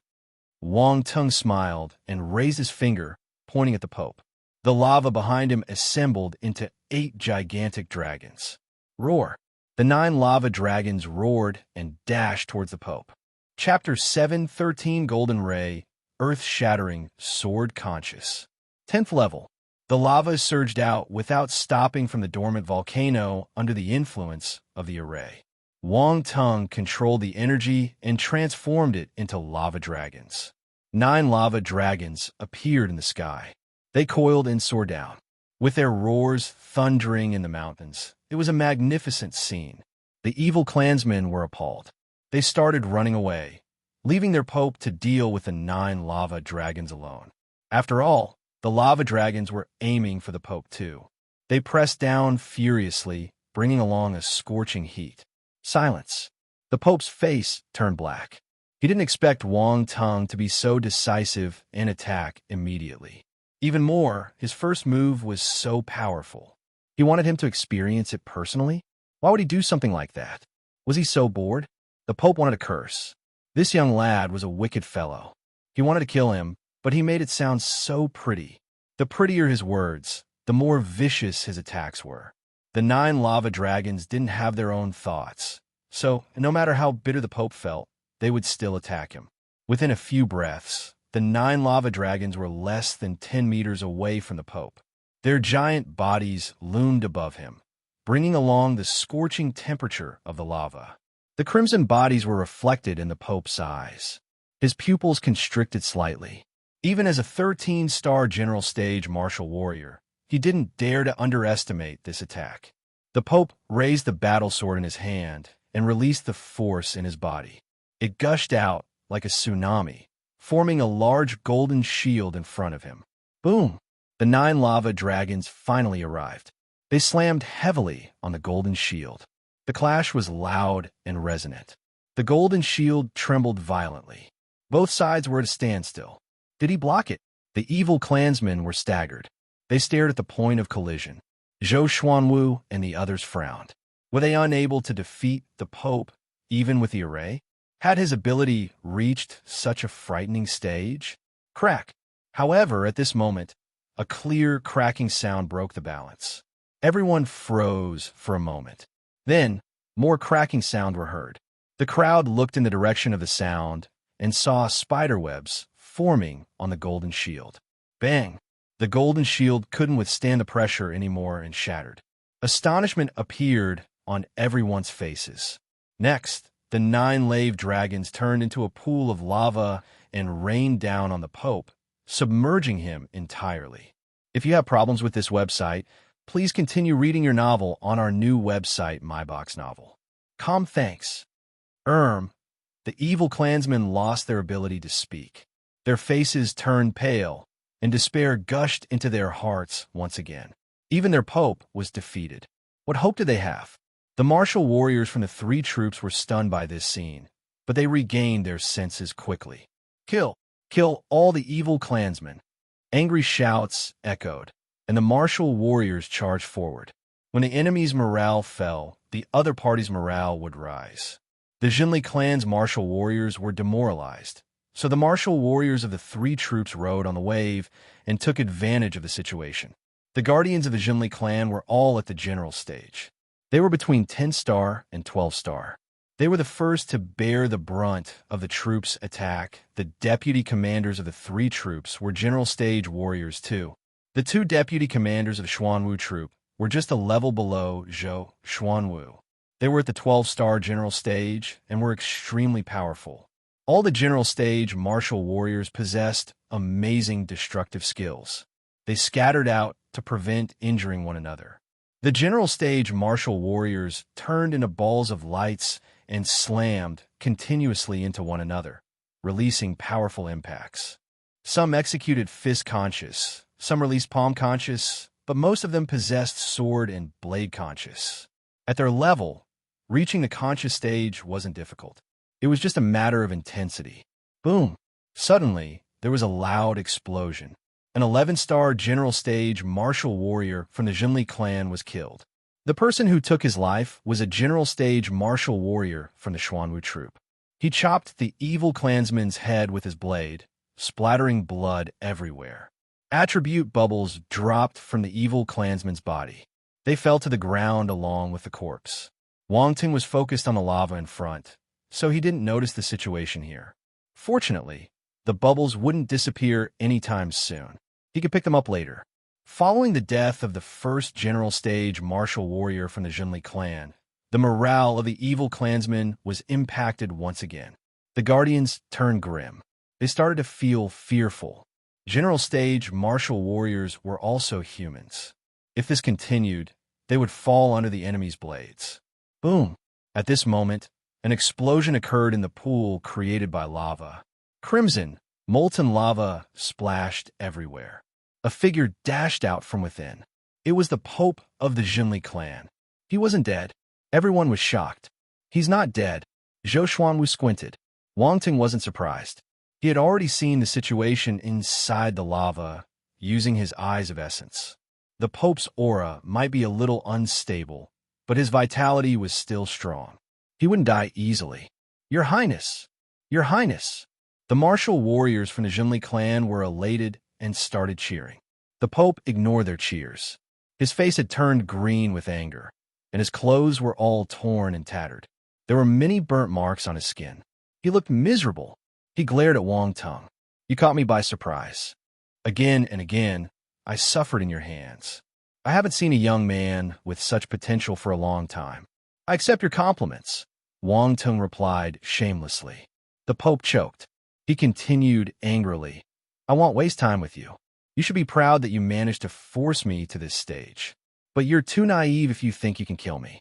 Wang Tung smiled and raised his finger, pointing at the Pope. The lava behind him assembled into 8 gigantic dragons. Roar! The 9 lava dragons roared and dashed towards the Pope. Chapter 7:13 Golden Ray, Earth-Shattering, Sword-Conscious. 10th level. The lava surged out without stopping from the dormant volcano under the influence of the array. Wang Tung controlled the energy and transformed it into lava dragons. 9 lava dragons appeared in the sky. They coiled and soared down, with their roars thundering in the mountains. It was a magnificent scene. The evil clansmen were appalled. They started running away, leaving their Pope to deal with the 9 lava dragons alone. After all, the lava dragons were aiming for the Pope too. They pressed down furiously, bringing along a scorching heat. Silence. The Pope's face turned black. He didn't expect Wang Tung to be so decisive and attack immediately. Even more, his first move was so powerful. He wanted him to experience it personally. Why would he do something like that? Was he so bored? The Pope wanted to curse. This young lad was a wicked fellow. He wanted to kill him, but he made it sound so pretty. The prettier his words, the more vicious his attacks were. The 9 lava dragons didn't have their own thoughts, so no matter how bitter the Pope felt, they would still attack him. Within a few breaths, the 9 lava dragons were less than 10 meters away from the Pope. Their giant bodies loomed above him, bringing along the scorching temperature of the lava. The crimson bodies were reflected in the Pope's eyes. His pupils constricted slightly. Even as a 13-star general stage martial warrior, he didn't dare to underestimate this attack. The Pope raised the battle sword in his hand and released the force in his body. It gushed out like a tsunami, forming a large golden shield in front of him. Boom! The 9 lava dragons finally arrived. They slammed heavily on the golden shield. The clash was loud and resonant. The golden shield trembled violently. Both sides were at a standstill. Did he block it? The evil clansmen were staggered. They stared at the point of collision. Zhou Xuanwu and the others frowned. Were they unable to defeat the Pope, even with the array? Had his ability reached such a frightening stage? Crack! However, at this moment, a clear, cracking sound broke the balance. Everyone froze for a moment. Then, more cracking sound were heard. The crowd looked in the direction of the sound and saw spiderwebs forming on the golden shield. Bang! The golden shield couldn't withstand the pressure anymore and shattered. Astonishment appeared on everyone's faces. Next, the 9 lave dragons turned into a pool of lava and rained down on the Pope, submerging him entirely. If you have problems with this website, please continue reading your novel on our new website, MyBox Novel. Thanks. The evil clansmen lost their ability to speak. Their faces turned pale, and despair gushed into their hearts once again. Even their Pope was defeated. What hope did they have? The martial warriors from the 3 troops were stunned by this scene, but they regained their senses quickly. Kill! Kill all the evil clansmen! Angry shouts echoed, and the martial warriors charged forward. When the enemy's morale fell, the other party's morale would rise. The Jinli clan's martial warriors were demoralized, so the martial warriors of the 3 troops rode on the wave and took advantage of the situation. The guardians of the Jinli clan were all at the general stage. They were between 10-star and 12-star. They were the first to bear the brunt of the troops' attack. The deputy commanders of the three troops were general stage warriors too. The two deputy commanders of Xuanwu troop were just a level below Zhou Xuanwu. They were at the 12-star general stage and were extremely powerful. All the general stage martial warriors possessed amazing destructive skills. They scattered out to prevent injuring one another. The general stage martial warriors turned into balls of lights and slammed continuously into one another, releasing powerful impacts. Some executed fist conscious, some released palm conscious, but most of them possessed sword and blade conscious. At their level, reaching the conscious stage wasn't difficult. It was just a matter of intensity. Boom! Suddenly, there was a loud explosion. An 11-star general stage martial warrior from the Zhenli clan was killed. The person who took his life was a general stage martial warrior from the Xuanwu troop. He chopped the evil clansman's head with his blade, splattering blood everywhere. Attribute bubbles dropped from the evil clansman's body. They fell to the ground along with the corpse. Wang Ting was focused on the lava in front, so he didn't notice the situation here. Fortunately, the bubbles wouldn't disappear anytime soon. He could pick them up later. Following the death of the first general stage martial warrior from the Zhenli clan, the morale of the evil clansmen was impacted once again. The guardians turned grim. They started to feel fearful. General stage martial warriors were also humans. If this continued, they would fall under the enemy's blades. Boom! At this moment, an explosion occurred in the pool created by lava. Crimson, molten lava splashed everywhere. A figure dashed out from within. It was the Pope of the Zhenli clan. He wasn't dead. Everyone was shocked. He's not dead. Zhou Xuanwu squinted. Wang Ting wasn't surprised. He had already seen the situation inside the lava, using his eyes of essence. The Pope's aura might be a little unstable, but his vitality was still strong. He wouldn't die easily. Your Highness! Your Highness! The martial warriors from the Zhenli clan were elated and started cheering. The Pope ignored their cheers. His face had turned green with anger, and his clothes were all torn and tattered. There were many burnt marks on his skin. He looked miserable. He glared at Wang Tung. You caught me by surprise. Again and again, I suffered in your hands. I haven't seen a young man with such potential for a long time. I accept your compliments, Wang Tung replied shamelessly. The Pope choked. He continued angrily. I won't waste time with you. You should be proud that you managed to force me to this stage. But you're too naive if you think you can kill me.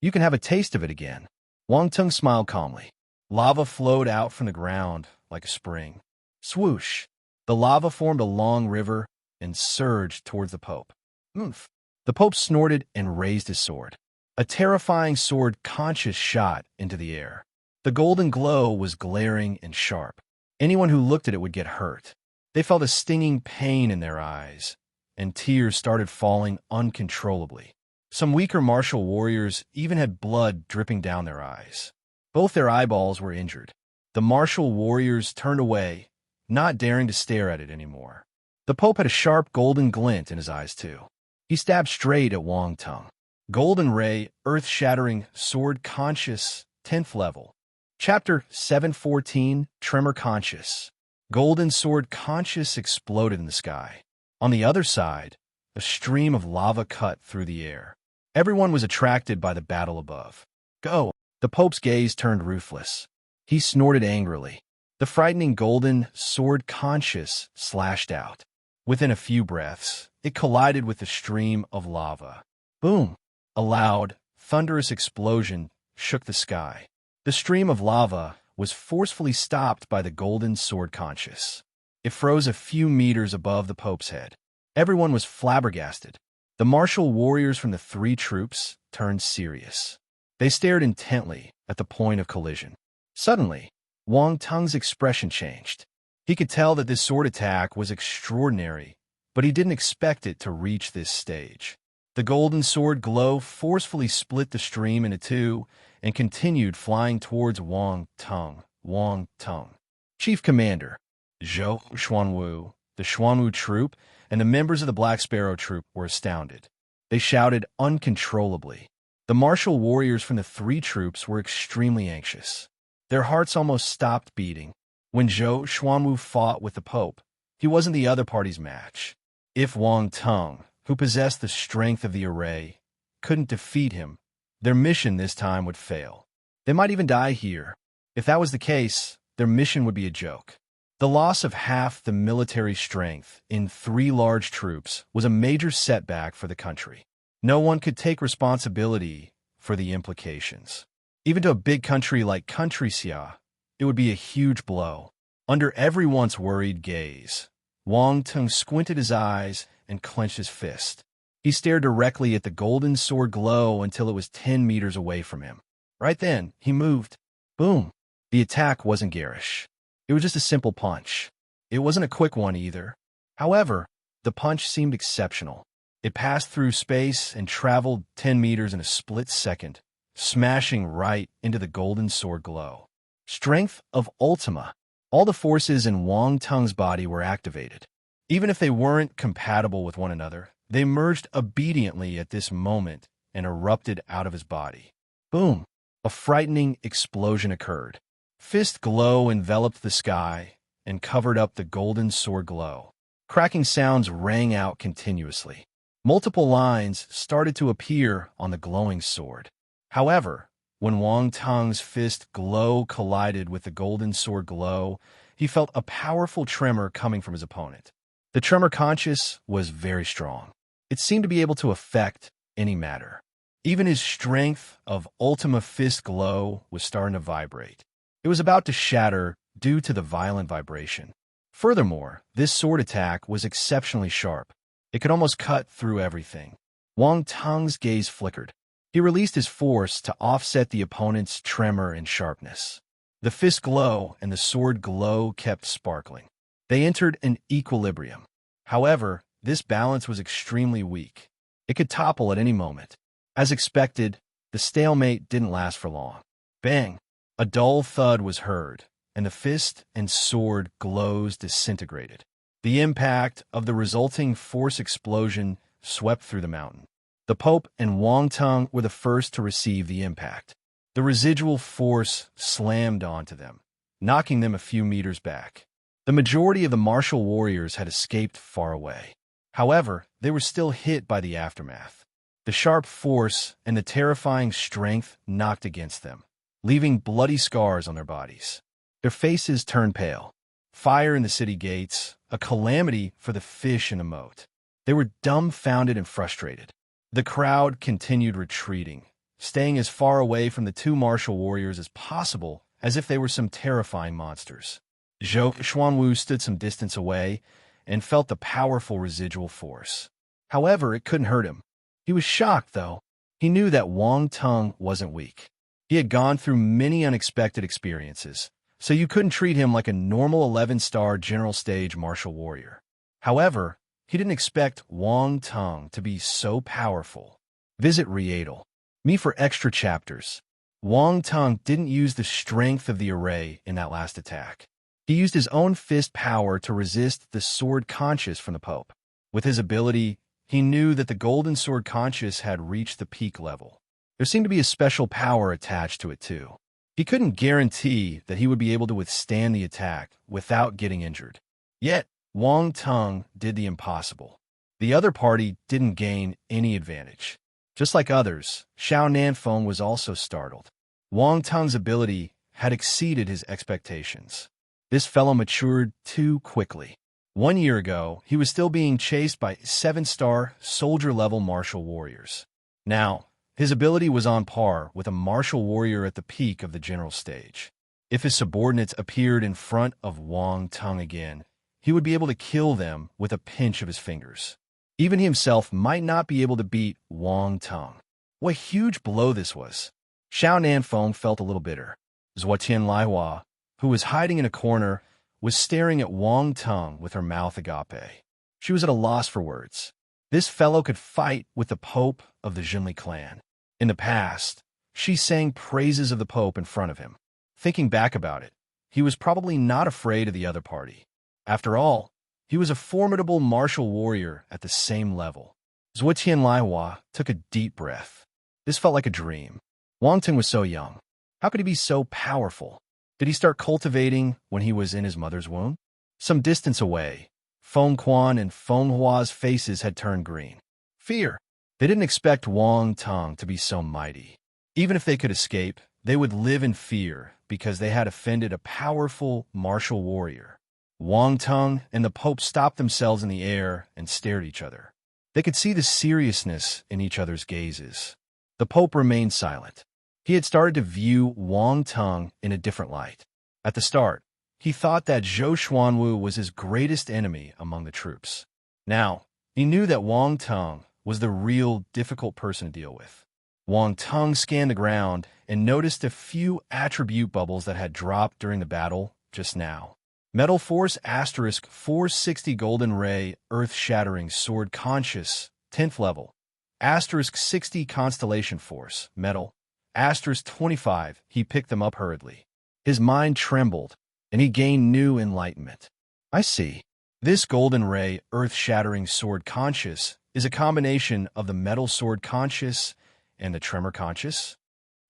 You can have a taste of it again. Wang Tung smiled calmly. Lava flowed out from the ground like a spring. Swoosh! The lava formed a long river and surged towards the Pope. Oomph! The Pope snorted and raised his sword. A terrifying sword-conscious shot into the air. The golden glow was glaring and sharp. Anyone who looked at it would get hurt. They felt a stinging pain in their eyes, and tears started falling uncontrollably. Some weaker martial warriors even had blood dripping down their eyes. Both their eyeballs were injured. The martial warriors turned away, not daring to stare at it anymore. The Pope had a sharp golden glint in his eyes too. He stabbed straight at Wang Tung. Golden Ray, earth-shattering, sword-conscious, 10th level. Chapter 714, Tremor Conscious. Golden Sword Conscious exploded in the sky. On the other side, a stream of lava cut through the air. Everyone was attracted by the battle above. Go! The Pope's gaze turned ruthless. He snorted angrily. The frightening Golden Sword Conscious slashed out. Within a few breaths, it collided with the stream of lava. Boom! A loud, thunderous explosion shook the sky. The stream of lava was forcefully stopped by the Golden Sword Conscious. It froze a few meters above the Pope's head. Everyone was flabbergasted. The martial warriors from the three troops turned serious. They stared intently at the point of collision. Suddenly, Wang Tung's expression changed. He could tell that this sword attack was extraordinary, but he didn't expect it to reach this stage. The golden sword glow forcefully split the stream into two and continued flying towards Wang Tung. Wang Tung. Chief Commander, Zhou Xuanwu, the Xuanwu troop, and the members of the Black Sparrow troop were astounded. They shouted uncontrollably. The martial warriors from the three troops were extremely anxious. Their hearts almost stopped beating. When Zhou Xuanwu fought with the Pope, he wasn't the other party's match. If Wang Tung, who possessed the strength of the array, couldn't defeat him, their mission this time would fail. They might even die here. If that was the case, their mission would be a joke. The loss of half the military strength in three large troops was a major setback for the country. No one could take responsibility for the implications. Even to a big country like Country Xia, it would be a huge blow. Under everyone's worried gaze, Wang Tung squinted his eyes and clenched his fist. He stared directly at the golden sword glow until it was 10 meters away from him. Right then, he moved. Boom! The attack wasn't garish. It was just a simple punch. It wasn't a quick one either. However, the punch seemed exceptional. It passed through space and traveled 10 meters in a split second, smashing right into the golden sword glow. Strength of Ultima. All the forces in Wang Tung's body were activated. Even if they weren't compatible with one another, they merged obediently at this moment and erupted out of his body. Boom! A frightening explosion occurred. Fist glow enveloped the sky and covered up the golden sword glow. Cracking sounds rang out continuously. Multiple lines started to appear on the glowing sword. However, when Wang Tung's fist glow collided with the golden sword glow, he felt a powerful tremor coming from his opponent. The tremor conscious was very strong. It seemed to be able to affect any matter. Even his strength of Ultima Fist glow was starting to vibrate. It was about to shatter due to the violent vibration. Furthermore, this sword attack was exceptionally sharp. It could almost cut through everything. Wang Tung's gaze flickered. He released his force to offset the opponent's tremor and sharpness. The fist glow and the sword glow kept sparkling. They entered an equilibrium. However, this balance was extremely weak. It could topple at any moment. As expected, the stalemate didn't last for long. Bang! A dull thud was heard, and the fist and sword glows disintegrated. The impact of the resulting force explosion swept through the mountain. The Pope and Wang Tung were the first to receive the impact. The residual force slammed onto them, knocking them a few meters back. The majority of the martial warriors had escaped far away. However, they were still hit by the aftermath. The sharp force and the terrifying strength knocked against them, leaving bloody scars on their bodies. Their faces turned pale. Fire in the city gates, a calamity for the fish in the moat. They were dumbfounded and frustrated. The crowd continued retreating, staying as far away from the two martial warriors as possible, as if they were some terrifying monsters. Zhou Xuanwu stood some distance away and felt the powerful residual force. However, it couldn't hurt him. He was shocked, though. He knew that Wang Tung wasn't weak. He had gone through many unexpected experiences, so you couldn't treat him like a normal 11-star general stage martial warrior. However, he didn't expect Wang Tung to be so powerful. Visit Readel. Me for extra chapters. Wang Tung didn't use the strength of the array in that last attack. He used his own fist power to resist the sword conscious from the Pope. With his ability, he knew that the golden sword conscious had reached the peak level. There seemed to be a special power attached to it too. He couldn't guarantee that he would be able to withstand the attack without getting injured. Yet, Wang Tung did the impossible. The other party didn't gain any advantage. Just like others, Xiao Nanfeng was also startled. Wang Tung's ability had exceeded his expectations. This fellow matured too quickly. 1 year ago, he was still being chased by 7-star soldier-level martial warriors. Now, his ability was on par with a martial warrior at the peak of the general stage. If his subordinates appeared in front of Wang Tung again, he would be able to kill them with a pinch of his fingers. Even he himself might not be able to beat Wang Tung. What a huge blow this was. Xiao Nanfeng felt a little bitter. Zuotian Laihua, who was hiding in a corner, was staring at Wang Tung with her mouth agape. She was at a loss for words. This fellow could fight with the Pope of the Jinli clan. In the past, she sang praises of the Pope in front of him. Thinking back about it, he was probably not afraid of the other party. After all, he was a formidable martial warrior at the same level. Zuotian Laihua took a deep breath. This felt like a dream. Wang Teng was so young. How could he be so powerful? Did he start cultivating when he was in his mother's womb? Some distance away, Feng Quan and Feng Hua's faces had turned green. Fear. They didn't expect Wang Teng to be so mighty. Even if they could escape, they would live in fear because they had offended a powerful martial warrior. Wang Teng and the Pope stopped themselves in the air and stared at each other. They could see the seriousness in each other's gazes. The Pope remained silent. He had started to view Wang Teng in a different light. At the start, he thought that Zhou Xuanwu was his greatest enemy among the troops. Now, he knew that Wang Teng was the real difficult person to deal with. Wang Teng scanned the ground and noticed a few attribute bubbles that had dropped during the battle just now. Metal Force Asterisk 460 Golden Ray Earth-Shattering Sword Conscious 10th level. Asterisk 60 Constellation Force Metal. Asterisk 25. He picked them up hurriedly. His mind trembled, and he gained new enlightenment. I see. This Golden Ray Earth-Shattering Sword Conscious is a combination of the Metal Sword Conscious and the Tremor Conscious.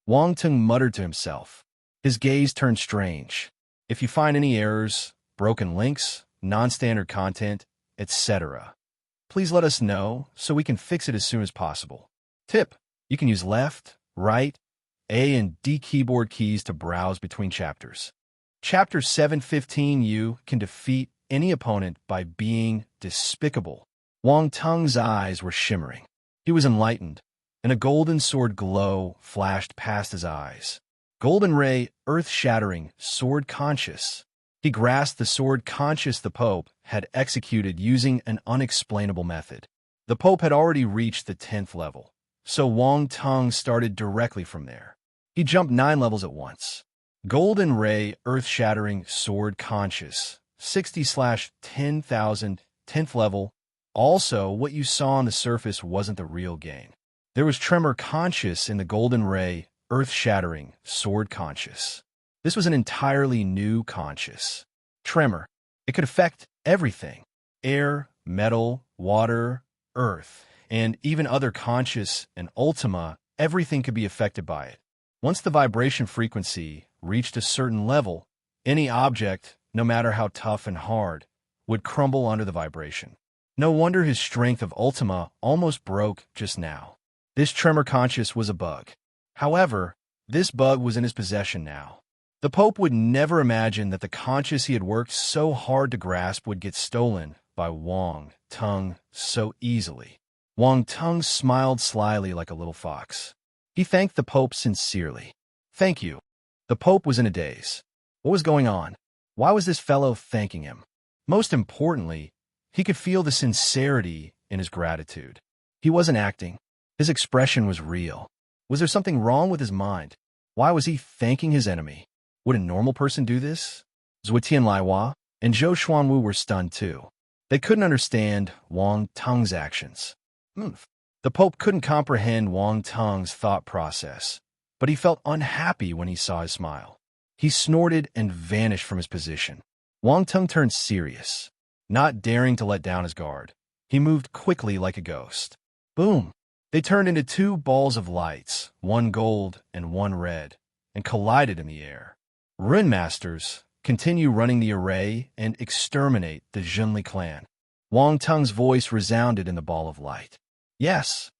Wang Teng muttered to himself. His gaze turned strange. If you find any errors, broken links, non-standard content, etc., please let us know so we can fix it as soon as possible. Tip: you can use left, right, A and D keyboard keys to browse between chapters. Chapter 715. You can defeat any opponent by being despicable. Wang Teng's eyes were shimmering. He was enlightened, and a golden sword glow flashed past his eyes. Golden Ray Earth-Shattering Sword Conscious. He grasped the sword conscious the Pope had executed using an unexplainable method. The Pope had already reached the 10th level, so Wang Teng started directly from there. He jumped 9 levels at once. Golden Ray Earth-Shattering Sword Conscious 60/10,000 10th level. Also, what you saw on the surface wasn't the real gain. There was Tremor Conscious in the Golden Ray Earth-Shattering Sword Conscious. This was an entirely new conscious. Tremor. It could affect everything. Air, metal, water, earth, and even other conscious and ultima, everything could be affected by it. Once the vibration frequency reached a certain level, any object, no matter how tough and hard, would crumble under the vibration. No wonder his strength of ultima almost broke just now. This Tremor Conscious was a bug. However, this bug was in his possession now. The Pope would never imagine that the conscious he had worked so hard to grasp would get stolen by Wang Teng so easily. Wang Teng smiled slyly like a little fox. He thanked the Pope sincerely. Thank you. The Pope was in a daze. What was going on? Why was this fellow thanking him? Most importantly, he could feel the sincerity in his gratitude. He wasn't acting. His expression was real. Was there something wrong with his mind? Why was he thanking his enemy? Would a normal person do this? Zhuotian Laiwa and Zhou Xuanwu were stunned too. They couldn't understand Wang Teng's actions. The Pope couldn't comprehend Wang Teng's thought process, but he felt unhappy when he saw his smile. He snorted and vanished from his position. Wang Teng turned serious, not daring to let down his guard. He moved quickly like a ghost. Boom! They turned into 2 balls of lights, one gold and one red, and collided in the air. Rune Masters, continue running the array and exterminate the Zhenli clan. Wang Teng's voice resounded in the ball of light. Yes,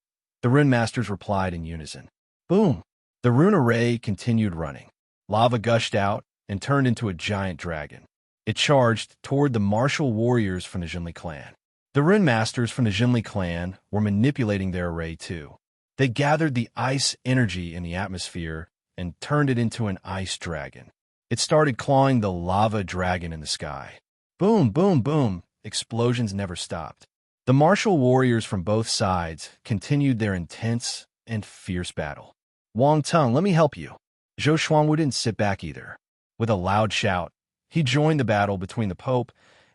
the Rune Masters replied in unison. Boom! The rune array continued running. Lava gushed out and turned into a giant dragon. It charged toward the martial warriors from the Zhenli clan. The Rune Masters from the Zhenli clan were manipulating their array too. They gathered the ice energy in the atmosphere and turned it into an ice dragon. It started clawing the lava dragon in the sky. Boom, boom, boom. Explosions never stopped. The martial warriors from both sides continued their intense and fierce battle. Wang Teng, let me help you. Zhou Xuanwu didn't sit back either. With a loud shout, he joined the battle between the Pope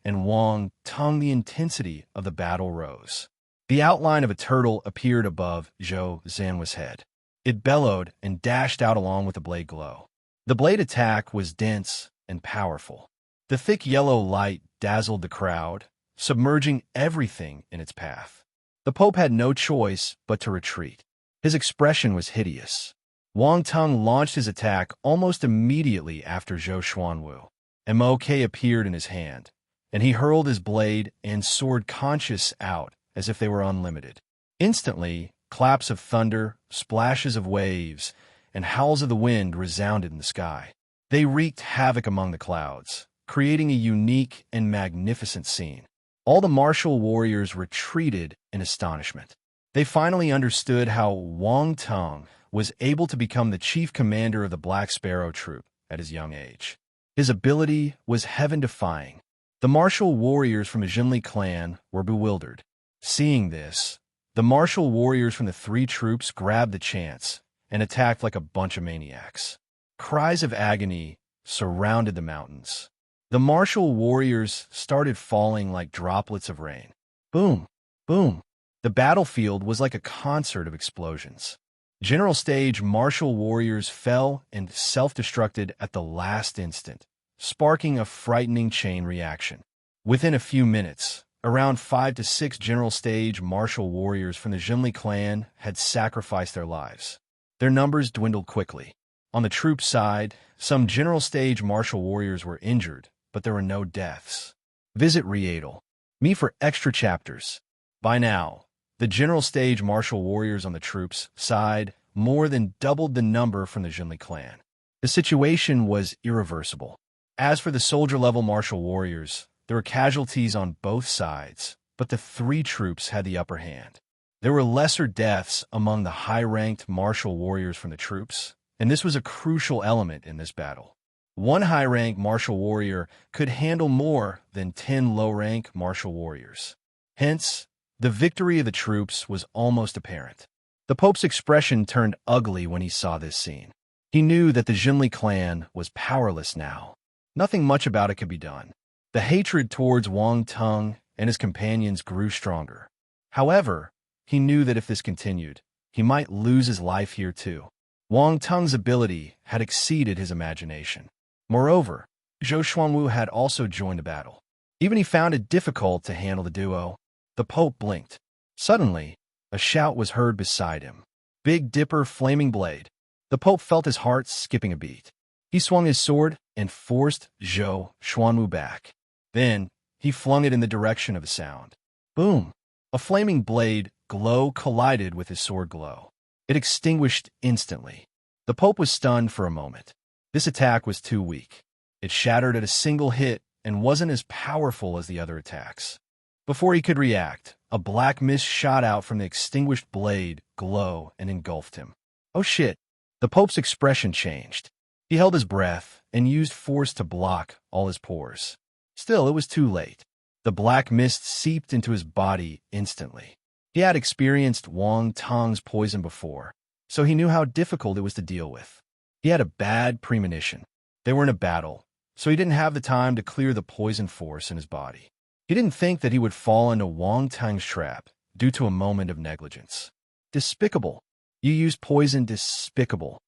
and Wang Teng. The intensity of the battle rose. The outline of a turtle appeared above Zhou Xuanwu's head. It bellowed and dashed out along with the blade glow. The blade attack was dense and powerful. The thick yellow light dazzled the crowd, submerging everything in its path. The Pope had no choice but to retreat. His expression was hideous. Wang Tung launched his attack almost immediately after Zhou Xuanwu. MOK appeared in his hand, and he hurled his blade and sword conscious out as if they were unlimited. Instantly, claps of thunder, splashes of waves, and howls of the wind resounded in the sky. They wreaked havoc among the clouds, creating a unique and magnificent scene. All the martial warriors retreated in astonishment. They finally understood how Wang Tung was able to become the chief commander of the Black Sparrow Troop at his young age. His ability was heaven-defying. The martial warriors from the Jinli clan were bewildered. Seeing this, the martial warriors from the three troops grabbed the chance and attacked like a bunch of maniacs. Cries of agony surrounded the mountains. The martial warriors started falling like droplets of rain. Boom! Boom! The battlefield was like a concert of explosions. General stage martial warriors fell and self-destructed at the last instant, sparking a frightening chain reaction. Within a few minutes, around 5 to 6 general stage martial warriors from the Jinli clan had sacrificed their lives. Their numbers dwindled quickly. On the troop side, some general stage martial warriors were injured, but there were no deaths. Visit Readle. Me for extra chapters. By now, the general stage martial warriors on the troops' side more than doubled the number from the Jinli clan. The situation was irreversible. As for the soldier-level martial warriors, there were casualties on both sides, but the three troops had the upper hand. There were lesser deaths among the high-ranked martial warriors from the troops, and this was a crucial element in this battle. One high-rank martial warrior could handle more than 10 low-rank martial warriors. Hence, the victory of the troops was almost apparent. The Pope's expression turned ugly when he saw this scene. He knew that the Jinli clan was powerless now. Nothing much about it could be done. The hatred towards Wang Tung and his companions grew stronger. However, he knew that if this continued, he might lose his life here too. Wang Tung's ability had exceeded his imagination. Moreover, Zhou Xuanwu had also joined the battle. Even he found it difficult to handle the duo. The Pope blinked. Suddenly, a shout was heard beside him. Big Dipper, flaming blade. The Pope felt his heart skipping a beat. He swung his sword and forced Zhou Xuanwu back. Then, he flung it in the direction of the sound. Boom! A flaming blade glow collided with his sword glow. It extinguished instantly. The Pope was stunned for a moment. This attack was too weak. It shattered at a single hit and wasn't as powerful as the other attacks. Before he could react, a black mist shot out from the extinguished blade glow and engulfed him. Oh shit! The Pope's expression changed. He held his breath and used force to block all his pores. Still, it was too late. The black mist seeped into his body instantly. He had experienced Wang Tung's poison before, so he knew how difficult it was to deal with. He had a bad premonition. They were in a battle, so he didn't have the time to clear the poison force in his body. He didn't think that he would fall into Wang Tung's trap due to a moment of negligence. Despicable. You used poison, despicable.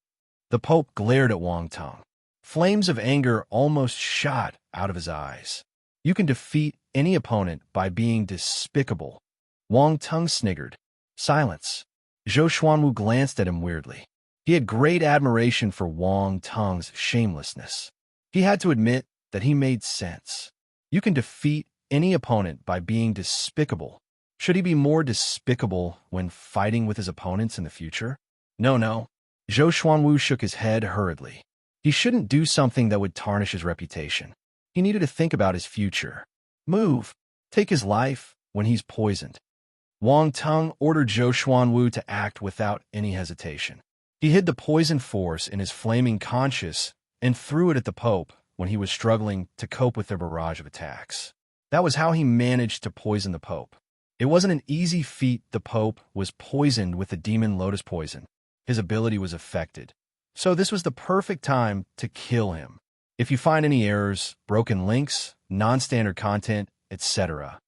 The Pope glared at Wang Tung. Flames of anger almost shot out of his eyes. You can defeat any opponent by being despicable. Wang Tung sniggered. Silence. Zhou Xuanwu glanced at him weirdly. He had great admiration for Wang Tung's shamelessness. He had to admit that he made sense. You can defeat any opponent by being despicable. Should he be more despicable when fighting with his opponents in the future? No. Zhou Xuanwu shook his head hurriedly. He shouldn't do something that would tarnish his reputation. He needed to think about his future. Move. Take his life when he's poisoned. Wang Tung ordered Zhou Xuanwu to act without any hesitation. He hid the poison force in his flaming conscience and threw it at the Pope when he was struggling to cope with their barrage of attacks. That was how he managed to poison the Pope. It wasn't an easy feat. The Pope was poisoned with the demon lotus poison. His ability was affected. So this was the perfect time to kill him. If you find any errors, broken links, non-standard content, etc.,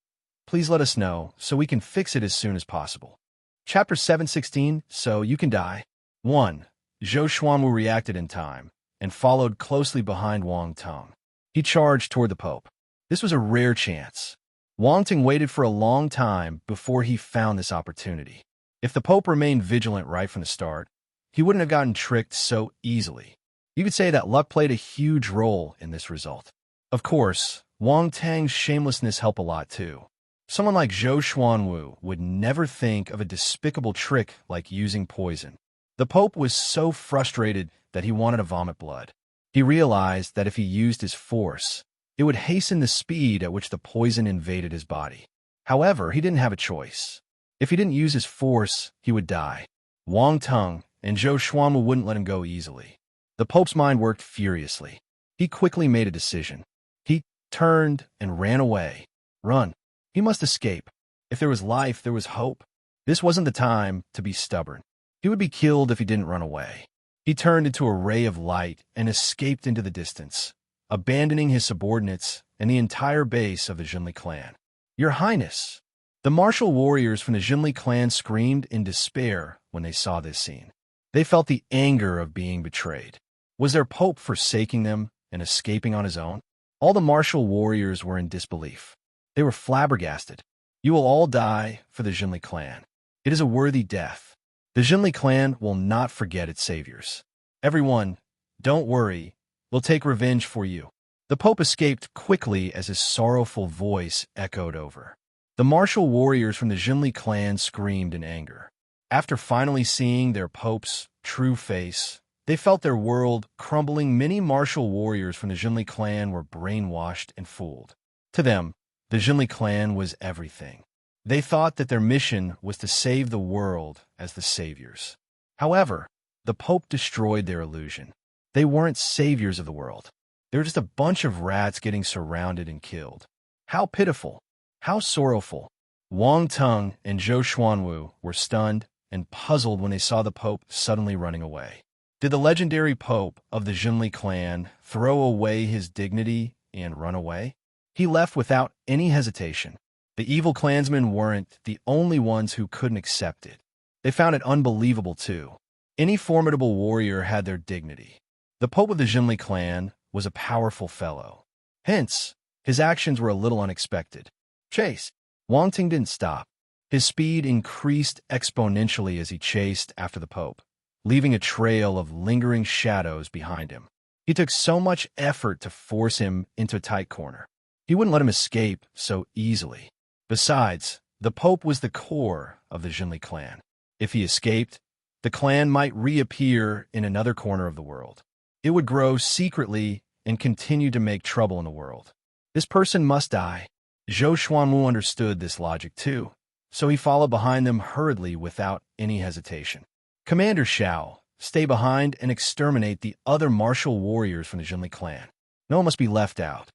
please let us know so we can fix it as soon as possible. Chapter 716, So You Can Die. 1. Zhou Xuanwu reacted in time and followed closely behind Wang Tung. He charged toward the Pope. This was a rare chance. Wang Tung waited for a long time before he found this opportunity. If the Pope remained vigilant right from the start, he wouldn't have gotten tricked so easily. You could say that luck played a huge role in this result. Of course, Wang Tang's shamelessness helped a lot too. Someone like Zhou Xuanwu would never think of a despicable trick like using poison. The Pope was so frustrated that he wanted to vomit blood. He realized that if he used his force, it would hasten the speed at which the poison invaded his body. However, he didn't have a choice. If he didn't use his force, he would die. Wang Tang and Zhou Xuanwu wouldn't let him go easily. The Pope's mind worked furiously. He quickly made a decision. He turned and ran away. Run. He must escape. If there was life, there was hope. This wasn't the time to be stubborn. He would be killed if he didn't run away. He turned into a ray of light and escaped into the distance, abandoning his subordinates and the entire base of the Jinli clan. Your Highness! The martial warriors from the Jinli clan screamed in despair when they saw this scene. They felt the anger of being betrayed. Was their Pope forsaking them and escaping on his own? All the martial warriors were in disbelief. They were flabbergasted. You will all die for the Jinli clan. It is a worthy death. The Jinli clan will not forget its saviors. Everyone, don't worry, we'll take revenge for you. The Pope escaped quickly as his sorrowful voice echoed over. The martial warriors from the Jinli clan screamed in anger. After finally seeing their Pope's true face, they felt their world crumbling. Many martial warriors from the Jinli clan were brainwashed and fooled. To them, the Jinli clan was everything. They thought that their mission was to save the world as the saviors. However, the Pope destroyed their illusion. They weren't saviors of the world. They were just a bunch of rats getting surrounded and killed. How pitiful! How sorrowful! Wang Tang and Zhou Xuanwu were stunned and puzzled when they saw the Pope suddenly running away. Did the legendary Pope of the Jinli clan throw away his dignity and run away? He left without any hesitation. The evil clansmen weren't the only ones who couldn't accept it. They found it unbelievable too. Any formidable warrior had their dignity. The Pope of the Jinli clan was a powerful fellow. Hence, his actions were a little unexpected. Chase. Wang Ting didn't stop. His speed increased exponentially as he chased after the Pope, leaving a trail of lingering shadows behind him. He took so much effort to force him into a tight corner. He wouldn't let him escape so easily. Besides, the Pope was the core of the Jinli clan. If he escaped, the clan might reappear in another corner of the world. It would grow secretly and continue to make trouble in the world. This person must die. Zhou Xuanwu understood this logic too, so he followed behind them hurriedly without any hesitation. Commander Xiao, stay behind and exterminate the other martial warriors from the Jinli clan. No one must be left out.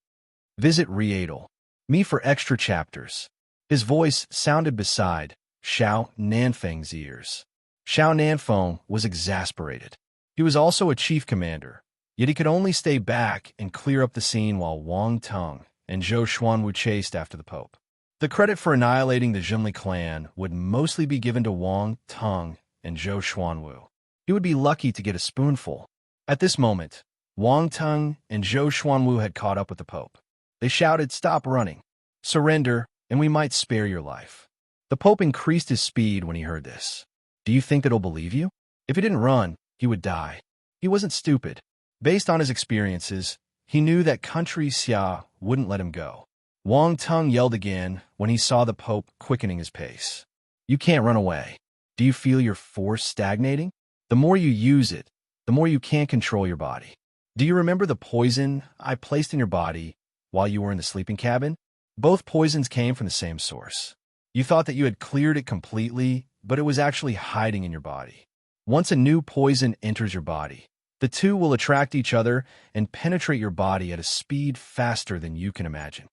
Visit Riedel. Me for extra chapters. His voice sounded beside Xiao Nanfeng's ears. Xiao Nanfeng was exasperated. He was also a chief commander, yet he could only stay back and clear up the scene while Wang Tang and Zhou Xuanwu chased after the Pope. The credit for annihilating the Jinli clan would mostly be given to Wang Tang and Zhou Xuanwu. He would be lucky to get a spoonful. At this moment, Wang Tang and Zhou Xuanwu had caught up with the Pope. They shouted, "Stop running! Surrender, and we might spare your life." The Pope increased his speed when he heard this. Do you think that he'll believe you? If he didn't run, he would die. He wasn't stupid. Based on his experiences, he knew that country Xia wouldn't let him go. Wang Tang yelled again when he saw the Pope quickening his pace. You can't run away. Do you feel your force stagnating? The more you use it, the more you can't control your body. Do you remember the poison I placed in your body while you were in the sleeping cabin? Both poisons came from the same source. You thought that you had cleared it completely, but it was actually hiding in your body. Once a new poison enters your body, the two will attract each other and penetrate your body at a speed faster than you can imagine.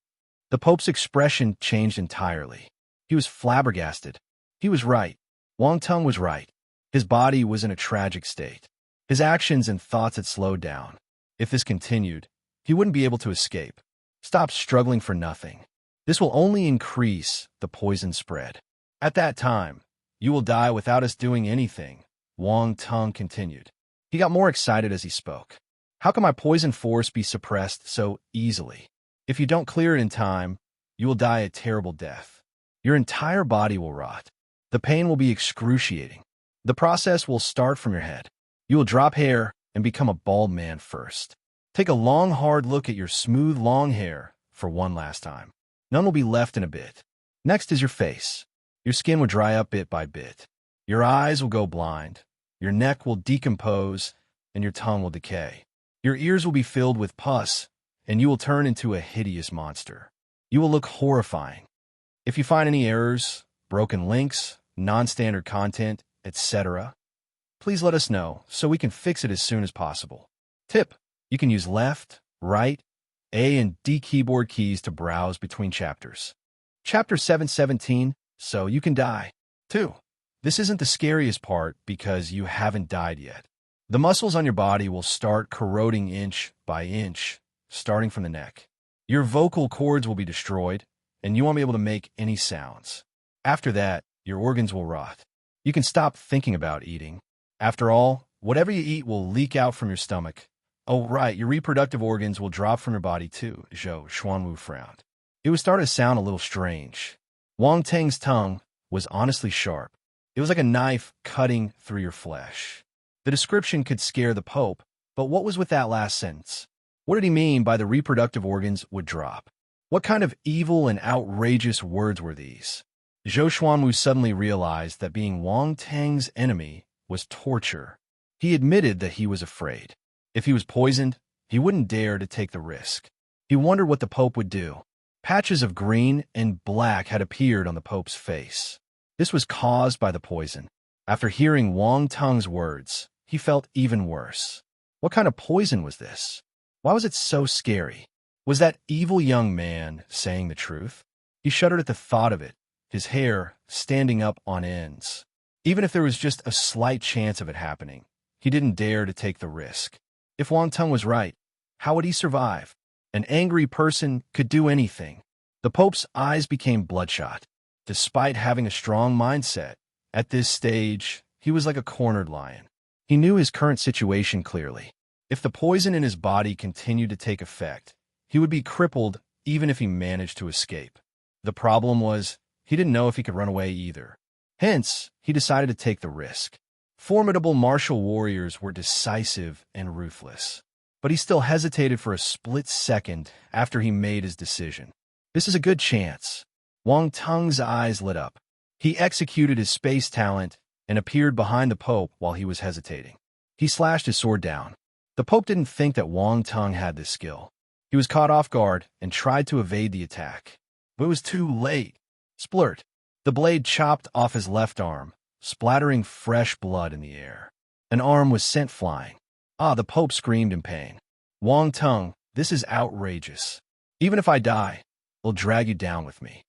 The Pope's expression changed entirely. He was flabbergasted. He was right. Wang Tang was right. His body was in a tragic state. His actions and thoughts had slowed down. If this continued, he wouldn't be able to escape. Stop struggling for nothing. This will only increase the poison spread. At that time, you will die without us doing anything, Wang Tang continued. He got more excited as he spoke. How can my poison force be suppressed so easily? If you don't clear it in time, you will die a terrible death. Your entire body will rot. The pain will be excruciating. The process will start from your head. You will drop hair and become a bald man first. Take a long, hard look at your smooth, long hair for one last time. None will be left in a bit. Next is your face. Your skin will dry up bit by bit. Your eyes will go blind. Your neck will decompose, and your tongue will decay. Your ears will be filled with pus, and you will turn into a hideous monster. You will look horrifying. If you find any errors, broken links, non-standard content, etc., please let us know so we can fix it as soon as possible. Tip: you can use left, right, A and D keyboard keys to browse between chapters. Chapter 717, so you can die. 2. This isn't the scariest part because you haven't died yet. The muscles on your body will start corroding inch by inch, starting from the neck. Your vocal cords will be destroyed, and you won't be able to make any sounds. After that, your organs will rot. You can stop thinking about eating. After all, whatever you eat will leak out from your stomach. Oh, right, your reproductive organs will drop from your body too, Zhou Xuanwu frowned. It would start to sound a little strange. Wang Teng's tongue was honestly sharp. It was like a knife cutting through your flesh. The description could scare the Pope, but what was with that last sentence? What did he mean by the reproductive organs would drop? What kind of evil and outrageous words were these? Zhou Xuanwu suddenly realized that being Wang Teng's enemy was torture. He admitted that he was afraid. If he was poisoned, he wouldn't dare to take the risk. He wondered what the Pope would do. Patches of green and black had appeared on the Pope's face. This was caused by the poison. After hearing Wang Teng's words, he felt even worse. What kind of poison was this? Why was it so scary? Was that evil young man saying the truth? He shuddered at the thought of it, his hair standing up on ends. Even if there was just a slight chance of it happening, he didn't dare to take the risk. If Wang Teng was right, how would he survive? An angry person could do anything. The Pope's eyes became bloodshot. Despite having a strong mindset, at this stage, he was like a cornered lion. He knew his current situation clearly. If the poison in his body continued to take effect, he would be crippled even if he managed to escape. The problem was, he didn't know if he could run away either. Hence, he decided to take the risk. Formidable martial warriors were decisive and ruthless. But he still hesitated for a split second after he made his decision. This is a good chance. Wang Teng's eyes lit up. He executed his space talent and appeared behind the Pope while he was hesitating. He slashed his sword down. The Pope didn't think that Wang Teng had this skill. He was caught off guard and tried to evade the attack. But it was too late. Splurt. The blade chopped off his left arm, splattering fresh blood in the air. An arm was sent flying. Ah, the Pope screamed in pain. Wang Teng, this is outrageous. Even if I die, I'll drag you down with me.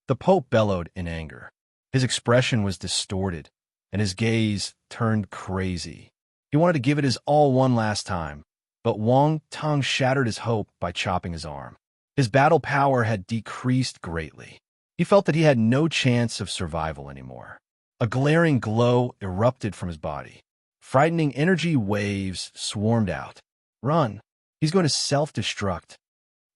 The Pope bellowed in anger. His expression was distorted, and his gaze turned crazy. He wanted to give it his all one last time, but Wang Teng shattered his hope by chopping his arm. His battle power had decreased greatly. He felt that he had no chance of survival anymore. A glaring glow erupted from his body. Frightening energy waves swarmed out. Run! He's going to self-destruct.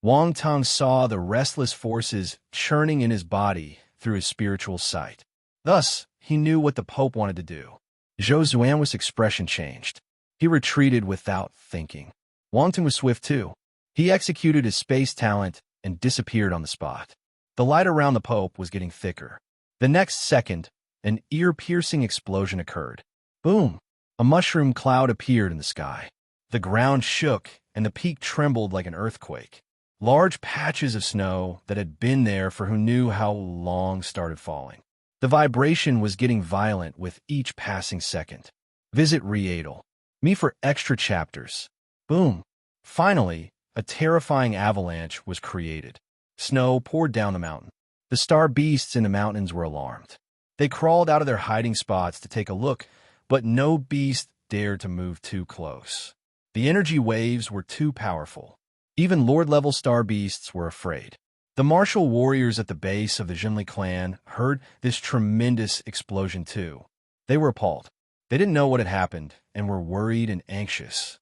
Wang Teng saw the restless forces churning in his body through his spiritual sight. Thus, he knew what the Pope wanted to do. Zhou Xuanwu's expression changed. He retreated without thinking. Wang Teng was swift too. He executed his space talent and disappeared on the spot. The light around the Pope was getting thicker. The next second, an ear-piercing explosion occurred. Boom! A mushroom cloud appeared in the sky. The ground shook, and the peak trembled like an earthquake. Large patches of snow that had been there for who knew how long started falling. The vibration was getting violent with each passing second. Visit Readel. Me for extra chapters. Boom! Finally, a terrifying avalanche was created. Snow poured down the mountain. The star beasts in the mountains were alarmed. They crawled out of their hiding spots to take a look, but no beast dared to move too close. The energy waves were too powerful. Even Lord-level star beasts were afraid. The martial warriors at the base of the Jinli clan heard this tremendous explosion too. They were appalled. They didn't know what had happened and were worried and anxious.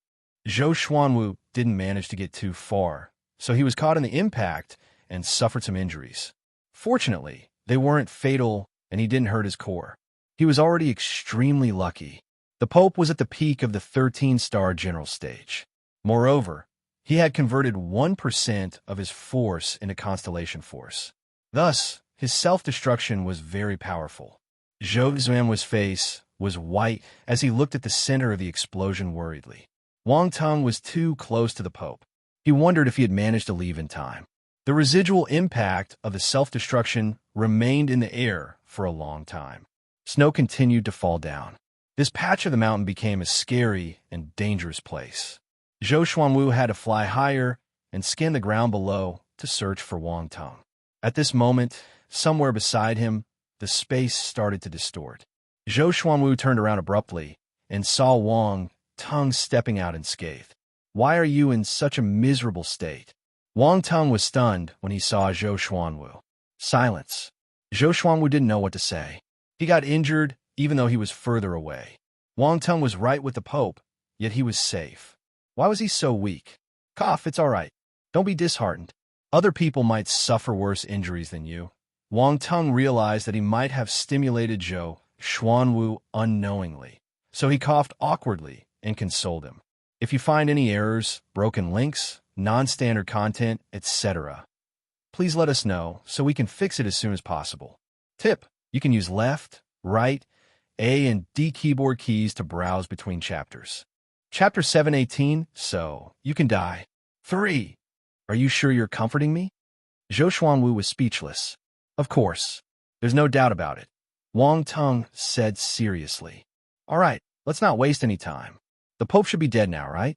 Zhou Xuanwu didn't manage to get too far, so he was caught in the impact and suffered some injuries. Fortunately, they weren't fatal and he didn't hurt his core. He was already extremely lucky. The Pope was at the peak of the 13-star general stage. Moreover, he had converted 1% of his force into constellation force. Thus, his self-destruction was very powerful. Zhou Xuanwu's face was white as he looked at the center of the explosion worriedly. Wang Teng was too close to the Pope. He wondered if he had managed to leave in time. The residual impact of the self-destruction remained in the air for a long time. Snow continued to fall down. This patch of the mountain became a scary and dangerous place. Zhou Xuanwu had to fly higher and scan the ground below to search for Wang Teng. At this moment, somewhere beside him, the space started to distort. Zhou Xuanwu turned around abruptly and saw Wang Teng stepping out unscathed. "Why are you in such a miserable state?" Wang Teng was stunned when he saw Zhou Xuanwu. Silence. Zhou Xuanwu didn't know what to say. He got injured even though he was further away. Wang Teng was right with the Pope, yet he was safe. Why was he so weak? "Cough, it's all right. Don't be disheartened. Other people might suffer worse injuries than you." Wang Teng realized that he might have stimulated Zhou Xuanwu unknowingly, so he coughed awkwardly and consoled him. "If you find any errors, broken links, non-standard content, etc., please let us know so we can fix it as soon as possible." Tip: you can use left, right, A and D keyboard keys to browse between chapters. Chapter 718, So You Can Die. 3. Are you sure you're comforting me? Zhou Xuanwu was speechless. Of course. There's no doubt about it. Wang Teng said seriously. All right, let's not waste any time. The Pope should be dead now, right?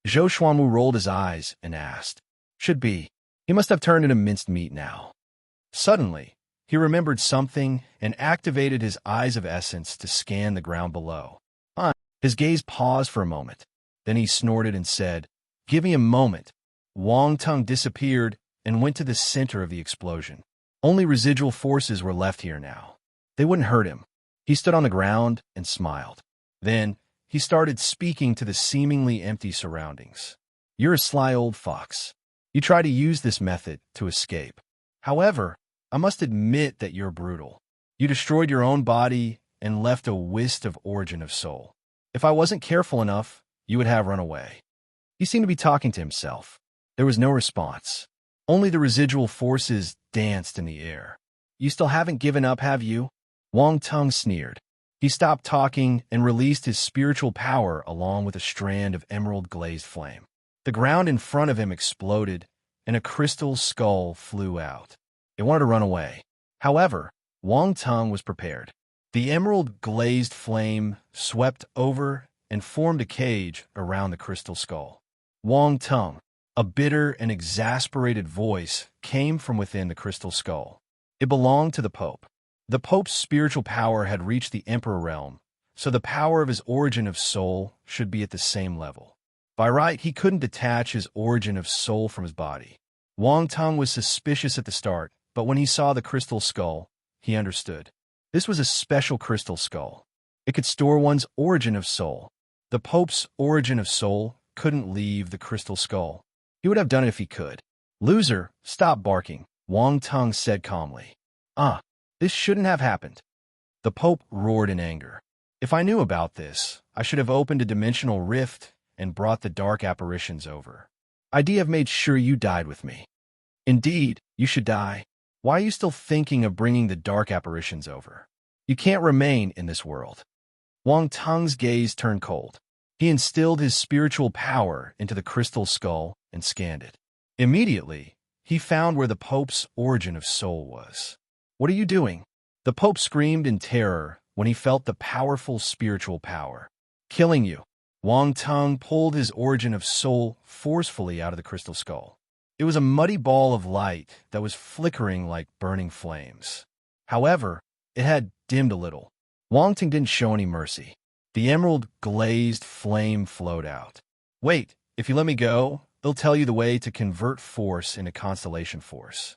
Zhou Xuanwu rolled his eyes and asked. Should be. He must have turned into minced meat now. Suddenly, he remembered something and activated his eyes of essence to scan the ground below. His gaze paused for a moment. Then he snorted and said, "Give me a moment." Wang Teng disappeared and went to the center of the explosion. Only residual forces were left here now. They wouldn't hurt him. He stood on the ground and smiled. Then, he started speaking to the seemingly empty surroundings. "You're a sly old fox. You try to use this method to escape. However, I must admit that you're brutal. You destroyed your own body and left a wisp of origin of soul. If I wasn't careful enough, you would have run away." He seemed to be talking to himself. There was no response. Only the residual forces danced in the air. "You still haven't given up, have you?" Wang Teng sneered. He stopped talking and released his spiritual power along with a strand of emerald-glazed flame. The ground in front of him exploded, and a crystal skull flew out. It wanted to run away. However, Wang Teng was prepared. The emerald-glazed flame swept over and formed a cage around the crystal skull. Wang Teng, a bitter and exasperated voice, came from within the crystal skull. It belonged to the Pope. The Pope's spiritual power had reached the Emperor realm, so the power of his origin of soul should be at the same level. By right, he couldn't detach his origin of soul from his body. Wang Teng was suspicious at the start, but when he saw the crystal skull, he understood. This was a special crystal skull. It could store one's origin of soul. The Pope's origin of soul couldn't leave the crystal skull. He would have done it if he could. "Loser, stop barking," Wang Teng said calmly. This shouldn't have happened." The Pope roared in anger. "If I knew about this, I should have opened a dimensional rift and brought the dark apparitions over. I'd have made sure you died with me." "Indeed, you should die. Why are you still thinking of bringing the dark apparitions over? You can't remain in this world." Wang Teng's gaze turned cold. He instilled his spiritual power into the crystal skull and scanned it. Immediately, he found where the Pope's origin of soul was. "What are you doing?" The Pope screamed in terror when he felt the powerful spiritual power. "Killing you." Wang Teng pulled his origin of soul forcefully out of the crystal skull. It was a muddy ball of light that was flickering like burning flames. However, it had dimmed a little. Wang Teng didn't show any mercy. The emerald-glazed flame flowed out. "Wait, if you let me go, it'll tell you the way to convert force into constellation force."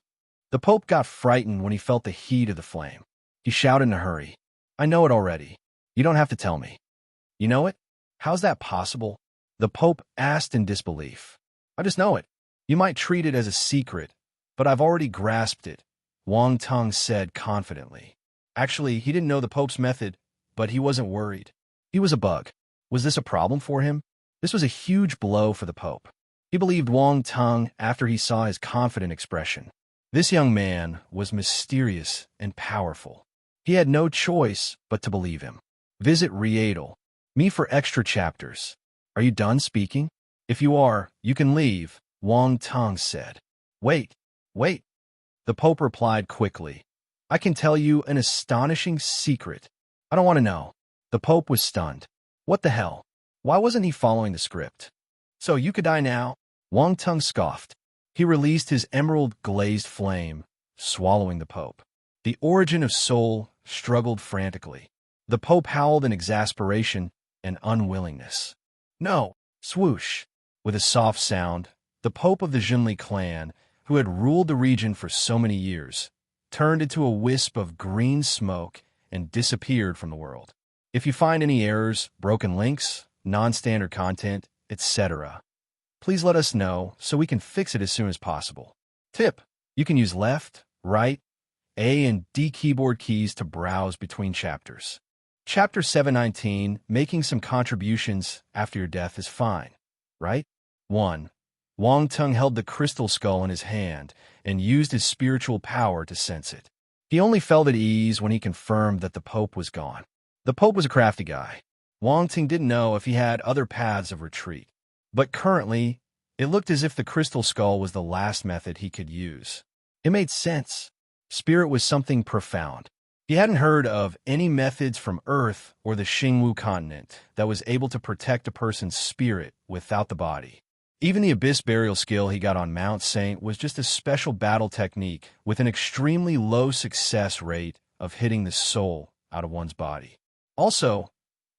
The Pope got frightened when he felt the heat of the flame. He shouted in a hurry, "I know it already. You don't have to tell me." "You know it? How's that possible?" The Pope asked in disbelief. "I just know it. You might treat it as a secret, but I've already grasped it," Wang Teng said confidently. Actually, he didn't know the Pope's method, but he wasn't worried. He was a bug. Was this a problem for him? This was a huge blow for the Pope. He believed Wang Tung after he saw his confident expression. This young man was mysterious and powerful. He had no choice but to believe him. Visit Readel. Me for extra chapters. Are you done speaking? If you are, you can leave, Wang Tung said. Wait, wait. The Pope replied quickly. I can tell you an astonishing secret. I don't want to know. The Pope was stunned. What the hell? Why wasn't he following the script? So you could die now? Wang Tung scoffed. He released his emerald-glazed flame, swallowing the Pope. The origin of soul struggled frantically. The Pope howled in exasperation and unwillingness. No, swoosh. With a soft sound, the Pope of the Zhenli clan, who had ruled the region for so many years, turned into a wisp of green smoke and disappeared from the world. If you find any errors, broken links, non-standard content, etc., please let us know so we can fix it as soon as possible. Tip: you can use left, right, A and D keyboard keys to browse between chapters. Chapter 719, making some contributions after your death is fine, right? 1. Wang Tung held the crystal skull in his hand and used his spiritual power to sense it. He only felt at ease when he confirmed that the Pope was gone. The Pope was a crafty guy. Wang Tung didn't know if he had other paths of retreat. But currently, it looked as if the crystal skull was the last method he could use. It made sense. Spirit was something profound. He hadn't heard of any methods from Earth or the Xingwu continent that was able to protect a person's spirit without the body. Even the abyss burial skill he got on Mount Saint was just a special battle technique with an extremely low success rate of hitting the soul out of one's body. Also,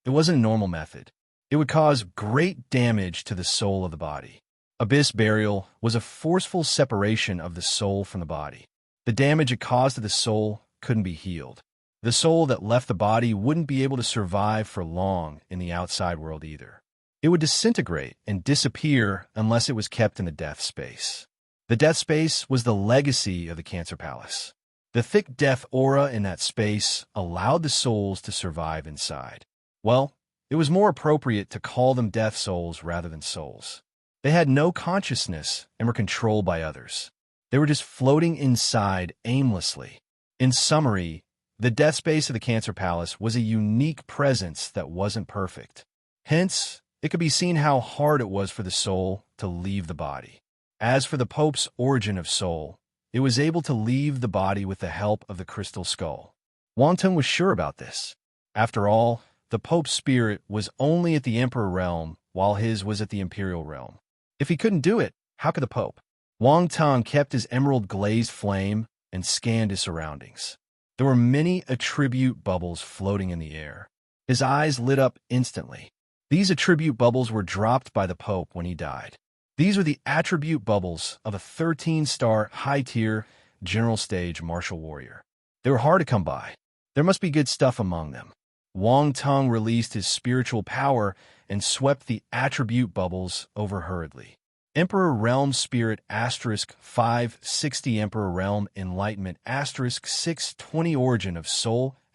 it wasn't a normal method. It would cause great damage to the soul of the body. Abyss burial was a forceful separation of the soul from the body. The damage it caused to the soul couldn't be healed. The soul that left the body wouldn't be able to survive for long in the outside world either. It would disintegrate and disappear unless it was kept in the death space. The death space was the legacy of the Cancer Palace. The thick death aura in that space allowed the souls to survive inside. Well, it was more appropriate to call them death souls rather than souls. They had no consciousness and were controlled by others. They were just floating inside aimlessly. In summary, the death space of the Cancer Palace was a unique presence that wasn't perfect. Hence, it could be seen how hard it was for the soul to leave the body. As for the Pope's origin of soul, it was able to leave the body with the help of the crystal skull. Wang Tung was sure about this. After all, the Pope's spirit was only at the Emperor realm, while his was at the Imperial realm. If he couldn't do it, how could the Pope? Wang Tung kept his emerald-glazed flame and scanned his surroundings. There were many attribute bubbles floating in the air. His eyes lit up instantly. These attribute bubbles were dropped by the Pope when he died. These were the attribute bubbles of a 13-star high-tier general stage martial warrior. They were hard to come by. There must be good stuff among them. Wang Tung released his spiritual power and swept the attribute bubbles over hurriedly. Emperor Realm Spirit * 560 Emperor Realm Enlightenment * 620 Origin of Soul *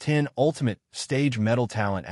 10 Ultimate Stage Metal Talent *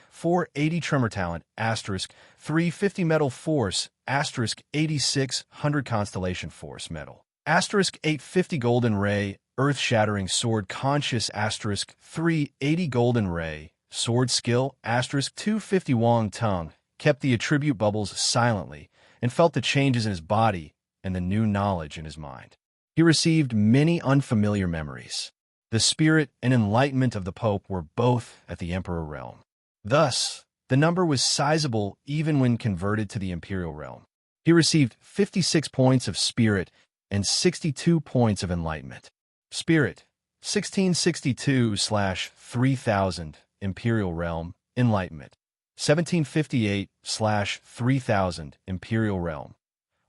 480 Tremor Talent * 350 Metal Force * 8600 Constellation Force Metal * 850 Golden Ray Earth Shattering Sword Conscious * 380 Golden Ray Sword Skill * 250 Wang Tung kept the attribute bubbles silently and felt the changes in his body and the new knowledge in his mind. He received many unfamiliar memories. The spirit and enlightenment of the Pope were both at the Emperor realm. Thus, the number was sizable even when converted to the Imperial realm. He received 56 points of spirit and 62 points of enlightenment. Spirit, 1662/3000, Imperial realm, enlightenment. 1758/3000, Imperial realm.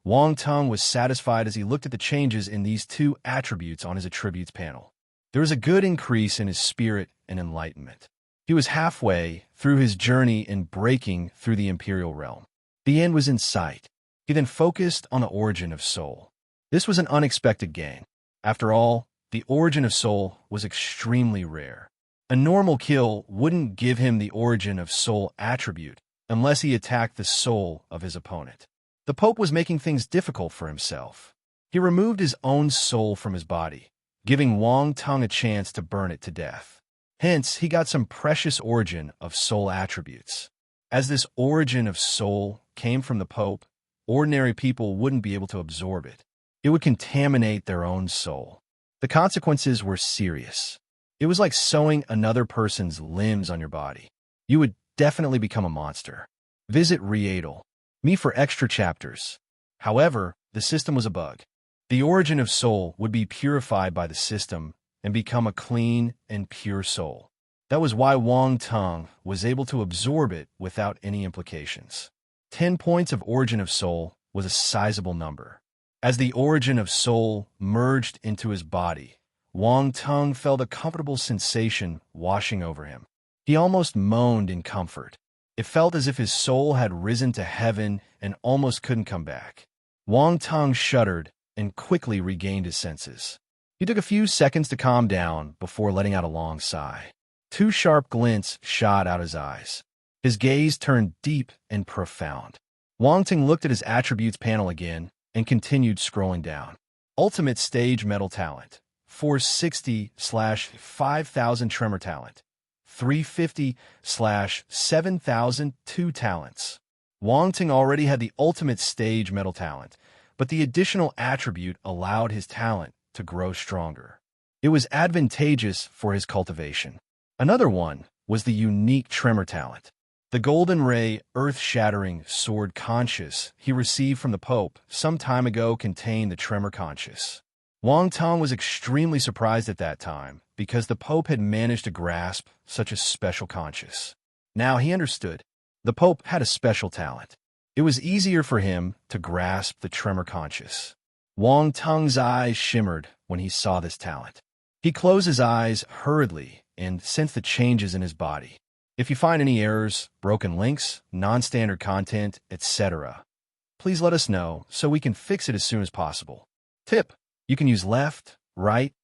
Wang Tung was satisfied as he looked at the changes in these two attributes on his attributes panel. There was a good increase in his spirit and enlightenment. He was halfway through his journey in breaking through the Imperial realm. The end was in sight. He then focused on the origin of soul. This was an unexpected gain. After all, the origin of soul was extremely rare. A normal kill wouldn't give him the origin of soul attribute unless he attacked the soul of his opponent. The Pope was making things difficult for himself. He removed his own soul from his body, giving Wang Tung a chance to burn it to death. Hence, he got some precious origin of soul attributes. As this origin of soul came from the Pope, ordinary people wouldn't be able to absorb it. It would contaminate their own soul. The consequences were serious. It was like sewing another person's limbs on your body. You would definitely become a monster. Visit Readle Me for extra chapters. However, the system was a bug. The origin of soul would be purified by the system and become a clean and pure soul. That was why Wang Tung was able to absorb it without any implications. 10 points of origin of soul was a sizable number. As the origin of soul merged into his body, Wang Tung felt a comfortable sensation washing over him. He almost moaned in comfort. It felt as if his soul had risen to heaven and almost couldn't come back. Wang Tung shuddered and quickly regained his senses. He took a few seconds to calm down before letting out a long sigh. 2 sharp glints shot out his eyes. His gaze turned deep and profound. Wang Tung looked at his attributes panel again and continued scrolling down. Ultimate Stage Metal Talent, 460/5000 Tremor Talent, 350/7002 talents. Wang Tung already had the Ultimate Stage Metal Talent, but the additional attribute allowed his talent to grow stronger. It was advantageous for his cultivation. Another one was the unique Tremor Talent. The Golden Ray Earth-Shattering Sword Conscious he received from the Pope some time ago contained the Tremor Conscious. Wang Tung was extremely surprised at that time because the Pope had managed to grasp such a special conscious. Now he understood. The Pope had a special talent. It was easier for him to grasp the Tremor Conscious. Wang Tung's eyes shimmered when he saw this talent. He closed his eyes hurriedly and sensed the changes in his body. If you find any errors, broken links, non-standard content, etc., please let us know so we can fix it as soon as possible. Tip: you can use left, right,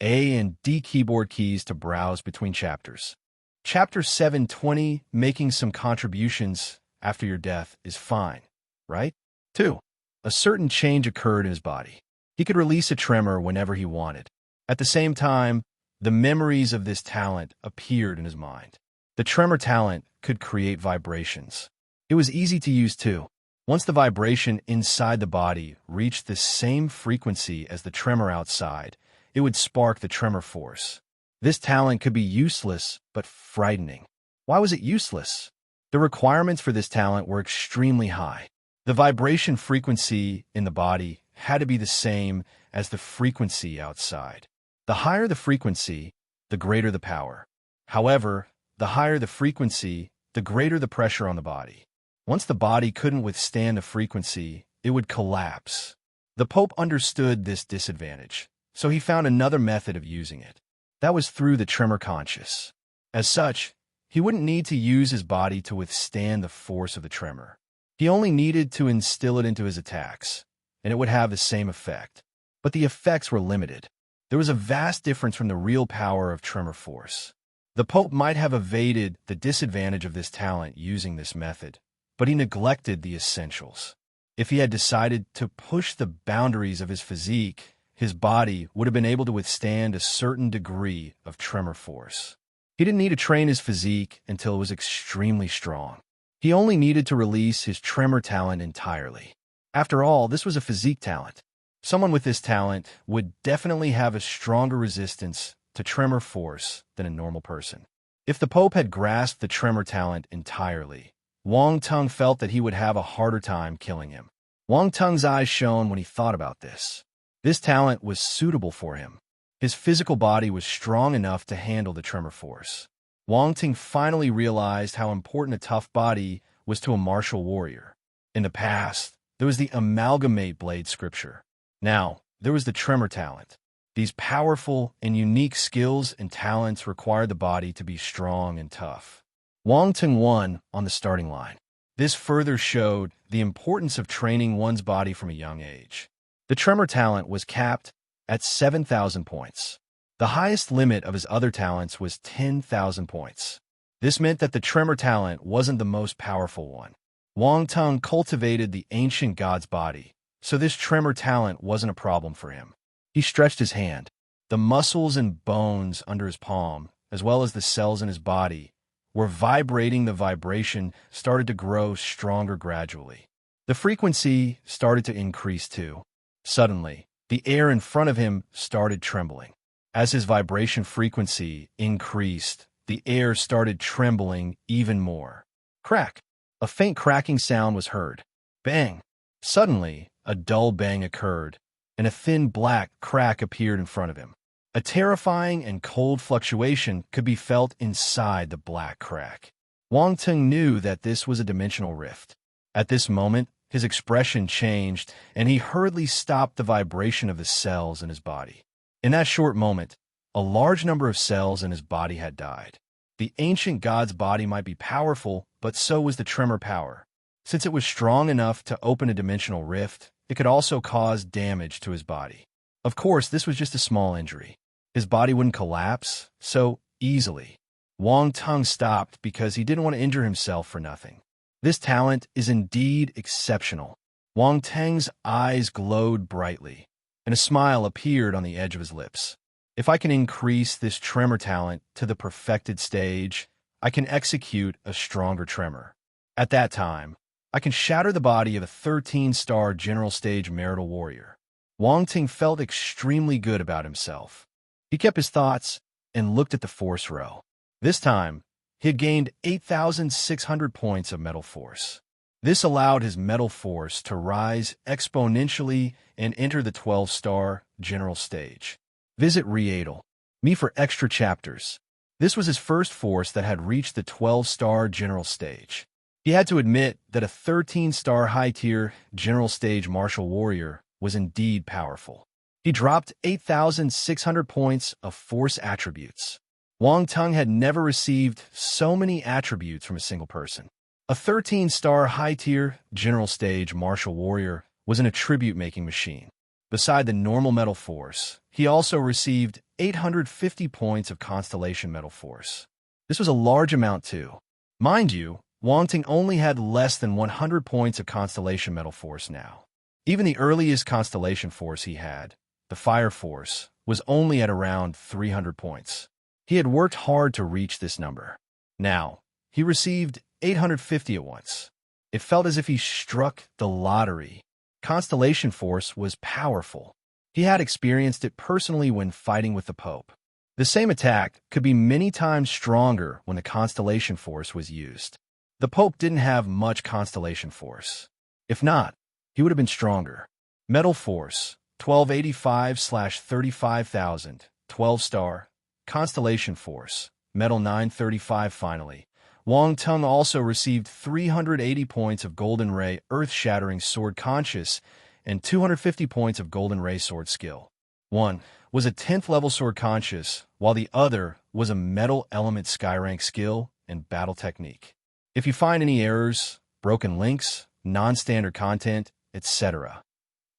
A and D keyboard keys to browse between chapters. Chapter 720, making some contributions after your death is fine, right? 2. A certain change occurred in his body. He could release a tremor whenever he wanted. At the same time, the memories of this talent appeared in his mind. The Tremor Talent could create vibrations. It was easy to use too. Once the vibration inside the body reached the same frequency as the tremor outside, it would spark the tremor force. This talent could be useless but frightening. Why was it useless? The requirements for this talent were extremely high. The vibration frequency in the body had to be the same as the frequency outside. The higher the frequency, the greater the power. However, the higher the frequency, the greater the pressure on the body. Once the body couldn't withstand the frequency, it would collapse. The Pope understood this disadvantage, so he found another method of using it. That was through the Tremor Conscious. As such, he wouldn't need to use his body to withstand the force of the tremor. He only needed to instill it into his attacks, and it would have the same effect. But the effects were limited. There was a vast difference from the real power of tremor force. The Pope might have evaded the disadvantage of this talent using this method, but he neglected the essentials. If he had decided to push the boundaries of his physique, his body would have been able to withstand a certain degree of tremor force. He didn't need to train his physique until it was extremely strong. He only needed to release his tremor talent entirely. After all, this was a physique talent. Someone with this talent would definitely have a stronger resistance to tremor force than a normal person. If the Pope had grasped the tremor talent entirely, Wang Tung felt that he would have a harder time killing him. Wang Tung's eyes shone when he thought about this. This talent was suitable for him. His physical body was strong enough to handle the tremor force. Wang Tung finally realized how important a tough body was to a martial warrior. In the past, there was the amalgamate blade scripture. Now, there was the tremor talent. These powerful and unique skills and talents required the body to be strong and tough. Wang Tung won on the starting line. This further showed the importance of training one's body from a young age. The tremor talent was capped at 7,000 points. The highest limit of his other talents was 10,000 points. This meant that the tremor talent wasn't the most powerful one. Wang Teng cultivated the ancient god's body, so this tremor talent wasn't a problem for him. He stretched his hand. The muscles and bones under his palm, as well as the cells in his body, were vibrating. The vibration started to grow stronger gradually. The frequency started to increase too. Suddenly, the air in front of him started trembling. As his vibration frequency increased, the air started trembling even more. Crack! A faint cracking sound was heard. Bang! Suddenly, a dull bang occurred, and a thin black crack appeared in front of him. A terrifying and cold fluctuation could be felt inside the black crack. Wang Teng knew that this was a dimensional rift. At this moment, his expression changed, and he hurriedly stopped the vibration of the cells in his body. In that short moment, a large number of cells in his body had died. The ancient god's body might be powerful, but so was the tremor power. Since it was strong enough to open a dimensional rift, it could also cause damage to his body. Of course, this was just a small injury. His body wouldn't collapse so easily. Wang Teng stopped because he didn't want to injure himself for nothing. This talent is indeed exceptional. Wang Teng's eyes glowed brightly, and a smile appeared on the edge of his lips. If I can increase this tremor talent to the perfected stage, I can execute a stronger tremor. At that time, I can shatter the body of a 13-star general stage marital warrior. Wang Teng felt extremely good about himself. He kept his thoughts and looked at the force row. This time, he had gained 8,600 points of mental force. This allowed his mental force to rise exponentially and enter the 12-star general stage. Visit Readel. Me for extra chapters. This was his first force that had reached the 12-star general stage. He had to admit that a 13-star high-tier general stage martial warrior was indeed powerful. He dropped 8,600 points of force attributes. Wang Teng had never received so many attributes from a single person. A 13-star high-tier general stage martial warrior was an attribute-making machine. Beside the normal metal force, he also received 850 points of constellation metal force. This was a large amount too. Mind you, Wang Teng only had less than 100 points of constellation metal force now. Even the earliest constellation force he had, the fire force, was only at around 300 points. He had worked hard to reach this number. Now, he received 850 at once. It felt as if he struck the lottery. Constellation force was powerful. He had experienced it personally when fighting with the Pope. The same attack could be many times stronger when the constellation force was used. The Pope didn't have much constellation force. If not, he would have been stronger. Metal force, 1285/35,000, 12-star. Constellation force, metal 935 finally. Wang Teng also received 380 points of Golden Ray Earth-Shattering Sword Conscious and 250 points of Golden Ray Sword Skill. One was a 10th level Sword Conscious, while the other was a Metal Element Skyrank Skill and Battle Technique. If you find any errors, broken links, non-standard content, etc.,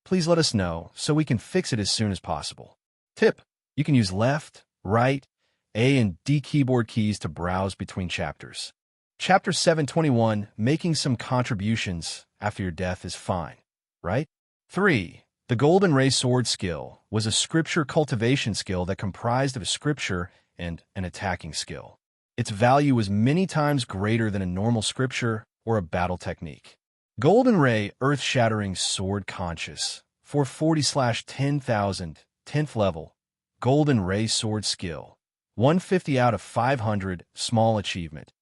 please let us know so we can fix it as soon as possible. Tip: you can use left, right, A and D keyboard keys to browse between chapters. Chapter 721, making some contributions after your death is fine, right? 3. The Golden Ray Sword skill was a scripture cultivation skill that comprised of a scripture and an attacking skill. Its value was many times greater than a normal scripture or a battle technique. Golden Ray Earth-Shattering Sword Conscious, 440/10,000, 10th level. Golden Ray Sword Skill, 150 out of 500, small achievement.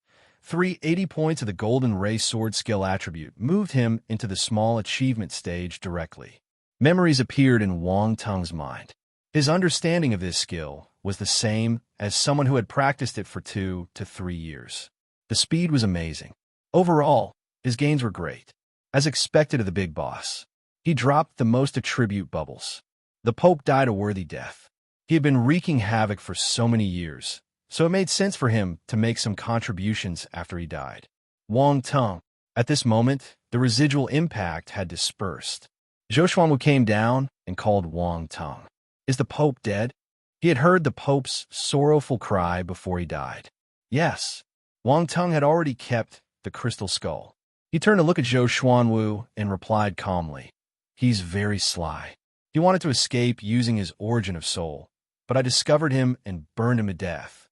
380 points of the Golden Ray Sword Skill attribute moved him into the small achievement stage directly. Memories appeared in Wang Teng's mind. His understanding of this skill was the same as someone who had practiced it for 2 to 3 years. The speed was amazing. Overall, his gains were great. As expected of the big boss, he dropped the most attribute bubbles. The Pope died a worthy death. He had been wreaking havoc for so many years, so it made sense for him to make some contributions after he died. Wang Teng. At this moment, the residual impact had dispersed. Zhou Xuanwu came down and called Wang Teng. Is the Pope dead? He had heard the Pope's sorrowful cry before he died. Yes, Wang Tung had already kept the crystal skull. He turned to look at Zhou Xuanwu and replied calmly, "He's very sly. He wanted to escape using his origin of soul, but I discovered him and burned him to death."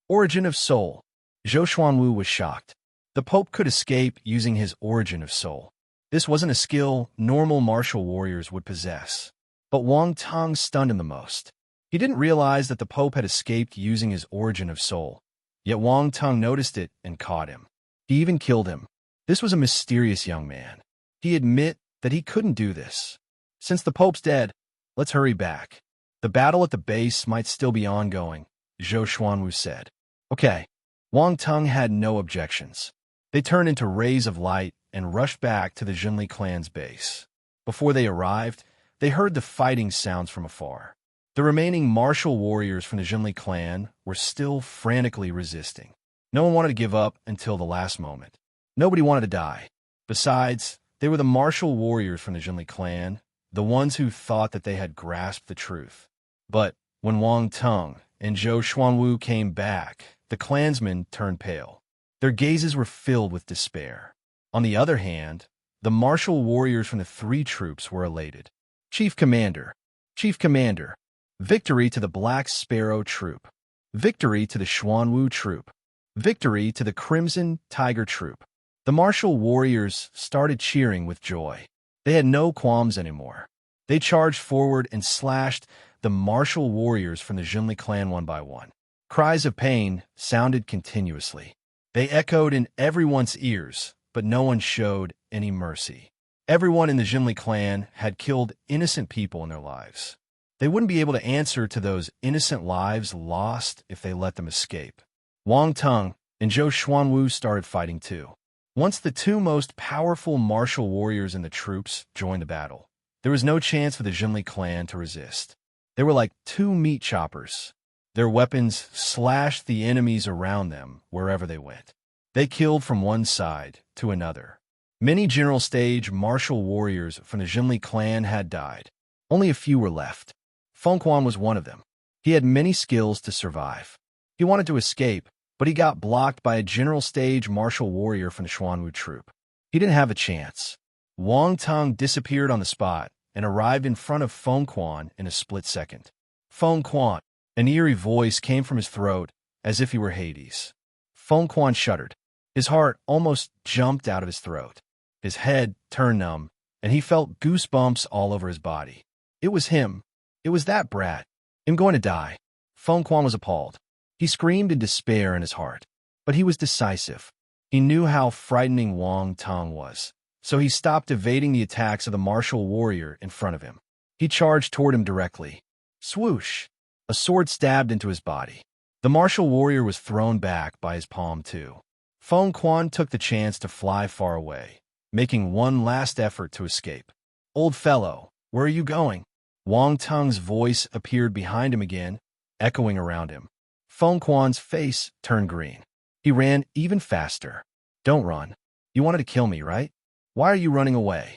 Origin of soul. Zhou Xuanwu was shocked. The Pope could escape using his origin of soul. This wasn't a skill normal martial warriors would possess. But Wang Tung stunned him the most. He didn't realize that the Pope had escaped using his origin of soul. Yet Wang Tung noticed it and caught him. He even killed him. This was a mysterious young man. He admitted that he couldn't do this. Since the Pope's dead, let's hurry back. The battle at the base might still be ongoing, Zhou Xuanwu said. Okay. Wang Tung had no objections. They turned into rays of light and rushed back to the Jinli clan's base. Before they arrived, they heard the fighting sounds from afar. The remaining martial warriors from the Jinli clan were still frantically resisting. No one wanted to give up until the last moment. Nobody wanted to die. Besides, they were the martial warriors from the Jinli clan, the ones who thought that they had grasped the truth. But when Wang Tung and Zhou Xuanwu came back, the clansmen turned pale. Their gazes were filled with despair. On the other hand, the martial warriors from the three troops were elated. Chief Commander, Chief Commander, victory to the Black Sparrow troop, victory to the Xuanwu troop, victory to the Crimson Tiger troop. The martial warriors started cheering with joy. They had no qualms anymore. They charged forward and slashed the martial warriors from the Jinli clan one by one. Cries of pain sounded continuously. They echoed in everyone's ears, but no one showed any mercy. Everyone in the Jinli clan had killed innocent people in their lives. They wouldn't be able to answer to those innocent lives lost if they let them escape. Wang Tung and Zhou Xuanwu started fighting too. Once the two most powerful martial warriors in the troops joined the battle, there was no chance for the Jinli clan to resist. They were like two meat choppers. Their weapons slashed the enemies around them wherever they went. They killed from one side to another. Many general stage martial warriors from the Jinli clan had died. Only a few were left. Feng Quan was one of them. He had many skills to survive. He wanted to escape, but he got blocked by a general stage martial warrior from the Xuanwu troop. He didn't have a chance. Wang Tung disappeared on the spot and arrived in front of Feng Quan in a split second. Feng Quan, an eerie voice came from his throat as if he were Hades. Feng Quan shuddered. His heart almost jumped out of his throat. His head turned numb, and he felt goosebumps all over his body. It was him. It was that brat. I'm going to die. Feng Quan was appalled. He screamed in despair in his heart. But he was decisive. He knew how frightening Wang Tung was, so he stopped evading the attacks of the martial warrior in front of him. He charged toward him directly. Swoosh! A sword stabbed into his body. The martial warrior was thrown back by his palm too. Feng Quan took the chance to fly far away, making one last effort to escape. Old fellow, where are you going? Wang Tung's voice appeared behind him again, echoing around him. Feng Quan's face turned green. He ran even faster. Don't run. You wanted to kill me, right? Why are you running away?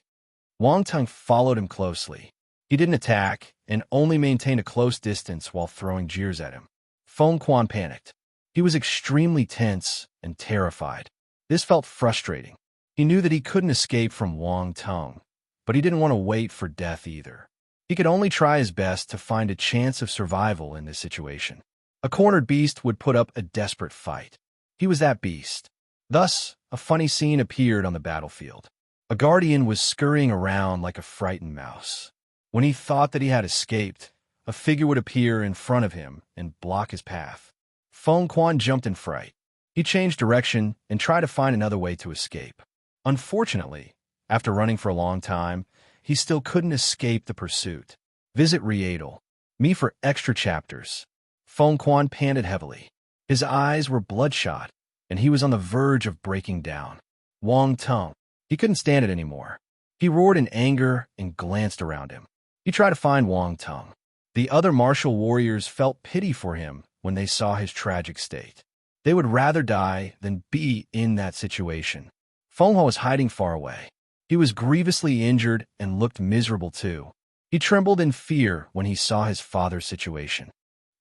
Wang Tung followed him closely. He didn't attack and only maintained a close distance while throwing jeers at him. Feng Quan panicked. He was extremely tense and terrified. This felt frustrating. He knew that he couldn't escape from Wang Tung, but he didn't want to wait for death either. He could only try his best to find a chance of survival in this situation. A cornered beast would put up a desperate fight. He was that beast. Thus, a funny scene appeared on the battlefield. A guardian was scurrying around like a frightened mouse. When he thought that he had escaped, a figure would appear in front of him and block his path. Feng Quan jumped in fright. He changed direction and tried to find another way to escape. Unfortunately, after running for a long time, he still couldn't escape the pursuit. Visit Riedel. Me for extra chapters. Feng Quan panted heavily. His eyes were bloodshot, and he was on the verge of breaking down. Wang Tung. He couldn't stand it anymore. He roared in anger and glanced around him. He tried to find Wang Tung. The other martial warriors felt pity for him when they saw his tragic state. They would rather die than be in that situation. Feng Hua was hiding far away. He was grievously injured and looked miserable too. He trembled in fear when he saw his father's situation.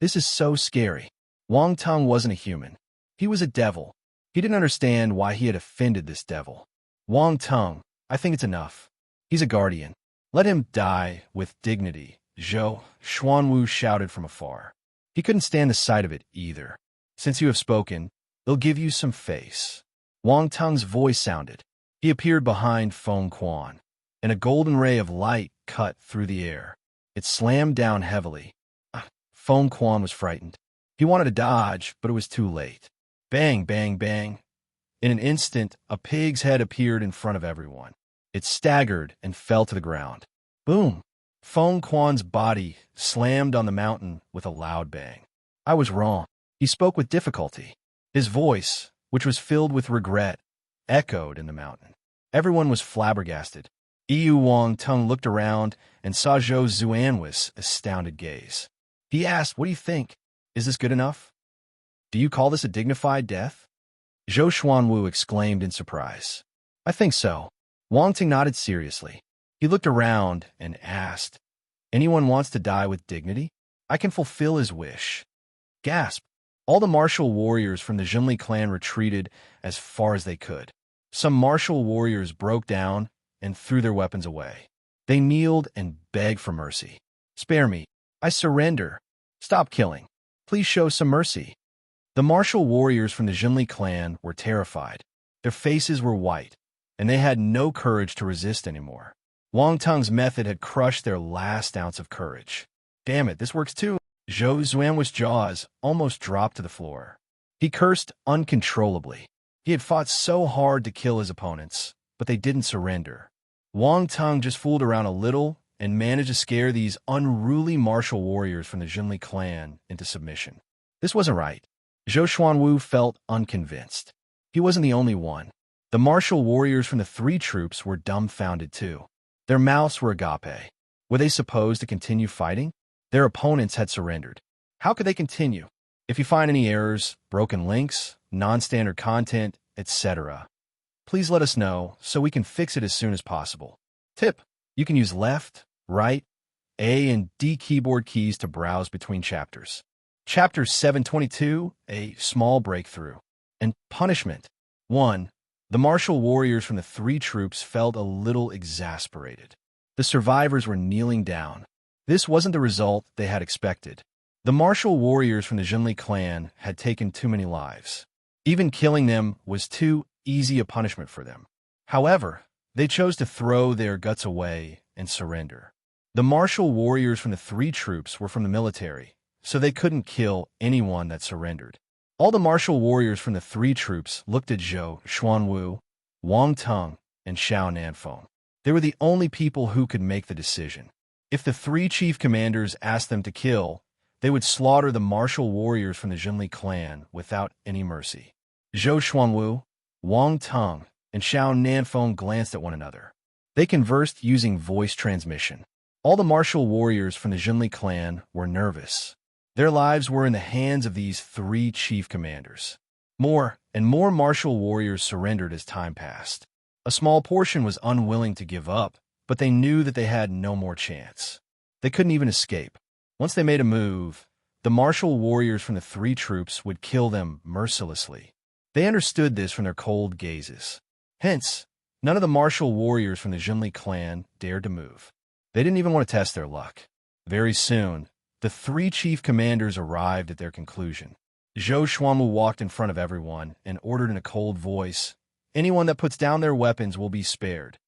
This is so scary. Wang Teng wasn't a human. He was a devil. He didn't understand why he had offended this devil. Wang Teng, I think it's enough. He's a guardian. Let him die with dignity, Zhou Xuanwu shouted from afar. He couldn't stand the sight of it either. Since you have spoken, they'll give you some face. Wang Teng's voice sounded. He appeared behind Feng Quan, and a golden ray of light cut through the air. It slammed down heavily. Feng Quan was frightened. He wanted to dodge, but it was too late. Bang, bang, bang. In an instant, a pig's head appeared in front of everyone. It staggered and fell to the ground. Boom! Feng Quan's body slammed on the mountain with a loud bang. I was wrong. He spoke with difficulty. His voice, which was filled with regret, echoed in the mountain. Everyone was flabbergasted. Yu Wang Teng looked around and saw Zhou Xuanwu's astounded gaze. He asked, "What do you think? Is this good enough? Do you call this a dignified death?" Zhou Xuanwu exclaimed in surprise. I think so. Wang Teng nodded seriously. He looked around and asked, "Anyone wants to die with dignity? I can fulfill his wish." Gasp! All the martial warriors from the Zhenli clan retreated as far as they could. Some martial warriors broke down and threw their weapons away. They kneeled and begged for mercy. "Spare me. I surrender. Stop killing. Please show some mercy." The martial warriors from the Zhenli clan were terrified. Their faces were white, and they had no courage to resist anymore. Wang Teng's method had crushed their last ounce of courage. Damn it, this works too. Zhou Xuanwu's jaws almost dropped to the floor. He cursed uncontrollably. He had fought so hard to kill his opponents, but they didn't surrender. Wang Teng just fooled around a little and managed to scare these unruly martial warriors from the Zhenli clan into submission. This wasn't right. Zhou Xuanwu felt unconvinced. He wasn't the only one. The martial warriors from the three troops were dumbfounded too. Their mouths were agape. Were they supposed to continue fighting? Their opponents had surrendered. How could they continue? If you find any errors, broken links, non-standard content, etc., please let us know so we can fix it as soon as possible. Tip: you can use left, right, A and D keyboard keys to browse between chapters. Chapter 722, A Small Breakthrough. And Punishment. 1. The martial warriors from the three troops felt a little exasperated. The survivors were kneeling down. This wasn't the result they had expected. The martial warriors from the Zhenli clan had taken too many lives. Even killing them was too easy a punishment for them. However, they chose to throw their guts away and surrender. The martial warriors from the three troops were from the military, so they couldn't kill anyone that surrendered. All the martial warriors from the three troops looked at Zhou Xuanwu, Wang Teng, and Xiao Nanfeng. They were the only people who could make the decision. If the three chief commanders asked them to kill, they would slaughter the martial warriors from the Zhenli clan without any mercy. Zhou Xuanwu, Wang Teng, and Xiao Nanfeng glanced at one another. They conversed using voice transmission. All the martial warriors from the Zhenli clan were nervous. Their lives were in the hands of these three chief commanders. More and more martial warriors surrendered as time passed. A small portion was unwilling to give up, but they knew that they had no more chance. They couldn't even escape. Once they made a move, the martial warriors from the three troops would kill them mercilessly. They understood this from their cold gazes. Hence, none of the martial warriors from the Zhenli clan dared to move. They didn't even want to test their luck. Very soon, the three chief commanders arrived at their conclusion. Zhou Xuanwu walked in front of everyone and ordered in a cold voice, "Anyone that puts down their weapons will be spared."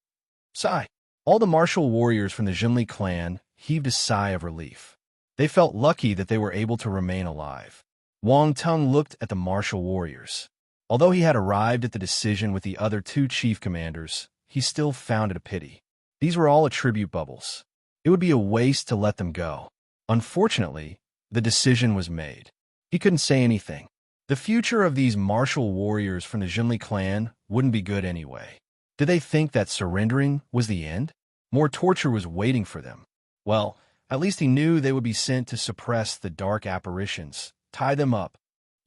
Sigh. All the martial warriors from the Zhenli clan heaved a sigh of relief. They felt lucky that they were able to remain alive. Wang Teng looked at the martial warriors. Although he had arrived at the decision with the other two chief commanders, he still found it a pity. These were all attribute bubbles. It would be a waste to let them go. Unfortunately, the decision was made. He couldn't say anything. The future of these martial warriors from the Zhenli clan wouldn't be good anyway. Did they think that surrendering was the end? More torture was waiting for them. Well, at least he knew they would be sent to suppress the dark apparitions, tie them up.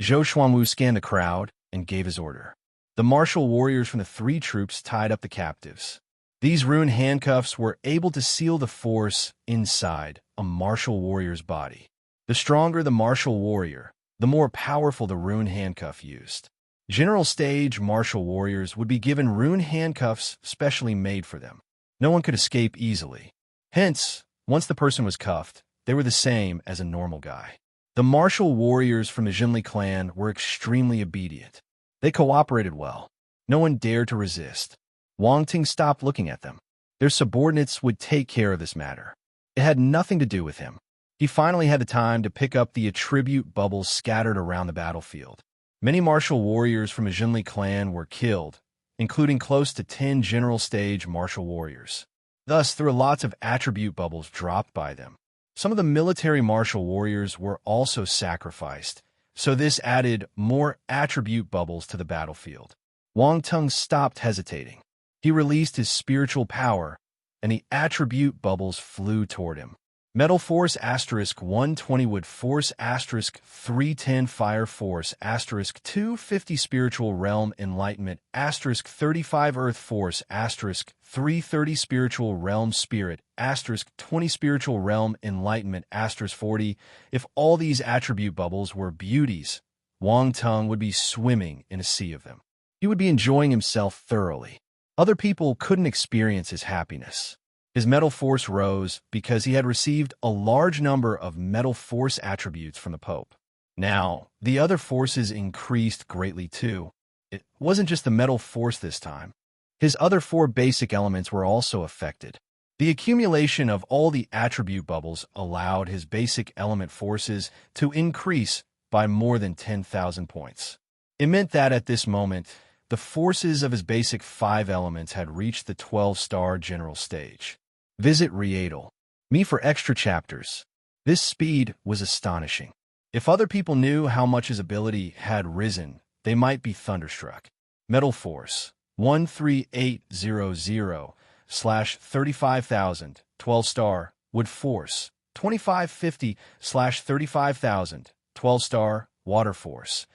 Zhou Xuanwu scanned the crowd and gave his order. The martial warriors from the three troops tied up the captives. These rune handcuffs were able to seal the force inside a martial warrior's body. The stronger the martial warrior, the more powerful the rune handcuff used. General stage martial warriors would be given rune handcuffs specially made for them. No one could escape easily. Hence, once the person was cuffed, they were the same as a normal guy. The martial warriors from the Jinli clan were extremely obedient. They cooperated well. No one dared to resist. Wang Ting stopped looking at them. Their subordinates would take care of this matter. It had nothing to do with him. He finally had the time to pick up the attribute bubbles scattered around the battlefield. Many martial warriors from the Jinli clan were killed, including close to 10 general stage martial warriors. Thus, there were lots of attribute bubbles dropped by them. Some of the military martial warriors were also sacrificed, so this added more attribute bubbles to the battlefield. Wang Tung stopped hesitating. He released his spiritual power, and the attribute bubbles flew toward him. Metal Force *120 Wood Force *310 Fire Force *250 Spiritual Realm Enlightenment *35 Earth Force *330 Spiritual Realm Spirit *20 Spiritual Realm Enlightenment *40. If all these attribute bubbles were beauties, Wang Tung would be swimming in a sea of them. He would be enjoying himself thoroughly. Other people couldn't experience his happiness. His Metal Force rose because he had received a large number of Metal Force attributes from the Pope. Now, the other forces increased greatly too. It wasn't just the Metal Force this time. His other 4 basic elements were also affected. The accumulation of all the attribute bubbles allowed his basic element forces to increase by more than 10,000 points. It meant that at this moment, the forces of his basic 5 elements had reached the 12-star general stage. Visit Rietal. Me for extra chapters. This speed was astonishing. If other people knew how much his ability had risen, they might be thunderstruck. Metal Force 13800/35,000, 12-star. Wood Force 2550/35,000, 12-star. Water Force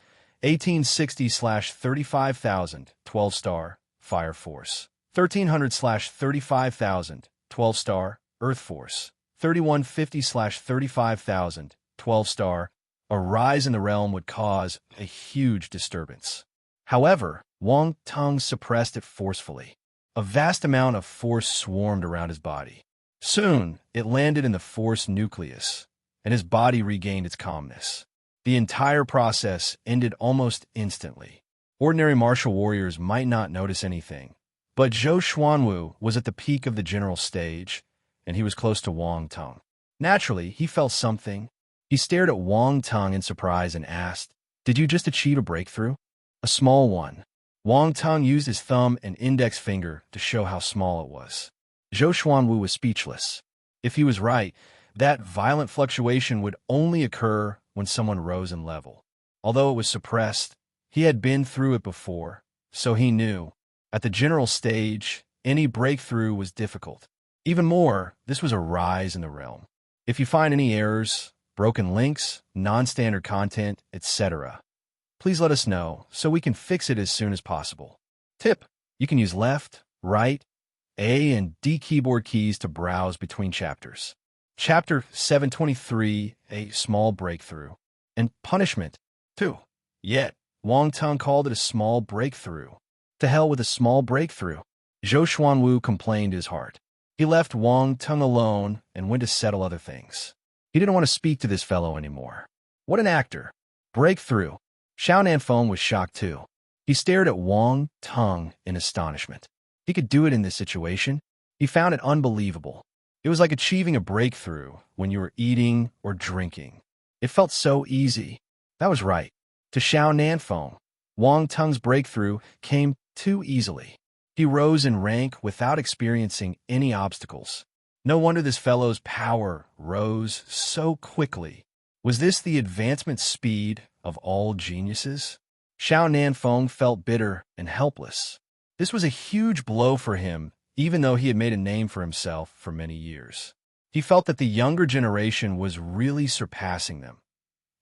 1860/35,000, 12-star. Fire Force 1300/35,000, 12-star. Earth Force 3150/35,000, 12-star. A rise in the realm would cause a huge disturbance. However, Wang Tung suppressed it forcefully. A vast amount of force swarmed around his body. Soon, it landed in the force nucleus, and his body regained its calmness. The entire process ended almost instantly. Ordinary martial warriors might not notice anything, but Zhou Xuanwu was at the peak of the general stage, and he was close to Wang Tung. Naturally, he felt something. He stared at Wang Tung in surprise and asked, "Did you just achieve a breakthrough?" "A small one." Wang Tung used his thumb and index finger to show how small it was. Zhou Xuanwu was speechless. If he was right, that violent fluctuation would only occur when someone rose in level. Although it was suppressed, he had been through it before, so he knew. At the general stage, any breakthrough was difficult. Even more, this was a rise in the realm. If you find any errors, broken links, non-standard content, etc., please let us know so we can fix it as soon as possible. Tip: you can use left, right, A and D keyboard keys to browse between chapters. Chapter 723, A Small Breakthrough. And Punishment 2. Yet, Wang Tung called it a small breakthrough. To hell with a small breakthrough. Zhou Xuanwu complained his heart. He left Wang Tung alone and went to settle other things. He didn't want to speak to this fellow anymore. What an actor. Breakthrough. Xiao Nanfeng was shocked too. He stared at Wang Tung in astonishment. He could do it in this situation. He found it unbelievable. It was like achieving a breakthrough when you were eating or drinking. It felt so easy. That was right. To Xiao Nanfeng, Wang Tung's breakthrough came too easily. He rose in rank without experiencing any obstacles. No wonder this fellow's power rose so quickly. Was this the advancement speed of all geniuses? Xiao Nanfeng felt bitter and helpless. This was a huge blow for him, even though he had made a name for himself for many years. He felt that the younger generation was really surpassing them.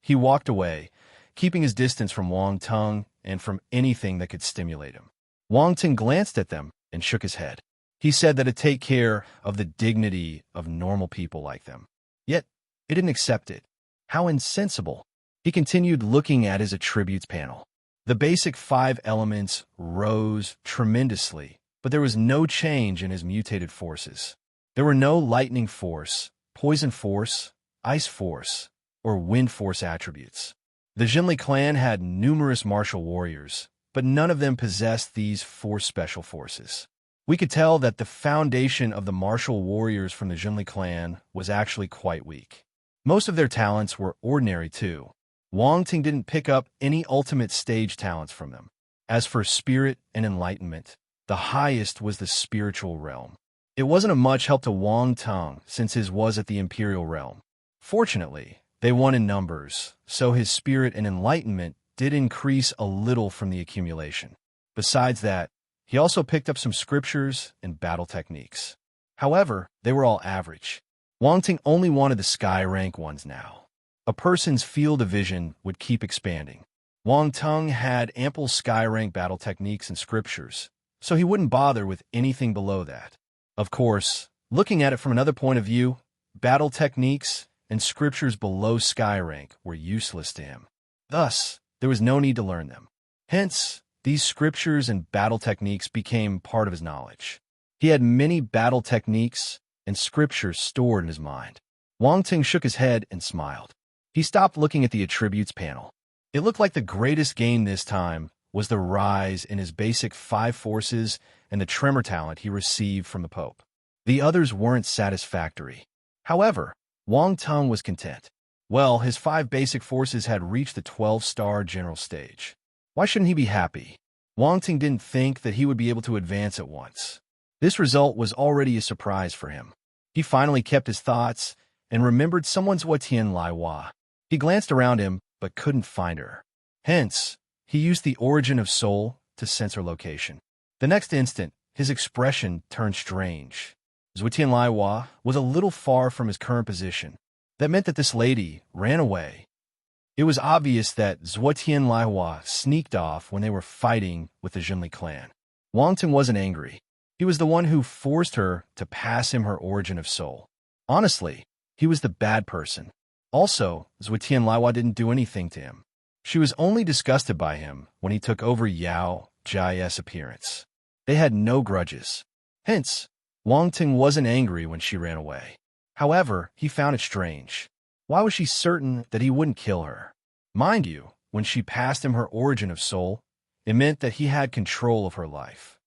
He walked away, keeping his distance from Wang Tung and from anything that could stimulate him. Wang Tung glanced at them and shook his head. He said that it'd take care of the dignity of normal people like them. Yet, it didn't accept it. How insensible. He continued looking at his attributes panel. The basic 5 elements rose tremendously, but there was no change in his mutated forces. There were no lightning force, poison force, ice force, or wind force attributes. The Jinli clan had numerous martial warriors, but none of them possessed these 4 special forces. We could tell that the foundation of the martial warriors from the Jinli clan was actually quite weak. Most of their talents were ordinary too. Wang Ting didn't pick up any ultimate stage talents from them. As for spirit and enlightenment, the highest was the spiritual realm. It wasn't of much help to Wang Tung since his was at the imperial realm. Fortunately, they won in numbers, so his spirit and enlightenment did increase a little from the accumulation. Besides that, he also picked up some scriptures and battle techniques. However, they were all average. Wang Ting only wanted the sky rank ones now. A person's field of vision would keep expanding. Wang Tung had ample sky rank battle techniques and scriptures, so he wouldn't bother with anything below that. Of course, looking at it from another point of view, battle techniques and scriptures below sky rank were useless to him. Thus, there was no need to learn them. Hence, these scriptures and battle techniques became part of his knowledge. He had many battle techniques and scriptures stored in his mind. Wang Ting shook his head and smiled. He stopped looking at the attributes panel. It looked like the greatest gain this time was the rise in his basic 5 forces and the tremor talent he received from the Pope. The others weren't satisfactory. However, Wang Tung was content. Well, his 5 basic forces had reached the 12-star general stage. Why shouldn't he be happy? Wang Ting didn't think that he would be able to advance at once. This result was already a surprise for him. He finally kept his thoughts and remembered someone's Zuotian Laiwa. He glanced around him, but couldn't find her. Hence, he used the origin of soul to sense her location. The next instant, his expression turned strange. Zuotian Laiwa was a little far from his current position. That meant that this lady ran away. It was obvious that Zuotian Laiwa sneaked off when they were fighting with the Jinli clan. Wang Ting wasn't angry. He was the one who forced her to pass him her origin of soul. Honestly, he was the bad person. Also, Zuotian Laiwa didn't do anything to him. She was only disgusted by him when he took over Yao Jia's appearance. They had no grudges. Hence, Wang Ting wasn't angry when she ran away. However, he found it strange. Why was she certain that he wouldn't kill her? Mind you, when she passed him her origin of soul, it meant that he had control of her life.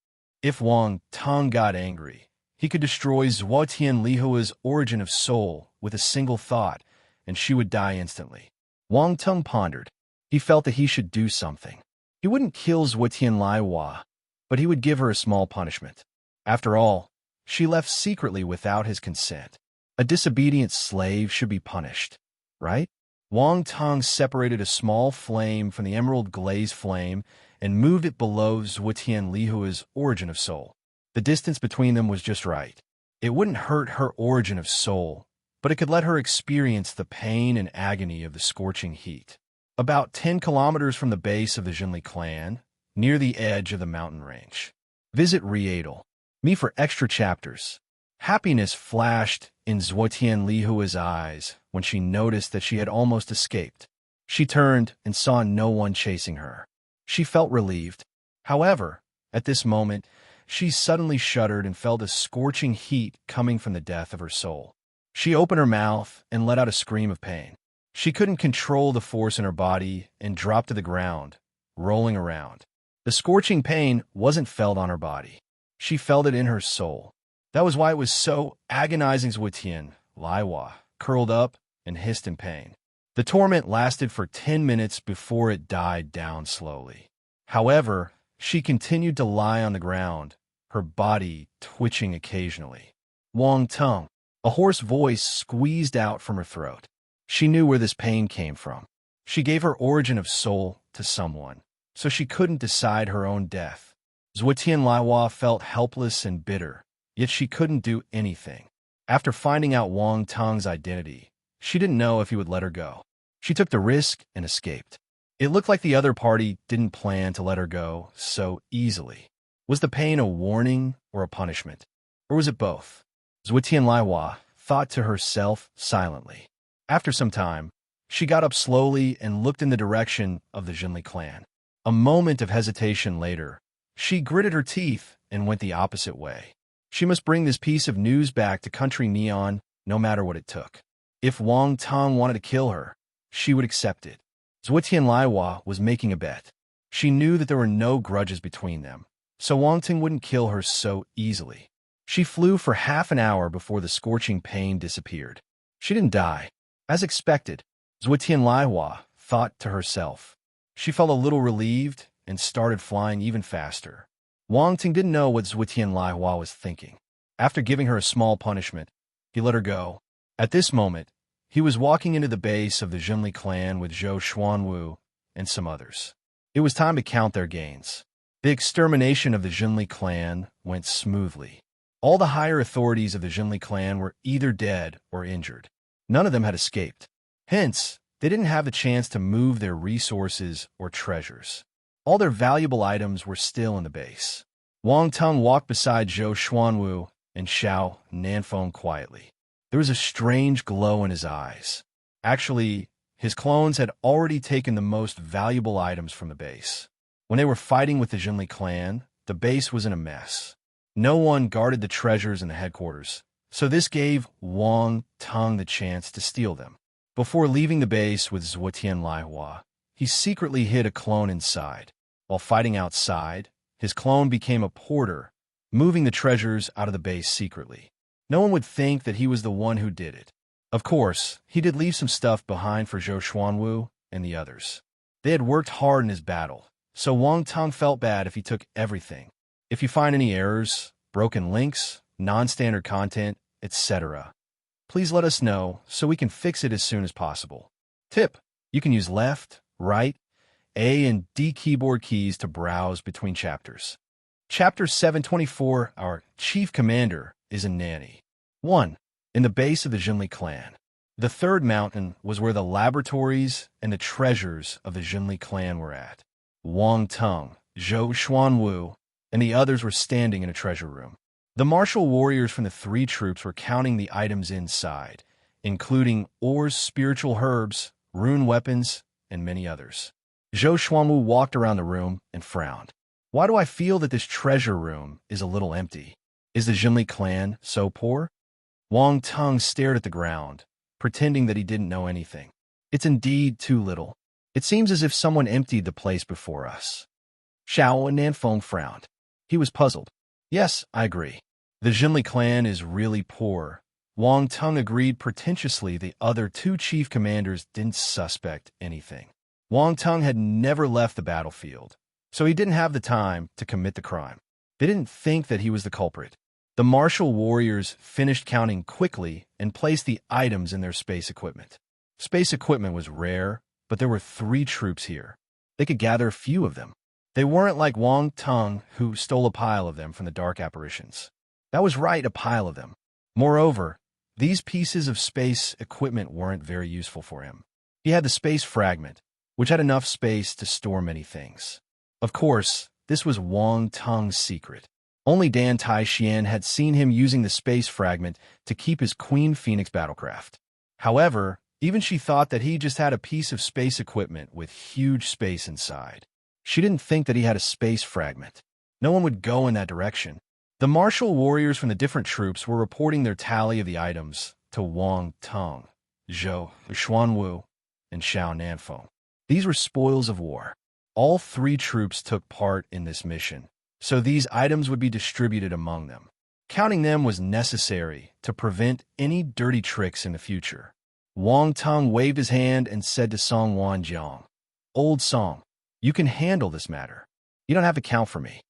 If Wang Tung got angry, he could destroy Zuotian Lihua's origin of soul with a single thought, and she would die instantly. Wang Tung pondered. He felt that he should do something. He wouldn't kill Zuotian Laiwa, but he would give her a small punishment. After all, she left secretly without his consent. A disobedient slave should be punished, right? Wang Tung separated a small flame from the emerald glaze flame and moved it below Zuotian Lihua's origin of soul. The distance between them was just right. It wouldn't hurt her origin of soul, but it could let her experience the pain and agony of the scorching heat. About 10 kilometers from the base of the Jinli clan, near the edge of the mountain range. Visit Riedel. Me for extra chapters. Happiness flashed in Zuotian Lihua's eyes when she noticed that she had almost escaped. She turned and saw no one chasing her. She felt relieved. However, at this moment, she suddenly shuddered and felt a scorching heat coming from the depth of her soul. She opened her mouth and let out a scream of pain. She couldn't control the force in her body and dropped to the ground, rolling around. The scorching pain wasn't felt on her body. She felt it in her soul. That was why it was so agonizing. Zuotian Laiwa curled up and hissed in pain. The torment lasted for 10 minutes before it died down slowly. However, she continued to lie on the ground, her body twitching occasionally. Wang Tung, a hoarse voice squeezed out from her throat. She knew where this pain came from. She gave her origin of soul to someone, so she couldn't decide her own death. Zuotian Laiwa felt helpless and bitter, yet she couldn't do anything. After finding out Wang Tung's identity, she didn't know if he would let her go. She took the risk and escaped. It looked like the other party didn't plan to let her go so easily. Was the pain a warning or a punishment? Or was it both? Zhuo Tianlaihua thought to herself silently. After some time, she got up slowly and looked in the direction of the Jinli clan. A moment of hesitation later, she gritted her teeth and went the opposite way. She must bring this piece of news back to Country Neon, no matter what it took. If Wang Tong wanted to kill her, she would accept it. Zhuo Tianlaihua was making a bet. She knew that there were no grudges between them, so Wang Ting wouldn't kill her so easily. She flew for half an hour before the scorching pain disappeared. She didn't die. As expected, Zhuo Tianlaihua thought to herself. She felt a little relieved and started flying even faster. Wang Ting didn't know what Zhuo Tianlaihua was thinking. After giving her a small punishment, he let her go. At this moment, he was walking into the base of the Jinli clan with Zhou Xuanwu and some others. It was time to count their gains. The extermination of the Jinli clan went smoothly. All the higher authorities of the Jinli clan were either dead or injured. None of them had escaped. Hence, they didn't have the chance to move their resources or treasures. All their valuable items were still in the base. Wang Tong walked beside Zhou Xuanwu and Xiao Nanfeng quietly. There was a strange glow in his eyes. Actually, his clones had already taken the most valuable items from the base. When they were fighting with the Jinli clan, the base was in a mess. No one guarded the treasures in the headquarters, so this gave Wang Tong the chance to steal them. Before leaving the base with Zhuo Tianlaihua, he secretly hid a clone inside. While fighting outside, his clone became a porter, moving the treasures out of the base secretly. No one would think that he was the one who did it. Of course, he did leave some stuff behind for Zhou Xuanwu and the others. They had worked hard in his battle, so Wang Tong felt bad if he took everything. If you find any errors, broken links, non-standard content, etc., please let us know so we can fix it as soon as possible. Tip: you can use left, right, A and D keyboard keys to browse between chapters. Chapter 724, our chief commander is a nanny. 1. In the base of the Jinli clan. The third mountain was where the laboratories and the treasures of the Jinli clan were at. Wang Tong, Zhou Xuanwu, and the others were standing in a treasure room. The martial warriors from the three troops were counting the items inside, including ores, spiritual herbs, rune weapons, and many others. Zhou Xuanwu walked around the room and frowned. Why do I feel that this treasure room is a little empty? Is the Jinli clan so poor? Wang Tong stared at the ground, pretending that he didn't know anything. It's indeed too little. It seems as if someone emptied the place before us. Xiao Nanfeng frowned. He was puzzled. Yes, I agree. The Jinli clan is really poor. Wang Tong agreed pretentiously. The other two chief commanders didn't suspect anything. Wang Tong had never left the battlefield, so he didn't have the time to commit the crime. They didn't think that he was the culprit. The martial warriors finished counting quickly and placed the items in their space equipment. Space equipment was rare, but there were three troops here. They could gather a few of them. They weren't like Wang Tong, who stole a pile of them from the dark apparitions. That was right, a pile of them. Moreover, these pieces of space equipment weren't very useful for him. He had the space fragment, which had enough space to store many things. Of course, this was Wang Tong's secret. Only Dan Taixian had seen him using the space fragment to keep his Queen Phoenix battlecraft. However, even she thought that he just had a piece of space equipment with huge space inside. She didn't think that he had a space fragment. No one would go in that direction. The martial warriors from the different troops were reporting their tally of the items to Wang Tong, Zhou Xuanwu, and Xiao Nanfeng. These were spoils of war. All three troops took part in this mission, so these items would be distributed among them. Counting them was necessary to prevent any dirty tricks in the future. Wang Tong waved his hand and said to Song Wanjiang, "Old Song, you can handle this matter. You don't have to count for me."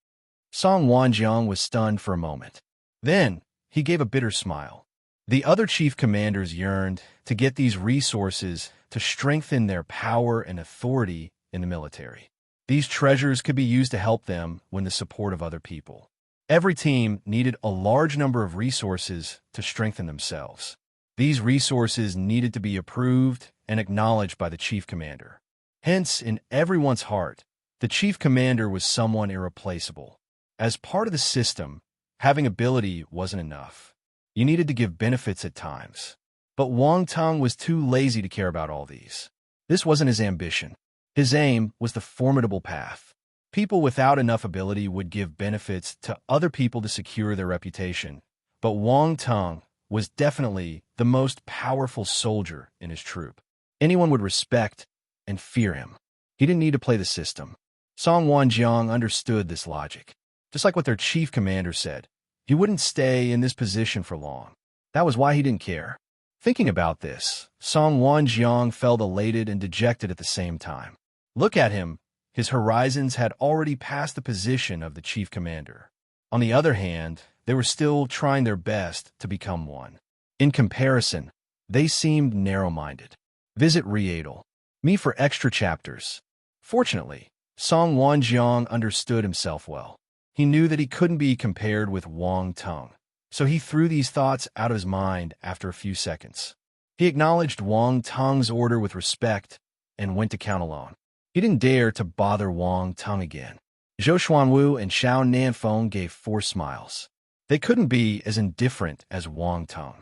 Song Wanjiang was stunned for a moment. Then, he gave a bitter smile. The other chief commanders yearned to get these resources to strengthen their power and authority in the military. These treasures could be used to help them win the support of other people. Every team needed a large number of resources to strengthen themselves. These resources needed to be approved and acknowledged by the chief commander. Hence, in everyone's heart, the chief commander was someone irreplaceable. As part of the system, Having ability wasn't enough. You needed to give benefits at times. But Wang Teng was too lazy to care about all these. This wasn't his ambition. His aim was the formidable path. People without enough ability would give benefits to other people to secure their reputation. But Wang Teng was definitely the most powerful soldier in his troop. Anyone would respect and fear him. He didn't need to play the system. Song Wanjiang understood this logic. Just like what their chief commander said, he wouldn't stay in this position for long. That was why he didn't care. Thinking about this, Song Wanjiang felt elated and dejected at the same time. Look at him. His horizons had already passed the position of the chief commander. On the other hand, they were still trying their best to become one. In comparison, they seemed narrow-minded. Visit Riedel. Me for extra chapters. Fortunately, Song Wanjiang understood himself well. He knew that he couldn't be compared with Wang Teng, so he threw these thoughts out of his mind after a few seconds. He acknowledged Wang Teng's order with respect and went to count alone. He didn't dare to bother Wang Teng again. Zhou Xuanwu and Xiao Nanfeng gave forced smiles. They couldn't be as indifferent as Wang Teng.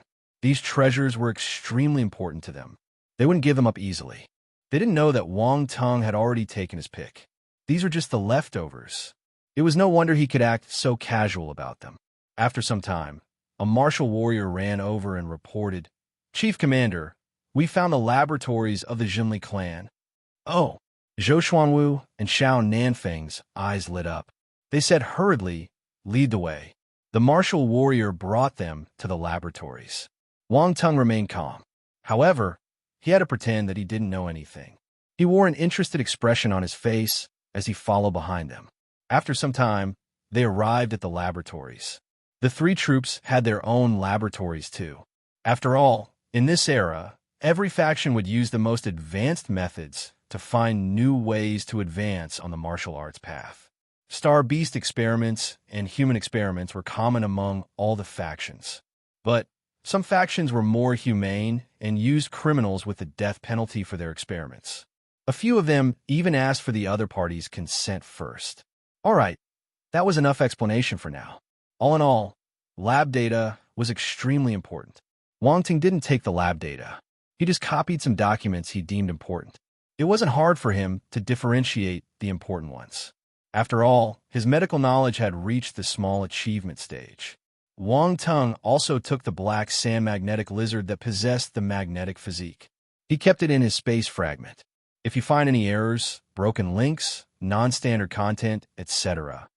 These treasures were extremely important to them. They wouldn't give them up easily. They didn't know that Wang Teng had already taken his pick. These were just the leftovers. It was no wonder he could act so casual about them. After some time, a martial warrior ran over and reported, "Chief Commander, we found the laboratories of the Jinli clan." Oh! Zhou Xuanwu and Xiao Nanfeng's eyes lit up. They said hurriedly, "Lead the way." The martial warrior brought them to the laboratories. Wang Teng remained calm. However, he had to pretend that he didn't know anything. He wore an interested expression on his face as he followed behind them. After some time, they arrived at the laboratories. The three troops had their own laboratories too. After all, in this era, every faction would use the most advanced methods to find new ways to advance on the martial arts path. Star-beast experiments and human experiments were common among all the factions. But some factions were more humane and used criminals with the death penalty for their experiments. A few of them even asked for the other party's consent first. All right, that was enough explanation for now. All in all, lab data was extremely important. Wang Teng didn't take the lab data. He just copied some documents he deemed important. It wasn't hard for him to differentiate the important ones. After all, his medical knowledge had reached the small achievement stage. Wang Teng also took the black sand magnetic lizard that possessed the magnetic physique. He kept it in his space fragment. If you find any errors, broken links, non-standard content, etc.,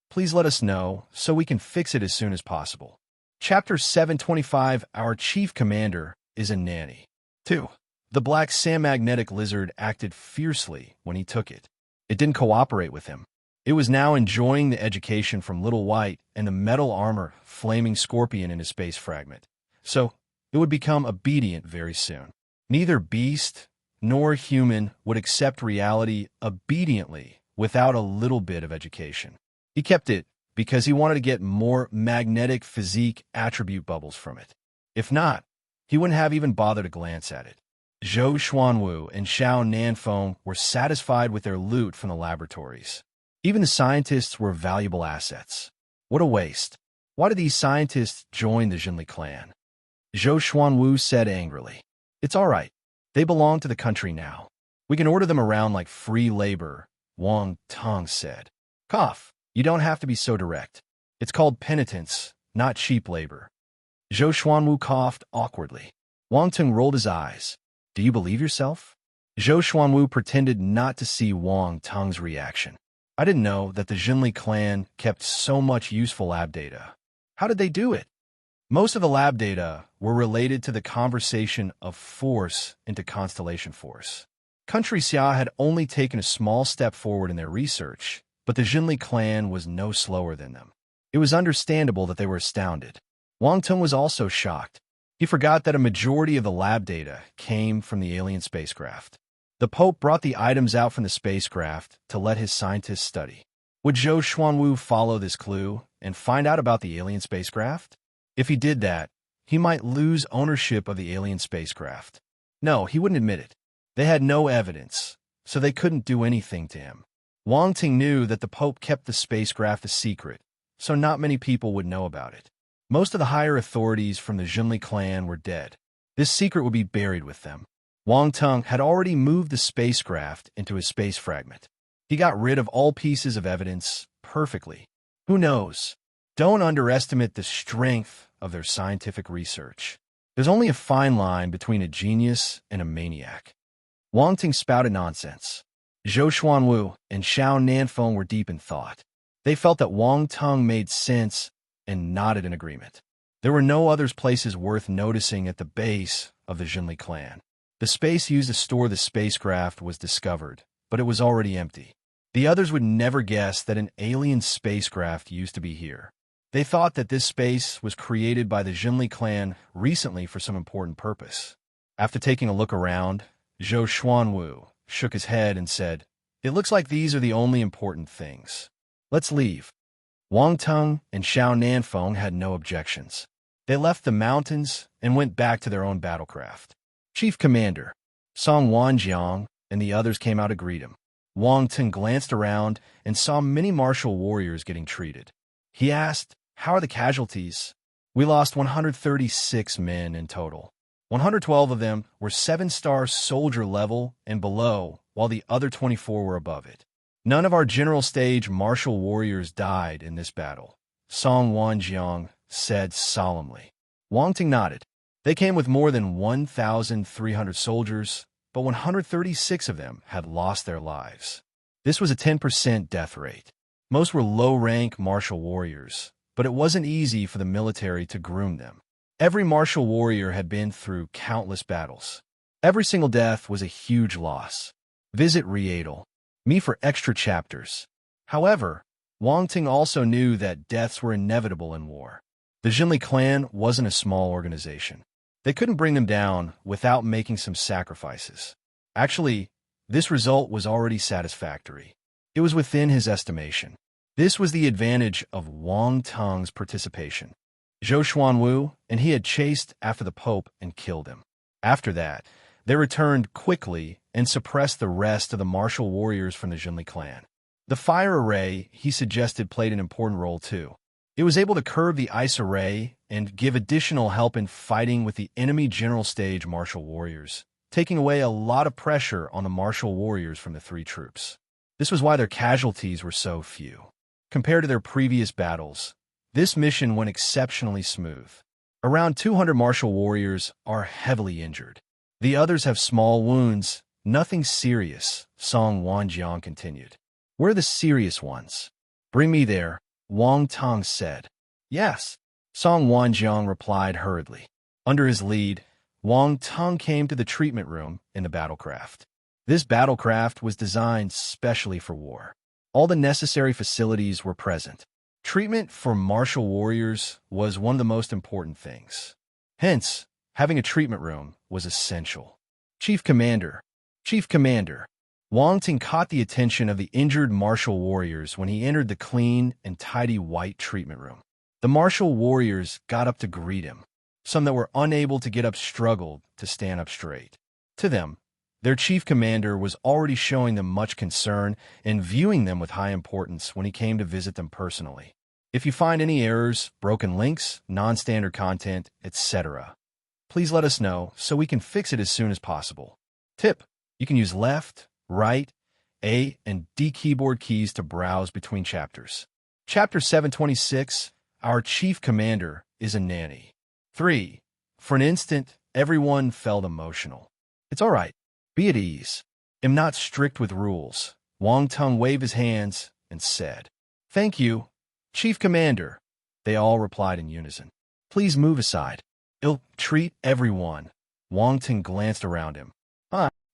please let us know so we can fix it as soon as possible. Chapter 725, Our Chief Commander is a Nanny. 2. The black sand magnetic lizard acted fiercely when he took it. It didn't cooperate with him. It was now enjoying the education from Little White and the metal armor flaming scorpion in his space fragment, so it would become obedient very soon. Neither beast nor human would accept reality obediently without a little bit of education. He kept it because he wanted to get more magnetic physique attribute bubbles from it. If not, he wouldn't have even bothered to glance at it. Zhou Xuanwu and Xiao Nanfeng were satisfied with their loot from the laboratories. Even the scientists were valuable assets. What a waste. Why did these scientists join the Jinli clan? Zhou Xuanwu said angrily. It's all right. They belong to the country now. We can order them around like free labor, Wang Teng said. Cough. You don't have to be so direct. It's called penitence, not cheap labor. Zhou Xuanwu coughed awkwardly. Wang Teng rolled his eyes. Do you believe yourself? Zhou Xuanwu pretended not to see Wang Teng's reaction. I didn't know that the Jinli clan kept so much useful lab data. How did they do it? Most of the lab data were related to the conversation of force into constellation force. Country Xia had only taken a small step forward in their research, but the Jinli clan was no slower than them. It was understandable that they were astounded. Wang Teng was also shocked. He forgot that a majority of the lab data came from the alien spacecraft. The Pope brought the items out from the spacecraft to let his scientists study. Would Zhou Xuanwu follow this clue and find out about the alien spacecraft? If he did that, he might lose ownership of the alien spacecraft. No, he wouldn't admit it. They had no evidence, so they couldn't do anything to him. Wang Teng knew that the Pope kept the spacecraft a secret, so not many people would know about it. Most of the higher authorities from the Junli clan were dead. This secret would be buried with them. Wang Tung had already moved the spacecraft into a space fragment. He got rid of all pieces of evidence perfectly. Who knows? Don't underestimate the strength of their scientific research. There's only a fine line between a genius and a maniac. Wang Ting spouted nonsense. Zhou Xuanwu and Xiao Nanfeng were deep in thought. They felt that Wang Tung made sense and nodded in agreement. There were no other places worth noticing at the base of the Junli clan. The space used to store the spacecraft was discovered, but it was already empty. The others would never guess that an alien spacecraft used to be here. They thought that this space was created by the Junli clan recently for some important purpose. After taking a look around, Zhou Xuanwu shook his head and said, "It looks like these are the only important things. Let's leave." Wang Tung and Xiao Nanfeng had no objections. They left the mountains and went back to their own battlecraft. Chief Commander, Song Wanjiang and the others came out to greet him. Wang Tung glanced around and saw many martial warriors getting treated. He asked, "How are the casualties?" "We lost 136 men in total. 112 of them were 7-star soldier level and below, while the other 24 were above it. None of our general stage martial warriors died in this battle," Song Wanjiang said solemnly. Wang Tung nodded. They came with more than 1,300 soldiers, but 136 of them had lost their lives. This was a 10% death rate. Most were low-rank martial warriors, but it wasn't easy for the military to groom them. Every martial warrior had been through countless battles. Every single death was a huge loss. Visit Readel. Me for extra chapters. However, Wang Tung also knew that deaths were inevitable in war. The Junli clan wasn't a small organization. They couldn't bring them down without making some sacrifices. Actually, this result was already satisfactory. It was within his estimation. This was the advantage of Wang Tung's participation. Zhou Xuanwu and he had chased after the Pope and killed him. After that, they returned quickly and suppressed the rest of the martial warriors from the Junli clan. The fire array, he suggested, played an important role too. It was able to curb the ice array and give additional help in fighting with the enemy general stage martial warriors, taking away a lot of pressure on the martial warriors from the 3 troops. This was why their casualties were so few. Compared to their previous battles, this mission went exceptionally smooth. Around 200 martial warriors are heavily injured. The others have small wounds, nothing serious, Song Wanjiang continued. "Where are the serious ones?" "Bring me there," Wang Tung said. "Yes," Song Wanjiang replied hurriedly. Under his lead, Wang Tung came to the treatment room in the battlecraft. This battlecraft was designed specially for war. All the necessary facilities were present. Treatment for martial warriors was one of the most important things. Hence, having a treatment room was essential. Chief Commander, Wang Tung caught the attention of the injured martial warriors when he entered the clean and tidy white treatment room. The martial warriors got up to greet him. Some that were unable to get up struggled to stand up straight. To them, their chief commander was already showing them much concern and viewing them with high importance when he came to visit them personally. If you find any errors, broken links, non-standard content, etc., please let us know so we can fix it as soon as possible. Tip: you can use left, right, A, and D keyboard keys to browse between chapters. Chapter 726, Our Chief Commander is a Nanny. 3. For an instant, everyone felt emotional. "It's all right. Be at ease. I'm not strict with rules." Wang Tung waved his hands and said, "Thank you, Chief Commander." They all replied in unison. "Please move aside. I'll treat everyone." Wang Tung glanced around him.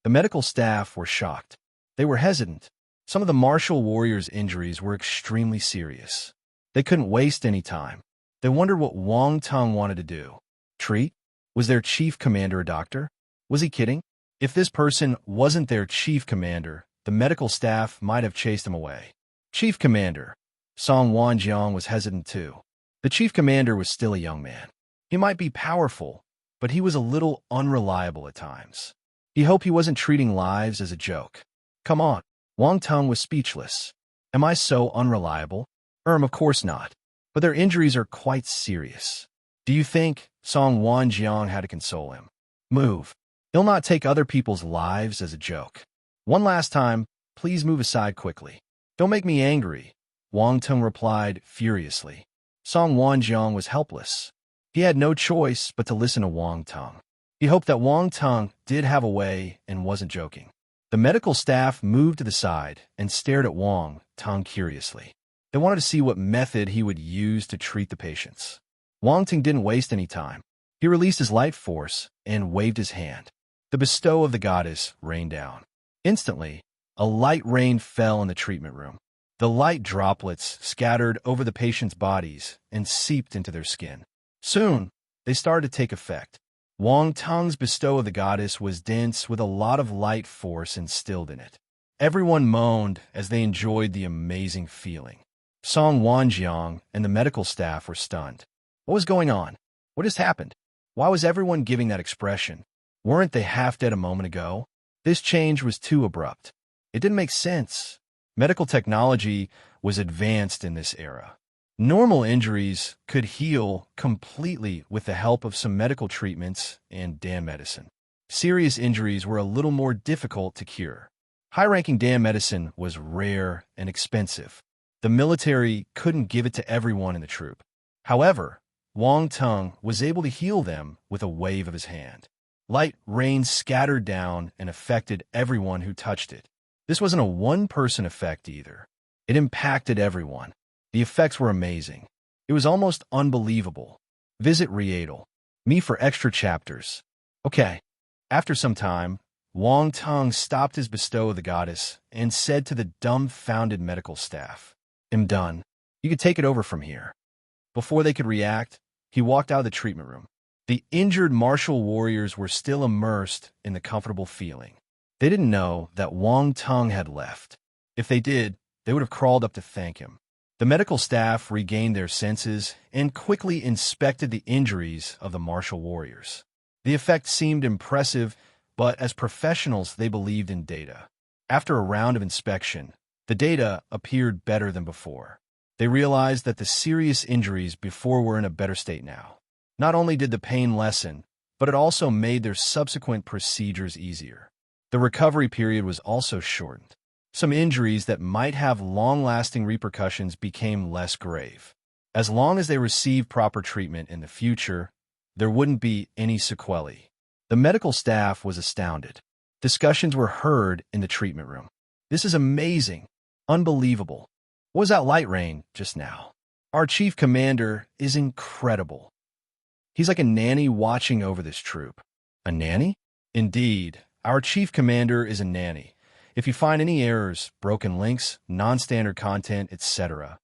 The medical staff were shocked. They were hesitant. Some of the martial warriors' injuries were extremely serious. They couldn't waste any time. They wondered what Wang Tung wanted to do. Treat? Was their chief commander a doctor? Was he kidding? If this person wasn't their chief commander, the medical staff might have chased him away. Chief Commander. Song Wanjiang was hesitant too. The chief commander was still a young man. He might be powerful, but he was a little unreliable at times. He hoped he wasn't treating lives as a joke. "Come on." Wang Tung was speechless. "Am I so unreliable?" Of course not. but their injuries are quite serious. Do you think Song Wanjiang had to console him? Move. He'll not take other people's lives as a joke. One last time, please move aside quickly. Don't make me angry, Wang Tung replied furiously. Song Wanjiang was helpless. He had no choice but to listen to Wang Tung. He hoped that Wang Tung did have a way and wasn't joking. The medical staff moved to the side and stared at Wang Tung curiously. They wanted to see what method he would use to treat the patients. Wang Tung didn't waste any time. He released his life force and waved his hand. The bestow of the goddess rained down. Instantly, a light rain fell in the treatment room. The light droplets scattered over the patients' bodies and seeped into their skin. Soon, they started to take effect. Wang Tung's bestow of the goddess was dense with a lot of light force instilled in it. Everyone moaned as they enjoyed the amazing feeling. Song Wanjiang and the medical staff were stunned. What was going on? What just happened? Why was everyone giving that expression? Weren't they half dead a moment ago? This change was too abrupt. It didn't make sense. Medical technology was advanced in this era. Normal injuries could heal completely with the help of some medical treatments and Dan medicine. Serious injuries were a little more difficult to cure. High-ranking Dan medicine was rare and expensive. The military couldn't give it to everyone in the troop. However, Wang Tung was able to heal them with a wave of his hand. Light rain scattered down and affected everyone who touched it. This wasn't a one-person effect either. It impacted everyone. The effects were amazing. It was almost unbelievable. Visit Readel. Me for extra chapters. Okay. After some time, Wang Tung stopped his bestow of the goddess and said to the dumbfounded medical staff, "I'm done. You can take it over from here." Before they could react, he walked out of the treatment room. The injured martial warriors were still immersed in the comfortable feeling. They didn't know that Wang Tung had left. If they did, they would have crawled up to thank him. The medical staff regained their senses and quickly inspected the injuries of the martial warriors. The effect seemed impressive, but as professionals, they believed in data. After a round of inspection, the data appeared better than before. They realized that the serious injuries before were in a better state now. Not only did the pain lessen, but it also made their subsequent procedures easier. The recovery period was also shortened. Some injuries that might have long-lasting repercussions became less grave. As long as they received proper treatment in the future, there wouldn't be any sequelae. The medical staff was astounded. Discussions were heard in the treatment room. This is amazing. Unbelievable. What was that light rain just now? Our chief commander is incredible. He's like a nanny watching over this troop. A nanny? Indeed, our chief commander is a nanny. If you find any errors, broken links, non-standard content, etc.,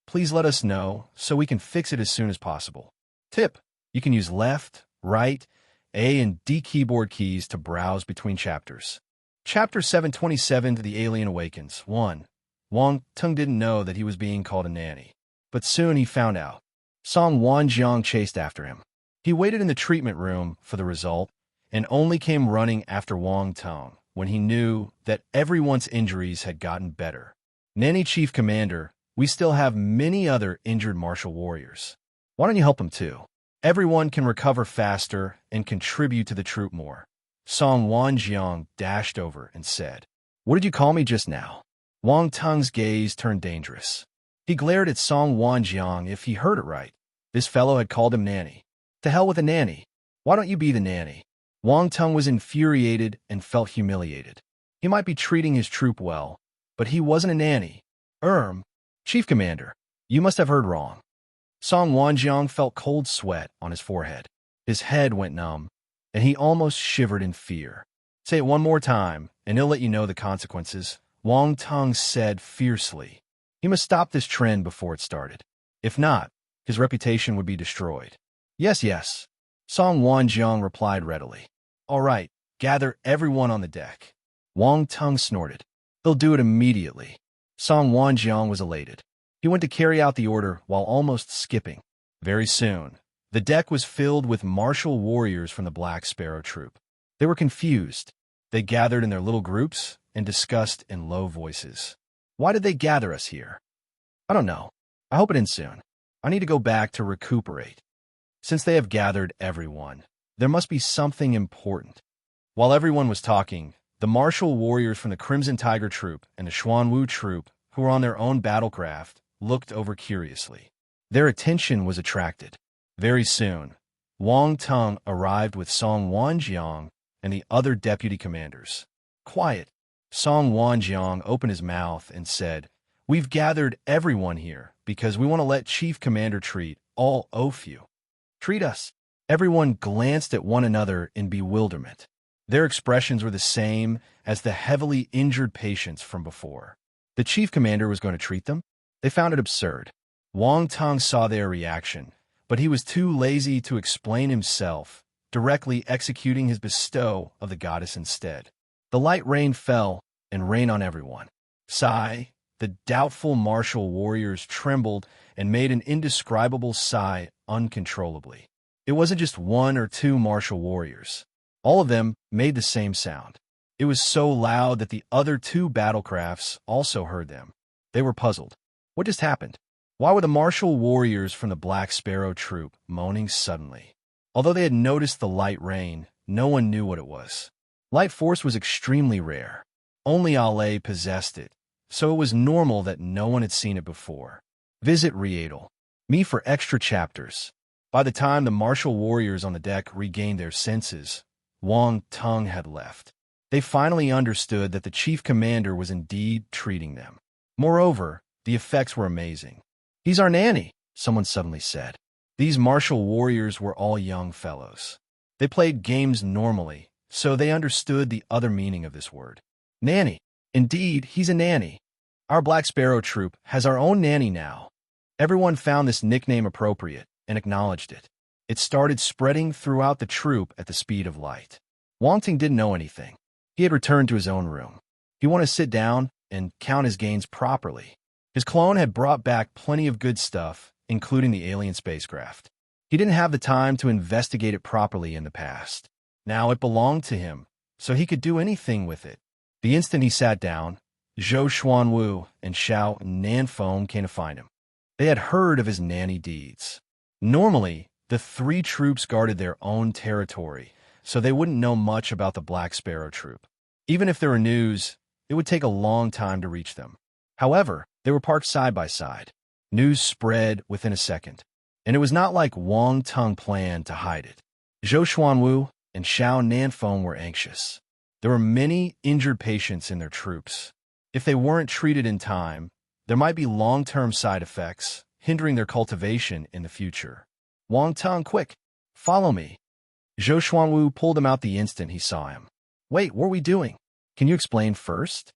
please let us know so we can fix it as soon as possible. Tip: you can use left, right, A and D keyboard keys to browse between chapters. Chapter 727 to the Alien Awakens. 1. Wang Tung didn't know that he was being called a nanny, but soon he found out. Song Wanjiang chased after him. He waited in the treatment room for the result and only came running after Wang Tung when he knew that everyone's injuries had gotten better. Nanny Chief Commander, we still have many other injured martial warriors. Why don't you help them too? Everyone can recover faster and contribute to the troop more. Song Wanjiang dashed over and said, "What did you call me just now?" Wang Tung's gaze turned dangerous. He glared at Song Wanjiang if he heard it right. This fellow had called him nanny. To hell with a nanny. Why don't you be the nanny? Wang Tung was infuriated and felt humiliated. He might be treating his troop well, but he wasn't a nanny. Chief Commander, you must have heard wrong. Song Wanjiang felt cold sweat on his forehead. His head went numb, and he almost shivered in fear. Say it one more time, and he'll let you know the consequences, Wang Tung said fiercely. He must stop this trend before it started. If not, his reputation would be destroyed. Yes. Song Wanjiang replied readily. All right, gather everyone on the deck. Wang Tung snorted. They'll do it immediately. Song Wanjiang was elated. He went to carry out the order while almost skipping. Very soon, the deck was filled with martial warriors from the Black Sparrow troop. They were confused. They gathered in their little groups and discussed in low voices. Why did they gather us here? I don't know. I hope it ends soon. I need to go back to recuperate. Since they have gathered everyone, there must be something important. While everyone was talking, the martial warriors from the Crimson Tiger Troop and the Xuanwu Troop, who were on their own battlecraft, looked over curiously. Their attention was attracted. Very soon, Wang Tung arrived with Song Wanjiang and the other deputy commanders. Quiet. Song Wanjiang opened his mouth and said, "We've gathered everyone here because we want to let Chief Commander treat all of you. Treat us." Everyone glanced at one another in bewilderment. Their expressions were the same as the heavily injured patients from before. The Chief Commander was going to treat them? They found it absurd. Wang Tung saw their reaction, but he was too lazy to explain himself, directly executing his bestow of the goddess instead. The light rain fell and rained on everyone. Sigh. The doubtful martial warriors trembled and made an indescribable sigh uncontrollably. It wasn't just one or two martial warriors. All of them made the same sound. It was so loud that the other two battlecrafts also heard them. They were puzzled. What just happened? Why were the martial warriors from the Black Sparrow Troop moaning suddenly? Although they had noticed the light rain, no one knew what it was. Light force was extremely rare. Only Ale possessed it, so it was normal that no one had seen it before. Visit Rietal. Me for extra chapters. By the time the martial warriors on the deck regained their senses, Wang Tung had left. They finally understood that the chief commander was indeed treating them. Moreover, the effects were amazing. "He's our nanny," someone suddenly said. These martial warriors were all young fellows. They played games normally, so they understood the other meaning of this word. Nanny. Indeed, he's a nanny. Our Black Sparrow Troop has our own nanny now. Everyone found this nickname appropriate and acknowledged it. It started spreading throughout the troop at the speed of light. Wang Ting didn't know anything. He had returned to his own room. He wanted to sit down and count his gains properly. His clone had brought back plenty of good stuff, including the alien spacecraft. He didn't have the time to investigate it properly in the past. Now it belonged to him, so he could do anything with it. The instant he sat down, Zhou Xuanwu and Xiao Nanfeng came to find him. They had heard of his nanny deeds. Normally, the three troops guarded their own territory, so they wouldn't know much about the Black Sparrow Troop. Even if there were news, it would take a long time to reach them. However, they were parked side by side. News spread within a second, and it was not like Wang Tung planned to hide it. Zhou Xuanwu and Xiao Nanfeng were anxious. There were many injured patients in their troops. If they weren't treated in time, there might be long-term side effects, hindering their cultivation in the future. Wang Tung, quick, follow me. Zhou Xuanwu pulled him out the instant he saw him. Wait, what are we doing? Can you explain first?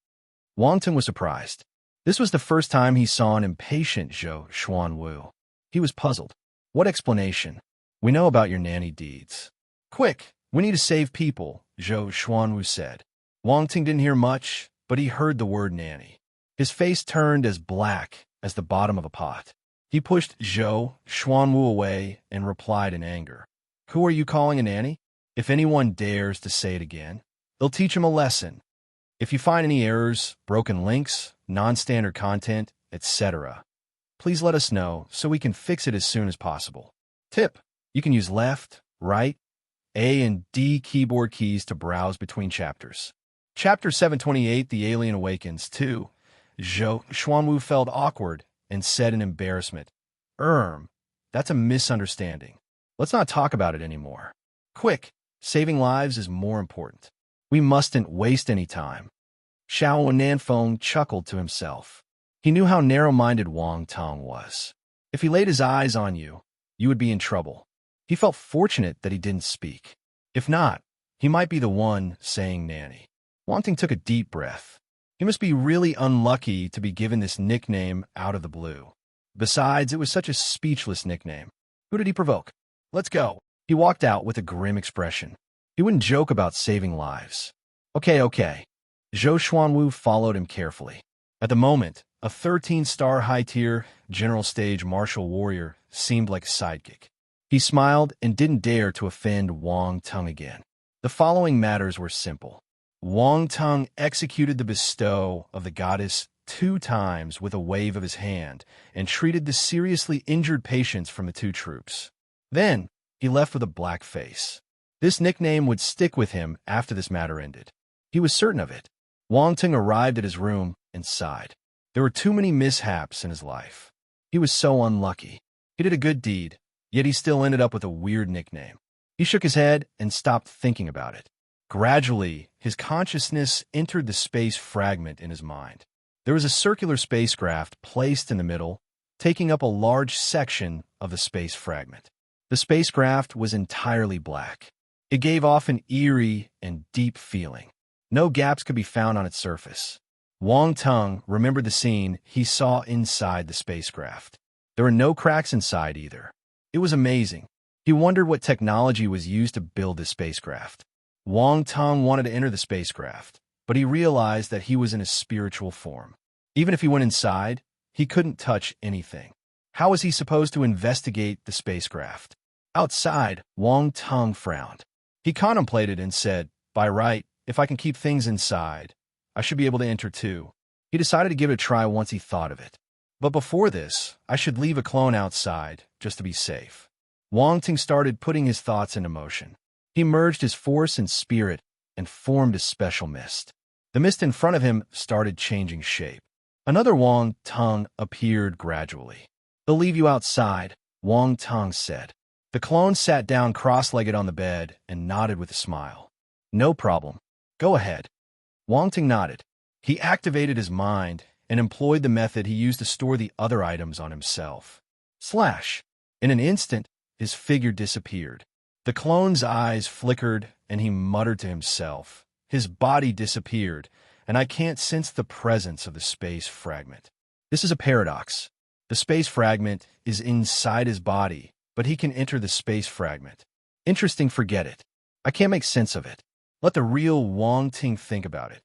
Wang Tung was surprised. This was the first time he saw an impatient Zhou Xuanwu. He was puzzled. What explanation? We know about your nanny deeds. Quick, we need to save people, Zhou Xuanwu said. Wang Ting didn't hear much, but he heard the word nanny. His face turned as black as the bottom of a pot. He pushed Zhou Xuanwu away and replied in anger. Who are you calling a nanny? If anyone dares to say it again, they'll teach him a lesson. If you find any errors, broken links, non-standard content, etc., please let us know so we can fix it as soon as possible. Tip: you can use left, right, A and D keyboard keys to browse between chapters. Chapter 728, The Alien Awakens 2. Zhou Xuanwu felt awkward and said in embarrassment, that's a misunderstanding. Let's not talk about it anymore. Quick, saving lives is more important. We mustn't waste any time. Xiao Nanfeng chuckled to himself. He knew how narrow-minded Wang Tung was. If he laid his eyes on you, you would be in trouble. He felt fortunate that he didn't speak. If not, he might be the one saying nanny. Wang Tung took a deep breath. He must be really unlucky to be given this nickname out of the blue. Besides, it was such a speechless nickname. Who did he provoke? Let's go. He walked out with a grim expression. He wouldn't joke about saving lives. Okay. Zhou Xuanwu followed him carefully. At the moment, a 13-star high-tier, general-stage martial warrior seemed like a sidekick. He smiled and didn't dare to offend Wang Tung again. The following matters were simple. Wang Tung executed the bestow of the goddess 2 times with a wave of his hand and treated the seriously injured patients from the 2 troops. Then, he left with a black face. This nickname would stick with him after this matter ended. He was certain of it. Wang Ting arrived at his room and sighed. There were too many mishaps in his life. He was so unlucky. He did a good deed, yet he still ended up with a weird nickname. He shook his head and stopped thinking about it. Gradually, his consciousness entered the space fragment in his mind. There was a circular spacecraft placed in the middle, taking up a large section of the space fragment. The spacecraft was entirely black. It gave off an eerie and deep feeling. No gaps could be found on its surface. Wang Tung remembered the scene he saw inside the spacecraft. There were no cracks inside either. It was amazing. He wondered what technology was used to build this spacecraft. Wang Tung wanted to enter the spacecraft, but he realized that he was in a spiritual form. Even if he went inside, he couldn't touch anything. How was he supposed to investigate the spacecraft? Outside, Wang Tung frowned. He contemplated and said, "By right, if I can keep things inside, I should be able to enter too." He decided to give it a try once he thought of it. But before this, I should leave a clone outside, just to be safe. Wang Ting started putting his thoughts into motion. He merged his force and spirit and formed a special mist. The mist in front of him started changing shape. Another Wang Tung appeared gradually. "They'll leave you outside," Wang Tung said. The clone sat down cross-legged on the bed and nodded with a smile. "No problem. Go ahead." Wang Ting nodded. He activated his mind and employed the method he used to store the other items on himself. Slash! In an instant, his figure disappeared. The clone's eyes flickered, and he muttered to himself. His body disappeared, and I can't sense the presence of the space fragment. This is a paradox. The space fragment is inside his body, but he can enter the space fragment. Interesting, forget it. I can't make sense of it. Let the real Wang Ting think about it.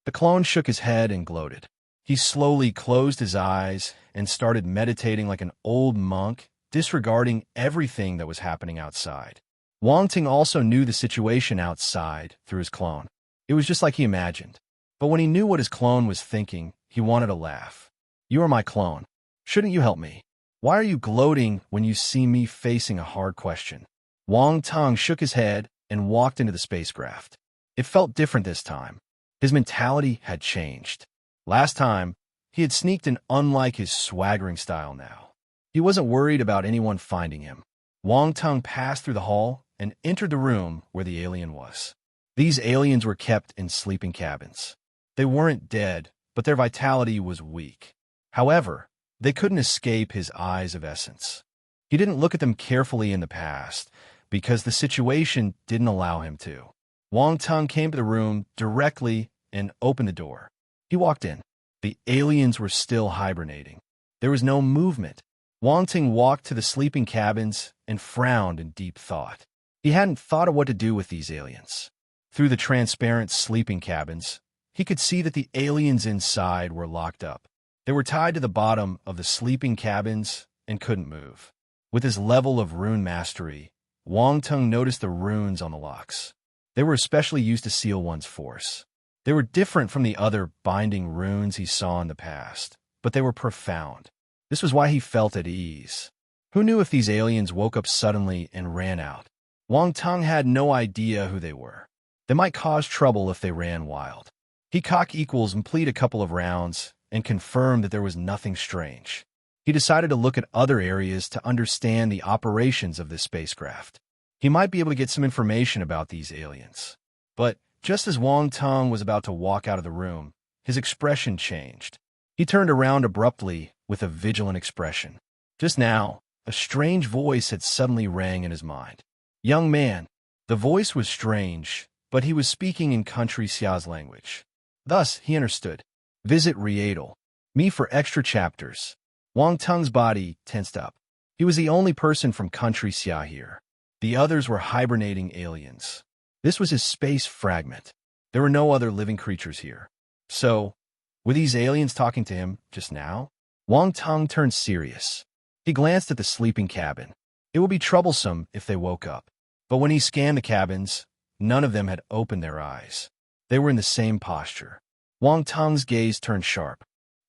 The clone shook his head and gloated. He slowly closed his eyes and started meditating like an old monk, disregarding everything that was happening outside. Wang Ting also knew the situation outside through his clone. It was just like he imagined. But when he knew what his clone was thinking, he wanted to laugh. "You are my clone. Shouldn't you help me? Why are you gloating when you see me facing a hard question?" Wang Tung shook his head and walked into the spacecraft. It felt different this time. His mentality had changed. Last time, he had sneaked in unlike his swaggering style now. He wasn't worried about anyone finding him. Wang Tung passed through the hall and entered the room where the alien was. These aliens were kept in sleeping cabins. They weren't dead, but their vitality was weak. However, they couldn't escape his eyes of essence. He didn't look at them carefully in the past, because the situation didn't allow him to. Wang Tung came to the room directly and opened the door. He walked in. The aliens were still hibernating. There was no movement. Wang Ting walked to the sleeping cabins and frowned in deep thought. He hadn't thought of what to do with these aliens. Through the transparent sleeping cabins, he could see that the aliens inside were locked up. They were tied to the bottom of the sleeping cabins and couldn't move. With his level of rune mastery, Wang Tung noticed the runes on the locks. They were especially used to seal one's force. They were different from the other binding runes he saw in the past, but they were profound. This was why he felt at ease. Who knew if these aliens woke up suddenly and ran out? Wang Tung had no idea who they were. They might cause trouble if they ran wild. He cock equals and plead a couple of rounds and confirmed that there was nothing strange. He decided to look at other areas to understand the operations of this spacecraft. He might be able to get some information about these aliens. But just as Wang Tung was about to walk out of the room, his expression changed. He turned around abruptly with a vigilant expression. Just now, a strange voice had suddenly rang in his mind. "Young man." The voice was strange, but he was speaking in country Xia's language. Thus, he understood. "Visit Riedel. Me for extra chapters." Wang Tung's body tensed up. He was the only person from country Xia here. The others were hibernating aliens. This was his space fragment. There were no other living creatures here. So, were these aliens talking to him just now? Wang Tung turned serious. He glanced at the sleeping cabin. It would be troublesome if they woke up. But when he scanned the cabins, none of them had opened their eyes. They were in the same posture. Wang Tung's gaze turned sharp.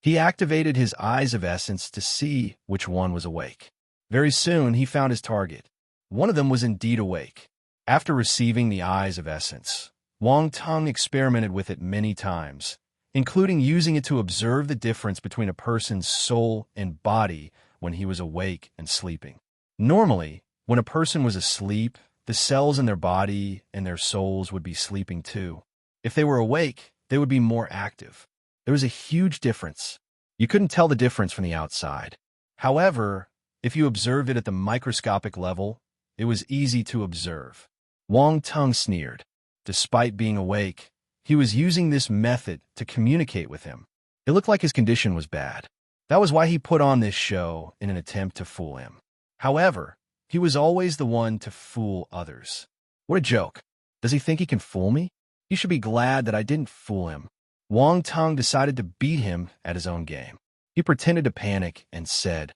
He activated his eyes of essence to see which one was awake. Very soon, he found his target. One of them was indeed awake. After receiving the eyes of essence, Wang Teng experimented with it many times, including using it to observe the difference between a person's soul and body when he was awake and sleeping. Normally, when a person was asleep, the cells in their body and their souls would be sleeping too. If they were awake, they would be more active. There was a huge difference. You couldn't tell the difference from the outside. However, if you observed it at the microscopic level, it was easy to observe. Wang Teng sneered. Despite being awake, he was using this method to communicate with him. It looked like his condition was bad. That was why he put on this show in an attempt to fool him. However, he was always the one to fool others. What a joke. Does he think he can fool me? He should be glad that I didn't fool him. Wang Teng decided to beat him at his own game. He pretended to panic and said,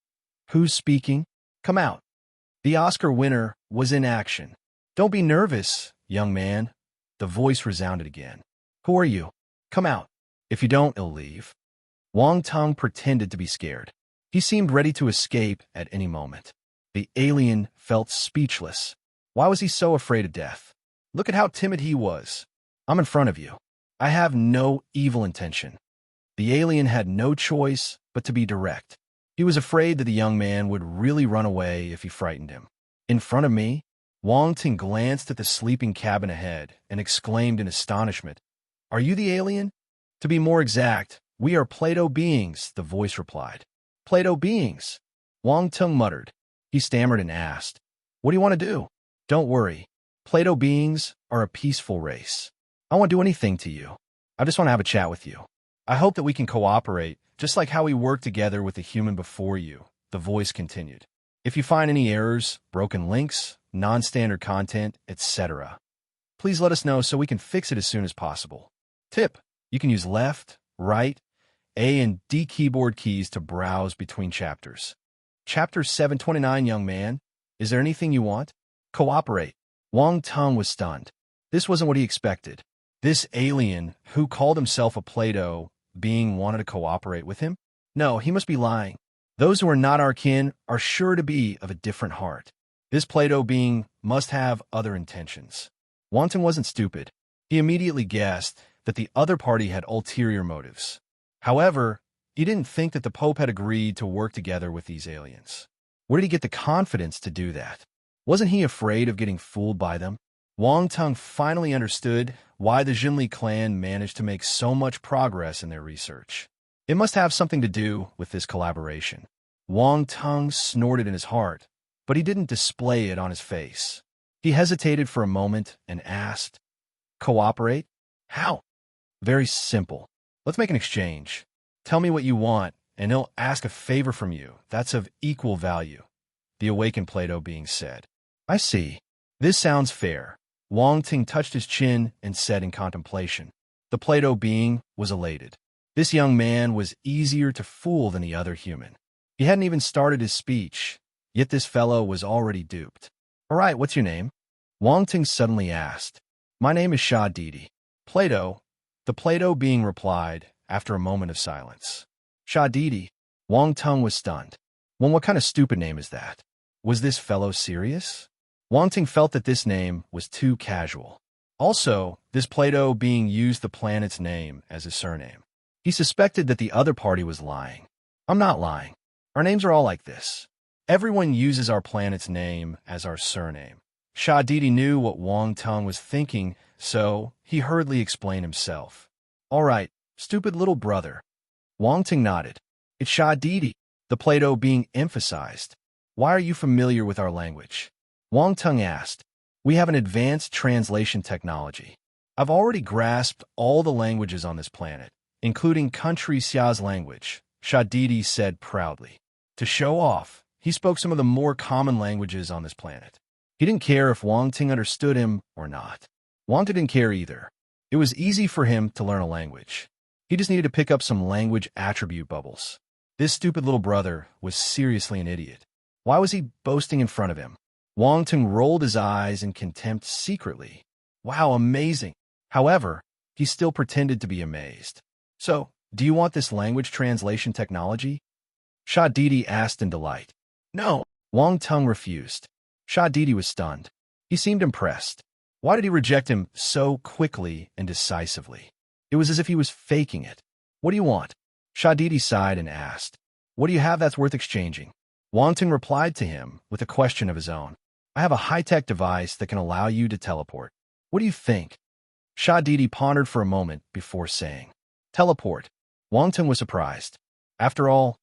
"Who's speaking? Come out." The Oscar winner was in action. "Don't be nervous, young man." The voice resounded again. "Who are you? Come out. If you don't, he'll leave." Wang Teng pretended to be scared. He seemed ready to escape at any moment. The alien felt speechless. Why was he so afraid of death? Look at how timid he was. "I'm in front of you. I have no evil intention." The alien had no choice but to be direct. He was afraid that the young man would really run away if he frightened him. "In front of me?" Wang Teng glanced at the sleeping cabin ahead and exclaimed in astonishment, "Are you the alien?" "To be more exact, we are Plato beings," the voice replied. "Plato beings?" Wang Teng muttered. He stammered and asked, "What do you want to do?" "Don't worry. Plato beings are a peaceful race. I won't do anything to you. I just want to have a chat with you. I hope that we can cooperate, just like how we worked together with the human before you," the voice continued. "If you find any errors, broken links, non-standard content, etc., please let us know so we can fix it as soon as possible. Tip: you can use left, right, A and D keyboard keys to browse between chapters. Chapter 729, young man. Is there anything you want? Cooperate. Wang Teng was stunned. This wasn't what he expected. This alien, who called himself a Plato being, wanted to cooperate with him? No, he must be lying. Those who are not our kin are sure to be of a different heart. This Plato being must have other intentions. Wang Teng wasn't stupid. He immediately guessed that the other party had ulterior motives. However, he didn't think that the Pope had agreed to work together with these aliens. Where did he get the confidence to do that? Wasn't he afraid of getting fooled by them? Wang Teng finally understood why the Jinli clan managed to make so much progress in their research. It must have something to do with this collaboration. Wang Teng snorted in his heart, but he didn't display it on his face. He hesitated for a moment and asked, "Cooperate? How?" "Very simple. Let's make an exchange. Tell me what you want, and he'll ask a favor from you that's of equal value," the awakened Plato being said. "I see. This sounds fair." Wang Teng touched his chin and said in contemplation. The Plato being was elated. This young man was easier to fool than the other human. He hadn't even started his speech, yet this fellow was already duped. "All right, what's your name?" Wang Teng suddenly asked. "My name is Sha Didi." "Plato," the Plato being replied after a moment of silence. "Sha Didi." Wang Teng was stunned. Well, what kind of stupid name is that? Was this fellow serious? Wang Teng felt that this name was too casual. Also, this Plato being used the planet's name as his surname. He suspected that the other party was lying. "I'm not lying. Our names are all like this. Everyone uses our planet's name as our surname." Sha Didi knew what Wang Teng was thinking, so he hurriedly explained himself. "All right, stupid little brother." Wang Teng nodded. "It's Sha Didi," the Plato being emphasized. "Why are you familiar with our language?" Wang Teng asked. "We have an advanced translation technology. I've already grasped all the languages on this planet, including Country Xia's language," Sha Didi said proudly. To show off, he spoke some of the more common languages on this planet. He didn't care if Wang Teng understood him or not. Wang Teng didn't care either. It was easy for him to learn a language. He just needed to pick up some language attribute bubbles. This stupid little brother was seriously an idiot. Why was he boasting in front of him? Wang Teng rolled his eyes in contempt secretly. Wow, amazing. However, he still pretended to be amazed. "So, Do you want this language translation technology? Sha Didi asked in delight. No, Wang Tung refused. Sha Didi was stunned. He seemed impressed. Why did he reject him so quickly and decisively? It was as if he was faking it. What do you want? Sha Didi sighed and asked. What do you have that's worth exchanging? Wang Tung replied to him with a question of his own. I have a high-tech device that can allow you to teleport. What do you think? Sha Didi pondered for a moment before saying, Teleport. Wang Tung was surprised. After all,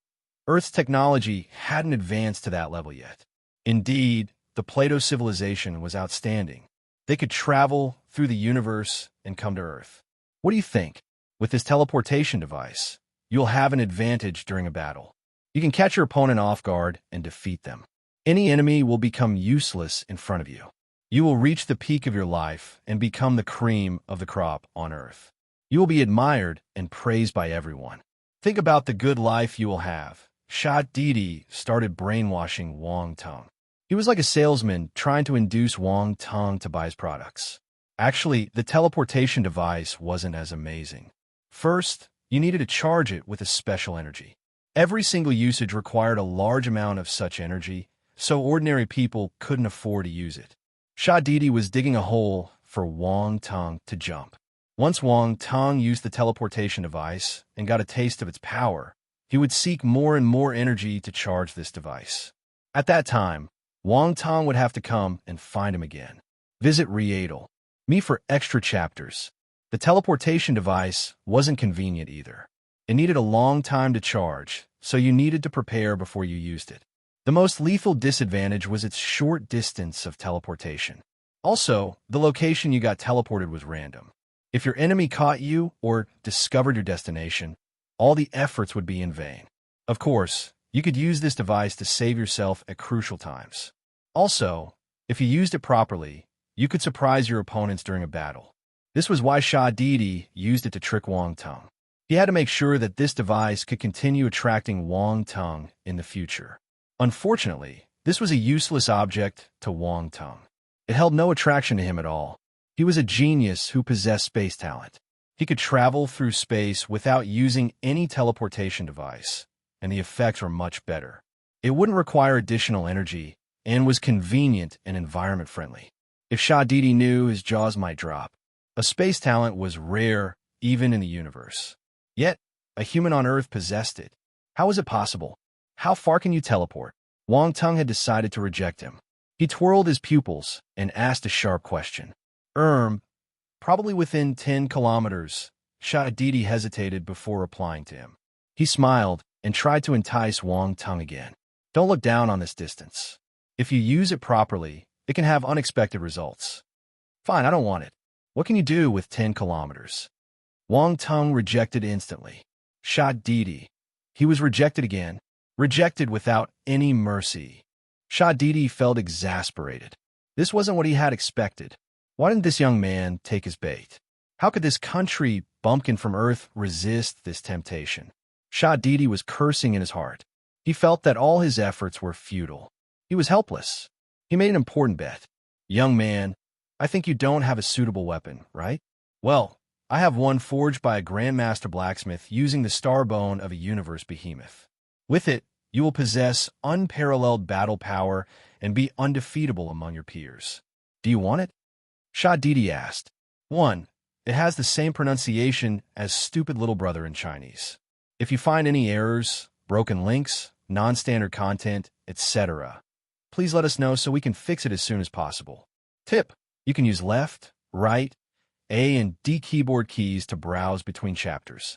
Earth's technology hadn't advanced to that level yet. Indeed, the Plato civilization was outstanding. They could travel through the universe and come to Earth. What do you think? With this teleportation device, you'll have an advantage during a battle. You can catch your opponent off guard and defeat them. Any enemy will become useless in front of you. You will reach the peak of your life and become the cream of the crop on Earth. You will be admired and praised by everyone. Think about the good life you will have. Sha Didi started brainwashing Wang Tung. He was like a salesman trying to induce Wang Tung to buy his products. Actually, the teleportation device wasn't as amazing. First, you needed to charge it with a special energy. Every single usage required a large amount of such energy, so ordinary people couldn't afford to use it. Sha Didi was digging a hole for Wang Tung to jump. Once Wang Tung used the teleportation device and got a taste of its power, he would seek more and more energy to charge this device. At that time, Wang Tung would have to come and find him again. Visit Readle. Me for extra chapters. The teleportation device wasn't convenient either. It needed a long time to charge, so you needed to prepare before you used it. The most lethal disadvantage was its short distance of teleportation. Also, the location you got teleported was random. If your enemy caught you or discovered your destination, all the efforts would be in vain. Of course, you could use this device to save yourself at crucial times. Also, if you used it properly, you could surprise your opponents during a battle. This was why Sha Didi used it to trick Wang Tung. He had to make sure that this device could continue attracting Wang Tung in the future. Unfortunately, this was a useless object to Wang Tung. It held no attraction to him at all. He was a genius who possessed space talent. He could travel through space without using any teleportation device, and the effects were much better. It wouldn't require additional energy and was convenient and environment-friendly. If Sha Didi knew, his jaws might drop. A space talent was rare even in the universe. Yet, a human on Earth possessed it. How was it possible? How far can you teleport? Wang Tung had decided to reject him. He twirled his pupils and asked a sharp question. Probably within 10 kilometers. Sha Didi hesitated before replying to him. He smiled and tried to entice Wang Tung again. Don't look down on this distance. If you use it properly, it can have unexpected results. Fine, I don't want it. What can you do with 10 kilometers? Wang Tung rejected instantly. Sha Didi. He was rejected again. Rejected without any mercy. Sha Didi felt exasperated. This wasn't what he had expected. Why didn't this young man take his bait? How could this country bumpkin from Earth resist this temptation? Sha Didi was cursing in his heart. He felt that all his efforts were futile. He was helpless. He made an important bet. Young man, I think you don't have a suitable weapon, right? Well, I have one forged by a grandmaster blacksmith using the star bone of a universe behemoth. With it, you will possess unparalleled battle power and be undefeatable among your peers. Do you want it? Sha Didi asked. 1. It has the same pronunciation as stupid little brother in Chinese. If you find any errors, broken links, non-standard content, etc., please let us know so we can fix it as soon as possible. Tip: you can use left, right, A and D keyboard keys to browse between chapters.